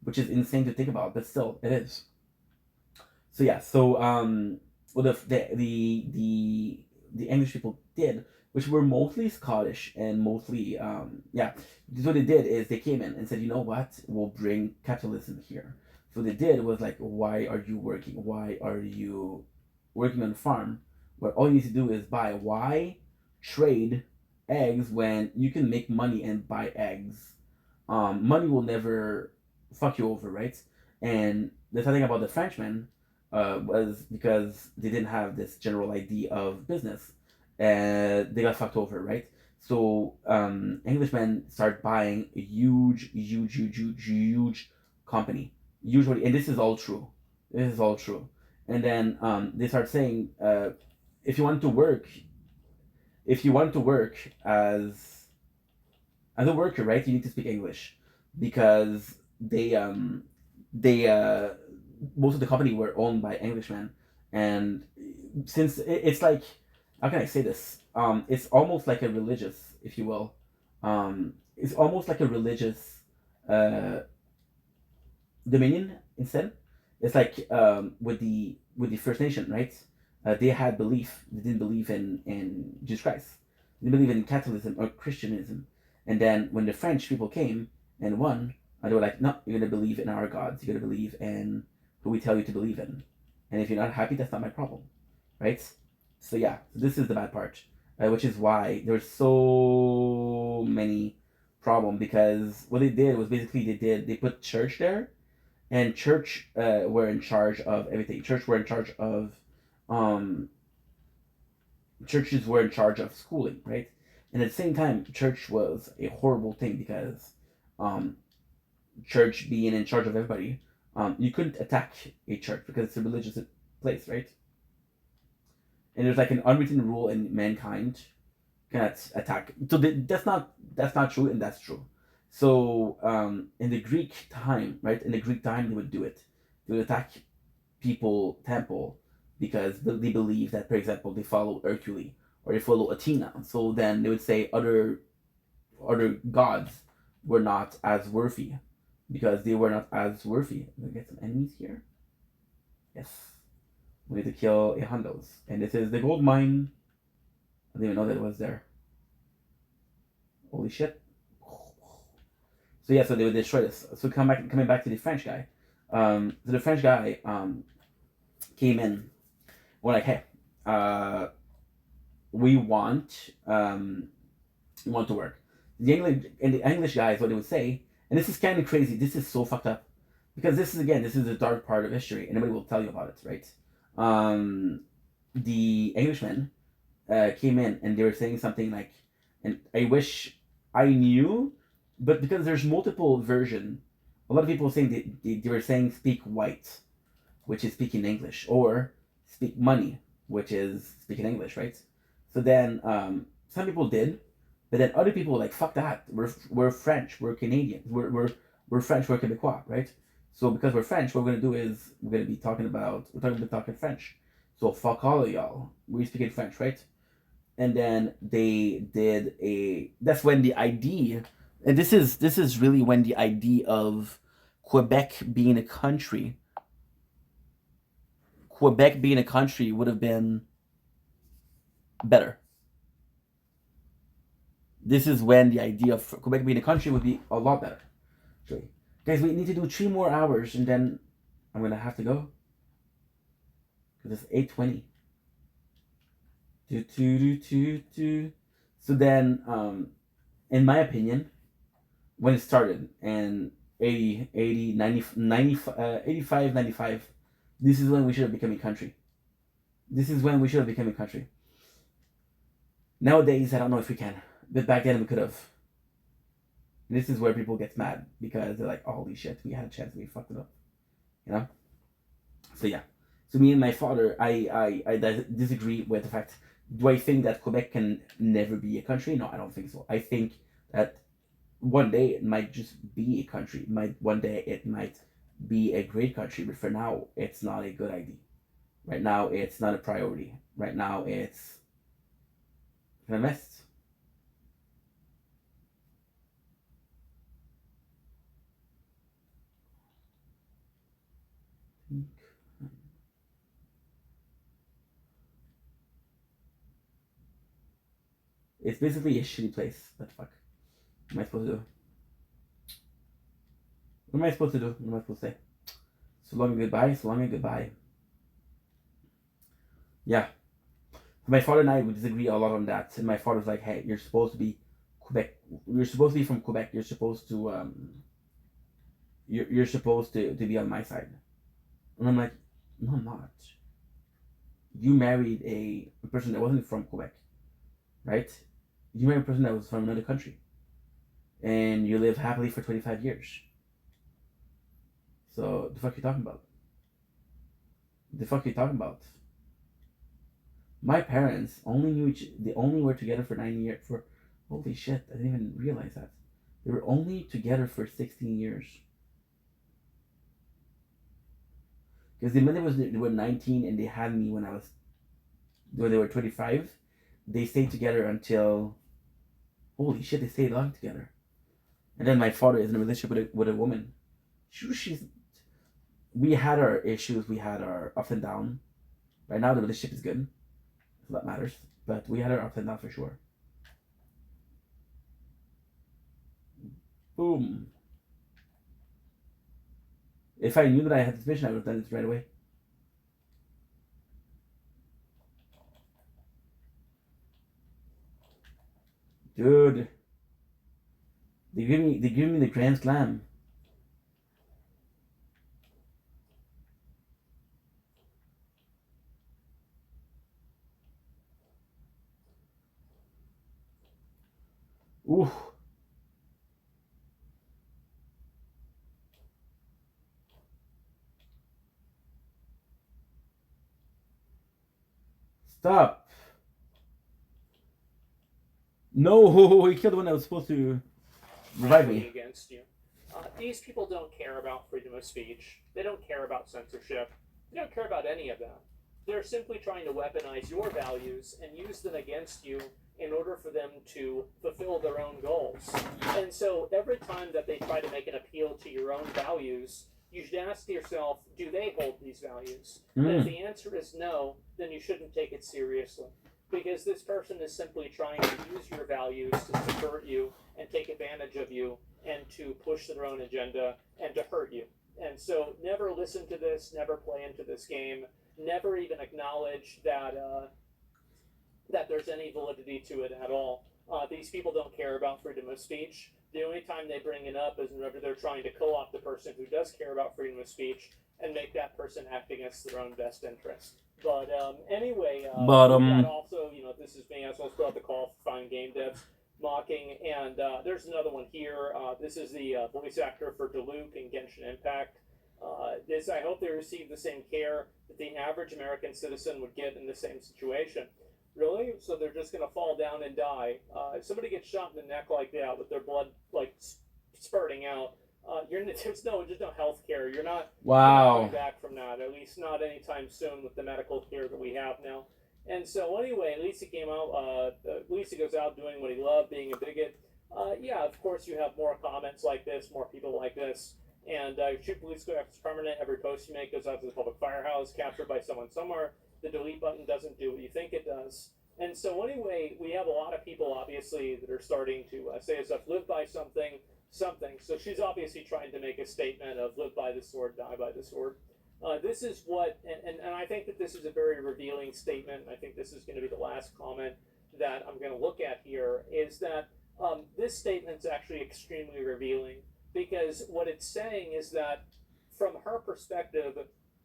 which is insane to think about, but still, it is. So yeah, so what the English people did, which were mostly Scottish and mostly what they did is they came in and said, you know what, we'll bring capitalism here. So what they did was like, why are you working? Why are you working on a farm where all you need to do is buy. Why trade eggs when you can make money and buy eggs? Money will never fuck you over, right? And the thing about the Frenchmen was because they didn't have this general idea of business, and they got fucked over, right? So Englishmen start buying a huge company, usually, and this is all true. This is all true. And then they start saying, if you want to work, as a worker, right, you need to speak English, because they most of the company were owned by Englishmen, and since it's like, how can I say this? It's almost like a religious, if you will. It's almost like a religious uh, dominion instead. It's like with the First Nation, right? They had belief. They didn't believe in Jesus Christ. They believe in Catholicism or Christianism. And then when the French people came and won, they were like, no, you're gonna believe in our gods. You're gonna believe in who we tell you to believe in. And if you're not happy, that's not my problem, right? So yeah, this is the bad part, which is why there's so many problem, because what they did was basically they put church there, and church were in charge of everything. Churches were in charge of schooling, right? And at the same time, church was a horrible thing, because church being in charge of everybody, you couldn't attack a church because it's a religious place, right? And there's like an unwritten rule in mankind cannot attack. So that's not true, and that's true. So in the Greek time, right? In the Greek time, they would do it. They would attack people temple because they believe that, for example, they follow Hercules or they follow Athena. So then they would say other gods were not as worthy, because they were not as worthy. Let me get some enemies here. Yes, we need to kill a Hondos, and this is the gold mine. I didn't even know that it was there. Holy shit. So yeah, so they would destroy this. So coming back to the French guy. So the French guy came in. We're like, hey, we want to work. The English guys, what they would say, and this is kind of crazy. This is so fucked up, because this is a dark part of history, and nobody will tell you about it, right? The Englishmen came in, and they were saying something like, and I wish I knew, but because there's multiple version, a lot of people saying they were saying speak white, which is speaking English, or speak money, which is speaking English, right? So then some people did, but then other people were like, fuck that, we're French, we're Canadian, we're French, we're Quebecois, right? So because we're French, what we're gonna do is we're gonna be talking French. So fuck all of y'all, we're speaking French, right? And then they did that's when the idea, and this is really when the idea of Quebec being a country would have been better. This is when the idea of Quebec being a country would be a lot better. Actually, guys, we need to do 3 more hours, and then I'm gonna have to go, because it's 8:20. So then, in my opinion, when it started, and 80, 90, 90 85, 95, this is when we should have become a country. Nowadays, I don't know if we can, but back then we could have. This is where people get mad, because they're like, holy shit, we had a chance, we fucked it up, you know? So yeah. So me and my father, I disagree with the fact. Do I think that Quebec can never be a country? No, I don't think so. I think that one day it might just be a country. One day it might be a great country, but for now, it's not a good idea. Right now, it's not a priority. Right now, it's a mess. It's basically a shitty place. What the fuck? What am I supposed to do? What am I supposed to do? What am I supposed to say? So long and goodbye. Yeah. My father and I would disagree a lot on that. And my father's like, hey, you're supposed to be Quebec. You're supposed to be from Quebec. You're supposed to you're supposed to be on my side. And I'm like, no, I'm not. You married a person that wasn't from Quebec, right? You married a person that was from another country. And you lived happily for 25 years. So the fuck you talking about? The fuck you talking about? My parents they only were together for 9 years. For holy shit, I didn't even realize that. They were only together for 16 years. Because the minute they were 19 and they had me when they were 25, they stayed together until, holy shit, they stayed long together. And then my father is in a relationship with a woman. We had our issues, we had our ups and downs. Right now the relationship is good, so that matters. But we had our ups and downs for sure. Boom. If I knew that I had this mission, I would have done this right away. Dude. They give me the Grand Slam. Ooh. Stop. No, he killed the one that was supposed to revive me. Against you. These people don't care about freedom of speech. They don't care about censorship. They don't care about any of that. They're simply trying to weaponize your values and use them against you in order for them to fulfill their own goals. And so every time that they try to make an appeal to your own values, you should ask yourself, do they hold these values? And if the answer is no, then you shouldn't take it seriously. Because this person is simply trying to use your values to subvert you and take advantage of you and to push their own agenda and to hurt you. And so never listen to this, never play into this game, never even acknowledge that that there's any validity to it at all. These people don't care about freedom of speech. The only time they bring it up is whenever they're trying to co-opt the person who does care about freedom of speech and make that person act against their own best interest. But anyway, also, this is me. I was put out the call for Fine Game Devs mocking, and there's another one here. This is the voice actor for Diluc in Genshin Impact. I hope they receive the same care that the average American citizen would get in the same situation. Really? So they're just going to fall down and die. If somebody gets shot in the neck like that with their blood spurting out, there's no health care. You're not coming back from that, at least not anytime soon with the medical care that we have now. And so anyway, at least he goes out doing what he loved, being a bigot. Yeah, of course you have more comments like this, more people like this. And shoot police go after permanent. Every post you make goes out to the public firehouse, captured by someone somewhere. The delete button doesn't do what you think it does. And so anyway, we have a lot of people, obviously, that are starting to say stuff, live by something. So she's obviously trying to make a statement of live by the sword, die by the sword. This is what, and I think that this is a very revealing statement. I think this is going to be the last comment that I'm going to look at here, is that this statement's actually extremely revealing, because what it's saying is that from her perspective,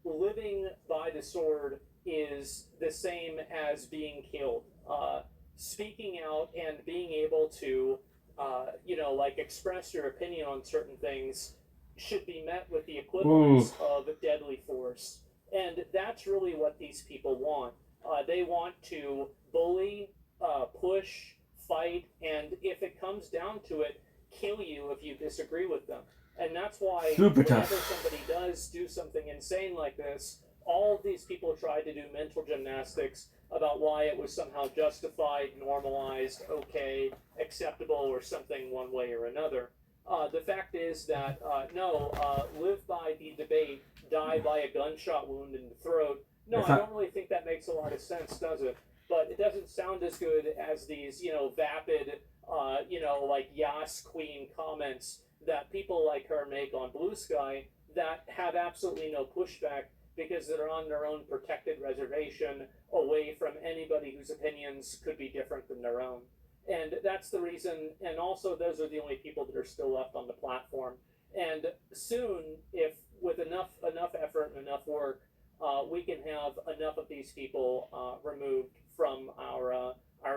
living by the sword is the same as being killed. Speaking out and being able to, express your opinion on certain things should be met with the equivalence of deadly force. And that's really what these people want. They want to bully, push, fight, and if it comes down to it, kill you if you disagree with them. And that's why whenever somebody does do something insane like this, all of these people try to do mental gymnastics about why it was somehow justified, normalized, okay, acceptable, or something one way or another. The fact is that, live by the debate, die by a gunshot wound in the throat. No, I don't really think that makes a lot of sense, does it? But it doesn't sound as good as these, vapid, Yas Queen comments that people like her make on Blue Sky that have absolutely no pushback because they're on their own protected reservation away from anybody whose opinions could be different than their own. And that's the reason, and also those are the only people that are still left on the platform. And soon, if with enough effort and enough work, we can have enough of these people removed from our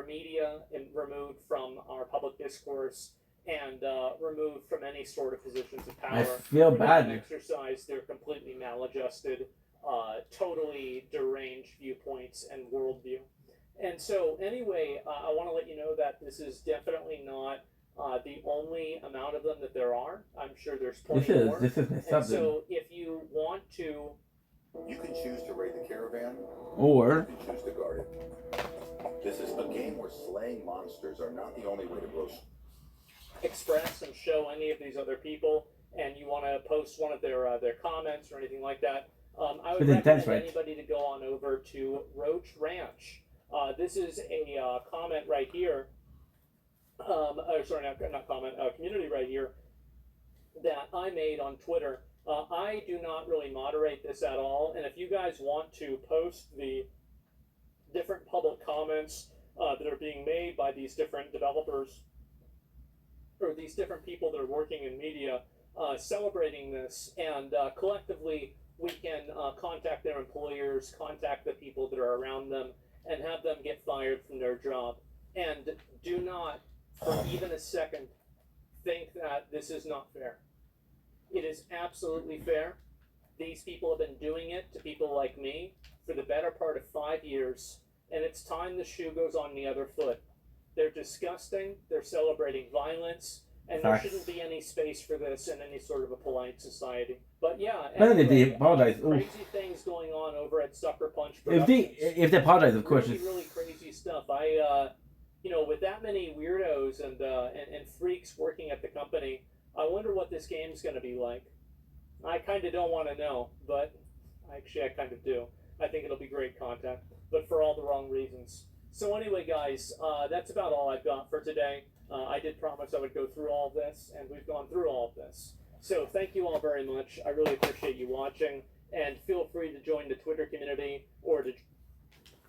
media and removed from our public discourse and removed from any sort of positions of power. I feel bad. Exercise their completely maladjusted, totally deranged viewpoints and worldview. And so, anyway, I want to let you know that this is definitely not the only amount of them that there are. I'm sure there's plenty more. This is and so, if you want to, you can choose to raid the caravan, or you can choose to guard it. This is a game where slaying monsters are not the only way to grow. Express and show any of these other people, and you want to post one of their comments or anything like that. I would recommend anybody to go on over to Roach Ranch. This is a comment right here. Sorry, not comment. Community right here that I made on Twitter. I do not really moderate this at all, and if you guys want to post the different public comments that are being made by these different developers or these different people that are working in media celebrating this, and collectively we can contact their employers, contact the people that are around them, and have them get fired from their job. And do not, for even a second, think that this is not fair. It is absolutely fair. These people have been doing it to people like me for the better part of 5 years, and it's time the shoe goes on the other foot. They're disgusting, they're celebrating violence, and there shouldn't be any space for this in any sort of a polite society. But yeah, anyway, they apologize. Crazy things going on over at Sucker Punch Productions. If they apologize, of course. Really crazy stuff. With that many weirdos and freaks working at the company, I wonder what this game's going to be like. I kind of don't want to know, but actually I kind of do. I think it'll be great content, but for all the wrong reasons. So anyway, guys, that's about all I've got for today. I did promise I would go through all of this, and we've gone through all of this. So thank you all very much. I really appreciate you watching, and feel free to join the Twitter community or to...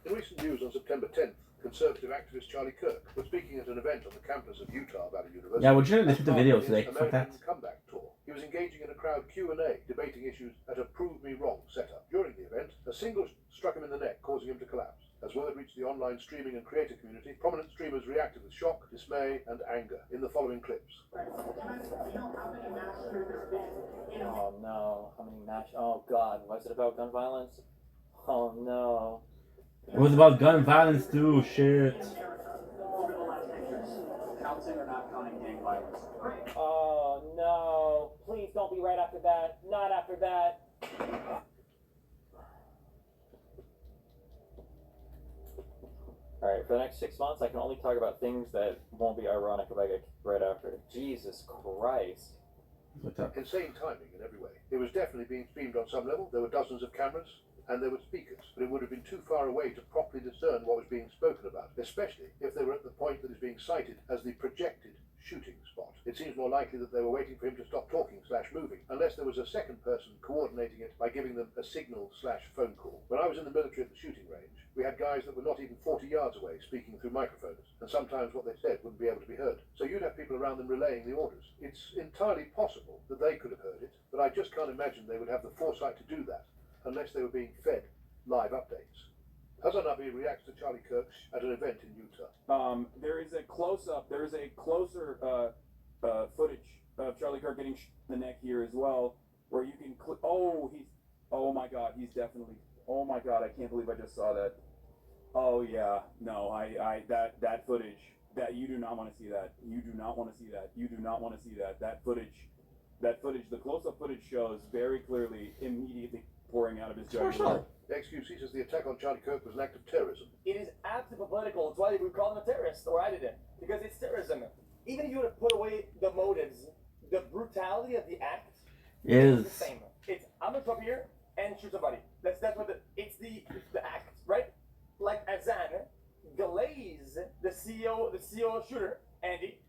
In recent news on September 10th, conservative activist Charlie Kirk was speaking at an event on the campus of Utah Valley University. Yeah, we're just listen to the video today. Fuck that. Comeback tour. He was engaging in a crowd Q&A, debating issues at a Prove Me Wrong setup. During the event, a single struck him in the neck, causing him to collapse. As word reached the online streaming and creator community, prominent streamers reacted with shock, dismay, and anger in the following clips. Oh no, how many match? Oh god, was it about gun violence? Oh no. It was about gun violence too, shit. Counting or not counting gang violence? Oh no, please don't be right after that. Not after that. Alright, for the next 6 months, I can only talk about things that won't be ironic if I get kicked right after. Jesus Christ. What's up? Insane timing in every way. It was definitely being streamed on some level. There were dozens of cameras, and there were speakers, but it would have been too far away to properly discern what was being spoken about, especially if they were at the point that is being cited as the projected shooting spot. It seems more likely that they were waiting for him to stop talking/moving, unless there was a second person coordinating it by giving them a signal/phone call. When I was in the military at the shooting range, we had guys that were not even 40 yards away speaking through microphones, and sometimes what they said wouldn't be able to be heard. So you'd have people around them relaying the orders. It's entirely possible that they could have heard it, but I just can't imagine they would have the foresight to do that unless they were being fed live updates. Hazanabi reacts to Charlie Kirk at an event in Utah. There is a close-up, there is a closer footage of Charlie Kirk getting in the neck here as well, where you can click. Oh my god, he's definitely, oh my god, I can't believe I just saw that. Oh yeah, no, that footage, that you do not want to see that. You do not want to see that. You do not want to see that. That footage, the close-up footage shows very clearly immediately pouring out of his jugular. The XQC says the attack on Charlie Kirk was an act of terrorism. It is absolutely political. It's why we call him a terrorist, or I didn't, because it's terrorism. Even if you were to put away the motives, the brutality of the act is the same. It's I'm gonna come here and shoot somebody. That's what it's the act, right? Like Azan, Glaze, the CEO shooter, Andy,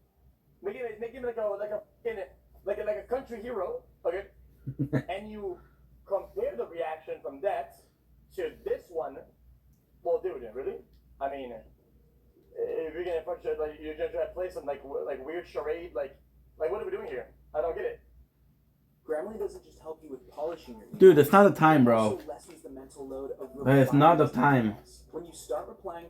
make him like a country hero, okay? And you compare the reaction from that to this one. Well, dude, really? I mean, if you're gonna punch it, like you're gonna try to play some like weird charade, like what are we doing here? I don't get it. Grammarly doesn't just help you with polishing your email. Dude, it's not the time, bro. It also lessens the mental load of It's not the time. When you start replying,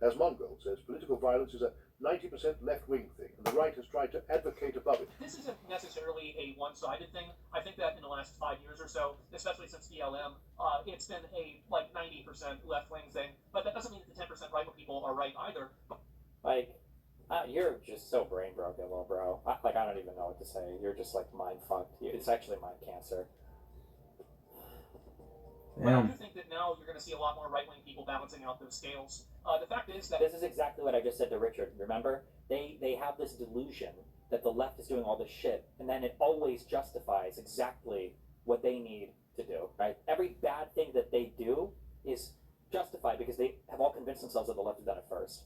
as Mongold says, political violence is a 90% left-wing thing, and the right has tried to advocate above it. This isn't necessarily a one-sided thing. I think that in the last 5 years or so, especially since BLM, it's been a like 90% left-wing thing. But that doesn't mean that the 10% right-wing people are right either. Like, you're just so brain broken, little bro. I don't even know what to say. You're just like mind fucked. It's actually mind cancer. But I do think that now you're going to see a lot more right-wing people balancing out those scales. The fact is that this is exactly what I just said to Richard. Remember, they have this delusion that the left is doing all this shit, and then it always justifies exactly what they need to do. Right? Every bad thing that they do is justified because they have all convinced themselves that the left has done it first.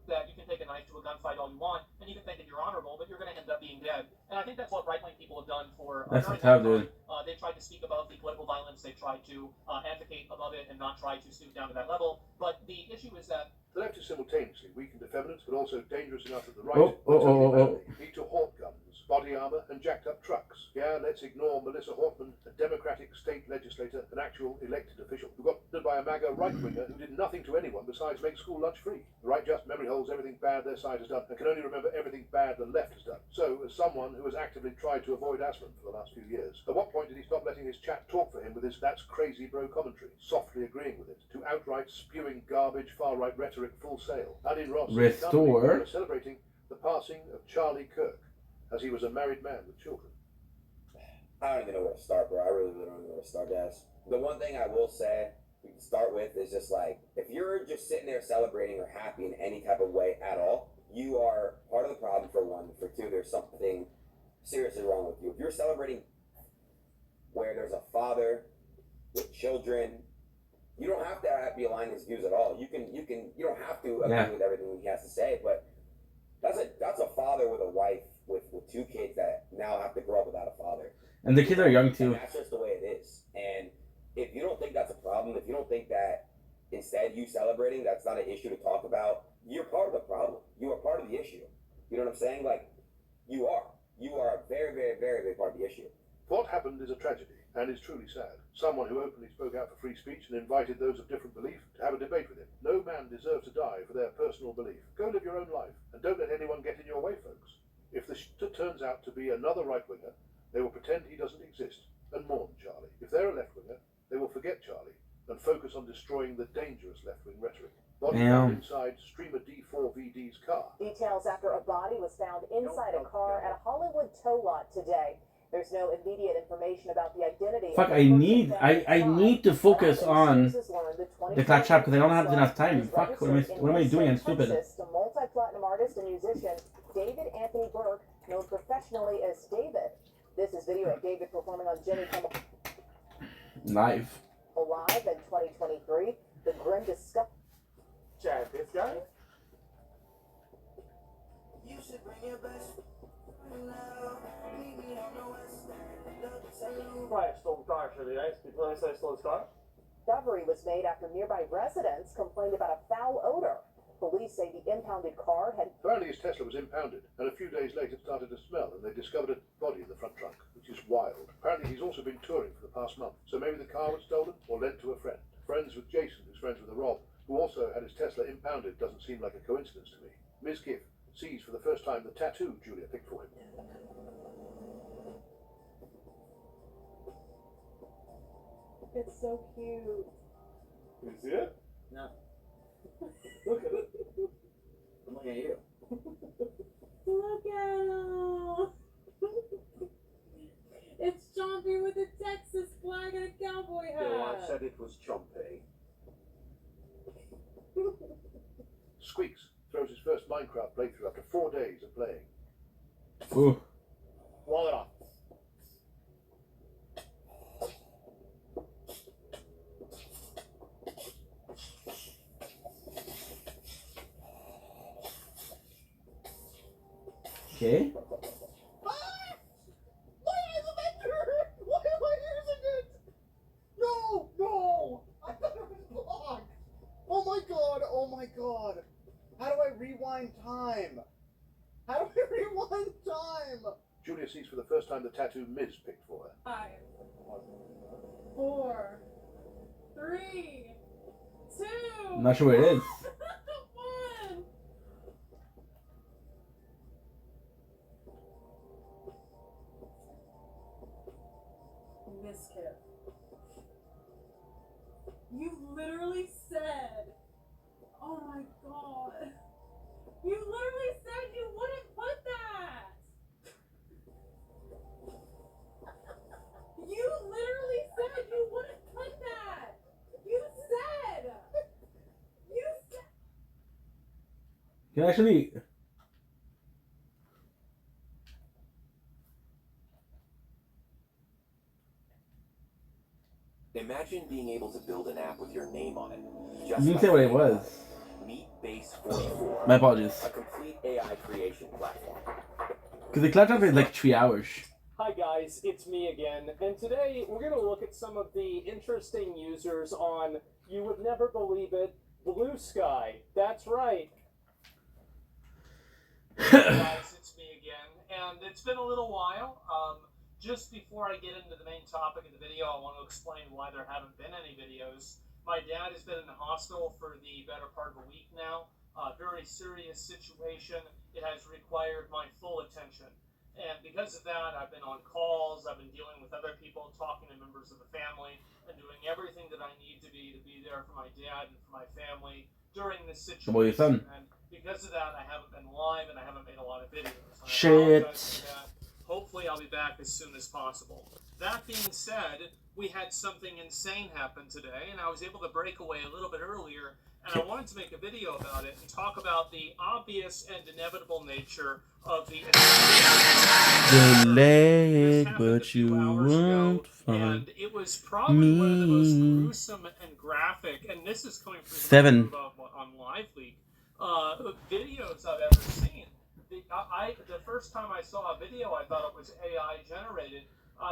That you can take a knife to a gunfight all you want, and you can think that you're honorable, but you're going to end up being dead. And I think that's what right-wing people have done for a very long time. They tried to speak above the political violence. They tried to advocate above it and not try to stoop down to that level. But the issue is that the left is simultaneously weak and effeminate, but also dangerous enough that the right need to hoard guns, body armor, and jacked up trucks. Yeah, let's ignore Melissa Hortman, a Democratic state legislator, an actual elected official, who got done by a MAGA right-winger who did nothing to anyone besides make school lunch free. The right just memory holds everything bad their side has done and can only remember everything bad the left has done. So, as someone who has actively tried to avoid Aslan for the last few years, at what point did he stop letting his chat talk for him with his "that's crazy bro" commentary, softly agreeing with it, to outright spewing garbage far-right rhetoric full sail? And in Ross, Restore. Celebrating the passing of Charlie Kirk, as he was a married man with children. I don't even know where to start, bro. I really don't know where to start, guys. The one thing I will say we can start with is just like, if you're just sitting there celebrating or happy in any type of way at all, you are part of the problem, for one. For two, there's something seriously wrong with you. If you're celebrating where there's a father with children, you don't have to be aligned his views at all. You don't have to agree with everything he has to say, but that's a father with a wife with two kids that now have to grow up without a father. And the kids are young too. And that's just the way it is. And if you don't think that's a problem, if you don't think that instead you celebrating, that's not an issue to talk about, you're part of the problem. You are part of the issue. You know what I'm saying? Like, you are. You are a very, very, very big part of the issue. What happened is a tragedy, and is truly sad. Someone who openly spoke out for free speech and invited those of different belief to have a debate with him. No man deserves to die for their personal belief. Go live your own life, and don't let anyone get in your way, folks. If the turns out to be another right-winger, they will pretend he doesn't exist and mourn Charlie. If they're a left-winger, they will forget Charlie and focus on destroying the dangerous left-wing rhetoric. Body found inside Streamer D4VD's car. Details after a body was found inside a car at a Hollywood tow lot today. There's no immediate information about the identity. Fuck, I need to focus on the clap chat because I don't have enough time. Fuck, what am I doing? I'm stupid. The multi-platinum artist and musician David Anthony Burke, known professionally as David. This is video of David performing on Jimmy Kimmel Live in 2023. The grim discovery. Chad, this guy? You should bring your best. Probably stole the car, should I? People always say I stole his car? Discovery was made after nearby residents complained about a foul odor. Police say the impounded car had... Apparently his Tesla was impounded, and a few days later it started to smell, and they discovered a body in the front trunk, which is wild. Apparently he's also been touring for the past month, so maybe the car was stolen or lent to a friend. Friends with Jason, who's friends with the Rob, who also had his Tesla impounded, doesn't seem like a coincidence to me. Ms. Giff sees for the first time the tattoo Julia picked for him. It's so cute. You see it? No. Look at it. I'm looking at you. Look at him. It's Chompy with a Texas flag and a cowboy hat. No, I said it was Chompy. Squeaks throws his first Minecraft playthrough after 4 days of playing. Ooh. Wall it off. Okay. Why am I using it? rewind time? How do we rewind time? Julia sees for the first time the tattoo Miz picked for her. 5, 4, 3, 2. I'm not sure what it is. 1. Miss Kip. You literally said, oh my god. You literally said you wouldn't put that. You literally said you wouldn't put that. You said. You said. Can actually. Imagine being able to build an app with your name on it. You didn't say what it was. Meet Base 44. My apologies. A complete AI creation platform. Because the clap is like 3 hours. Hi guys, it's me again, and today we're going to look at some of the interesting users on, you would never believe it, Blue Sky. That's right. Hey guys, it's me again, and it's been a little while. Just before I get into the main topic of the video, I want to explain why there haven't been any videos. My dad has been in the hospital for the better part of a week now. Very serious situation. It has required my full attention. And because of that, I've been on calls, I've been dealing with other people, talking to members of the family, and doing everything that I need to be there for my dad and for my family during this situation. What about your son? And because of that, I haven't been live and I haven't made a lot of videos. Shit. Hopefully I'll be back as soon as possible. That being said, we had something insane happen today, and I was able to break away a little bit earlier, and I wanted to make a video about it and talk about the obvious and inevitable nature of the... Delayed, but you won't find and it was probably one of the most gruesome and graphic, and this is coming from 7 on LiveLeak, videos I've ever seen. The first time I saw a video, I thought it was AI generated.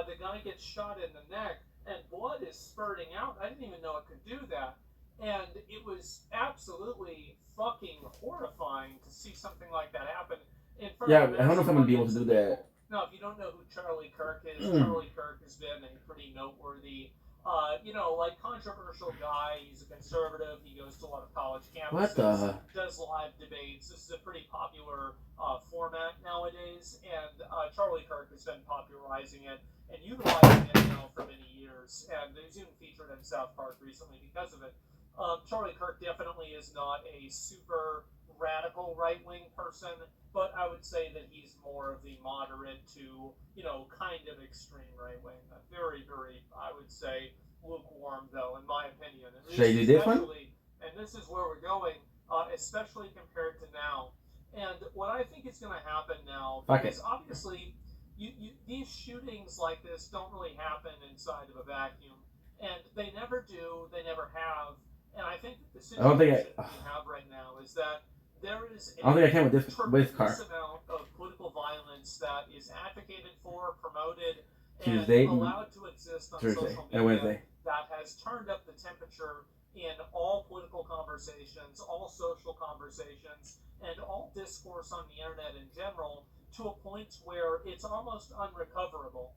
The guy gets shot in the neck, and blood is spurting out. I didn't even know it could do that. And it was absolutely fucking horrifying to see something like that happen in front of I don't know if I'm going to be able to do that. Now, if you don't know who Charlie Kirk is, Charlie Kirk has been a pretty noteworthy, controversial guy. He's a conservative. He goes to a lot of college campuses. Does live debates. This is a pretty popular format nowadays, and Charlie Kirk has been popularizing it and utilizing it now for many years. And he's even featured in South Park recently because of it. Charlie Kirk definitely is not a super radical right-wing person, but I would say that he's more of the moderate to, kind of extreme right-wing. Very, very, I would say, lukewarm, though, in my opinion. Should I do this one? And this is where we're going, especially compared to now. And what I think is going to happen now, because obviously these shootings like this don't really happen inside of a vacuum. And they never do, they never have. And I think that the situation we have right now is that there is a tremendous amount of political violence that is advocated for, promoted, and allowed to exist on social media that has turned up the temperature in all political conversations, all social conversations, and all discourse on the internet in general to a point where it's almost unrecoverable.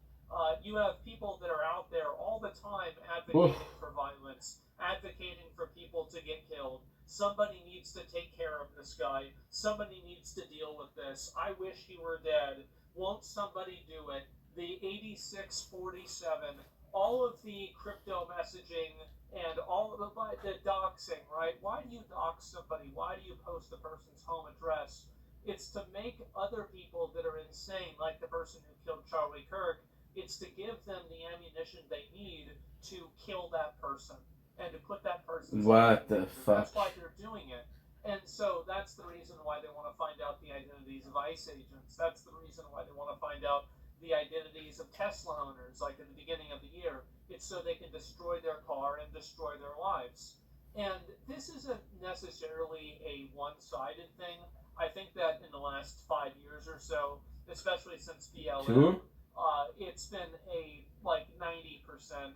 You have people that are out there all the time advocating for violence, advocating for people to get killed. Somebody needs to take care of this guy. Somebody needs to deal with this. I wish he were dead. Won't somebody do it? The 8647, all of the crypto messaging and all of the doxing, right? Why do you dox somebody? Why do you post the person's home address? It's to make other people that are insane, like the person who killed Charlie Kirk, it's to give them the ammunition they need to kill that person and to put that person. What the fuck? That's why they're doing it. And so that's the reason why they want to find out the identities of ICE agents. That's the reason why they want to find out the identities of Tesla owners, like at the beginning of the year. It's so they can destroy their car and destroy their lives. And this isn't necessarily a one-sided thing. I think that in the last 5 years or so, especially since BLM, it's been a 90%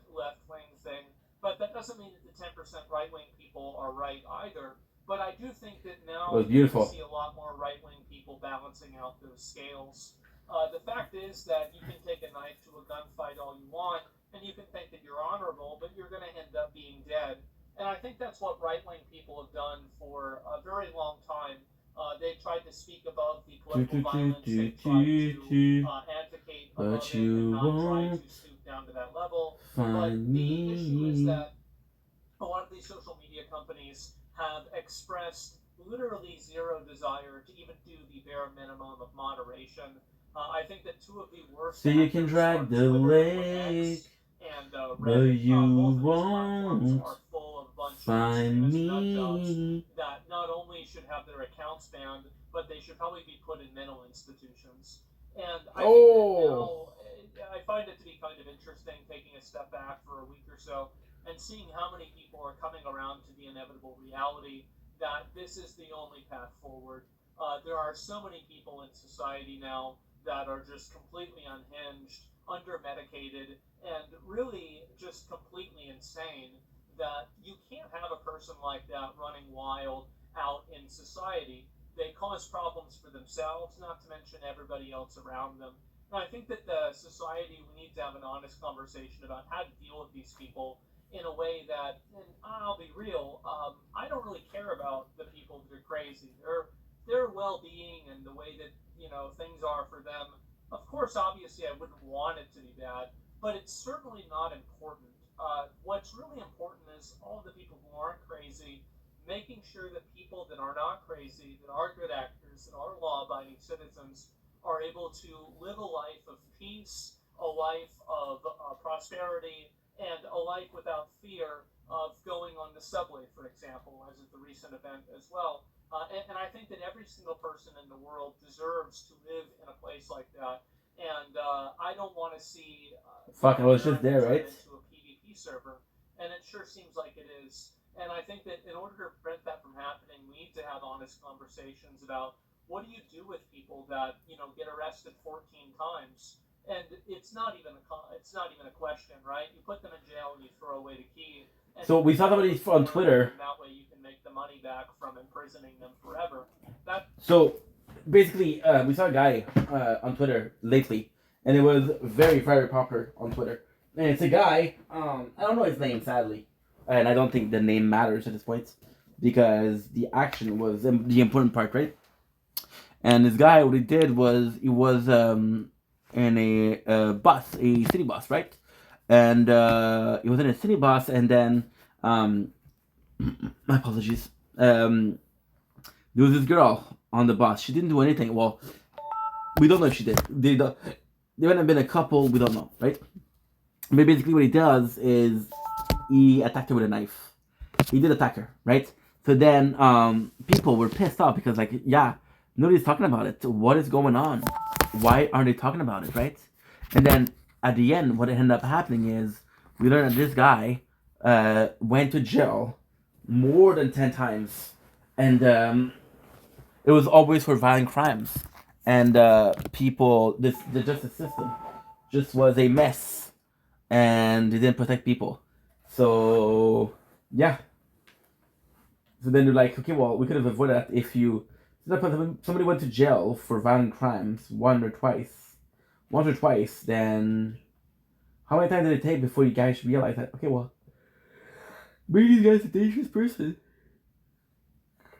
left-wing thing. But that doesn't mean that the 10% right-wing people are right either. But I do think that now It was you're going beautiful. to see a lot more right-wing people balancing out those scales. The fact is that you can take a knife to a gunfight all you want, and you can think that you're honorable, but you're going to end up being dead. And I think that's what right-wing people have done for a very long time. They tried to speak above the political violence. They tried to advocate above it and not try to stoop down to that level. But the issue is that a lot of these social media companies have expressed literally zero desire to even do the bare minimum of moderation. I think that two of the worst. So you can drag the leg, but you won't find me. That not only should have their accounts banned, but they should probably be put in mental institutions. And I think that now, I find it to be kind of interesting taking a step back for a week or so and seeing how many people are coming around to the inevitable reality that this is the only path forward. There are so many people in society now that are just completely unhinged, under-medicated, and really just completely insane, that you can't have a person like that running wild out in society. They cause problems for themselves, not to mention everybody else around them. And I think that the society, we need to have an honest conversation about how to deal with these people in a way that, and I'll be real, I don't really care about the people that are crazy. Their well-being and the way that things are for them. Of course, obviously, I wouldn't want it to be bad, but it's certainly not important. What's really important is all the people who aren't crazy, making sure that people that are not crazy, that are good actors, that are law-abiding citizens, are able to live a life of peace, a life of prosperity, and a life without fear of going on the subway, for example, as is the recent event as well. And I think that every single person in the world deserves to live in a place like that. And I don't want to see Fuck, I was just there, right? into a PvP server, and it sure seems like it is. And I think that in order to prevent that from happening, we need to have honest conversations about what do you do with people that get arrested 14 times. And it's not even a question, right? You put them in jail and you throw away the key. So we saw somebody on Twitter. That way you can make the money back from imprisoning them forever. So basically, we saw a guy on Twitter lately, and it was very, very popular on Twitter. And it's a guy. I don't know his name, sadly, and I don't think the name matters at this point because the action was the important part, right? And this guy, what he did was he was in a bus, a city bus, right? And he was in a city bus, and then my apologies. There was this girl on the bus. She didn't do anything. Well, we don't know if she did. They might have been a couple. We don't know, right? But basically, what he does is he attacked her with a knife. He did attack her, right? So then people were pissed off because, like, yeah, nobody's talking about it. What is going on? Why aren't they talking about it, right? And then at the end, what ended up happening is we learned that this guy went to jail more than 10 times. And it was always for violent crimes. And people, the justice system just was a mess. And they didn't protect people. So, yeah. So then they're like, okay, well, we could have avoided that if somebody went to jail for violent crimes once or twice, then how many times did it take before you guys realize that, okay, well, maybe this guy's a dangerous person.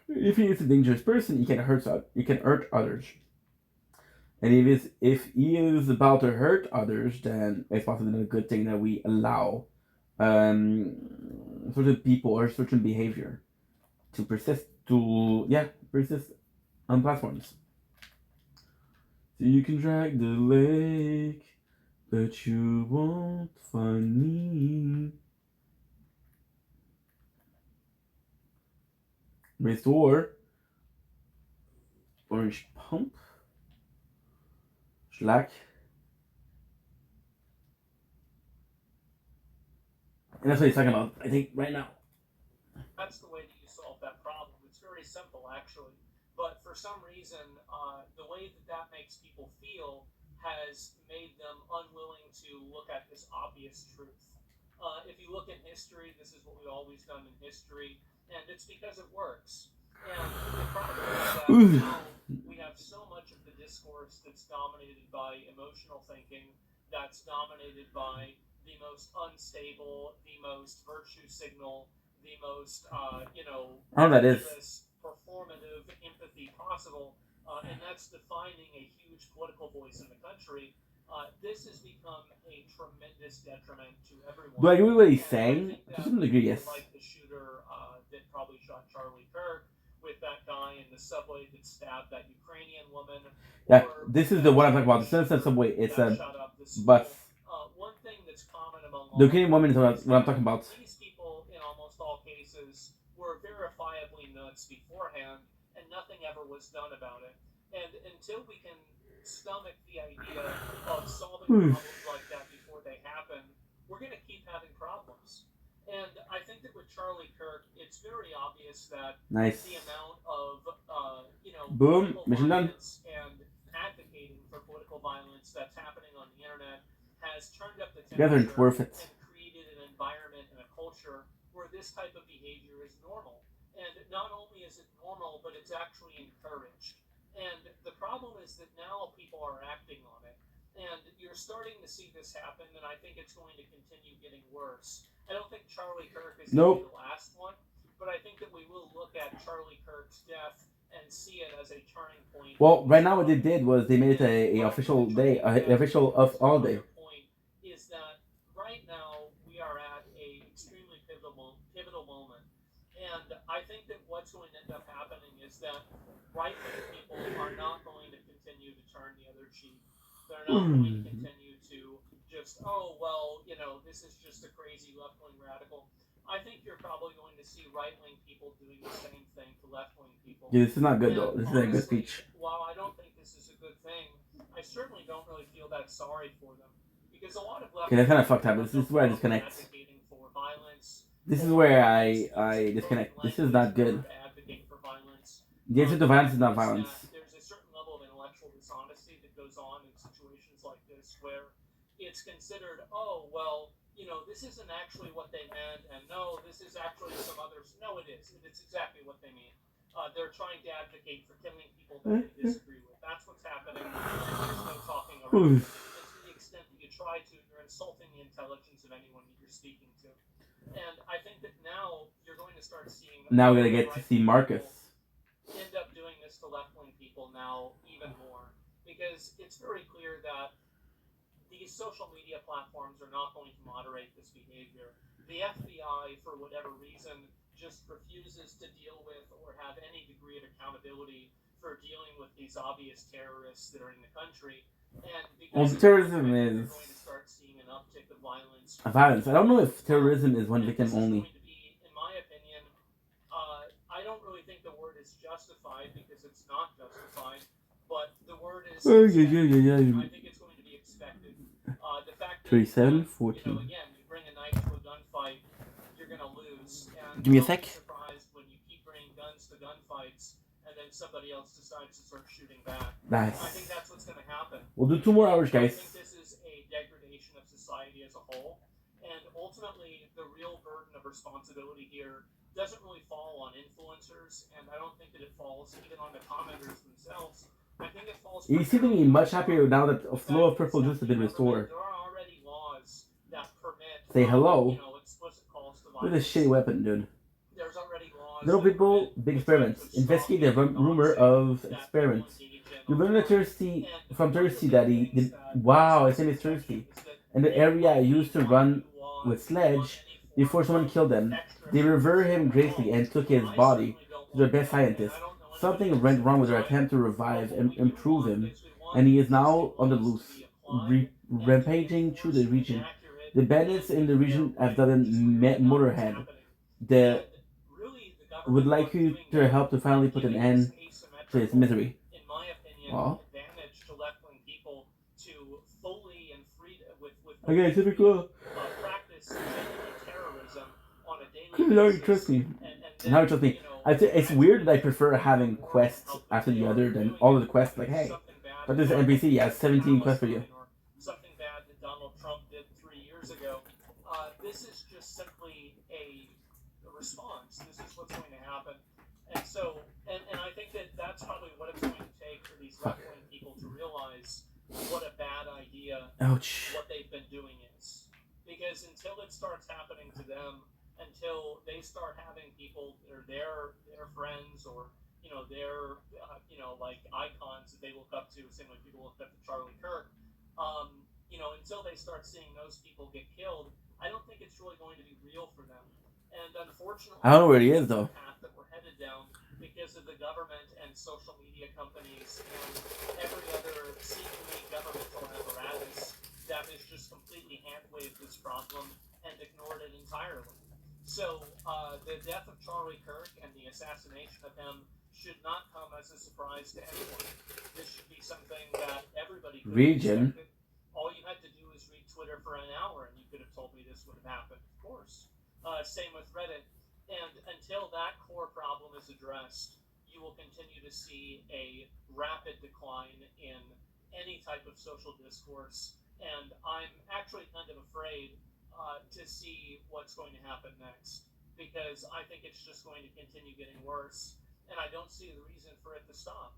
If he is a dangerous person, he can hurt others. And if he is about to hurt others, then it's possibly a good thing that we allow certain people or certain behavior to persist on platforms. So you can drag the lake, but you won't find me. Restore. Orange pump. Schlack. And that's what he's talking about, I think, right now. That's the way that you solve that problem. It's very simple, actually. But for some reason, the way that makes people feel has made them unwilling to look at this obvious truth. If you look at history, this is what we've always done in history. and it's because it works. And the problem is that now we have so much of the discourse that's dominated by emotional thinking, that's dominated by the most unstable, the most virtue signal, the most, Oh, that is. performative empathy possible, and that's defining a huge political voice in the country. This has become a tremendous detriment to everyone. Do I agree with what he's And saying? I think To some degree, yes. like the shooter that probably shot Charlie Kirk, with that guy in the subway that stabbed that Ukrainian woman. Yeah, this is the one I'm talking about. The Citizen Subway, it's a bus. One thing that's common among The Ukrainian woman is what I'm talking about. These people, in almost all cases, were verifiably nuts beforehand, and nothing ever was done about it. And until we can stomach the idea of solving problems like that before they happen, we're going to keep having problems. And I think that with Charlie Kirk, it's very obvious that the amount of, Boom, mission done. And advocating for political violence that's happening on the internet has turned up the Together it's worth it. and created an environment and a culture where this type of behavior is normal. And not only is it normal, but it's actually encouraged. And the problem is that now people are acting on it. And you're starting to see this happen, and I think it's going to continue getting worse. I don't think Charlie Kirk is going to be the last one, but I think that we will look at Charlie Kirk's death and see it as a turning point. Well, right now what they did was they made it a official day, official of all day. Is that right now we are at a extremely pivotal moment, and I think that what's going to end up happening is that right-wing people are not going to continue to turn the other cheek. They're not going to continue to just, this is just a crazy left-wing radical. I think you're probably going to see right-wing people doing the same thing to left-wing people. Yeah, this is not good though. This is a good speech. While I don't think this is a good thing, I certainly don't really feel that sorry for them. Because a lot of left. Okay, that's kind of fucked up. This is where I disconnect. This is where I disconnect. This is not good. The answer to violence is not violence. There's a certain level of intellectual dishonesty that goes on in situations like this where it's considered, this isn't actually what they meant, and no, this is actually some others. No, it is. It's exactly what they mean. They're trying to advocate for killing people that they disagree with. That's what's happening. There's no talking around. And to the extent that you try to, you're insulting the intelligence of anyone that you're speaking to. And I think that now you're going to start seeing. Now we're gonna get to see Marcus end up doing this to left-wing people now even more, because it's very clear that these social media platforms are not going to moderate this behavior. The FBI, for whatever reason, just refuses to deal with or have any degree of accountability for dealing with these obvious terrorists that are in the country. And because terrorism is going to start seeing an uptick of violence. I don't know if terrorism is one victim only. In my opinion, I don't really think the word is justified because it's not justified, but the word is. I think it's going to be expected. The fact that 37, 14. Again, you bring a knife to a gunfight, you're going to lose. And Give me a sec. I'm surprised when you keep bringing guns to gunfights, and then somebody else decides to start shooting back. Nice. I think that's what's going to happen. We'll do 2 more hours, guys. I think this is a degradation of society as a whole, and ultimately, the real burden of responsibility here doesn't really fall on influencers, and I don't think that it falls even on the commenters themselves. I think it falls. You seem to be much happier now that a flow of purple juice has been restored. There are already laws that permit. Say hello. Explicit calls to Look at this shitty weapon, dude. There's already laws. Little people, big experiments. Investigate the rumor of experiments. You learn that Thirsty from Thirsty that he did. Wow, his name is Thirsty. And the area I used to run with Sledge before someone killed him. They revered him greatly and took his body to their best scientists. Something went wrong with their attempt to revive and improve him, and he is now on the loose, rampaging through the region. The bandits in the region have gotten Motorhead. They would like you to help to finally put an end to his misery. Well, okay, it's super cool. Now you trust me. Now you trust me. It's weird that I prefer having quests after the other than all of the quests. Like, hey, but this NPC has 17 quests for you. Something bad that Donald Trump did 3 years ago. This is just simply a response. This is what's going to happen. And so, and I think that that's probably what it's going to take for these left-wing people to realize what a bad idea what they've been doing is. Because until it starts happening to them, until they start having people that are their friends or, you know, their, you know, like icons that they look up to, same way people look up to Charlie Kirk, you know, until they start seeing those people get killed, I don't think it's really going to be real for them. And unfortunately, I don't know where he is though. Path that we're headed down because of the government and social media companies and every other seemingly governmental apparatus that has just completely hand-waved this problem and ignored it entirely. So the death of Charlie Kirk and the assassination of him should not come as a surprise to anyone. This should be something that everybody could have expected. All you had to do is read Twitter for an hour and you could have told me this would have happened, of course. Same with Reddit. And until that core problem is addressed, you will continue to see a rapid decline in any type of social discourse. And I'm actually kind of afraid to see what's going to happen next, because I think it's just going to continue getting worse, and I don't see the reason for it to stop.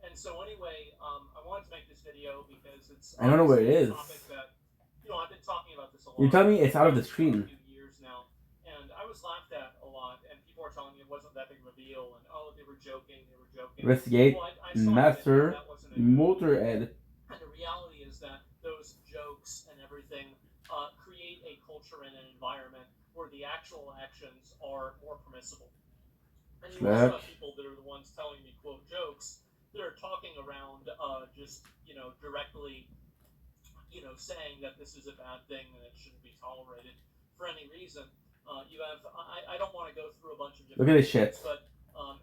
And so anyway, I wanted to make this video because it's I don't know where it is. a topic that, you know, I've been talking about this a lot. You're telling me it's out of the screen. For a few years now, and I was laughed at a lot, and people are telling me it wasn't that big of a deal, and oh, they were joking. Investigate, Well, I saw master, that wasn't a Motorhead. And the reality is that those jokes and everything create a culture and an environment where the actual actions are more permissible. And you also have people that are the ones telling me, quote, jokes that are talking around just, you know, directly, you know, saying that this is a bad thing and it shouldn't be tolerated for any reason. You have, I don't want to go through a bunch of different Look at this shit. things, but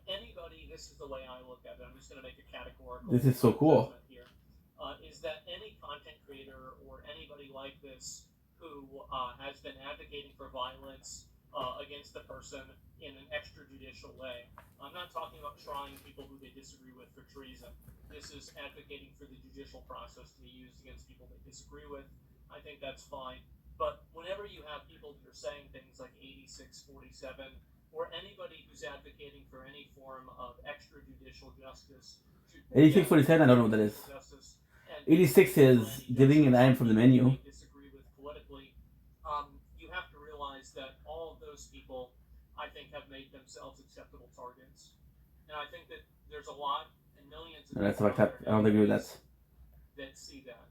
anybody, this is the way I look at it. I'm just going to make a categorical. This is so cool. Here, is that any content creator or anybody like this who has been advocating for violence against a person in an extrajudicial way. I'm not talking about trying people who they disagree with for treason. This is advocating for the judicial process to be used against people they disagree with. I think that's fine. But whenever you have people that are saying things like 8647, or anybody who's advocating for any form of extrajudicial justice. 8647, I don't know what that is. 86 is deleting an item from the menu. Disagree with politically. You have to realize that all of those people, I think, have made themselves acceptable targets. And I think that there's a lot and millions of That's people like that. I don't agree with that. that see that.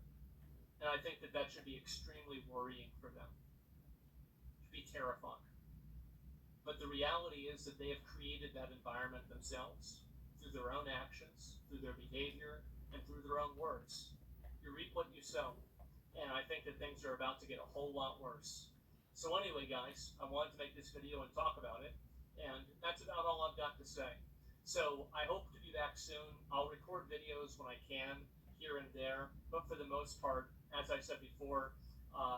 And I think that that should be extremely worrying for them. It should be terrifying. But the reality is that they have created that environment themselves through their own actions, through their behavior, and through their own words. You reap what you sow. And I think that things are about to get a whole lot worse. So anyway, guys, I wanted to make this video and talk about it. And that's about all I've got to say. So I hope to be back soon. I'll record videos when I can, here and there. But for the most part, as I said before,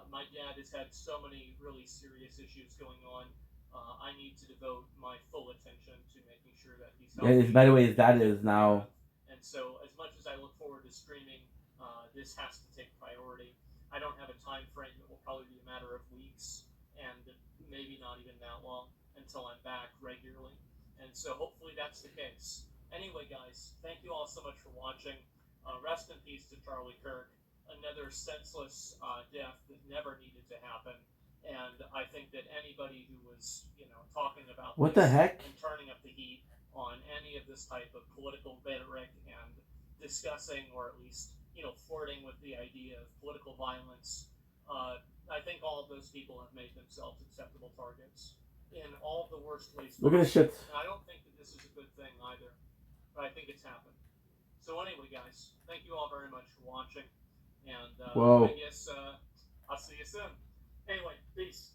my dad has had so many really serious issues going on. I need to devote my full attention to making sure that he's healthy. Yeah, by the way, his dad is now. And so, as much as I look forward to streaming, this has to take priority. I don't have a time frame. It will probably be a matter of weeks, and maybe not even that long until I'm back regularly. And so, hopefully, that's the case. Anyway, guys, thank you all so much for watching. Rest in peace to Charlie Kirk. Another senseless death that never needed to happen. And I think that anybody who was, you know, talking about What the heck? and turning up the heat on any of this type of political rhetoric and discussing, or at least, you know, flirting with the idea of political violence, I think all of those people have made themselves acceptable targets in all of the worst ways. Look at this shit. And I don't think that this is a good thing either, but I think it's happened. So anyway, guys, thank you all very much for watching, and I guess I'll see you soon. Anyway, peace.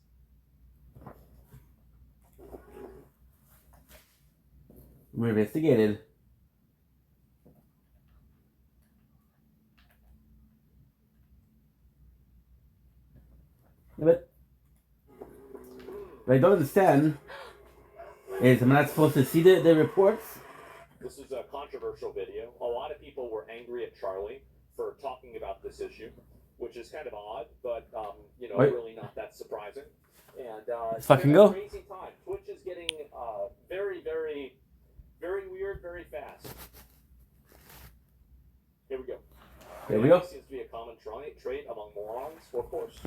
We're investigated. Yeah, but what I don't understand is, am I not supposed to see the reports? This is a controversial video. A lot of people were angry at Charlie for talking about this issue, which is kind of odd, but you know, really not that surprising. And Let's fucking go. crazy time. Twitch is getting very, very, very weird, very fast. Here we go. Here we go. Seems to be a common trait among morons. Well, of course.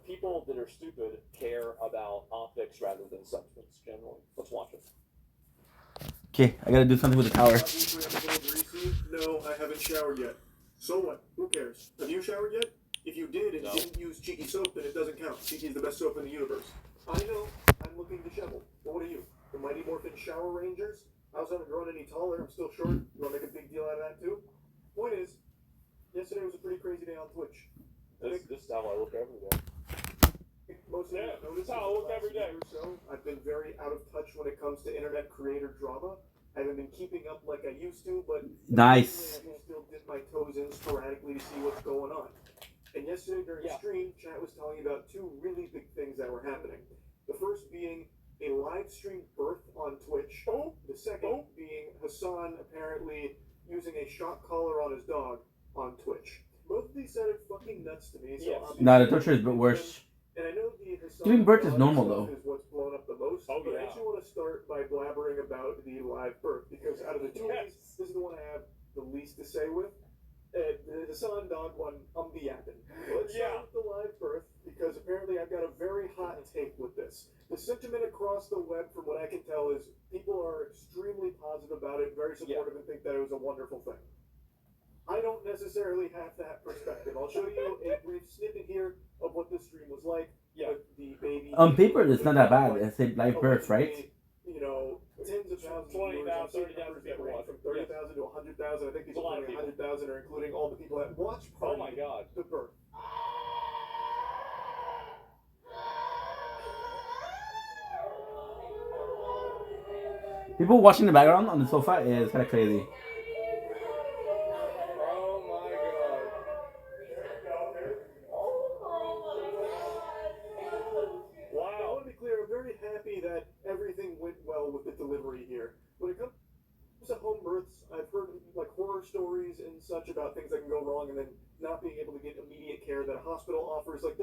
People that are stupid care about optics rather than substance, generally. Let's watch it. Okay, I gotta do something with the tower. No, I haven't showered yet. So what? Who cares? Have you showered yet? If you did and didn't use Cheeky soap, then it doesn't count. Cheeky is the best soap in the universe. I know. I'm looking disheveled. But what are you? The Mighty Morphin Shower Rangers? I also haven't grown any taller. I'm still short. You want to make a big deal out of that, too? Point is, yesterday was a pretty crazy day on Twitch. This is how I look every day. Most of you noticed how I look every day. so I've been very out of touch when it comes to internet creator drama. I haven't been keeping up like I used to, but nice. I can still dip my toes in sporadically to see what's going on. And yesterday during stream, chat was telling me about two really big things that were happening. The first being a live stream birth on Twitch. The second being Hassan apparently using a shock collar on his dog on Twitch. Both of these sounded fucking nuts to me. So Nah, the torture is a bit worse. and I know the Hassan Giving birth is dog normal stuff though. is what's blown up the most. But I actually want to start by blabbering about the live birth because out of the two of these, this is the one I have the least to say with. The Hassan dog one, I'm the yapping. Let's start with the live birth because apparently I've got a very hot take with this. The sentiment across the web, from what I can tell, is people are extremely positive about it, very supportive, and think that it was a wonderful thing. I don't necessarily have that perspective. I'll show you a brief snippet here of what this stream was like. With the baby. On paper, it's not that bad. It's a live birth, right? You know, tens of thousands of viewers. 30,000 people range from 30,000 to 100,000. I think these 100,000 are including all the people that watch party. Oh my God. The birth. People watching the background on the sofa is kind of crazy. That everything went well with the delivery here. When it comes to home births, I've heard like horror stories and such about things that can go wrong and then not being able to get immediate care that a hospital offers. Like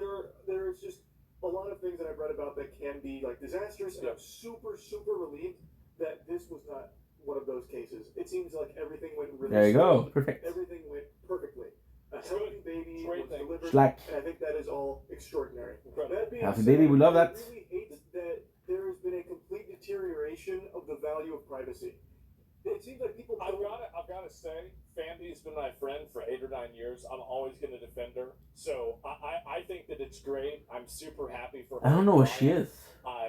there's just a lot of things that I've read about that can be like disastrous, and I'm super relieved that this was not one of those cases. It seems like everything went really There you go. smooth. Perfect. Everything went perfectly. A healthy baby was delivered, Schlack. and I think that is all extraordinary. That being Healthy said, baby, we love that. I really hate that there has been a complete deterioration of the value of privacy. It seems like people. I've got to say, Famby's been my friend for 8 or 9 years. I'm always going to defend her. So I think that it's great. I'm super happy for her. I don't know what she is.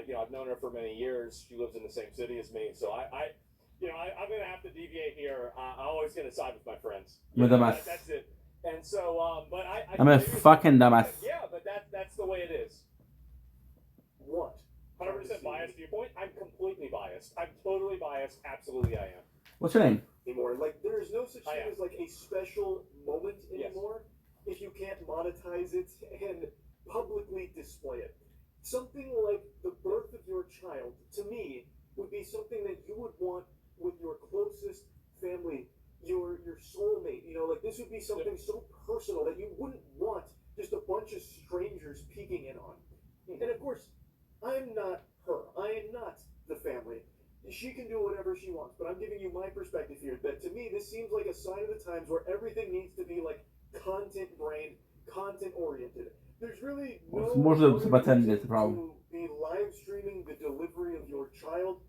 You know, I've known her for many years. She lives in the same city as me. So I'm going to have to deviate here. I'm always going to side with my friends. Dumbass. That's it. And so, but I'm a fucking dumbass. Yeah, but that's the way it is. What? 100% biased viewpoint. I'm completely biased. I'm totally biased. Absolutely, I am. What's your name? Anymore. Like there is no such thing as like a special moment anymore if you can't monetize it and publicly display it. Something like the birth of your child, to me, would be something that you would want with your closest family, your soulmate. You know, like this would be something so personal that you wouldn't want just a bunch of strangers peeking in on. And of course, I'm not her. I am not the family. She can do whatever she wants, but I'm giving you my perspective here. That to me, this seems like a sign of the times where everything needs to be like content-brained, content-oriented. There's really no reason is the problem. to be live streaming the delivery of your child,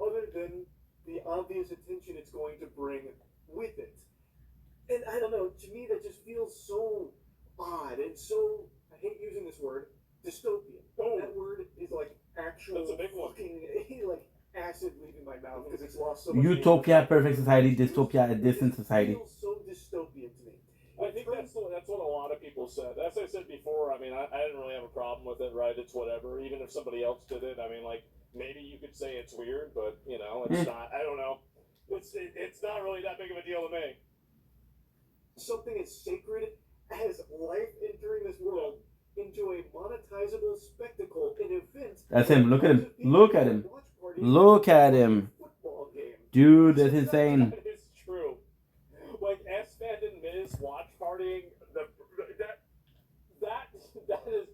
other than the obvious attention it's going to bring with it. And I don't know. To me, that just feels so odd and so. I hate using this word. Dystopian. That word is like actual. That's a big one. Fucking, like acid leaving my mouth because it's lost so much. Utopia, perfect society. Dystopia, a distant society. It feels so dystopian to me. I think that's what a lot of people said. As I said before, I mean, I didn't really have a problem with it, right? It's whatever. Even if somebody else did it, I mean, like, maybe you could say it's weird, but, you know, it's not, I don't know. It's not really that big of a deal to me. Something as sacred as life entering this world into a monetizable spectacle, an event. That's him. Look at him. Look at him. Look at him. Dude, that's insane. That is true. Like S-Fed and Miz watch partying,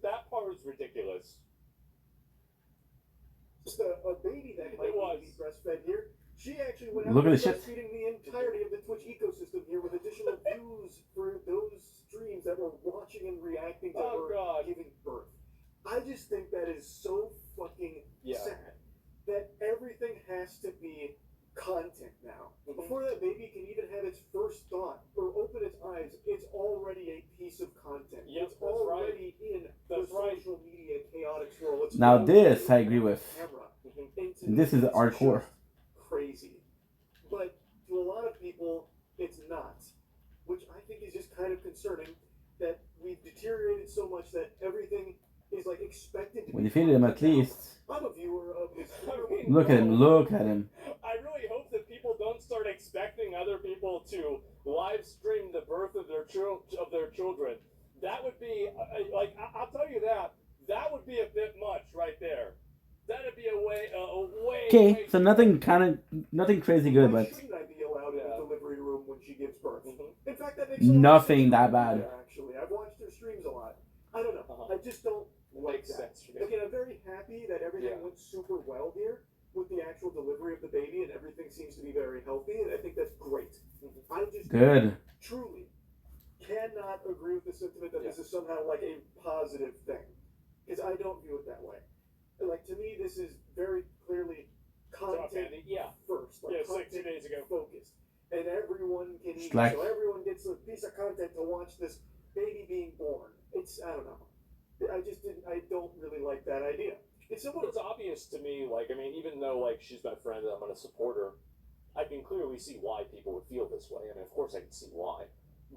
that part is ridiculous. a baby that might need to be breastfed here. She actually went out Look at and the shit. breastfeeding the entirety of the Twitch ecosystem here with additional views for those streams that were watching and reacting to her giving birth. I just think that is so fucking sad that everything has to be content now. Before that baby can even have its first thought or open its eyes, it's already a piece of content. It's already in the social media chaotic swirl. It's Now already this I agree on with. camera. And to This me, is it's hardcore. just crazy. But to a lot of people, it's not. Which I think is just kind of concerning that we've deteriorated so much that everything is like expected to We be defeated him at content now. least. I'm a viewer of this. Look at him. Look at him. I really hope that people don't start expecting other people to live stream the birth of their children. That would be I'll tell you that would be a bit much right there. That'd be a way. Okay, so nothing crazy good, but Shouldn't I be allowed in the delivery room when she gives birth? In fact, that makes nothing that bad. Actually, I've watched her streams a lot. I don't know. I just don't like that. Again, I'm very happy that everything went super well here with the actual delivery of the baby, and everything seems to be very healthy, and I think that's great. I just truly cannot agree with the sentiment that this is somehow like a positive thing, because I don't view it that way. Like, to me, this is very clearly content first. Like, it's like 2 content days ago. focused. And everyone can eat. Like- So everyone gets a piece of content to watch this baby being born. It's, I don't know. I don't really like that idea. It's obvious to me, like, I mean, even though, like, she's my friend and I'm going to support her, I can clearly see why people would feel this way. I mean, of course I can see why.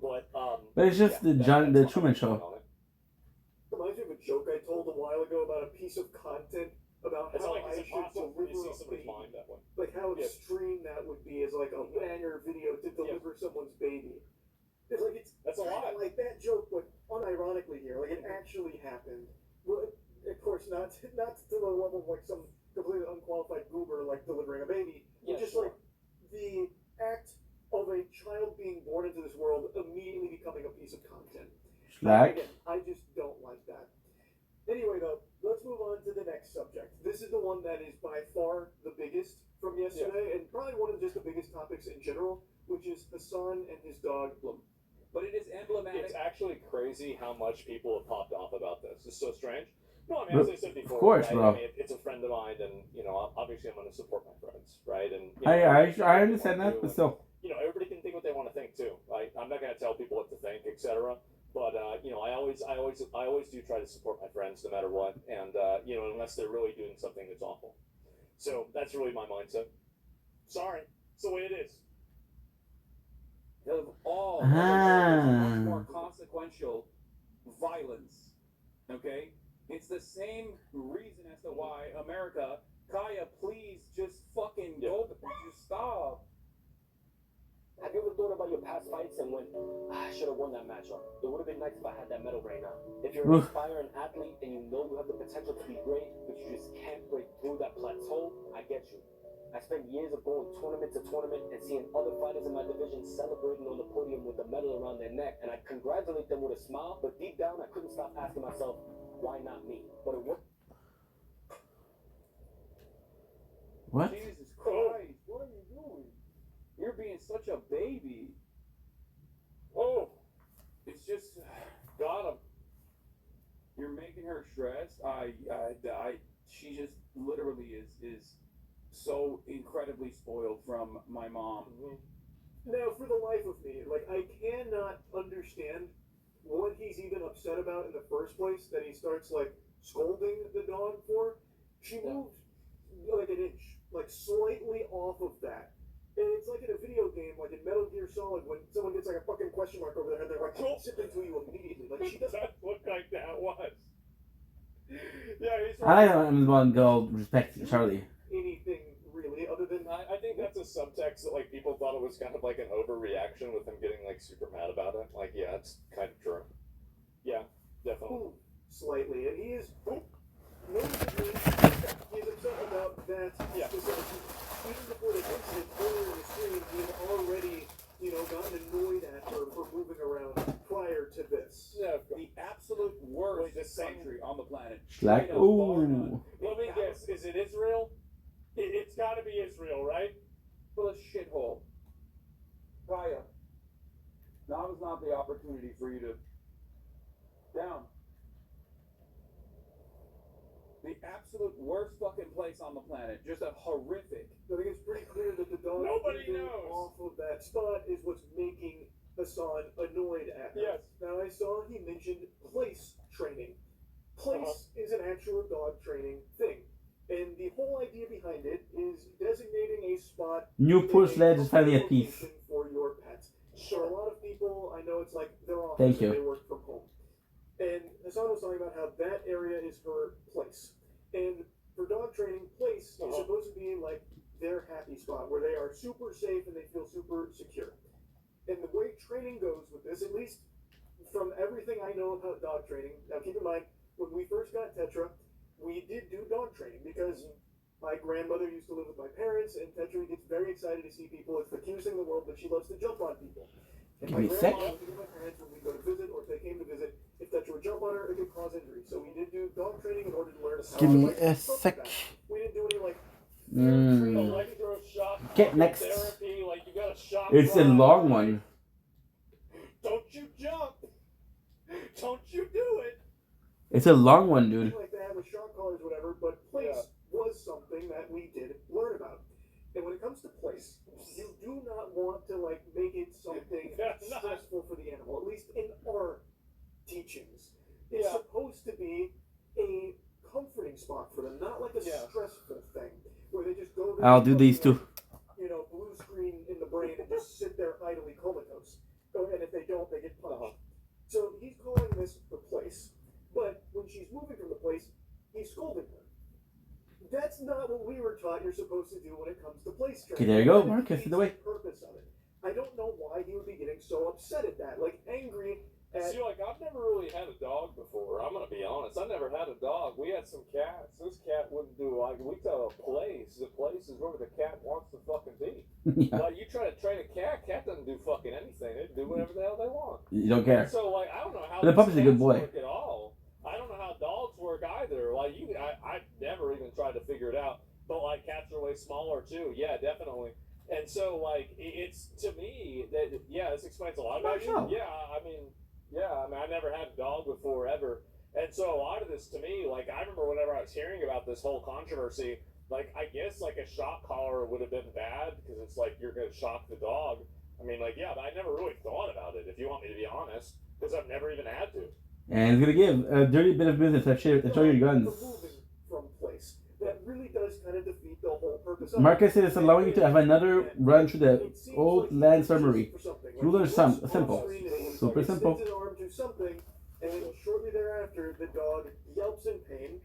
But it's just the Truman Show. Reminds me of a joke I told a while ago about a piece of content about how I should deliver see a somebody's baby. mind that way. Like how extreme that would be as like a banger video to deliver someone's baby. It's like That's a lot. like that joke, but unironically here, like it actually happened. Well, of course, not to the level of like some completely unqualified goober like delivering a baby, but just like the act of a child being born into this world immediately becoming a piece of content. Like? Again, I just don't like that. Anyway, though, let's move on to the next subject. This is the one that is by far the biggest from yesterday, and probably one of just the biggest topics in general, which is Hassan and his dog Bloom. But it is emblematic. It's actually crazy how much people have popped off about this. It's so strange. No, I mean, as I said before, of course, right? bro. I mean, it's a friend of mine, and you know, obviously, I'm going to support my friends, right? And I understand that, but still. You know, everybody can think what they want to think too. Right? I'm not going to tell people what to think, etc. But you know, I always do try to support my friends no matter what, and you know, unless they're really doing something that's awful. So that's really my mindset. Sorry, it's the way it is. Of all much more consequential violence. Okay? It's the same reason as to why America, Kaya, please just fucking go, just stop. Have you ever thought about your past fights and went, I should have won that matchup? It would have been nice if I had that medal right now. If you're an aspiring athlete and you know you have the potential to be great, but you just can't break through that plateau, I get you. I spent years of going tournament to tournament and seeing other fighters in my division celebrating on the podium with the medal around their neck, and I congratulate them with a smile, but deep down I couldn't stop asking myself, why not me? But it worked. What? Jesus Christ, what are you doing? You're being such a baby. Oh, it's just, God, you're making her stressed. She just literally is so incredibly spoiled from my mom. Now, for the life of me, like, I cannot understand what he's even upset about in the first place, that he starts, like, scolding the dog for. She moved, like, an inch, like, slightly off of that. And it's like in a video game, like in Metal Gear Solid, when someone gets, like, a fucking question mark over their head, they're like, zipping to you immediately. Like, she doesn't look like that was. Yeah, he's I am the one girl respect Charlie. anything really other than I think that's a subtext that like people thought it was kind of like an overreaction with him getting like super mad about it. Like, yeah, it's kind of true. Yeah, definitely. Slightly, and he is noticeably he's upset about that specifically. Even before the incident earlier in the stream, he had already, you know, gotten annoyed at her for moving around prior to this. Yeah, the absolute worst country on the planet. Like, Straight up, bar ooh. none. Let me guess, is it Israel? be Israel, right? Well, a shithole. Kaya, now is not the opportunity for you to down. The absolute worst fucking place on the planet. Just a horrific. I think it's pretty clear that the dog Nobody knows. off of that spot is what's making Hassan annoyed at her. Yes. Now I saw he mentioned place training. Place is an actual dog training thing. And the whole idea behind it is designating a spot New push ledge is finally at peace. for your pets. For a lot of people, I know it's like their office Thank you. and they work from home. And Hassan was talking about how that area is her place. And for dog training, place is supposed to be like their happy spot where they are super safe and they feel super secure. And the way training goes with this, at least from everything I know about dog training, now keep in mind, when we first got Tetra, we did do dog training because my grandmother used to live with my parents, and Tetra gets very excited to see people. It's the cutest thing in the world, but she loves to jump on people. And Give my me a sec. grandma would give my parents when we go to visit, or if they came to visit, if Tetra would jump on her, it could cause injury. So we did do dog training in order to learn how Give to me like, a pump sec. that. We didn't do any like Electroshock. Okay, next. Therapy, like you got a shock. It's a long one. Don't you jump. Don't you do it. It's a long one, dude. like that with shock collars, whatever, but place was something that we did learn about. And when it comes to place, you do not want to like make it something stressful for the animal, at least in our teachings. It's supposed to be a comforting spot for them, not like a stressful thing where they just go there. I'll do these two. You know, blue screen in the brain and just sit there idly comatose. And if they don't, they get punished. So he's calling this the place. But when she's moving from the place, he's scolding her. That's not what we were taught you're supposed to do when it comes to place training. Okay, there you go, Marcus. The way. Purpose of it. I don't know why he would be getting so upset at that, like angry at. See, like I've never really had a dog before. I'm gonna be honest. I never had a dog. We had some cats. This cat wouldn't do like we tell a place. The place is where the cat wants to fucking be. Like you try to train a cat, cat doesn't do fucking anything. They do whatever the hell they want. You don't care. So like I don't know how. But the puppy's a good boy. Work at all. I don't know how dogs work either. Like I never even tried to figure it out. But like cats are way smaller too. Yeah, definitely. And so like it's to me that this explains a lot about you. I mean I never had a dog before ever. And so a lot of this to me, like I remember whenever I was hearing about this whole controversy, like I guess like a shock collar would have been bad because it's like you're gonna shock the dog. I mean like but I never really thought about it if you want me to be honest, because I've never even had to. And it's gonna give a dirty bit of business to show your guns. From place. That really does kind of defeat the whole purpose of Marcus said it's allowing you to have another run through the old land summary. Rules are simple. Super simple. His arm to something, and then shortly thereafter, the dog yelps in pain,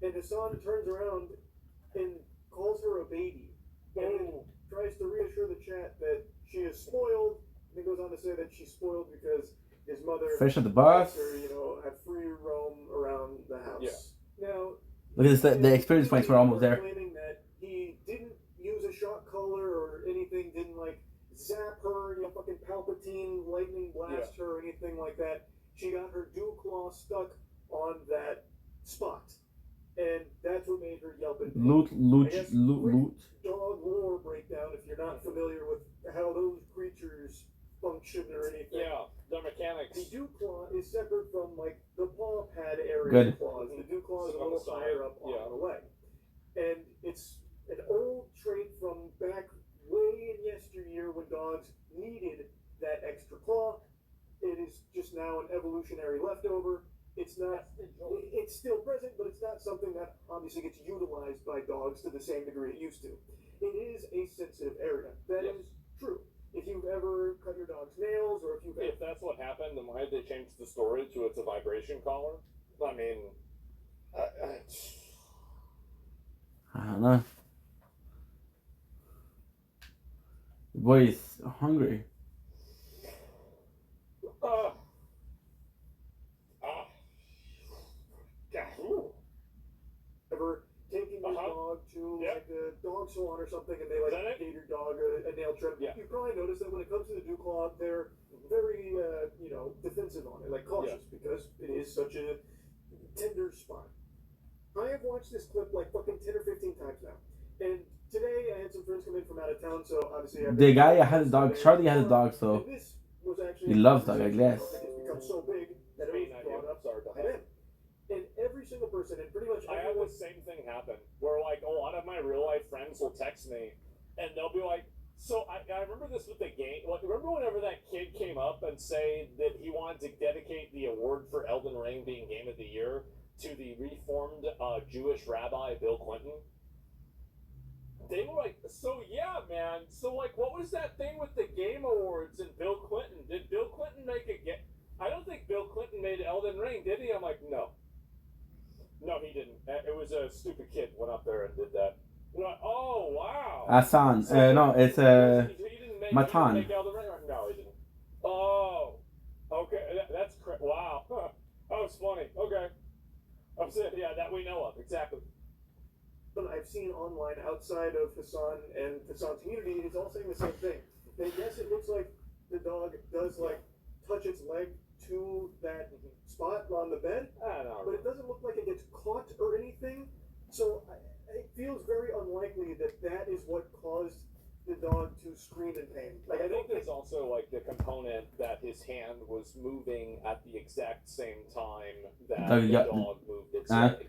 and Hassan turns around and calls her a baby, and tries to reassure the chat that she is spoiled, and goes on to say that she's spoiled because his mother Fresh at the boss. had free roam around the house. Now, Look at this. The experience points were almost there. Claiming that he didn't use a shock collar or anything, didn't like zap her, fucking Palpatine lightning blast her or anything like that. She got her dual claw stuck on that spot, and that's what made her yelp in pain. Loot. Dog lore breakdown if you're not familiar with how those creatures function or anything. Yeah, the mechanics. The dew claw is separate from like the paw pad area Good. claws. The dew claw is a little higher up on the leg, and it's an old trait from back way in yesteryear when dogs needed that extra claw. It is just now an evolutionary leftover. It's not. It's still present, but it's not something that obviously gets utilized by dogs to the same degree it used to. It is a sensitive area. That is true. If you've ever cut your dog's nails, or if that's what happened, then why did they change the story to it's a vibration collar? I mean, I don't know. The boy is hungry. Ever taking your dog to like a dog salon or something, and they like gave your dog a nail trim? You probably noticed that when it comes to the dew claw, they're very defensive on it, like cautious, because it is such a tender spot. I have watched this clip like fucking 10 or 15 times now, and Today, I had some friends come in from out of town, so obviously The guy has his dog. Charlie has his dog, so he loves dog, I guess. It's become so big that it was brought up by them. And every single person, and pretty much I have the same thing happen where like a lot of my real life friends will text me and they'll be like, so I remember this with the game. Like, remember whenever that kid came up and say that he wanted to dedicate the award for Elden Ring being Game of the Year to the reformed Jewish rabbi Bill Clinton? They were like, so yeah, man. So like, what was that thing with the Game Awards and Bill Clinton? Did Bill Clinton make a game? I don't think Bill Clinton made Elden Ring, did he? I'm like, no. No, he didn't. It was a stupid kid went up there and did that. We're like, oh, wow. Hassan. No, it's Matan. No, he didn't. Oh, okay. That's wow. Huh. That was funny. Okay. I'm saying, yeah, that we know of. Exactly. I've seen online outside of Hassan and Hassan's community is all saying the same thing. And yes, it looks like the dog does like touch its leg to that spot on the bed, but it doesn't look like it gets caught or anything. So it feels very unlikely that that is what caused the dog to scream in pain. Like, I think there's also like the component that his hand was moving at the exact same time that the dog moved its leg.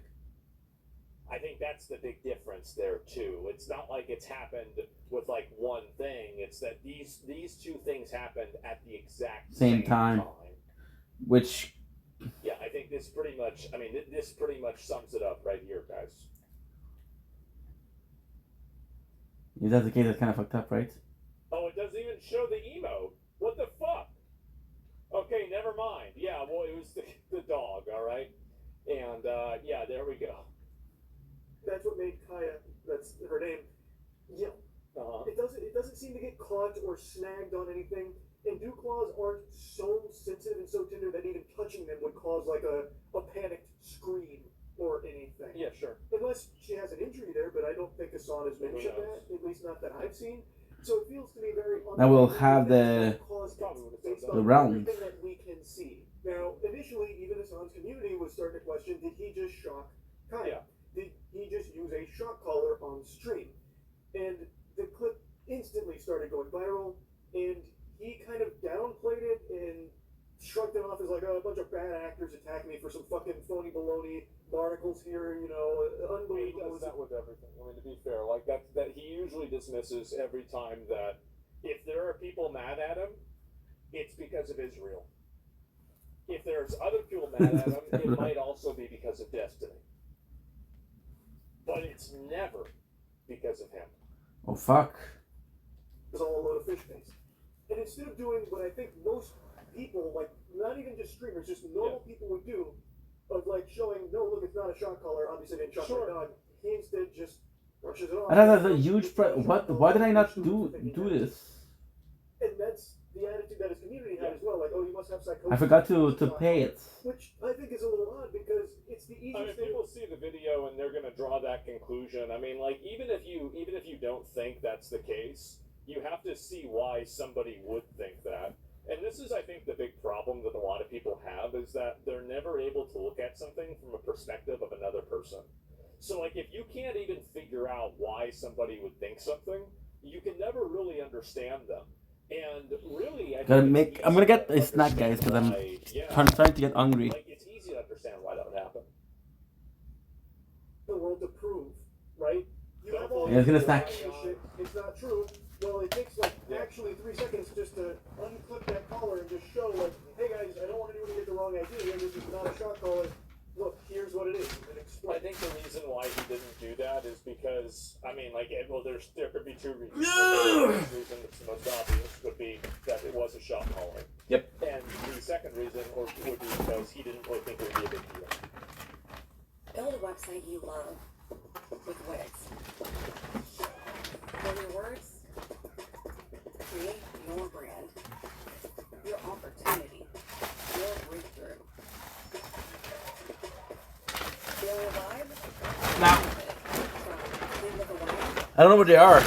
I think that's the big difference there too. It's not like it's happened with like one thing. It's that these two things happened at the exact same time. Which, yeah, I think this pretty much. I mean, this pretty much sums it up right here, guys. if that's the case, that's kind of fucked up, right? Oh, it doesn't even show the emote. What the fuck? Okay, never mind. Yeah, well, it was the dog. All right, and yeah, there we go. That's what made Kaya, that's her name, yell. It doesn't seem to get caught or snagged on anything. And dew claws aren't so sensitive and so tender that even touching them would cause like a panicked scream or anything. Yeah, sure. Unless she has an injury there, but I don't think Hassan has mentioned that, at least not that I've seen. So it feels to me very now we'll have the round. Everything that we can see. Now, initially, even Hassan's community was starting to question, did he just shock Kaya? Did he just use a shock collar on stream? And the clip instantly started going viral, and he kind of downplayed it and shrugged it off as like, oh, a bunch of bad actors attacking me for some fucking phony baloney barnacles here, you know, unbelievable. He does that with everything. I mean, to be fair, like that he usually dismisses every time that if there are people mad at him, it's because of Israel. If there's other people mad at him, it might also be because of Destiny. But it's never because of him. Oh, fuck. It's all a load of fish paste. And instead of doing what I think most people, like, not even just streamers, just normal people would do, of like showing, no, look, it's not a shock collar, obviously they didn't shock my dog, he instead just brushes it off. That's a huge what? Why did I not do this? And that's the attitude that his community had as well, like, oh, you must have psychosis. I forgot to pay it. Which I think is a little odd because it's the easiest thing. People see the video and they're gonna draw that conclusion. I mean, like, even if you don't think that's the case, you have to see why somebody would think that. And this is, I think, the big problem that a lot of people have is that they're never able to look at something from a perspective of another person. So, like, if you can't even figure out why somebody would think something, you can never really understand them. And really, I'm gonna get a snack, guys, because I'm trying to get hungry. Like, it's easy to understand why that would happen. The world to prove, right? You have all it's gonna snack. Shit. It's not true. Well, it takes like actually 3 seconds just to unclip that collar and just show, like, hey guys, I don't want anyone to get the wrong idea. This is not a shock collar. Look, here's what it is. And explain. I think the reason why he didn't do that is because, I mean, like, well, there could be two reasons. The first reason that's the most obvious would be that it was a shock collar. Yep. And the second reason would be because he didn't really think it would be a big deal. Build a website you love with Wix. For your words, create your brand, your opportunity, your breakthrough. Feeling a vibe? Now, I don't know what they are.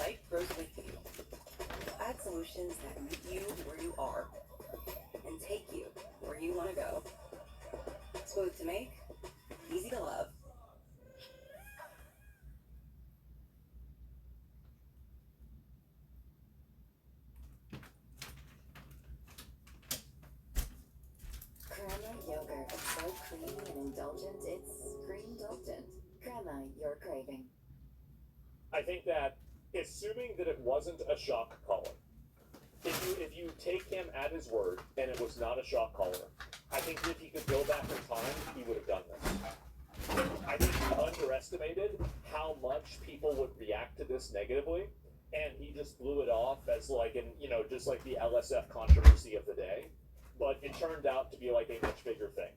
site grows with you. We'll add solutions that meet you where you are and take you where you want to go. Smooth to make, easy to love. Crema yogurt. So creamy and indulgent, it's cream-indulgent. Crema, your craving. I think that, assuming that it wasn't a shock collar, if you take him at his word and it was not a shock collar, I think if he could go back in time, he would have done this. I think he underestimated how much people would react to this negatively, and he just blew it off as like just like the LSF controversy of the day. But it turned out to be like a much bigger thing.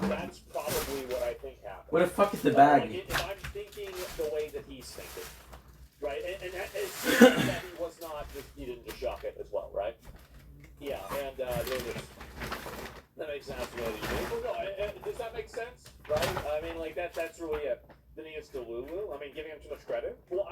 That's probably what I think happened. Where the fuck is the bag? Like, if I'm thinking the way that he's thinking, right? And that he was not just, he didn't just shock it as well, right? Yeah, and that makes sense. Does that make sense? Right? I mean, like that's really it. Then he is Delulu. I mean, giving him too much credit. Well,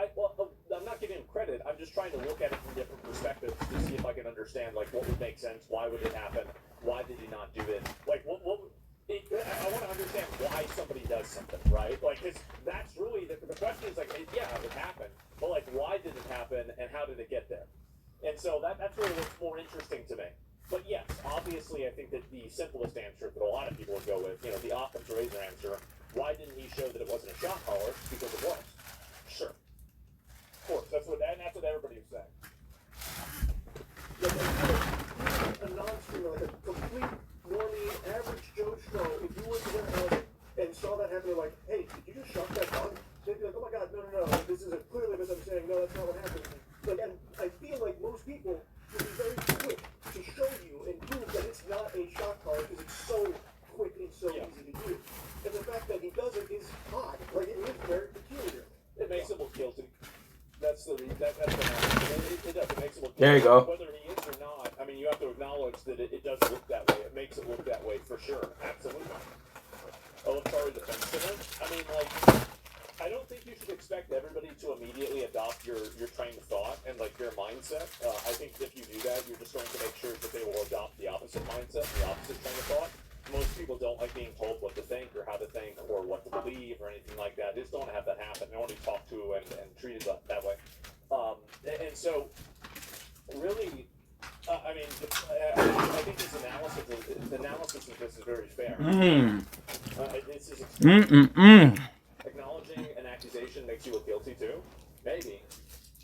I'm not giving him credit. I'm just trying to look at it from different perspectives to see if I can understand like what would make sense. Why would it happen? Why did he not do it? Like I want to understand why somebody does something, right? Like, cause that's really the question is like, yeah, it happened, but like, why did it happen and how did it get there? And so that's really what's more interesting to me. But yes, obviously, I think that the simplest answer that a lot of people would go with, the Occam's razor answer, why didn't he show that it wasn't a shock collar? Because it was. Sure. Of course, that's what everybody was saying. A non-streamer, like a complete normie, average Joe Schmo, if you were to go out and saw that happen, like, hey, did you just shock that dog? They'd be like, oh my god, no, this is a clearly misunderstanding. No, that's not what happened. Like, and I feel like most people would be very quick to show you and prove that it's not a shock collar because it's so quick and so easy to do. And the fact that he does it is odd. Like, it is very peculiar. It makes him look guilty. That's what happens. It makes him look guilty. There you go. Whether he is or not, I mean, you have to acknowledge that it does look that way. It makes it look that way for sure. Absolutely. Oh, I'm sorry, defense center. I mean, like, I don't think you should expect everybody to immediately adopt your train of thought and like your mindset. I think if you do that, you're just going to make sure that they will adopt the opposite mindset, the opposite train of thought. Most people don't like being told what to think or how to think or what to believe or anything like that. They just don't want to have that happen. They want to be talked to and treated that way. And so, really, I mean, I think this analysis of this is very fair. This is acknowledging an accusation makes you look guilty too, maybe.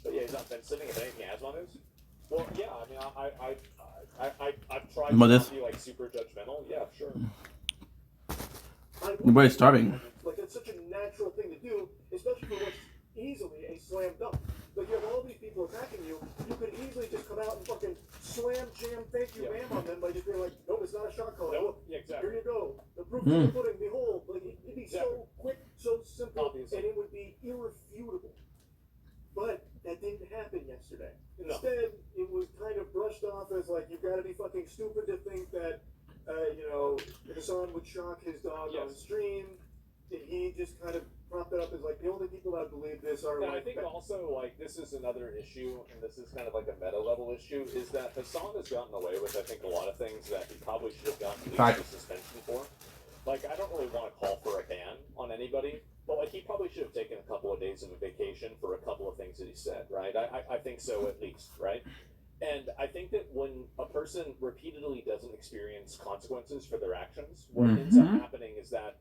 But yeah, he's not been sitting if anything has on his. Well, yeah, I mean, I've tried to not be like super judgmental. Yeah, sure. Everybody's starving. Like, it's such a natural thing to do, especially for what's easily a slam dunk. Like, you have all these people attacking you, you could easily just come out and fucking slam, jam, thank you, ma'am on them by just being like, nope, it's not a shot collar. Nope, yeah, exactly. Here you go. The proof is in the pudding, behold. Like, it'd be so quick, so simple, obviously. And it would be irrefutable. But that didn't happen yesterday. No. Instead, it was kind of brushed off as like, you've got to be fucking stupid to think that, Hassan would shock his dog on stream. He just kind of propped it up as like, the only people that believe this are I think also, like, this is another issue, and this is kind of like a meta level issue, is that Hassan has gotten away with, I think, a lot of things that he probably should have gotten at least a suspension for. Like, I don't really want to call for a ban on anybody, but like, he probably should have taken a couple of days of a vacation for a couple of things that he said, right? I think so, at least, right? And I think that when a person repeatedly doesn't experience consequences for their actions, what ends up happening is that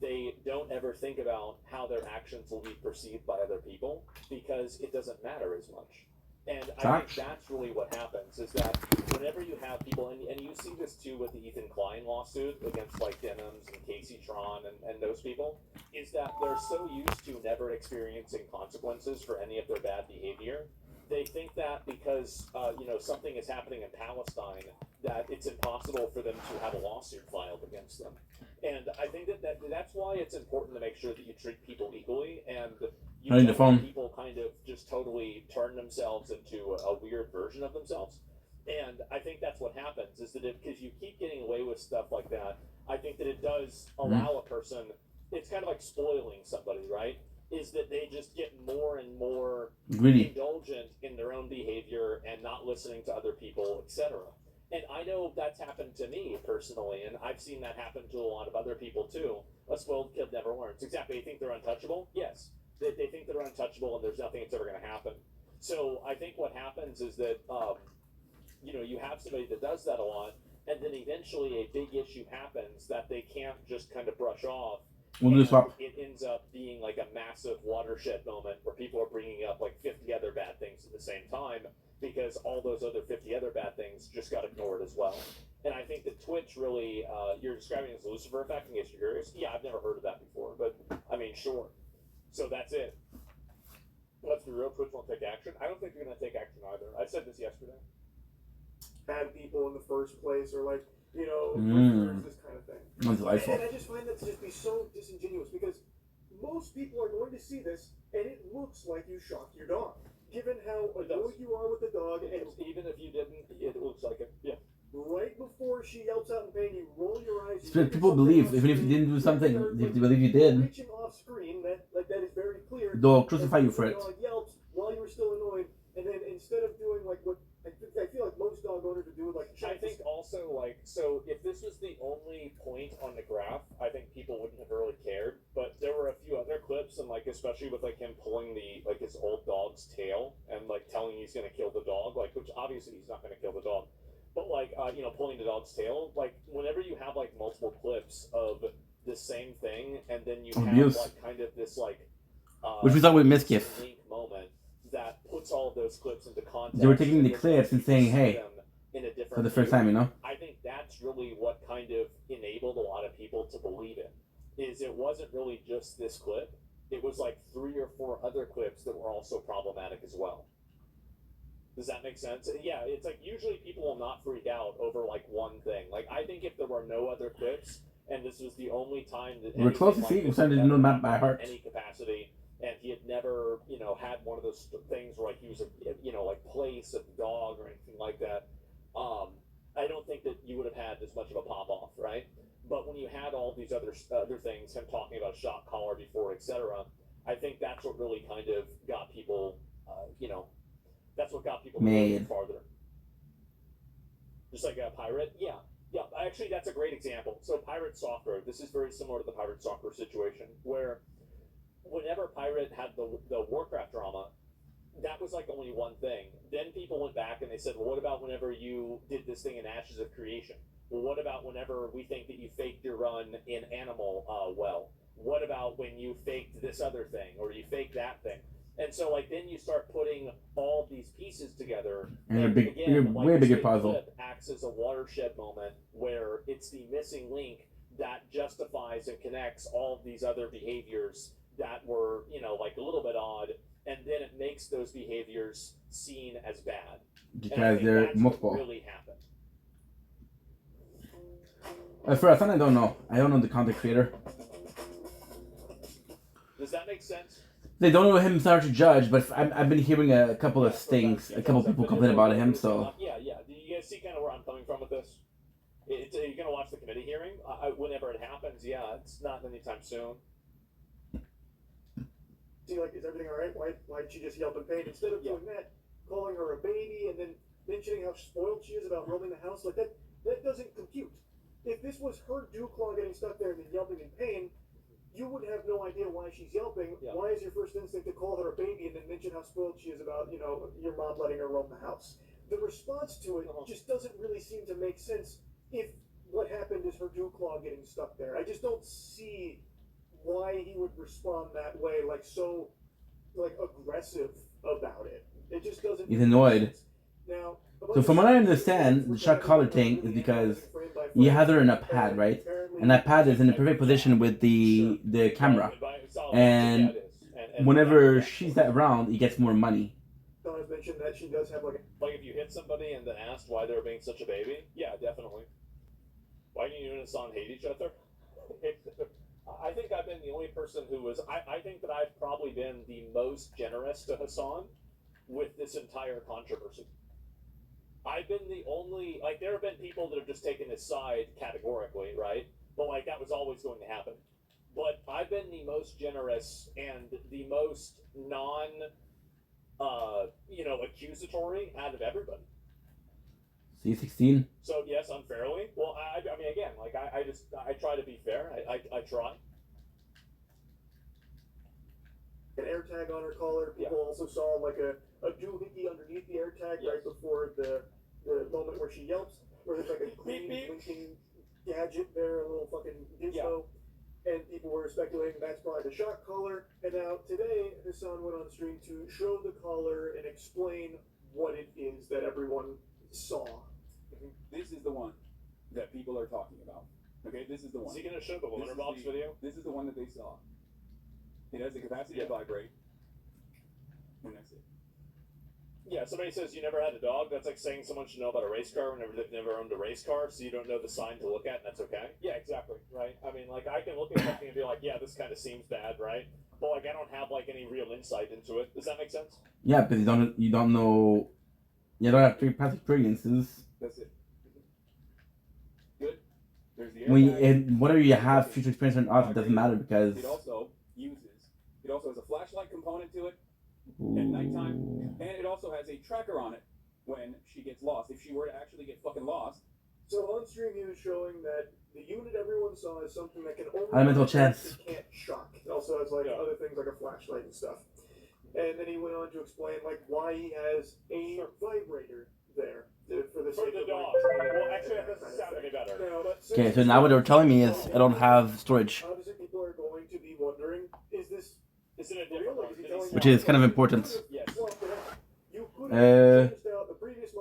they don't ever think about how their actions will be perceived by other people because it doesn't matter as much. And I think that's really what happens, is that whenever you have people, and you see this too with the Ethan Klein lawsuit against like Denims and Casey Tron and those people, is that they're so used to never experiencing consequences for any of their bad behavior. They think that because, something is happening in Palestine, that it's impossible for them to have a lawsuit filed against them. And I think that's why it's important to make sure that you treat people equally, and you don't let people kind of just totally turn themselves into a weird version of themselves. And I think that's what happens, is that because you keep getting away with stuff like that, I think that it does allow a person, it's kind of like spoiling somebody, right? Is that they just get more and more indulgent own behavior and not listening to other people, etc. And I know that's happened to me personally, and I've seen that happen to a lot of other people too. A spoiled kid never learns. Exactly. They think they're untouchable? Yes. They think they're untouchable and there's nothing that's ever going to happen. So I think what happens is that, you have somebody that does that a lot, and then eventually a big issue happens that they can't just kind of brush off. We'll do swap. It ends up being like a massive watershed moment where people are bringing up like 50 other bad things at the same time because all those other 50 other bad things just got ignored as well. And I think that Twitch really, you're describing it as the Lucifer effect, in case you're curious. Yeah, I've never heard of that before, but I mean, sure. So that's it. Let's be real, Twitch won't take action. I don't think they're going to take action either. I said this yesterday. Bad people in the first place, or like, this kind of thing. And I just find that to just be so disingenuous because most people are going to see this and it looks like you shocked your dog. Given how annoyed you are with the dog, and even if you didn't, it looks like it. Yeah. Right before she yelps out in pain, you roll your eyes. People believe, even if you didn't do something, if they believe you did, reaching off screen, that is very clear. They'll crucify you for it. The dog yelped while you were still annoyed, and then instead of doing like what I feel like most dog owners would do, like I think also like, so if this was the only point on the graph, I think people wouldn't have really cared. But there were a few other clips, and like especially with like him pulling his old dog's tail and like telling he's gonna kill the dog, like which obviously he's not gonna kill the dog. But like pulling the dog's tail, like whenever you have like multiple clips of the same thing, and then you have like kind of this like which we thought with Miskiff moment that puts all of those clips into context. They were taking the clips and saying, "Hey," for the first time, I think that's really what kind of enabled a lot of people to believe it. Is it wasn't really just this clip; it was like 3 or 4 other clips that were also problematic as well. Does that make sense? Yeah, it's like usually people will not freak out over like one thing. Like I think if there were no other clips and this was the only time that we're close to seeing, we're starting to know the map by heart. Any capacity, and he had never, had one of those things where like he was like place of the dog or anything like that. I don't think that you would have had as much of a pop off, right? But when you had all these other things, him talking about shock collar before, etc., I think that's what really kind of got people, that's what got people moving farther. Just like a pirate, yeah. Actually, that's a great example. So Pirate Soccer, this is very similar to the Pirate Soccer situation, where whenever Pirate had the Warcraft drama, that was like only one thing. Then people went back and they said, well, what about whenever you did this thing in Ashes of Creation? Well, what about whenever we think that you faked your run in Animal Well? What about when you faked this other thing, or you faked that thing? And so, like, then you start putting all these pieces together, and way bigger puzzle. Acts as a watershed moment where it's the missing link that justifies and connects all of these other behaviors that were, like a little bit odd, and then it makes those behaviors seen as bad. Because they're multiple. What really happened. For a fan, I don't know. I don't know the content creator. Does that make sense? They don't know him start to judge, but I've been hearing a couple of things, a couple of people complain about him, so... Yeah. Do you guys see kind of where I'm coming from with this? You're going to watch the committee hearing? Whenever it happens, yeah, it's not anytime soon. See, like, is everything alright? Why'd she just yelp in pain? Instead of doing that, calling her a baby, and then mentioning how spoiled she is about roaming the house, like, that doesn't compute. If this was her dew claw getting stuck there and then yelping in pain, you would have no idea why she's yelping. Yeah. Why is your first instinct to call her a baby and then mention how spoiled she is about, your mom letting her roam the house? The response to it just doesn't really seem to make sense if what happened is her dew claw getting stuck there. I just don't see why he would respond that way, so aggressive about it. It just doesn't. He's annoyed. Now, so from what I understand, the shock collar thing is because you have her in a pad, right? And that pad is in the perfect position with the camera. And whenever she's around, he gets more money. Donna's mentioned that she does have like if you hit somebody and then asked why they were being such a baby, yeah, definitely. Why do you and Hassan hate each other? I think I've been the only person who was. I think that I've probably been the most generous to Hassan with this entire controversy. I've been the only, there have been people that have just taken his side categorically, right? But that was always going to happen. But I've been the most generous and the most accusatory accusatory out of everybody. C16. So yes, unfairly. Well, I mean, again, like I try to be fair. I try. An AirTag on her collar. People also saw like a doohickey underneath the AirTag right before the moment where she yelps, where there's like a green blinking gadget there, a little fucking gizmo. And people were speculating that's probably the shock collar. And now today, Hassan went on stream to show the collar and explain what it is that everyone saw. This is the one that people are talking about. Okay, this is the one. Is he going to show the Letterbox video? This is the one that they saw. It has the capacity to vibrate. And that's it. Yeah, somebody says you never had a dog. That's like saying someone should know about a race car whenever they've never owned a race car, so you don't know the sign to look at, and that's okay. Yeah, exactly, right? I mean, like, I can look at something and be like, yeah, this kind of seems bad, right? But, like, I don't have, like, any real insight into it. Does that make sense? Yeah, because you don't know, you don't have past experiences. That's it. Good. There's the Whether you have future experience or not, it doesn't matter because... It also has a flashlight component to it at nighttime, and it also has a tracker on it when she gets lost. If she were to actually get fucking lost. So on stream he was showing that the unit everyone saw is something that can only... Elemental chance. It can't shock. It also has like other things like a flashlight and stuff. And then he went on to explain like why he has a vibrator there for the sake of dog. Well, actually, that doesn't sound any better. Okay, so now what they're telling me is I don't have storage. Obviously, people are going to be wondering, is it a different one? Which is kind of important. Yes.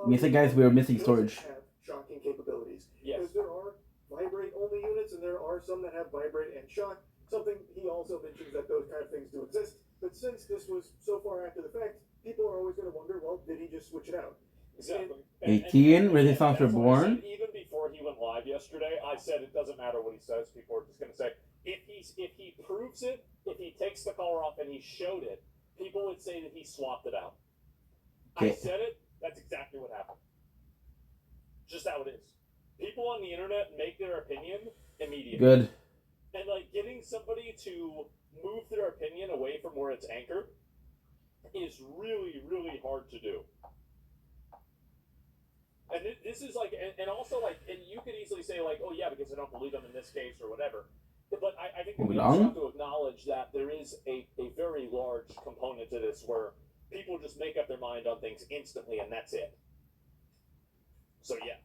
Me say guys, we are missing storage. Shocking capabilities. Yes. Because there are vibrate-only units, and there are some that have vibrate and shock. Something he also mentions that those kind of things do exist. But since this was so far after the fact, people are always going to wonder, well, did he just switch it out? Exactly. 18, Renaissance Reborn. Even before he went live yesterday, I said it doesn't matter what he says. People are just going to say, if he proves it, if he takes the collar off and he showed it, people would say that he swapped it out. Okay. I said it. That's exactly what happened. Just how it is. People on the internet make their opinion immediately. Good. And like getting somebody to move their opinion away from where it's anchored is really, really hard to do. And this is like, and also like, and you could easily say like, oh yeah, because I don't believe them in this case or whatever. But I think we also have to acknowledge that there is a very large component to this where people just make up their mind on things instantly and that's it. So yeah,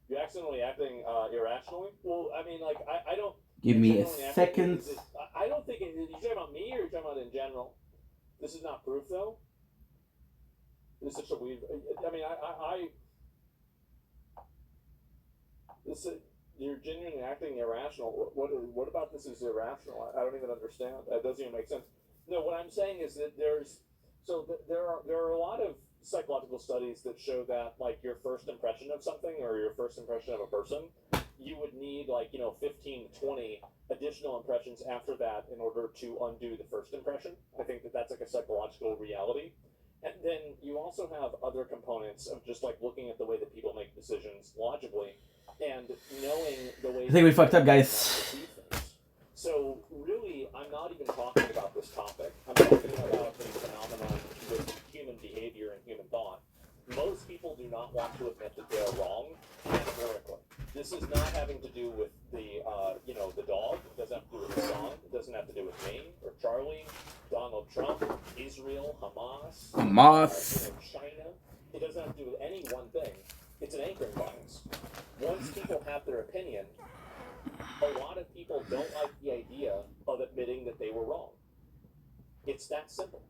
you're accidentally acting irrationally. Well, I mean, like I don't. Give me a second. I don't think you're talking about me or you're talking about in general. This is not proof though. This is such a weird. I mean, you're genuinely acting irrational. What about this is irrational? I don't even understand. That doesn't even make sense. No, what I'm saying is that there are a lot of psychological studies that show that like your first impression of something or your first impression of a person, you would need like 15, 20 additional impressions after that in order to undo the first impression. I think that that's like a psychological reality. And then you also have other components of just like looking at the way that people make decisions logically and knowing the way. I think we fucked up, guys. So really, I'm not even talking about this topic. I'm talking about the phenomenon with human behavior and human thought. Most people do not want to admit that they're wrong categorically. This is not having to do with the the dog. It doesn't have to do with the song. It doesn't have to do with me or Charlie, Donald Trump, Israel, Hamas, China. It doesn't have to do with any one thing. It's an anchoring bias. Once people have their opinion, a lot of people don't like the idea of admitting that they were wrong. It's that simple.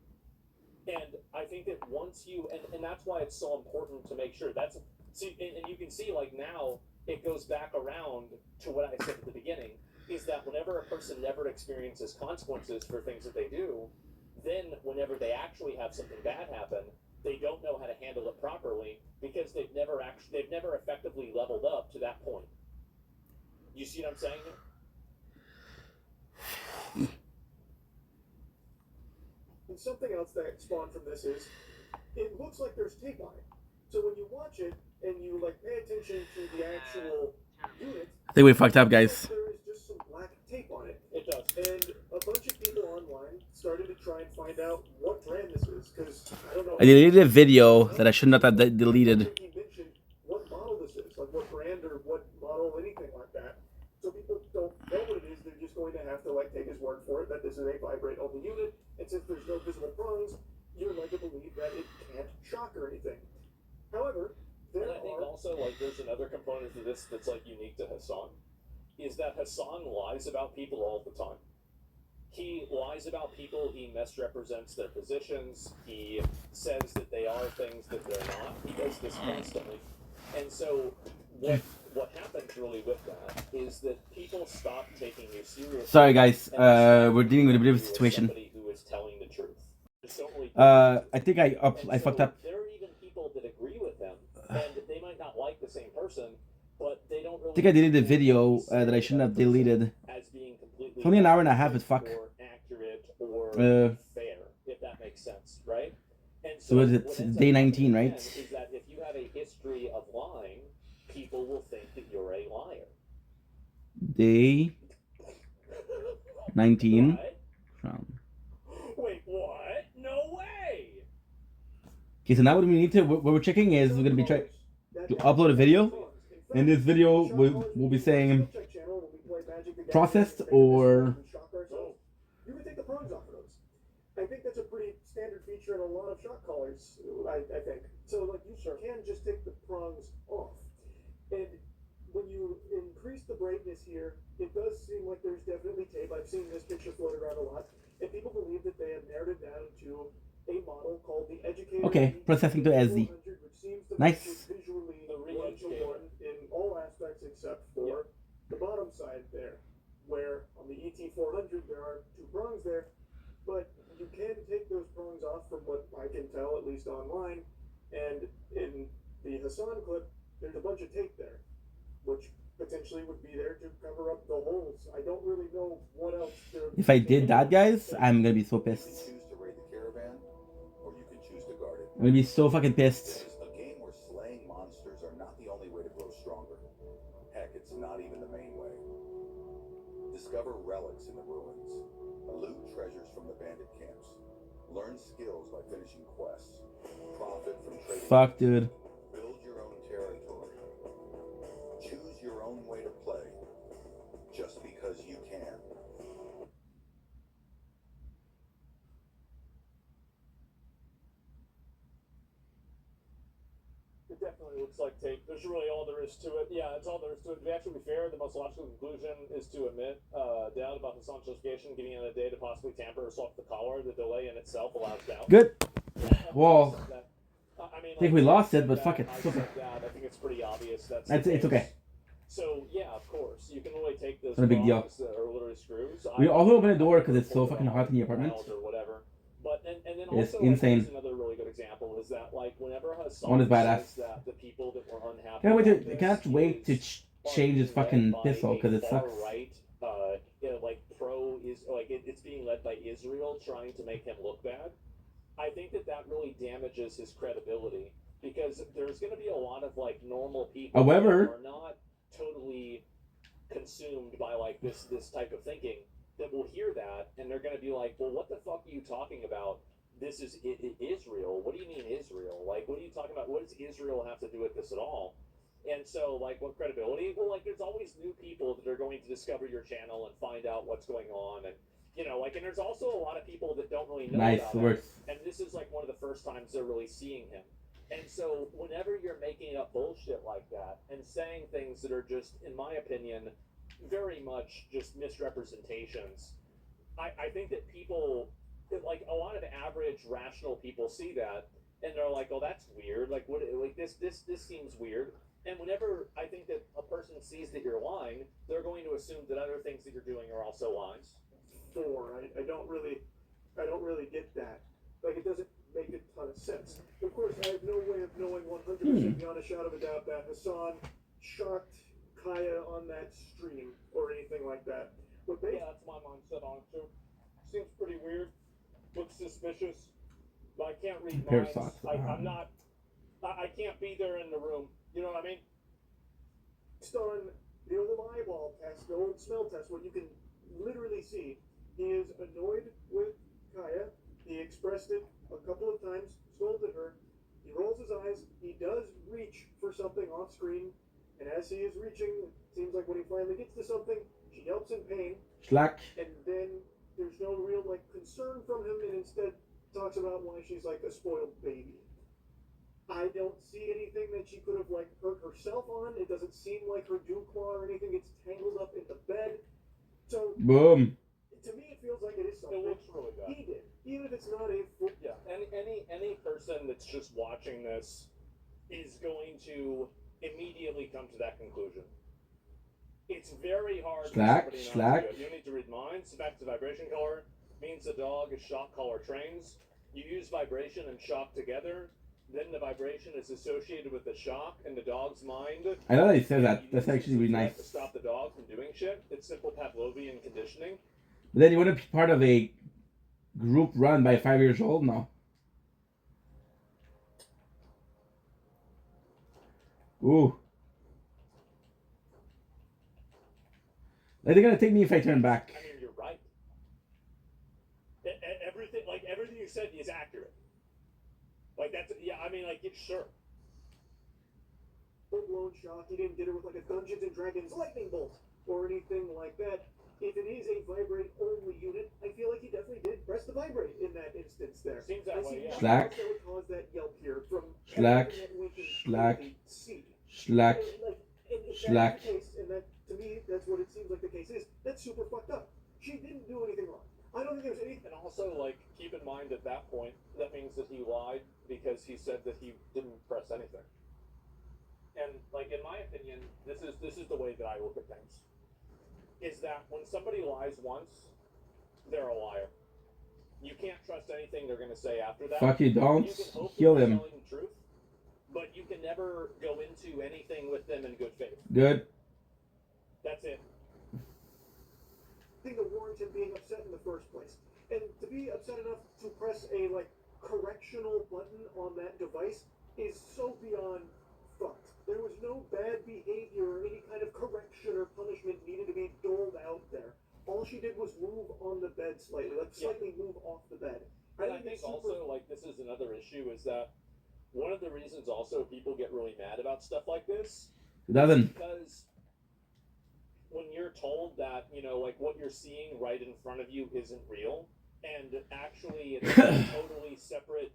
And I think that once you, and that's why it's so important to make sure and you can see like now it goes back around to what I said at the beginning, is that whenever a person never experiences consequences for things that they do, then whenever they actually have something bad happen, they don't know how to handle it properly because they've never effectively leveled up to that point. You see what I'm saying here? And something else that spawned from this is, it looks like there's tape on it. So when you watch it and you like pay attention to the actual unit, I think we fucked up, guys. There is just some black tape on it. It does. And a bunch of people online started to try and find out what brand this is, because I don't know. I deleted a video that I should not have deleted. He mentioned what model this is, like what brand or what model, anything like that. So people don't know what it is. They're just going to have to like take his word for it that this is a vibrate-only unit. And since there's no visible prongs, you're led to believe that it can't shock or anything. However, and I think also like there's another component to this that's like unique to Hassan, is that Hassan lies about people all the time. He lies about people, he misrepresents their positions, he says that they are things that they're not. He does this constantly. And so what happens really with that is that people stop taking you seriously. Sorry guys, we're dealing with a bit of a situation. Who is telling the truth. I think I fucked up. There are even people that agree with him, and they might not like the same person, but they don't really. I think I deleted a video that I shouldn't have deleted. As being completely it's only an hour and a half, but fuck. Or accurate or fair, if that makes sense, right? And so what is it? It's day 19, right? Is that if you have a history of lying, people will think that you're a liar. Day 19. Wait, what? No way! Okay, so now what we need to, what we're checking is we're going to be trying to upload a video. In this video, we'll be saying processed or... You can take the prongs off of those. I think that's a pretty standard feature in a lot of shot callers, I think. So, like, you can just take the prongs off. And when you increase the brightness here, it does seem like there's definitely tape. I've seen this picture float around a lot. And people believe that they have narrowed it down to a model called the Educator. Okay, processing to SD. Nice. Visually one-to-one in all aspects except for the bottom side there, where on the ET400 there are two prongs there, but you can take those prongs off from what I can tell, at least online, and in the Hassan clip, there's a bunch of tape there, which potentially would be there to cover up the holes. I don't really know what else to... If I did that, guys, I'm gonna be so pissed. You can choose to raid the caravan, or you can choose to guard it. I'm gonna be so fucking pissed. It's a game where slaying monsters are not the only way to grow stronger. Heck, it's not even the main way. Discover relics in the ruins. Loot treasures from the bandit camps. Learn skills by finishing quests. Profit from trading. Fuck, dude. Build your own territory. Choose your own way to play. Just because you can. It definitely looks like tape. There's really all there is to it. Yeah, it's all there is to it. To be actually fair, the most logical conclusion is to admit doubt about the Hassan's justification, giving in a day to possibly tamper or swap the collar. The delay in itself allows doubt. Good. Well, I mean, I think we lost it, but fuck it. I think it's pretty obvious. It's okay. So yeah, of course, you can really take those. Not a big deal. Or literally screws. We also open the door because it's so fucking hot in the apartment. Or whatever. But and then it's also, insane. Like, another really good example is that like whenever Hassan One is badass. says that the people that were unhappy. Can't wait to change his fucking pistol because it sucks. Right, like pro is like it's being led by Israel, trying to make him look bad. I think that really damages his credibility because there's going to be a lot of like normal people However, who are not totally consumed by like this type of thinking that will hear that and they're going to be like, well, what the fuck are you talking about? This is Israel. What do you mean Israel? Like, what are you talking about? What does Israel have to do with this at all? And so, like, what credibility? Well, like, there's always new people that are going to discover your channel and find out what's going on, and you know, like, and there's also a lot of people that don't really know about him. And this is like one of the first times they're really seeing him. And so, whenever you're making up bullshit like that and saying things that are just, in my opinion, very much just misrepresentations, I think that people, like a lot of average rational people, see that and they're like, "Oh, that's weird. Like, what? Like this seems weird." And whenever I think that a person sees that you're lying, they're going to assume that other things that you're doing are also lies. I don't really get that. Like, it doesn't make a ton of sense. Of course, I have no way of knowing 100% beyond a shadow of a doubt that Hassan shocked Kaya on that stream or anything like that. But yeah, that's my mindset on it too. Seems pretty weird. Looks suspicious. But I can't read minds. I'm not. I can't be there in the room. You know what I mean? Based on the old eyeball test, the old smell test, what you can literally see he is annoyed with Kaya. He expressed it a couple of times, scolded her. He rolls his eyes. He does reach for something off screen, and as he is reaching, it seems like when he finally gets to something, she yelps in pain. Slack. And then there's no real like concern from him, and instead talks about why she's like a spoiled baby. I don't see anything that she could have like hurt herself on. It doesn't seem like her dew claw or anything gets tangled up in the bed. So boom. To me, it feels like it is something It looks really good. he did, even if it's not a full. Yeah, any person that's just watching this is going to immediately come to that conclusion. It's very hard Slack, for somebody not slack. to do it. You need to read minds. Back to vibration color means the dog is shock color trains. You use vibration and shock together. Then the vibration is associated with the shock and the dog's mind. I know they said that. You That's use actually it really to nice. stop the dog from doing shit. It's simple Pavlovian conditioning. But then you want to be part of a group run by 5 years old? No. Ooh. Are they gonna take me if I turn back? I mean, you're right. Everything you said is accurate. Like that's I mean, like it's sure. Full-blown shock. He didn't get her with like a Dungeons and Dragons lightning bolt or anything like that. If it is a vibrate-only unit, I feel like he definitely did press the vibrate in that instance there. Seems that way, yeah. Slack. That would cause that yelp here from Slack. everything that we can Slack. clearly see. Slack. And if Slack. that's the case, and that to me, that's what it seems like the case is. That's super fucked up. She didn't do anything wrong. I don't think there's anything. And also, like, keep in mind at that point, that means that he lied because he said that he didn't press anything. And like in my opinion, this is the way that I look at things. Is that when somebody lies once, they're a liar. You can't trust anything they're gonna say after that. Fuck you, don't. You can hope Kill that they're him. telling the truth, but you can never go into anything with them in good faith. Good. That's it. Thing to warrant him being upset in the first place. And to be upset enough to press a like correctional button on that device is so beyond fucked. There was no bad behavior or any kind of correction or punishment needed to be doled out there. All she did was move on the bed slightly, like slightly move off the bed. And I think also, like, this is another issue, is that one of the reasons also people get really mad about stuff like this It doesn't. because when you're told that, you know, like, what you're seeing right in front of you isn't real, and actually it's a totally separate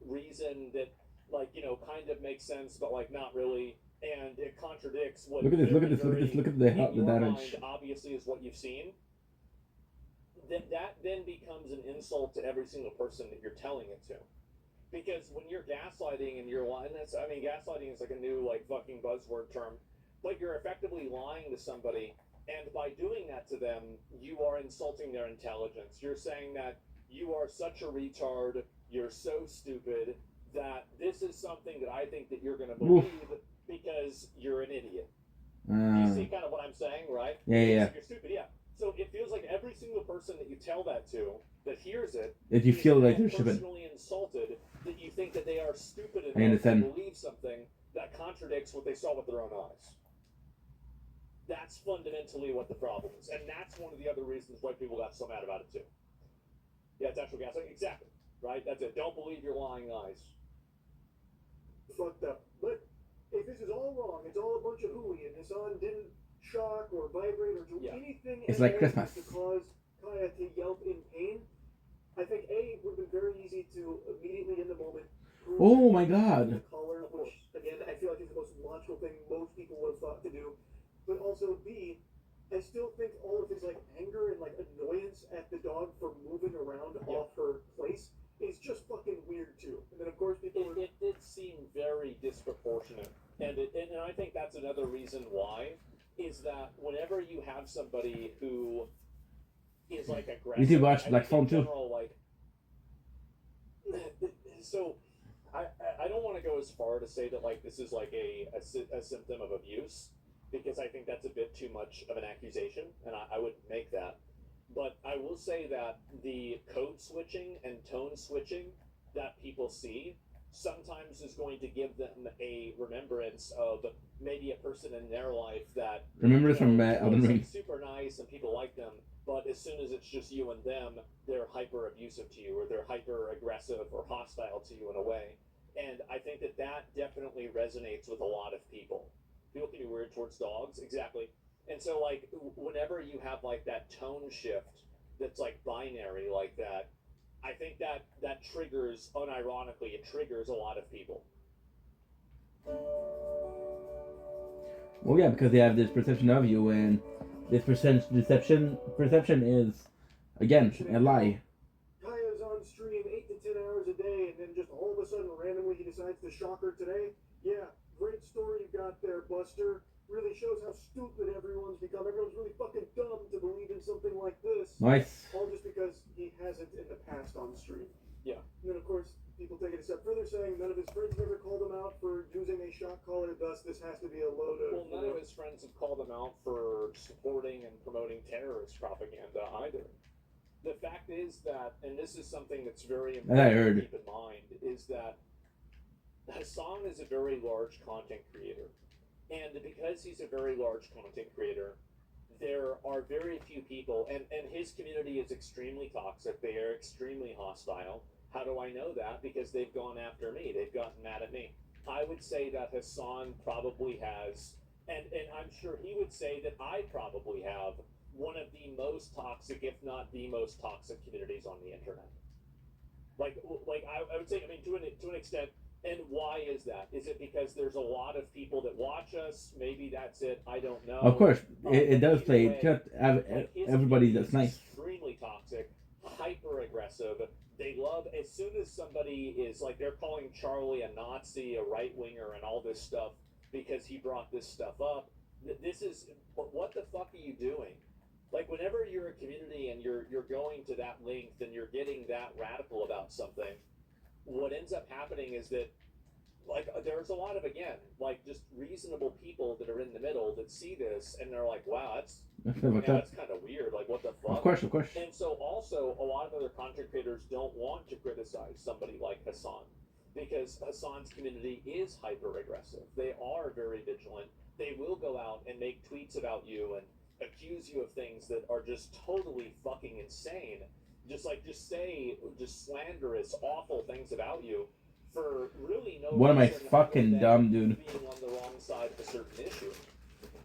reason that, like, you know, kind of makes sense, but, like, not really, and it contradicts what Look at this, look at this, look at this, very, look at the in your damage. mind, obviously is what you've seen. That then becomes an insult to every single person that you're telling it to. Because when you're gaslighting and you're lying, gaslighting is like a new, like, fucking buzzword term, but you're effectively lying to somebody, and by doing that to them, you are insulting their intelligence. You're saying that you are such a retard, you're so stupid, that this is something that I think that you're going to believe because you're an idiot. You see kind of what I'm saying, right? Yeah. You're stupid, yeah. So it feels like every single person that you tell that to, that hears it, If you feel like they're is stupid. personally insulted, that you think that they are stupid I enough to understand. believe something that contradicts what they saw with their own eyes. That's fundamentally what the problem is. And that's one of the other reasons why people got so mad about it too. Yeah, it's actual gaslighting. Exactly. Right? That's it. Don't believe your lying eyes. Fucked up. But if this is all wrong, it's all a bunch of hooey, and Hassan didn't shock or vibrate or do anything It's at like all Christmas. to cause Kaya to yelp in pain, I think A, it would have been very easy to immediately in the moment Oh my god. collar, which again I feel like is the most logical thing most people would have thought to do. But also B, I still think all of his like anger and like annoyance at the dog for moving around off her place is just fucking weird too. And then of course people It did seem very disproportionate. And I think that's another reason why, is that whenever you have somebody who is like aggressive, You did watch I Black think Phone in too? general, like, so I don't want to go as far to say that like this is like a symptom of abuse, because I think that's a bit too much of an accusation, and I wouldn't make that. But I will say that the code switching and tone switching that people see sometimes is going to give them a remembrance of maybe a person in their life that Remember from was, Elden like, Ring. super nice and people like them, but as soon as it's just you and them, they're hyper abusive to you, or they're hyper aggressive or hostile to you in a way. And I think that definitely resonates with a lot of people. People can be weird towards dogs, exactly. And so, like, whenever you have like that tone shift that's like binary like that, I think that triggers, unironically, it triggers a lot of people. Well, yeah, because they have this perception of you, and this perception is, again, a lie. Kaya's on stream 8 to 10 hours a day, and then just all of a sudden, randomly, he decides to shock her today. Yeah, great story you got there, Buster. Really shows how stupid everyone's become. Everyone's really fucking dumb to believe in something like this. Nice. All just because he hasn't in the past on stream. Yeah. And then, of course, people take it a step further, saying none of his friends have ever called him out for using a shock collar, thus this has to be a load of... Well, none of his friends have called him out for supporting and promoting terrorist propaganda either. The fact is that, and this is something that's very important to keep in mind, is that Hassan is a very large content creator. And because he's a very large content creator, there are very few people, and his community is extremely toxic. They are extremely hostile. How do I know that? Because they've gone after me. They've gotten mad at me. I would say that Hassan probably has, and I'm sure he would say that I probably have one of the most toxic, if not the most toxic communities on the internet. Like I would say, I mean, to an extent. And why is that? Is it because there's a lot of people that watch us? Maybe that's it. I don't know. Of course, it does play. You can't have everybody that's nice. Extremely toxic, hyper aggressive. They love, as soon as somebody is like, they're calling Charlie a Nazi, a right winger, and all this stuff because he brought this stuff up. This is, what the fuck are you doing? Like, whenever you're a community and you're going to that length and you're getting that radical about something, what ends up happening is that, like, there's a lot of, again, like, just reasonable people that are in the middle that see this and they're like, wow, that's kind of weird. Like, what the fuck? Of course. And so also, a lot of other content creators don't want to criticize somebody like Hassan because Hassan's community is hyper aggressive. They are very vigilant. They will go out and make tweets about you and accuse you of things that are just totally fucking insane. Just say slanderous, awful things about you for really no reason. What am I fucking dumb, dude? Being on the wrong side of a certain issue.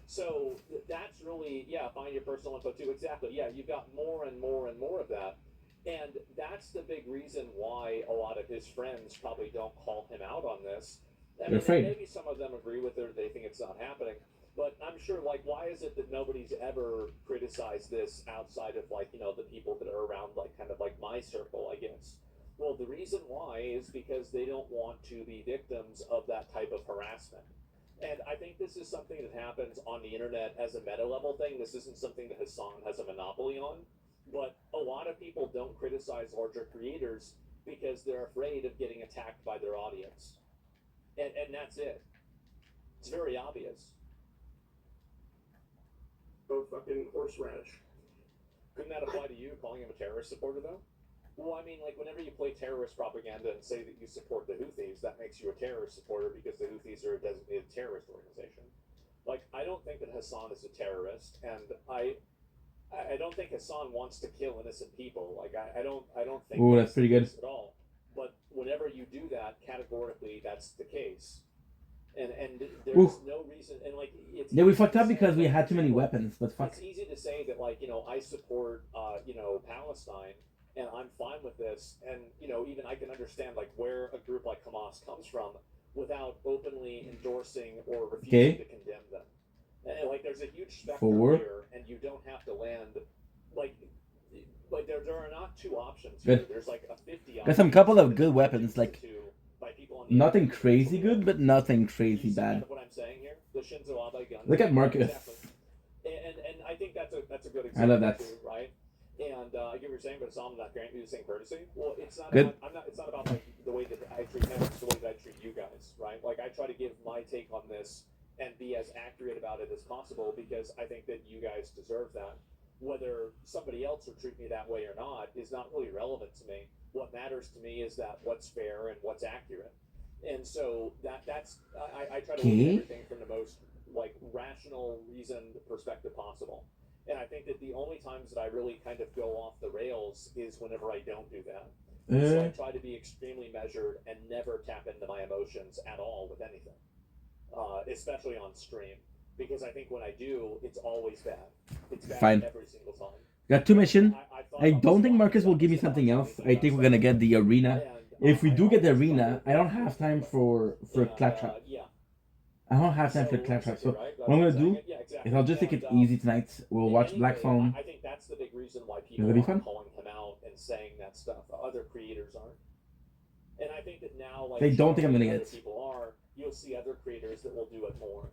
So that's really, find your personal info too. Exactly. Yeah, you've got more and more and more of that. And that's the big reason why a lot of his friends probably don't call him out on this. I mean, maybe some of them agree with her, they think it's not happening. But I'm sure, like, why is it that nobody's ever criticized this outside of, like, the people that are around, like, kind of like my circle, I guess? Well, the reason why is because they don't want to be victims of that type of harassment. And I think this is something that happens on the internet as a meta-level thing. This isn't something that Hassan has a monopoly on. But a lot of people don't criticize larger creators because they're afraid of getting attacked by their audience. And that's it. It's very obvious. Oh, fucking horseradish. Couldn't that apply to you, calling him a terrorist supporter, though? Well, I mean, like, whenever you play terrorist propaganda and say that you support the Houthis, that makes you a terrorist supporter because the Houthis are a designated terrorist organization. Like, I don't think that Hassan is a terrorist, and I don't think Hassan wants to kill innocent people. Like, I don't think that's pretty good at all. But whenever you do that, categorically, that's the case. And there's no reason, and like it's we fucked up because we had too many weapons. But fuck. It's easy to say that, like, I support Palestine and I'm fine with this, and even I can understand like where a group like Hamas comes from without openly endorsing or refusing to condemn them. And like there's a huge spectrum here, and you don't have to land like there are not two options here. There's like a 50. Got some couple of good weapons, like. Nothing crazy good, but nothing crazy bad. What I'm saying here, the Shinzo Abe gun. Look at Marcus. Exactly. And I think that's a good example. I love that. Too, right? And I get what you're saying, but Hassan not granting you the same courtesy. Well, it's not. Good. It's not about like the way that I treat him. It's the way that I treat you guys, right? Like I try to give my take on this and be as accurate about it as possible because I think that you guys deserve that. Whether somebody else will treat me that way or not is not really relevant to me. What matters to me is that what's fair and what's accurate. And so that's I try to look at everything from the most like rational, reasoned perspective possible. And I think that the only times that I really kind of go off the rails is whenever I don't do that. So I try to be extremely measured and never tap into my emotions at all with anything, especially on stream, because I think when I do, it's always bad. It's bad Fine. every single time. Got 2 missions. I don't think Marcus will give me something else. I think we're gonna get the arena. If we do get the arena, I don't have time for claptrap. I don't have time for claptrap. So what I'm gonna do is I'll just take it easy tonight. We'll watch Black Phone. I think that's the big reason why people It'll be are fun. calling him out and saying that stuff. Other creators aren't. And I think that now, like, They don't think I'm gonna other get it. people are, you'll see other creators that will do it more.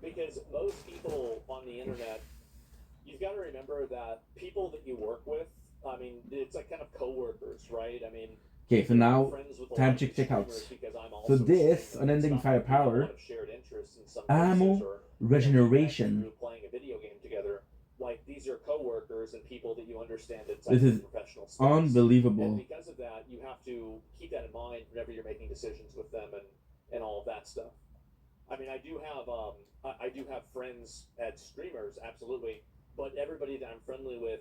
Because most people on the internet, you've got to remember that people that you work with, I mean, it's like kind of coworkers, right? I mean, Okay, so now time to check out. So this unending firepower, ammo regeneration. Playing a video game together, like these are coworkers and people that you understand inside This is the professional space. unbelievable. And because of that, you have to keep that in mind whenever you're making decisions with them and all of that stuff. I mean, I do have friends as streamers, absolutely, but everybody that I'm friendly with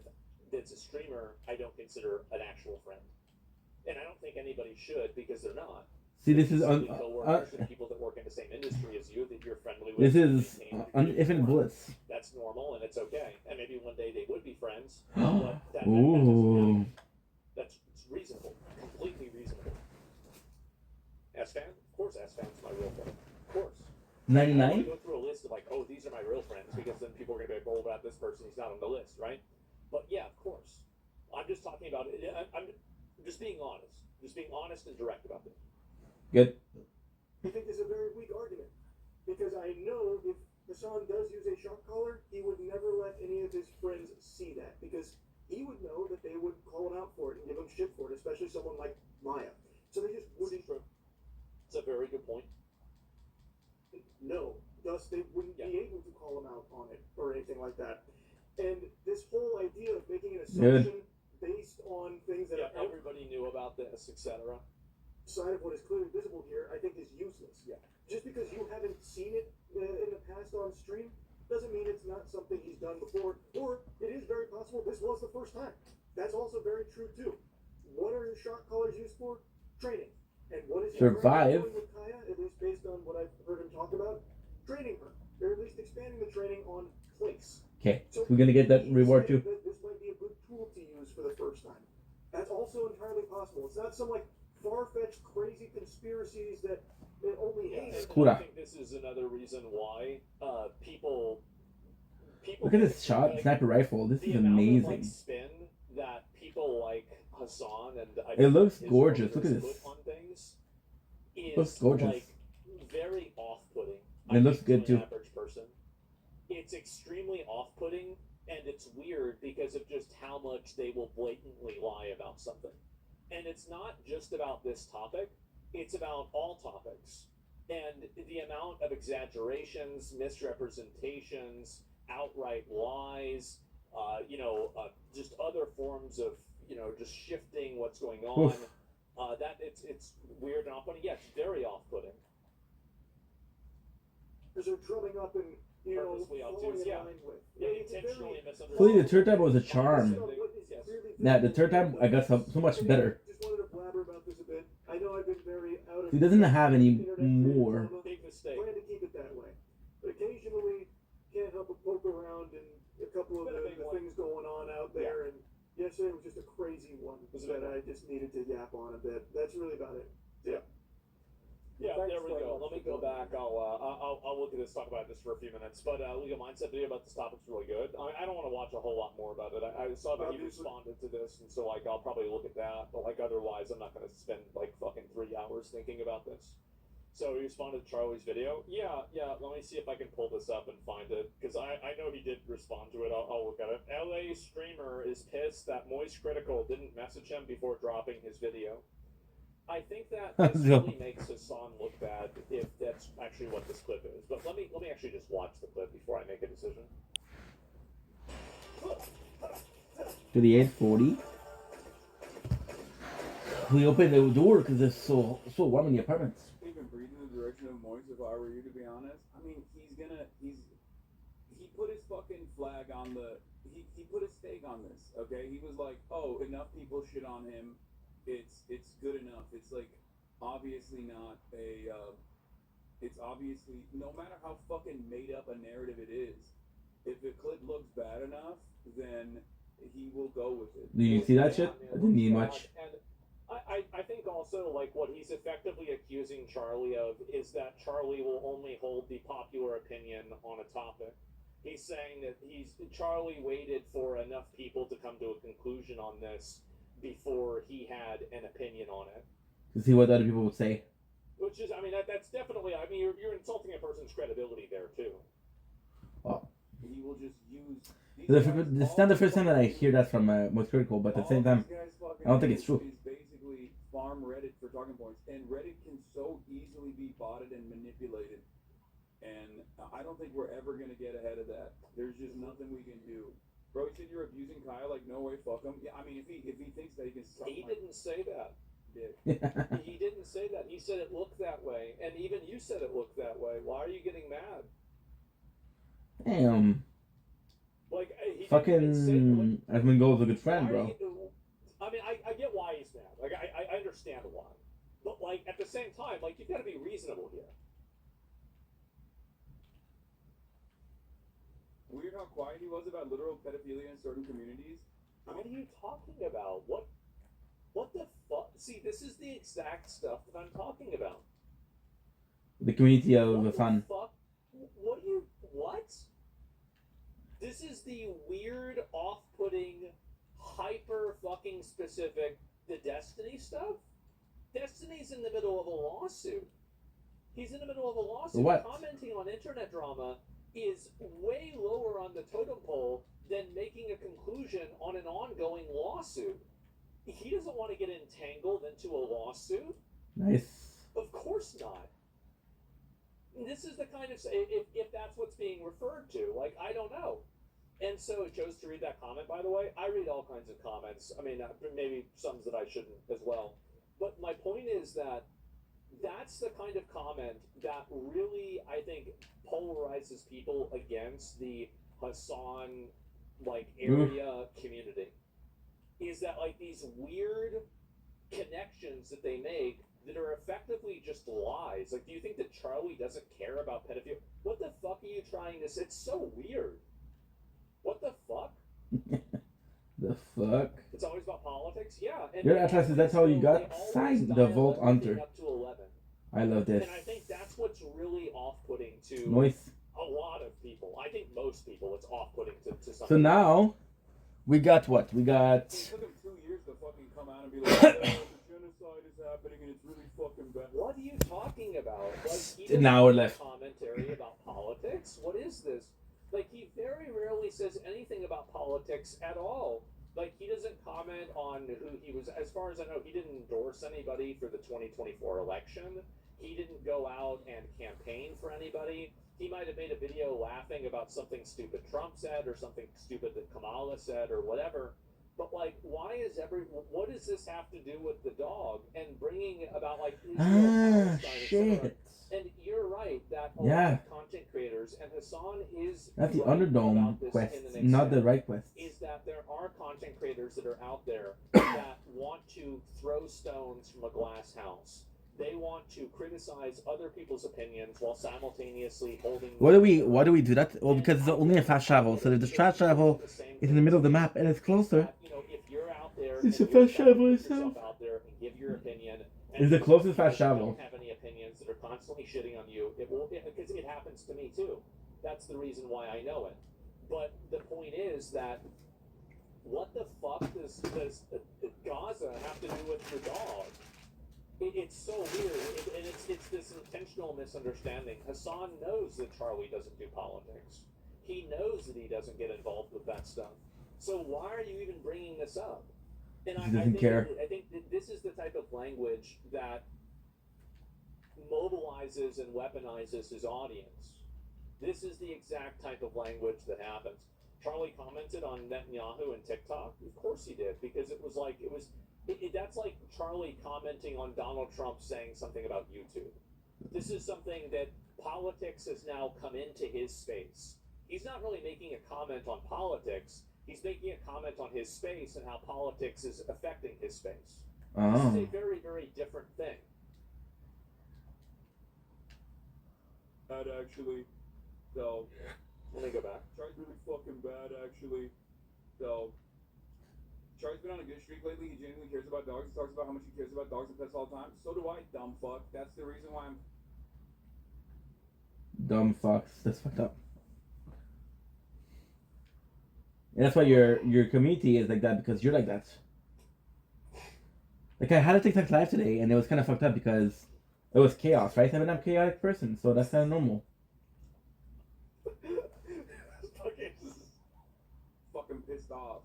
that's a streamer, I don't consider an actual friend. And I don't think anybody should, because they're not. See, this is coworkers and people that work in the same industry as you that you're friendly with. this is infinite bullets. That's normal and it's okay. And maybe one day they would be friends. But Ooh. that's reasonable, completely reasonable. S-Fan? Of course S-Fan's my real friend. Of course. 99? I don't go through a list of like, oh, these are my real friends, because then people are going to be like, oh, about this person, he's not on the list, right? But yeah, of course. I'm just talking about it. I'm just being honest. Just being honest and direct about this. Good. I think this is a very weak argument, because I know if Hassan does use a shock collar, he would never let any of his friends see that, because he would know that they would call him out for it and give him shit for it, especially someone like Maya. So they just wouldn't. It's a very good point. No, thus they wouldn't be able to call him out on it or anything like that. And this whole idea of making an assumption based on things that everybody knew about this, etc. Side of what is clearly visible here, I think, is useless. Yeah. Just because you haven't seen it in the past on stream doesn't mean it's not something he's done before, or it is very possible this was the first time. That's also very true too. What are his shock collars used for? Training. And what is he Survive. doing with Kaya, at least based on what I've heard him talk about? Training her. Or at least expanding the training on place. Okay, so we're gonna get that reward too. This might be a good tool to use for the first time. That's also entirely possible. It's not some like far-fetched, crazy conspiracies that only hate. I think this is another reason why people. Look at this shot, sniper rifle. This is amazing. Spin that people like Hassan and it looks gorgeous. Look at this. On things is looks gorgeous. Like very off-putting. It looks good too. An average person. It's extremely off-putting, and it's weird because of just how much they will blatantly lie about something. And it's not just about this topic, it's about all topics. And the amount of exaggerations, misrepresentations, outright lies, just other forms of, just shifting what's going on, that it's weird and off-putting. Yeah, it's very off-putting. Because they're drumming up and, purposely obtuse, intentionally misunderstood. Hopefully the third time was a charm. Nah, the third time I got so much better. Just wanted to blabber about this a bit. I know I've been very out of. He doesn't have any more. Big mistake. Plan to keep it that way, but occasionally can't help but poke around and a couple of the things going on out there. And yesterday was just a crazy one that I just needed to yap on a bit. That's really about it. Yeah. Yeah, there we go. Let me go back. I'll look at this, talk about this for a few minutes. But Legal Mindset video about this topic's really good. I don't want to watch a whole lot more about it. I saw that he responded to this, and so I'll probably look at that. But otherwise, I'm not going to spend fucking 3 hours thinking about this. So he responded to Charlie's video. Yeah. Let me see if I can pull this up and find it, because I know he did respond to it. I'll look at it. LA streamer is pissed that Moist Critical didn't message him before dropping his video. I think that this really makes Hassan look bad if that's actually what this clip is. But let me actually just watch the clip before I make a decision. To the 840. We opened the door because it's so warm in the apartments. Even breathe in the direction of Moist, if I were you, to be honest. I mean, he put his fucking flag on the. He put his stake on this. Okay, he was like, oh, enough people shit on him. It's good enough. It's like obviously not a. It's obviously, no matter how fucking made up a narrative it is, if the clip looks bad enough, then he will go with it. Do you see that shit? I didn't need much. And I think also, like, what he's effectively accusing Charlie of is that Charlie will only hold the popular opinion on a topic. He's saying that Charlie waited for enough people to come to a conclusion on this before he had an opinion on it. To see what other people would say. Which is, I mean, that's definitely, I mean, you're insulting a person's credibility there, too. Wow. He will just use... It's not the first time that I hear that from Most Critical, but at the same time, I don't think it's true. Is basically farm Reddit for talking points, and Reddit can so easily be botted and manipulated, and I don't think we're ever going to get ahead of that. There's just nothing we can do. Bro, you said you're abusing Kyle, like, no way, fuck him. Yeah, I mean, if he thinks that he can... He didn't say that. He didn't say that. He said it looked that way, and even you said it looked that way. Why are you getting mad? Damn. Like, fucking Edmund Gold's a good friend, bro. I mean, I get why he's mad. Like, I understand why. But, like, at the same time, like, you've got to be reasonable here. Weird how quiet he was about literal pedophilia in certain communities. What are you talking about? What the fuck? See, this is the exact stuff that I'm talking about. The community of the fun. What? This is the weird, off-putting, hyper-fucking specific, the Destiny stuff? Destiny's in the middle of a lawsuit. He's in the middle of a lawsuit. What? Commenting on internet drama is way lower on the totem pole than making a conclusion on an ongoing lawsuit. He doesn't want to get entangled into a lawsuit. Nice. Of course not. This is the kind of, if that's what's being referred to, like, I don't know. And so I chose to read that comment, by the way. I read all kinds of comments. I mean, maybe some that I shouldn't as well. But my point is that that's the kind of comment that really, I think, polarizes people against the Hassan, like, area community. Is that, like, these weird connections that they make that are effectively just lies. Like, do you think that Charlie doesn't care about pedophilia? What the fuck are you trying to say? It's so weird. What the fuck? The fuck? It's always about politics? Yeah. And Your Atlas, that's how you got signed the Vault Hunter. Up to 11. I love this. And I think that's what's really off-putting to Nice. a lot of people. I think most people it's off-putting to some So now, we got what? We got... It took him 2 years to fucking come out and be like, oh, the genocide is happening and it's really fucking bad. What are you talking about? Like, he An hour left. Commentary about politics? What is this? Like, he very rarely says anything about politics at all. Like, he doesn't comment on who he was. As far as I know, he didn't endorse anybody for the 2024 election. He didn't go out and campaign for anybody. He might have made a video laughing about something stupid Trump said or something stupid that Kamala said or whatever. But, like, what does this have to do with the dog and bringing about, like, Israel, shit. And you're right that a Yeah. lot of content creators, and Hassan is That's the right Underdome about this quest, in the next not the step, right quest. is that there are content creators that are out there that want to throw stones from a glass house. They want to criticize other people's opinions while simultaneously holding... Why do we do that? Well, because it's only a fast travel. So if the fast travel is in the middle of the map and it's closer, If you're out there, it's a and you're fast travel put itself. yourself out there and give your opinion... It's the closest fast If you travel. don't have any opinions that are constantly shitting on you, it will, because it happens to me too. That's the reason why I know it. But the point is that what the fuck does Gaza have to do with the dog? It's so weird, and it's this intentional misunderstanding. Hassan knows that Charlie doesn't do politics. He knows that he doesn't get involved with that stuff. So why are you even bringing this up? And He doesn't care. I think that this is the type of language that mobilizes and weaponizes his audience. This is the exact type of language that happens. Charlie commented on Netanyahu and TikTok. Of course he did, because it was like that's like Charlie commenting on Donald Trump saying something about YouTube. This is something that politics has now come into his space. he's not really making a comment on politics. He's making a comment on his space and how politics is affecting his space. This is a very, very different thing. Bad, actually. So, let me go back. Charlie's really fucking bad, actually. So, Charlie's been on a good streak lately. He genuinely cares about dogs. He talks about how much he cares about dogs and pets all the time. So do I, dumb fuck. That's the reason why I'm... Dumb fucks. That's fucked up. And that's why your community is like that, because you're like that. Like, I had a TikTok live today, and it was kind of fucked up because it was chaos, right? I'm a chaotic person, so that's kind of normal. Fucking pissed off.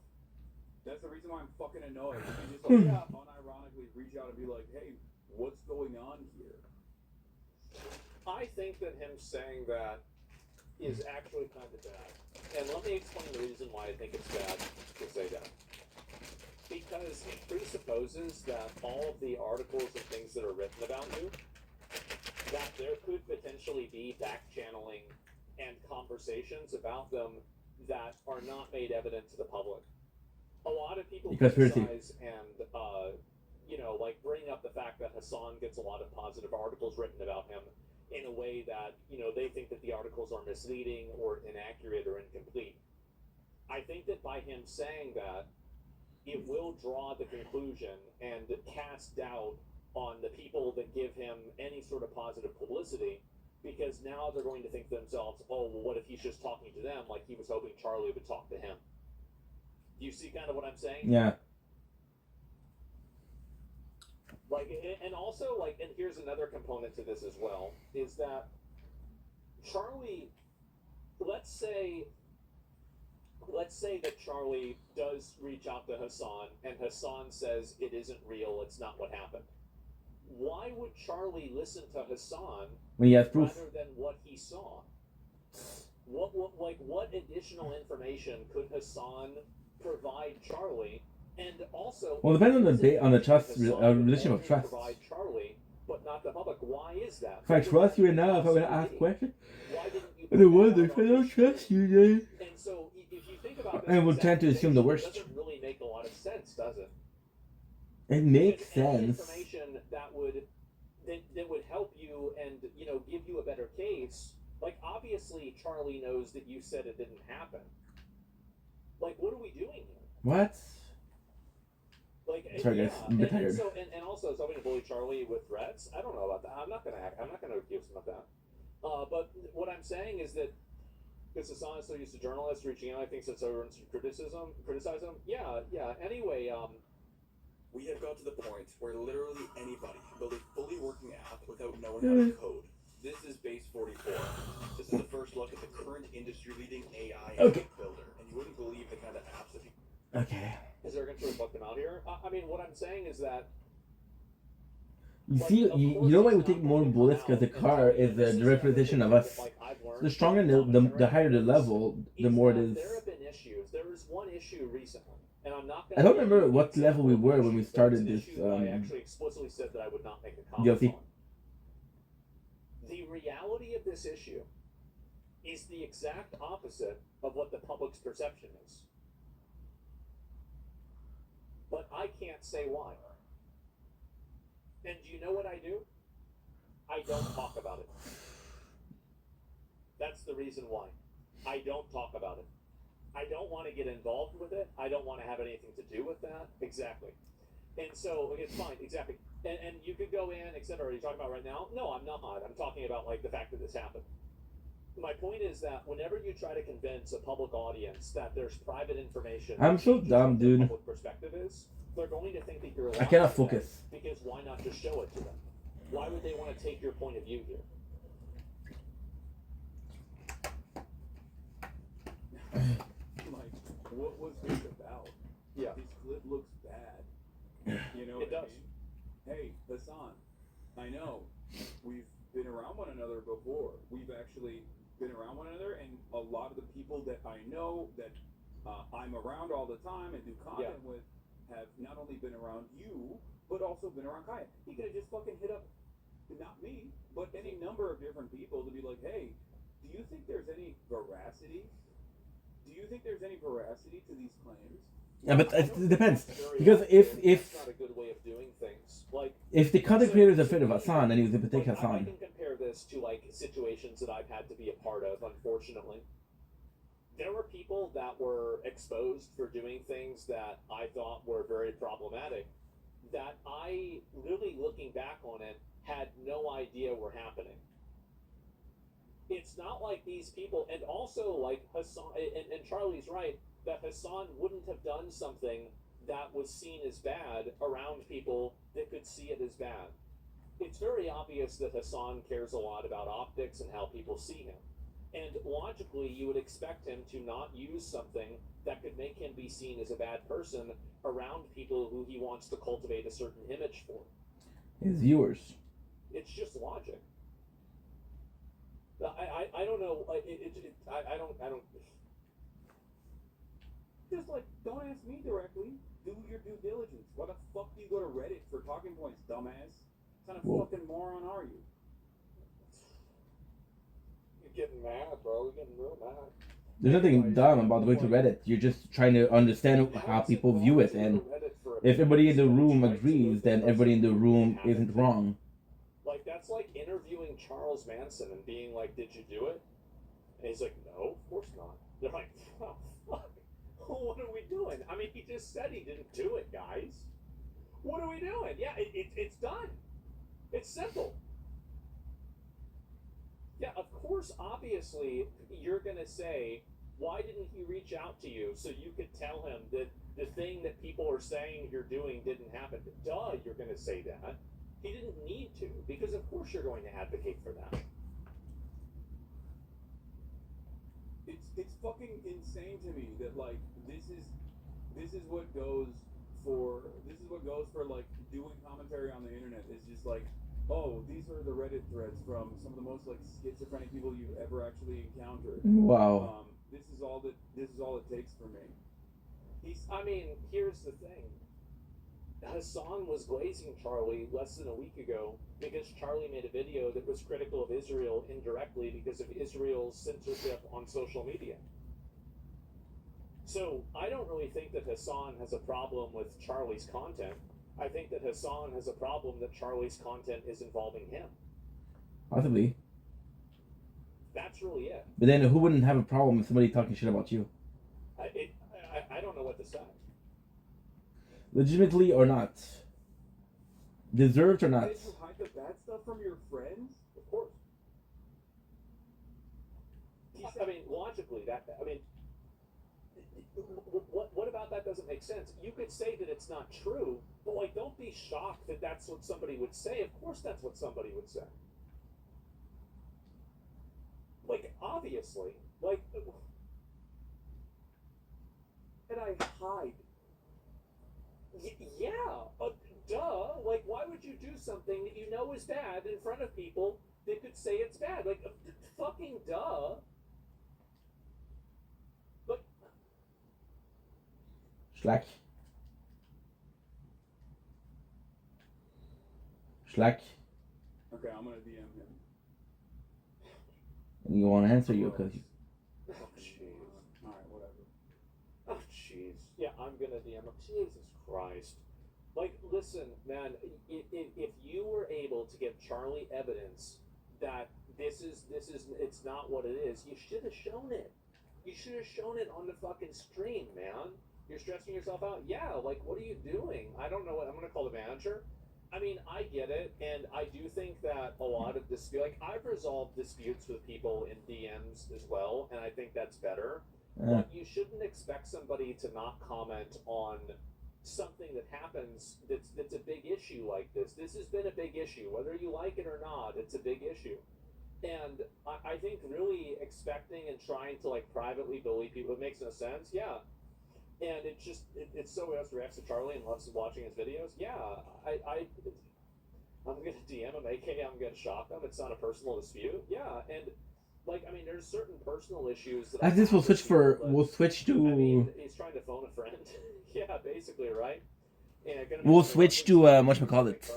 That's the reason why I'm fucking annoyed. You just like, unironically reach out and be like, hey, what's going on here? I think that him saying that is actually kind of bad. And let me explain the reason why I think it's bad to say that. Because it presupposes that all of the articles and things that are written about you, that there could potentially be back-channeling and conversations about them that are not made evident to the public. A lot of people criticize and, like bring up the fact that Hassan gets a lot of positive articles written about him in a way that, they think that the articles are misleading or inaccurate or incomplete. I think that by him saying that, it will draw the conclusion and cast doubt on the people that give him any sort of positive publicity, because now they're going to think to themselves, oh, well, what if he's just talking to them like he was hoping Charlie would talk to him? Do you see kind of what I'm saying? Yeah. Like, and also, like, and here's another component to this as well, is that Charlie, let's say that Charlie does reach out to Hassan, and Hassan says it isn't real, it's not what happened. Why would Charlie listen to Hassan when he has proof rather than what he saw? What additional information could Hassan provide Charlie? And also, well, depending on the trust relationship of trust. Provide Charlie, but not the public. Why is that? If I trust you enough, I'm gonna ask questions. And I wonder if I don't trust you, then. And so, if you think about this, and we'll tend to assume the worst. It doesn't really make a lot of sense, does it? It makes sense. Information that would help you and give you a better case. Like, obviously, Charlie knows that you said it didn't happen. Like, what are we doing here? What? Like, sorry, guys, I'm a bit tired. And also, is somebody to bully Charlie with threats? I don't know about that. I'm not gonna accuse him of that. But what I'm saying is that this is honest. So used to journalists reaching out. I think since everyone criticize him. Yeah. Anyway, we have got to the point where literally anybody can build a fully working app without knowing how to code. This is Base 44. This is the first look at the current industry-leading AI app builder, and you wouldn't believe the kind of apps that people. Okay. Is there going to fuck them out here? I mean, what I'm saying is that. You see, you know why we take more bullets? Because the car is the representation of us. The stronger, the higher the level, the more it is. There have been issues. There was one issue recently, and I'm not. I don't remember what level we were when we started this. I actually explicitly said that I would not make a comment on. The reality of this issue is the exact opposite of what the public's perception is. But I can't say why. And do you know what I do? I don't talk about it. That's the reason why. I don't talk about it. I don't want to get involved with it. I don't want to have anything to do with that. Exactly. And so it's fine. Exactly. And you could go in, etc. Are you talking about right now? No, I'm not. I'm talking about like the fact that this happened. My point is that whenever you try to convince a public audience that there's private information, I'm so dumb, dude. Public perspective is, they're going to think that you're lying. I cannot focus. Because why not just show it to them? Why would they want to take your point of view here? Like, what was this about? Yeah. This clip looks bad. You know it does. I mean? Hey, Hassan, I know we've been around one another before. We've actually been around one another, and a lot of the people that I know that I'm around all the time and do content with have not only been around you, but also been around Kaya. He could have just fucking hit up, not me, but any number of different people to be like, hey, do you think there's any veracity? Do you think there's any veracity to these claims? Yeah, but it depends, because if That's not a good way of doing things. Like, if the content creator is afraid of Hassan, then he would take I Hassan. can compare this to like situations that I've had to be a part of. Unfortunately, there were people that were exposed for doing things that I thought were very problematic. That I really, looking back on it, had no idea were happening. It's not like these people, and also like Hassan, and Charlie's right, that Hassan wouldn't have done something that was seen as bad around people that could see it as bad. It's very obvious that Hassan cares a lot about optics and how people see him. And logically, you would expect him to not use something that could make him be seen as a bad person around people who he wants to cultivate a certain image for. His viewers. It's just logic. I don't know. I don't. Just like, don't ask me directly. Do your due diligence. Why the fuck do you go to Reddit for talking points, dumbass? What kind of fucking moron are you? You're getting mad, bro. You're getting real mad. There's nothing dumb about going to Reddit. You're just trying to understand how people view it, and if everybody in the room agrees, then everybody in the room isn't wrong. Like, that's like interviewing Charles Manson and being like, "Did you do it?" And he's like, "No, of course not." They're like, "Oh, fuck. What are we doing?" I mean, he just said he didn't do it, guys. What are we doing? Yeah, it's done. It's simple. Yeah, of course, obviously, you're going to say, why didn't he reach out to you so you could tell him that the thing that people are saying you're doing didn't happen? Duh, you're going to say that. He didn't need to, because of course you're going to advocate for that. It's fucking insane to me that like this is what goes for like doing commentary on the internet. Is just like, oh, these are the Reddit threads from some of the most like schizophrenic people you've ever actually encountered. Wow. This is all it takes for me. I mean, here's the thing. Hassan was glazing Charlie less than a week ago because Charlie made a video that was critical of Israel indirectly because of Israel's censorship on social media. So I don't really think that Hassan has a problem with Charlie's content. I think that Hassan has a problem that Charlie's content is involving him. Possibly. That's really it. But then who wouldn't have a problem with somebody talking shit about you? I don't know what to say. Legitimately or not? Deserved or not? Did you hide the bad stuff from your friends? Of course. I mean, logically, what about that doesn't make sense? You could say that it's not true, but like, don't be shocked that that's what somebody would say. Of course that's what somebody would say. Like, obviously. Like, and I hide. Yeah, duh. Like, why would you do something that you know is bad in front of people that could say it's bad? Like, fucking duh. Like, Slack. Okay, I'm gonna DM him. And you want to answer you because. oh, jeez. Alright, whatever. Oh, jeez. Yeah, I'm gonna DM him. Jesus Christ. Like, listen, man, if you were able to give Charlie evidence that it's not what it is, you should have shown it. You should have shown it on the fucking stream, man. You're stressing yourself out? Yeah, like, what are you doing? I don't know what, I'm gonna call the manager. I mean, I get it, and I do think that a lot of dispute, like, I've resolved disputes with people in DMs as well, and I think that's better. But you shouldn't expect somebody to not comment on something that happens that's a big issue like this. This has been a big issue. Whether you like it or not, it's a big issue. And I think really expecting and trying to, like, privately bully people, it makes no sense. Yeah. And it's just, it's so he reacts to Charlie and loves watching his videos. Yeah, I'm going to DM him, aka I'm going to shock him. It's not a personal dispute. Yeah, and, like, I mean, there's certain personal issues that... As this will switch to... I mean, he's trying to phone a friend. Yeah, basically, right? And we'll switch to, whatchamacallit,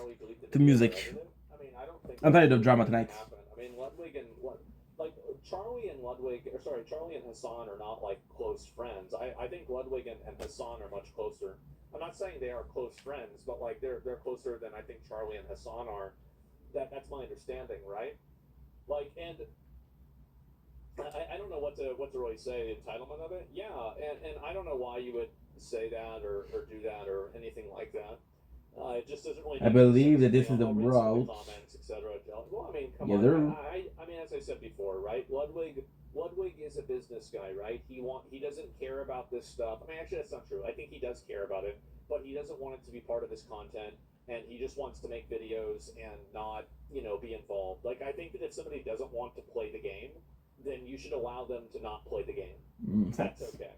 to music. I mean, I don't think... I'm tired of drama tonight. I mean, Ludwig and... like Charlie and Hassan are not like close friends. I think Ludwig and Hassan are much closer. I'm not saying they are close friends, but like they're closer than I think Charlie and Hassan are. That's my understanding, right? Like, and I don't know what to really say. The entitlement of it, yeah, and I don't know why you would say that or do that or anything like that. It just doesn't really. I believe that this is the route. Comments, etc. Well, I mean, come yeah, on. I mean, as I said before, right? Ludwig is a business guy, right? He doesn't care about this stuff. I mean, actually, that's not true. I think he does care about it, but he doesn't want it to be part of his content, and he just wants to make videos and not, be involved. Like, I think that if somebody doesn't want to play the game, then you should allow them to not play the game. That's okay.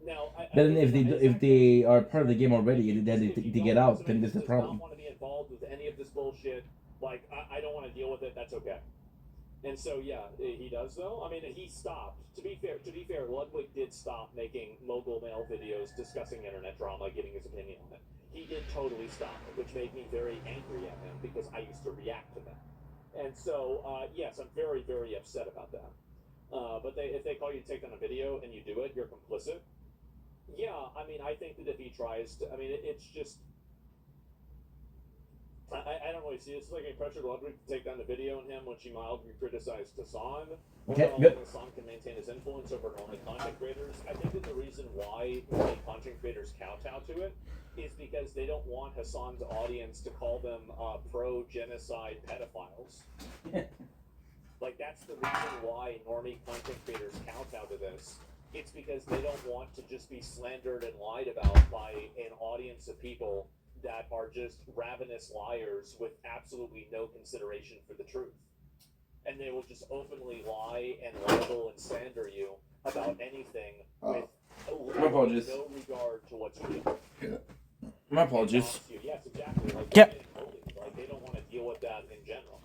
Now, then if they are part of the game already, then they get out, then there's a problem. Not want to be involved with any of this bullshit. Like, I don't want to deal with it. That's okay. And so yeah, he does though. I mean, he stopped. To be fair, Ludwig did stop making mogul mail videos discussing internet drama, giving his opinion on it. He did totally stop it, which made me very angry at him because I used to react to them. And so yes, I'm very, very upset about that. But if they call you to take down a video and you do it, you're complicit. Yeah, I mean, I think that if he tries to, I mean, it's just, I don't really see this. It's like a pressure Ludwig to take down the video on him when she mildly criticized Hassan. Okay, Overall, good. Hassan can maintain his influence over normal content creators. I think that the reason why many content creators kowtow to it is because they don't want Hassan's audience to call them pro-genocide pedophiles. Like, that's the reason why normie content creators kowtow to this. It's because they don't want to just be slandered and lied about by an audience of people that are just ravenous liars with absolutely no consideration for the truth. And they will just openly lie and libel and slander you about anything with My apologies. no regard to what you do. My apologies. Yes, exactly. Like, Yeah. Like, they don't want to deal with that in general.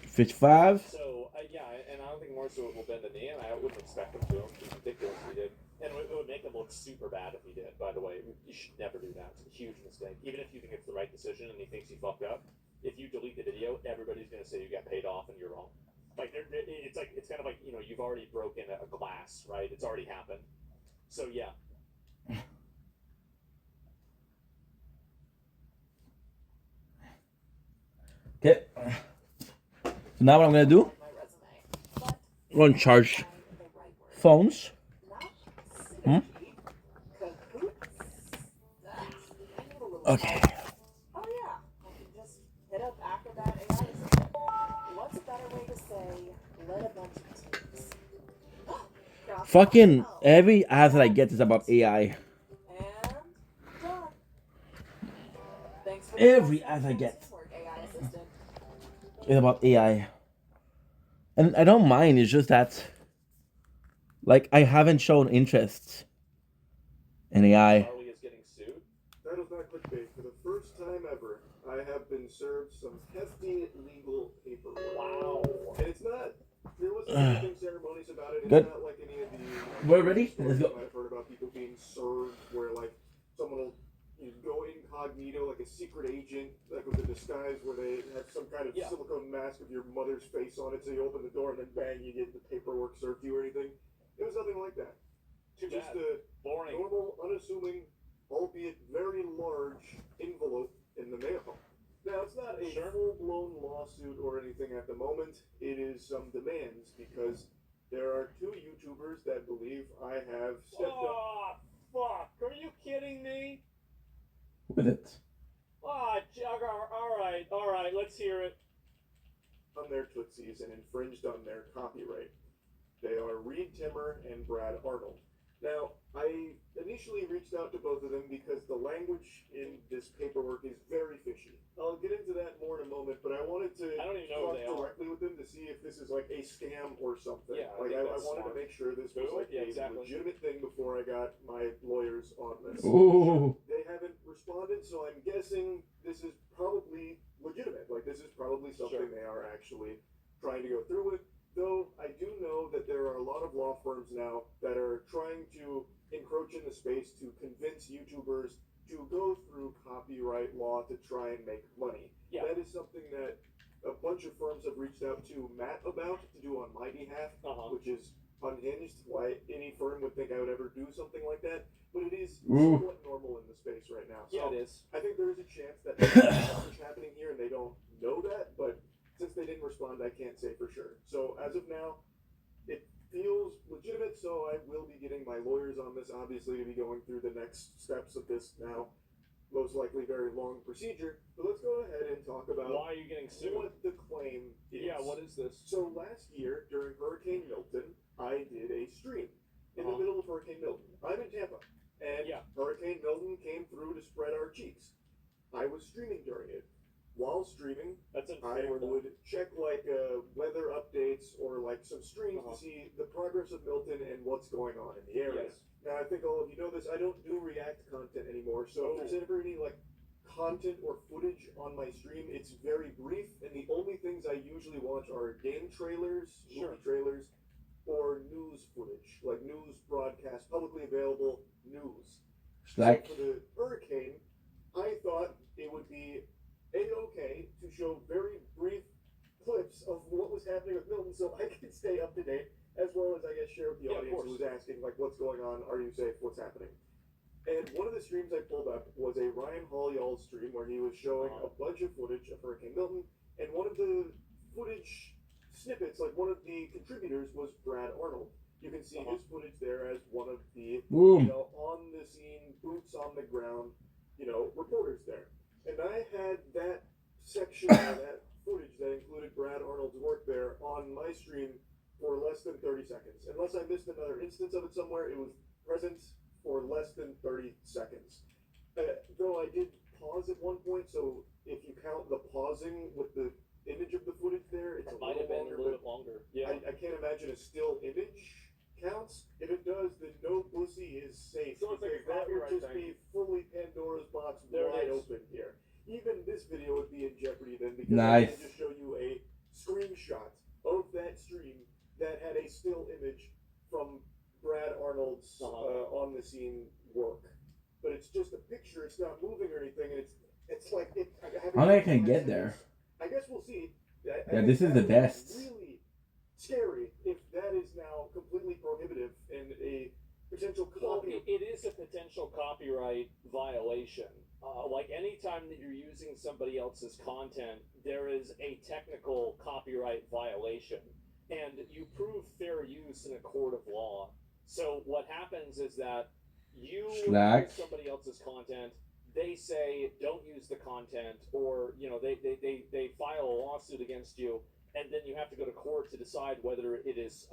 55. So, yeah, and I don't think Morrison will bend the knee, and I wouldn't expect him to. It's ridiculous if he did. And it would make him look super bad if he did, by the way. You should never do that. It's a huge mistake. Even if you think it's the right decision and he thinks he fucked up, if you delete the video, everybody's going to say you got paid off and you're wrong. Like, it's kind of like, you've already broken a glass, right? It's already happened. So, yeah. Okay. So now what I'm gonna do? I'm gonna charge phones. Okay. Oh yeah, I can just hit up Acrobat AI assistant. What's a better way to say let a bunch of teams? Fucking every ad that I get is about AI. Every ad I get is about AI. And I don't mind, it's just that, like, I haven't shown interest in AI. Charlie is getting sued. That is not clickbait. For the first time ever, I have been served some hefty legal paperwork. Wow. And it's not, there wasn't anything ceremonious about it. It's Good. not like any of the We're ready? stories Let's go. I've heard about people being served where, like, someone will go incognito like a secret agent, like with a disguise where they have some kind of silicone mask with your mother's face on it, so you open the door and then bang, you get the paperwork served to you or anything. It was nothing like that. Just a normal, unassuming, albeit very large envelope in the mail. Now, it's not a full-blown lawsuit or anything at the moment. It is some demands because there are 2 YouTubers that believe I have stepped up. Oh, fuck. Are you kidding me? With it. Oh, all right, let's hear it. On their Tootsies and infringed on their copyright. They are Reed Timmer and Brad Arnold. Now, I initially reached out to both of them because the language in this paperwork is very fishy. I'll get into that more in a moment, but I wanted to I don't even know talk who they are. directly with them to see if this is like a scam or something. Yeah, like I I think that's wanted smart. to make sure this was like Yeah, a exactly. legitimate thing before I got my lawyers on this. Ooh. They haven't responded, so I'm guessing this is probably legitimate. Like, this is probably something they are actually trying to go through with. Though I do know that there are a lot of law firms now that are trying to encroach in the space to convince YouTubers to go through copyright law to try and make money. Yeah. That is something that a bunch of firms have reached out to Matt about to do on my behalf, which is unhinged. Why any firm would think I would ever do something like that, but it is somewhat normal in the space right now. So Yeah, it is. I think there is a chance that something's happening here and they don't know that, but since they didn't respond, I can't say for sure. So as of now, it feels legitimate, so I will be getting my lawyers on this, obviously, to be going through the next steps of this now. Most likely very long procedure, but let's go ahead and talk about Why are you getting sued? what the claim is. Yeah, what is this? So last year, during Hurricane Milton, I did a stream in the middle of Hurricane Milton. I'm in Tampa, and Hurricane Milton came through to spread our cheeks. I was streaming during it. While streaming, I would check like weather updates or like some streams to see the progress of Milton and what's going on in the area. Yes. Now, I think all of you know this. I don't do React content anymore, so if there's ever any like content or footage on my stream, it's very brief, and the only things I usually watch are game trailers, movie trailers, or news footage, like news broadcast, publicly available news. Like So for the hurricane, I thought it would be a-okay to show very brief clips of what was happening with Milton so I could stay up to date, as well as I guess share with the audience who was asking like what's going on, are you safe, what's happening. And one of the streams I pulled up was a Ryan Hall stream where he was showing a bunch of footage of Hurricane Milton, and one of the footage snippets, like one of the contributors, was Brad Arnold. You can see his footage there as one of the on the scene, boots on the ground, reporters there. And I had that section of that footage that included Brad Arnold's work there on my stream for less than 30 seconds. Unless I missed another instance of it somewhere, it was present for less than 30 seconds. Though I did pause at one point, so if you count the pausing with the image of the footage there, it's a little longer. Yeah. I can't imagine a still image counts. If it does, then no pussy is safe. So it's like a that would copyright just thing. be fully Pandora's box There wide it is. open here. Even this video would be in jeopardy then because Nice. I can just show you a screenshot of that stream that had a still image from Brad Arnold's on the scene work. But it's just a picture, it's not moving or anything, and it's like I don't think I can get there. I guess we'll see. Yeah, this is the best. Really scary if that is now completely prohibitive and a potential copy. It is a potential copyright violation. Like anytime that you're using somebody else's content, there is a technical copyright violation, and you prove fair use in a court of law. So what happens is that you use somebody else's content, they say don't use the content, or they file a lawsuit against you, and then you have to go to court to decide whether it is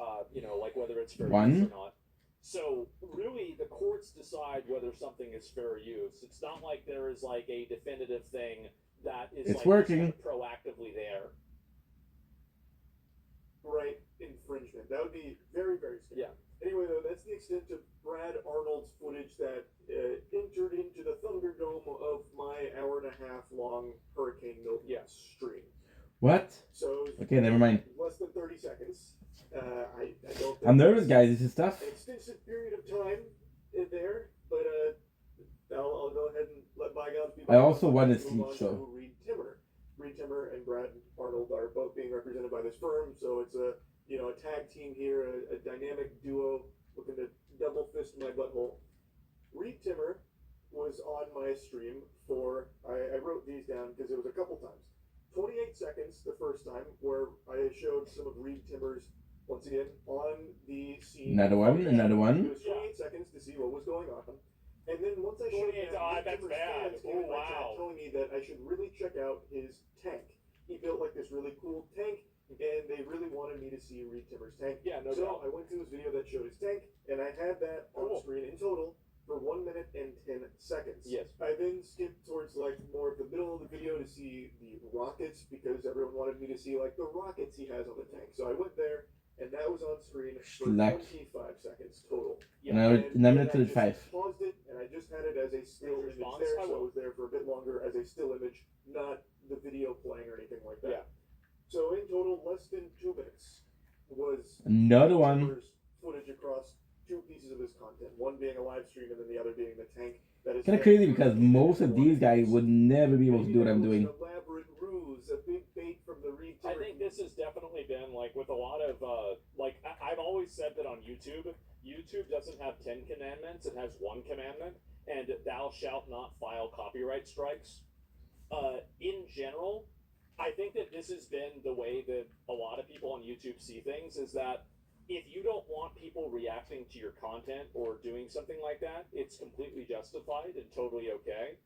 whether it's fair use or not. So really, the courts decide whether something is fair use. It's not like there is like a definitive thing that is working proactively there. Right, infringement. That would be very, very scary. Yeah. Anyway, though, that's the extent of Brad Arnold's footage that entered into the Thunderdome of my hour-and-a-half long Hurricane Milton stream. What? So Okay, never mind. Less than 30 seconds. I don't think I'm nervous, guys. This is tough. an extensive period of time in there, but I'll go ahead and let bygones be I also want to Move see on so. to Reed Timmer. Reed Timmer and Brad Arnold are both being represented by this firm, so it's a tag team here, a dynamic duo looking to double fist my butthole. Reed Timmer was on my stream for I wrote these down because it was a couple times. 28 seconds the first time where I showed some of Reed Timmer's once again on the scene. Another one, another one. It was 28 seconds to see what was going on. And then once I showed that, that's bad. fans came in my chat telling me that I should really check out his tank. He built like this really cool tank, and they really wanted me to see Reed Timmer's tank. Yeah, no so doubt. I went to his video that showed his tank, and I had that on screen in total for 1 minute and 10 seconds. Yes. I then skipped towards like more of the middle of the video to see the rockets because everyone wanted me to see like the rockets he has on the tank. So I went there, and that was on screen for 25 seconds total. And I minute I 35. just paused it, and I just had it as a still image there, so it was there for a bit longer as a still image, not the video playing or anything like that. Yeah. So in total, less than 2 minutes was Another one. Timmer's footage across 2 pieces of his content, one being a live stream and then the other being the tank. That is Kind of crazy because most of these guys would never be able to do what I'm doing. An elaborate ruse, a big bait from the to I think this has definitely been like with a lot of I've always said that on YouTube doesn't have 10 commandments, it has one commandment, and thou shalt not file copyright strikes. In general, I think that this has been the way that a lot of people on YouTube see things, is that if you don't want people reacting to your content or doing something like that, it's completely justified and totally okay.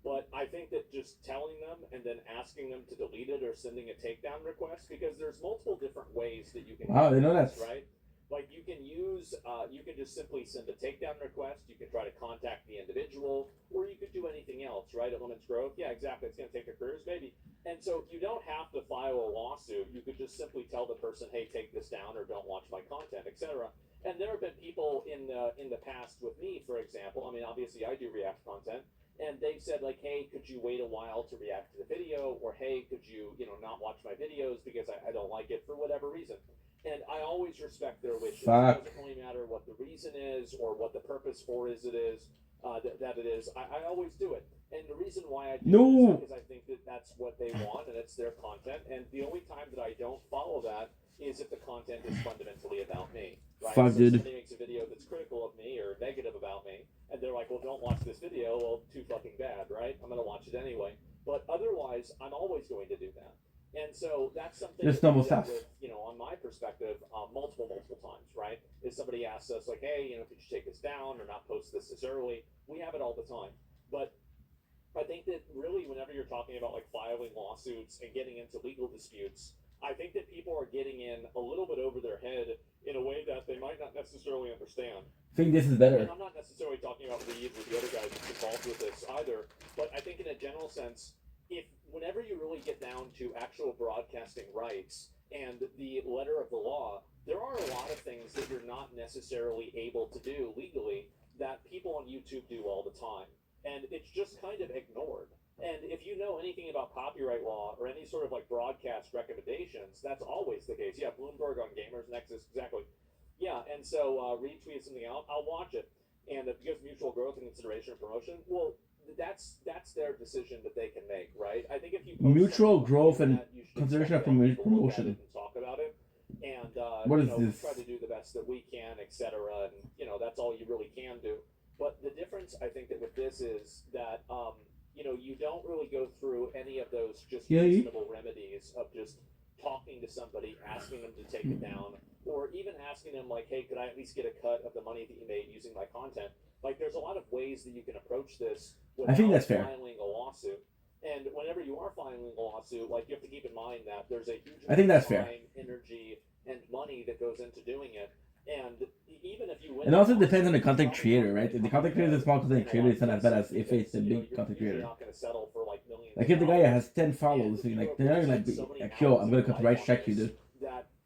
But I think that just telling them and then asking them to delete it or sending a takedown request, because there's multiple different ways that you can Wow, do I know this, that. right? Like you can use, you can just simply send a takedown request. You can try to contact the individual, or you could do anything else, right? It limits growth. Yeah, exactly. It's going to take their careers, maybe. And so you don't have to file a lawsuit. You could just simply tell the person, hey, take this down, or don't watch my content, etc. And there have been people in the past with me, for example. I mean, obviously I do React content. And they've said like, hey, could you wait a while to react to the video? Or hey, could you, not watch my videos because I don't like it for whatever reason. And I always respect their wishes. Fuck. It doesn't really matter what the reason is or what the purpose for it is. I always do it. And the reason why I do it is because I think that that's what they want and it's their content. And the only time that I don't follow that is if the content is fundamentally about me. Right? Fuck, so dude. somebody makes a video that's critical of me or negative about me, and they're like, well, don't watch this video. Well, too fucking bad, right? I'm going to watch it anyway. But otherwise, I'm always going to do that. And so that's something Just that normal we've dealt stuff. with, on my perspective, multiple times, right? If somebody asks us like, hey, could you take this down or not post this early? We have it all the time. But I think that really whenever you're talking about like filing lawsuits and getting into legal disputes, I think that people are getting in a little bit over their head in a way that they might not necessarily understand. I think this is better. And I'm not necessarily talking about Reed or the other guys that's involved with this either, but I think in a general sense, whenever you really get down to actual broadcasting rights and the letter of the law, there are a lot of things that you're not necessarily able to do legally that people on YouTube do all the time. And it's just kind of ignored. And if you know anything about copyright law or any sort of like broadcast recommendations, that's always the case. Yeah, Bloomberg on Gamers Nexus, exactly. Yeah, and so retweet something out, I'll watch it. And because mutual growth and consideration and promotion, well, that's their decision that they can make, right? I think if you Mutual growth and consideration of promotion. and talk about it, and What is we this? try to do the best that we can, etc. And that's all you really can do. But the difference, I think, that with this is that you don't really go through any of those just reasonable remedies of just talking to somebody, asking them to take it down, or even asking them like, hey, could I at least get a cut of the money that you made using my content? Like, there's a lot of ways that you can approach this without I think that's fair. filing a lawsuit. And whenever you are filing a lawsuit, like, you have to keep in mind that there's a huge I think that's amount fair. of time, energy, and money that goes into doing it. And even if you win, It also depends on the content creator, right? If the content creator is a small content creator, it's not as bad as if it's a big content creator. not going to settle for like millions. Like if the guy has 10 followers, so like they're not gonna be like, yo, I'm gonna copyright strike you, dude.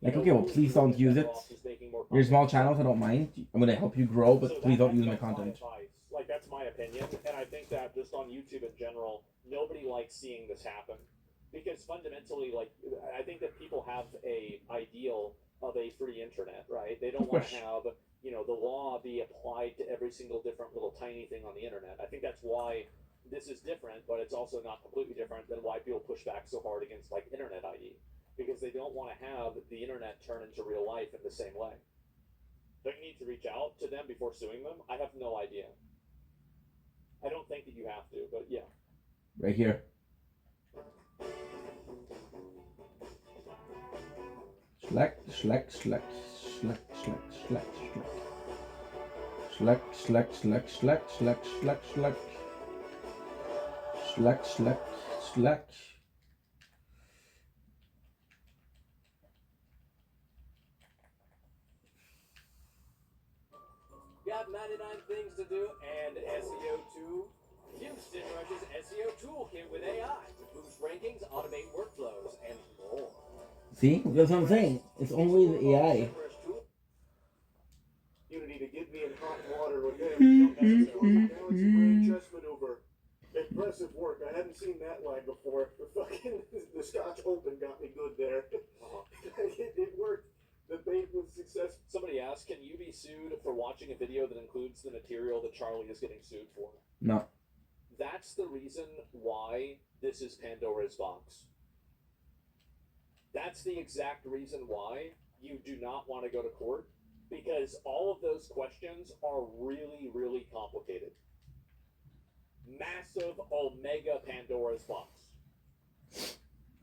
Like, okay, well, please don't use it. You're a small channel, so I don't mind. I'm gonna help you grow, but please don't use my content. Like, that's my opinion, and I think that just on YouTube in general, nobody likes seeing this happen, because fundamentally, like, I think that people have a ideal of a free internet, right? They don't want to have the law be applied to every single different little tiny thing on the internet. I think that's why this is different, but it's also not completely different than why people push back so hard against like internet ID, because they don't want to have the internet turn into real life in the same way. Don't you need to reach out to them before suing them? I have no idea. I don't think that you have to, but yeah. Right here. Select. Got 99 things to do and SEO 2. Houston Rush's SEO toolkit with AI to boost rankings, automate workflows, and more. See, that's what I'm saying. It's only the AI. Unity to get me in hot water with him. Galaxy brain chess maneuver. Impressive work. I hadn't seen that line before. The Scotch Open got me good there. It worked. The bait was successful. Somebody asked, can you be sued for watching a video that includes the material that Charlie is getting sued for? No. That's the reason why this is Pandora's box. That's the exact reason why you do not want to go to court, because all of those questions are really, really complicated. Massive Omega Pandora's box.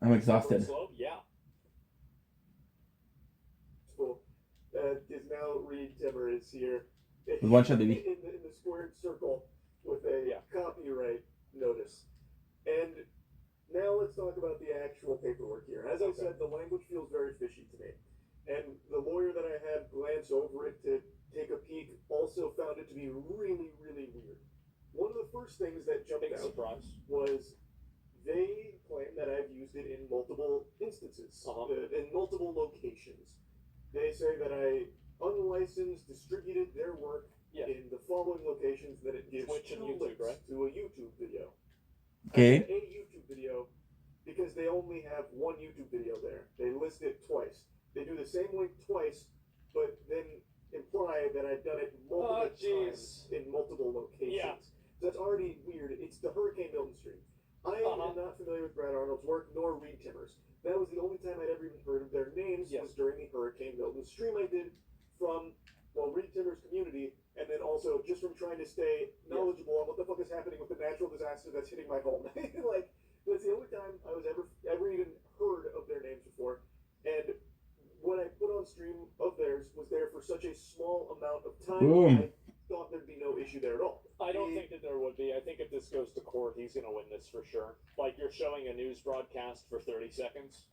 I'm exhausted. Slope? Yeah. Cool. Is now Reed Timmer is here. With one shot, baby. In the squared circle with a copyright notice. And now let's talk about the actual paperwork here. As I said, the language feels very fishy to me. And the lawyer that I had glance over it to take a peek also found it to be really, really weird. One of the first things that jumped out was they claim that I've used it in multiple instances, in multiple locations. They say that I unlicensed distributed their work in the following locations, that it gives Twitch and YouTube, links right? to a YouTube video. Okay. I said a YouTube video because they only have one YouTube video there. They list it twice. They do the same link twice, but then imply that I've done it multiple times in multiple locations. Yeah. So that's already weird. It's the Hurricane Milton stream. I am not familiar with Brad Arnold's work, nor Reed Timmer's. That was the only time I'd ever even heard of their names, was during the Hurricane Milton stream I did from, well, Reed Timmer's community, and then also just from trying to stay knowledgeable on what the fuck is happening with the natural disaster that's hitting my home. Like, that's the only time I was ever even heard of their names before. And what I put on stream of theirs was there for such a small amount of time. Boom. I thought there'd be no issue there at all. I don't think that there would be. I think if this goes to court, he's going to win this for sure. Like, you're showing a news broadcast for 30 seconds.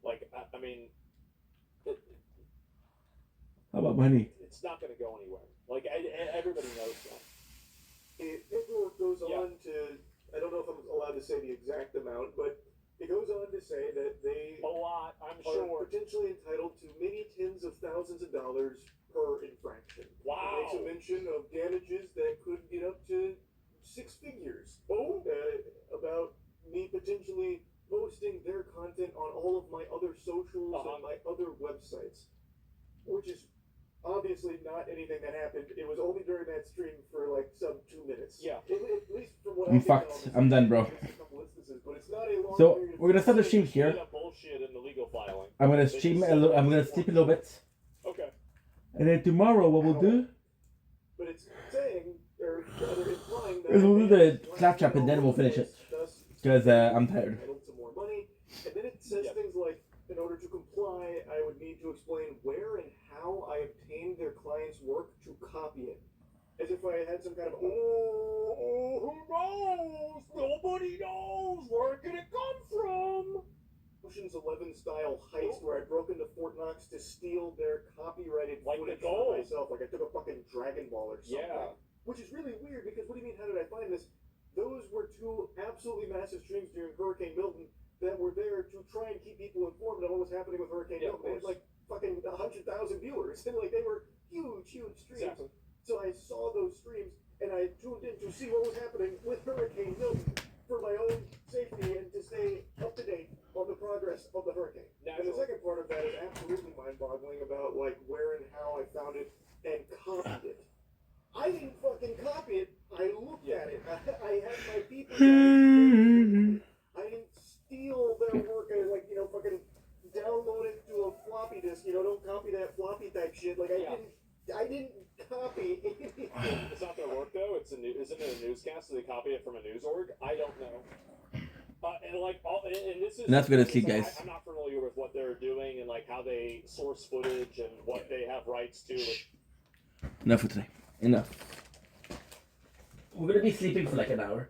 Like, I mean... How about money? It's not going to go anywhere. Like, everybody knows that. Paperwork goes on to, I don't know if I'm allowed to say the exact amount, but it goes on to say that they a lot, I'm are sure, potentially entitled to many tens of thousands of dollars per infraction. Wow. It makes a mention of damages that could get up to 6 figures. About me potentially posting their content on all of my other socials and my other websites, which is obviously not anything that happened. It was only during that stream for like some 2 minutes. Yeah. At least from what I'm I can fucked. tell, I'm done, bro. but it's not a long So period of we're gonna start the stream here. Bullshit in the legal filing. I'm gonna stream. I'm gonna sleep a little bit. Okay. And then tomorrow, what we'll do But it's saying, or rather implying that is we'll do the claptrap and then we'll finish it. Because I'm tired. entitled to more money. And then it says things like, in order to comply, I would need to explain where and how I obtained their client's work to copy it. As if I had some kind of, who knows? Nobody knows. Where could it come from? Ocean's 11 style heist where I broke into Fort Knox to steal their copyrighted footage for myself. Like I took a fucking Dragon Ball or something. Yeah. Which is really weird because what do you mean, how did I find this? Those were two absolutely massive streams during Hurricane Milton that were there to try and keep people informed on what was happening with Hurricane Milton. They had like fucking 100,000 viewers, and like they were huge streams. Exactly. So I saw those streams and I tuned in to see what was happening with Hurricane Milton for my own safety and to stay up to date on the progress of the hurricane. And the second part of that is absolutely mind-boggling about like where and how I found it and copied it. I didn't fucking copy it. I looked at it. I had my people. I didn't steal their work. I like, fucking download it to a floppy disk. Don't copy that floppy type shit. Like I didn't copy anything. It's not their work though. Isn't it a newscast? So they copy it from a news org? I don't know. And this is. And that's gonna sleep, guys. I'm not familiar with what they're doing and like how they source footage and what they have rights to. Enough for today. Enough. We're gonna be sleeping for like an hour.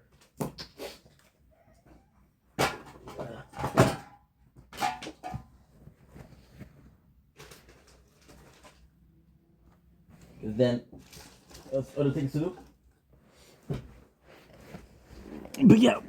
Then, there's other things to do. But yeah.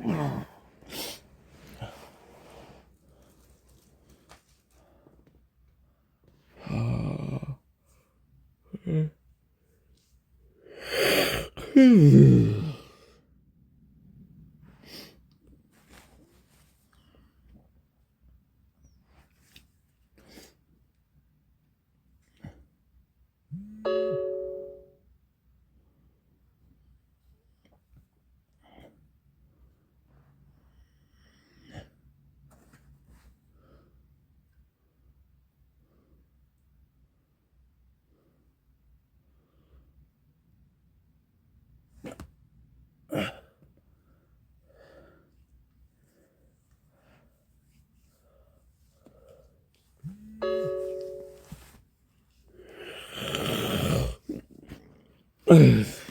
Ugh.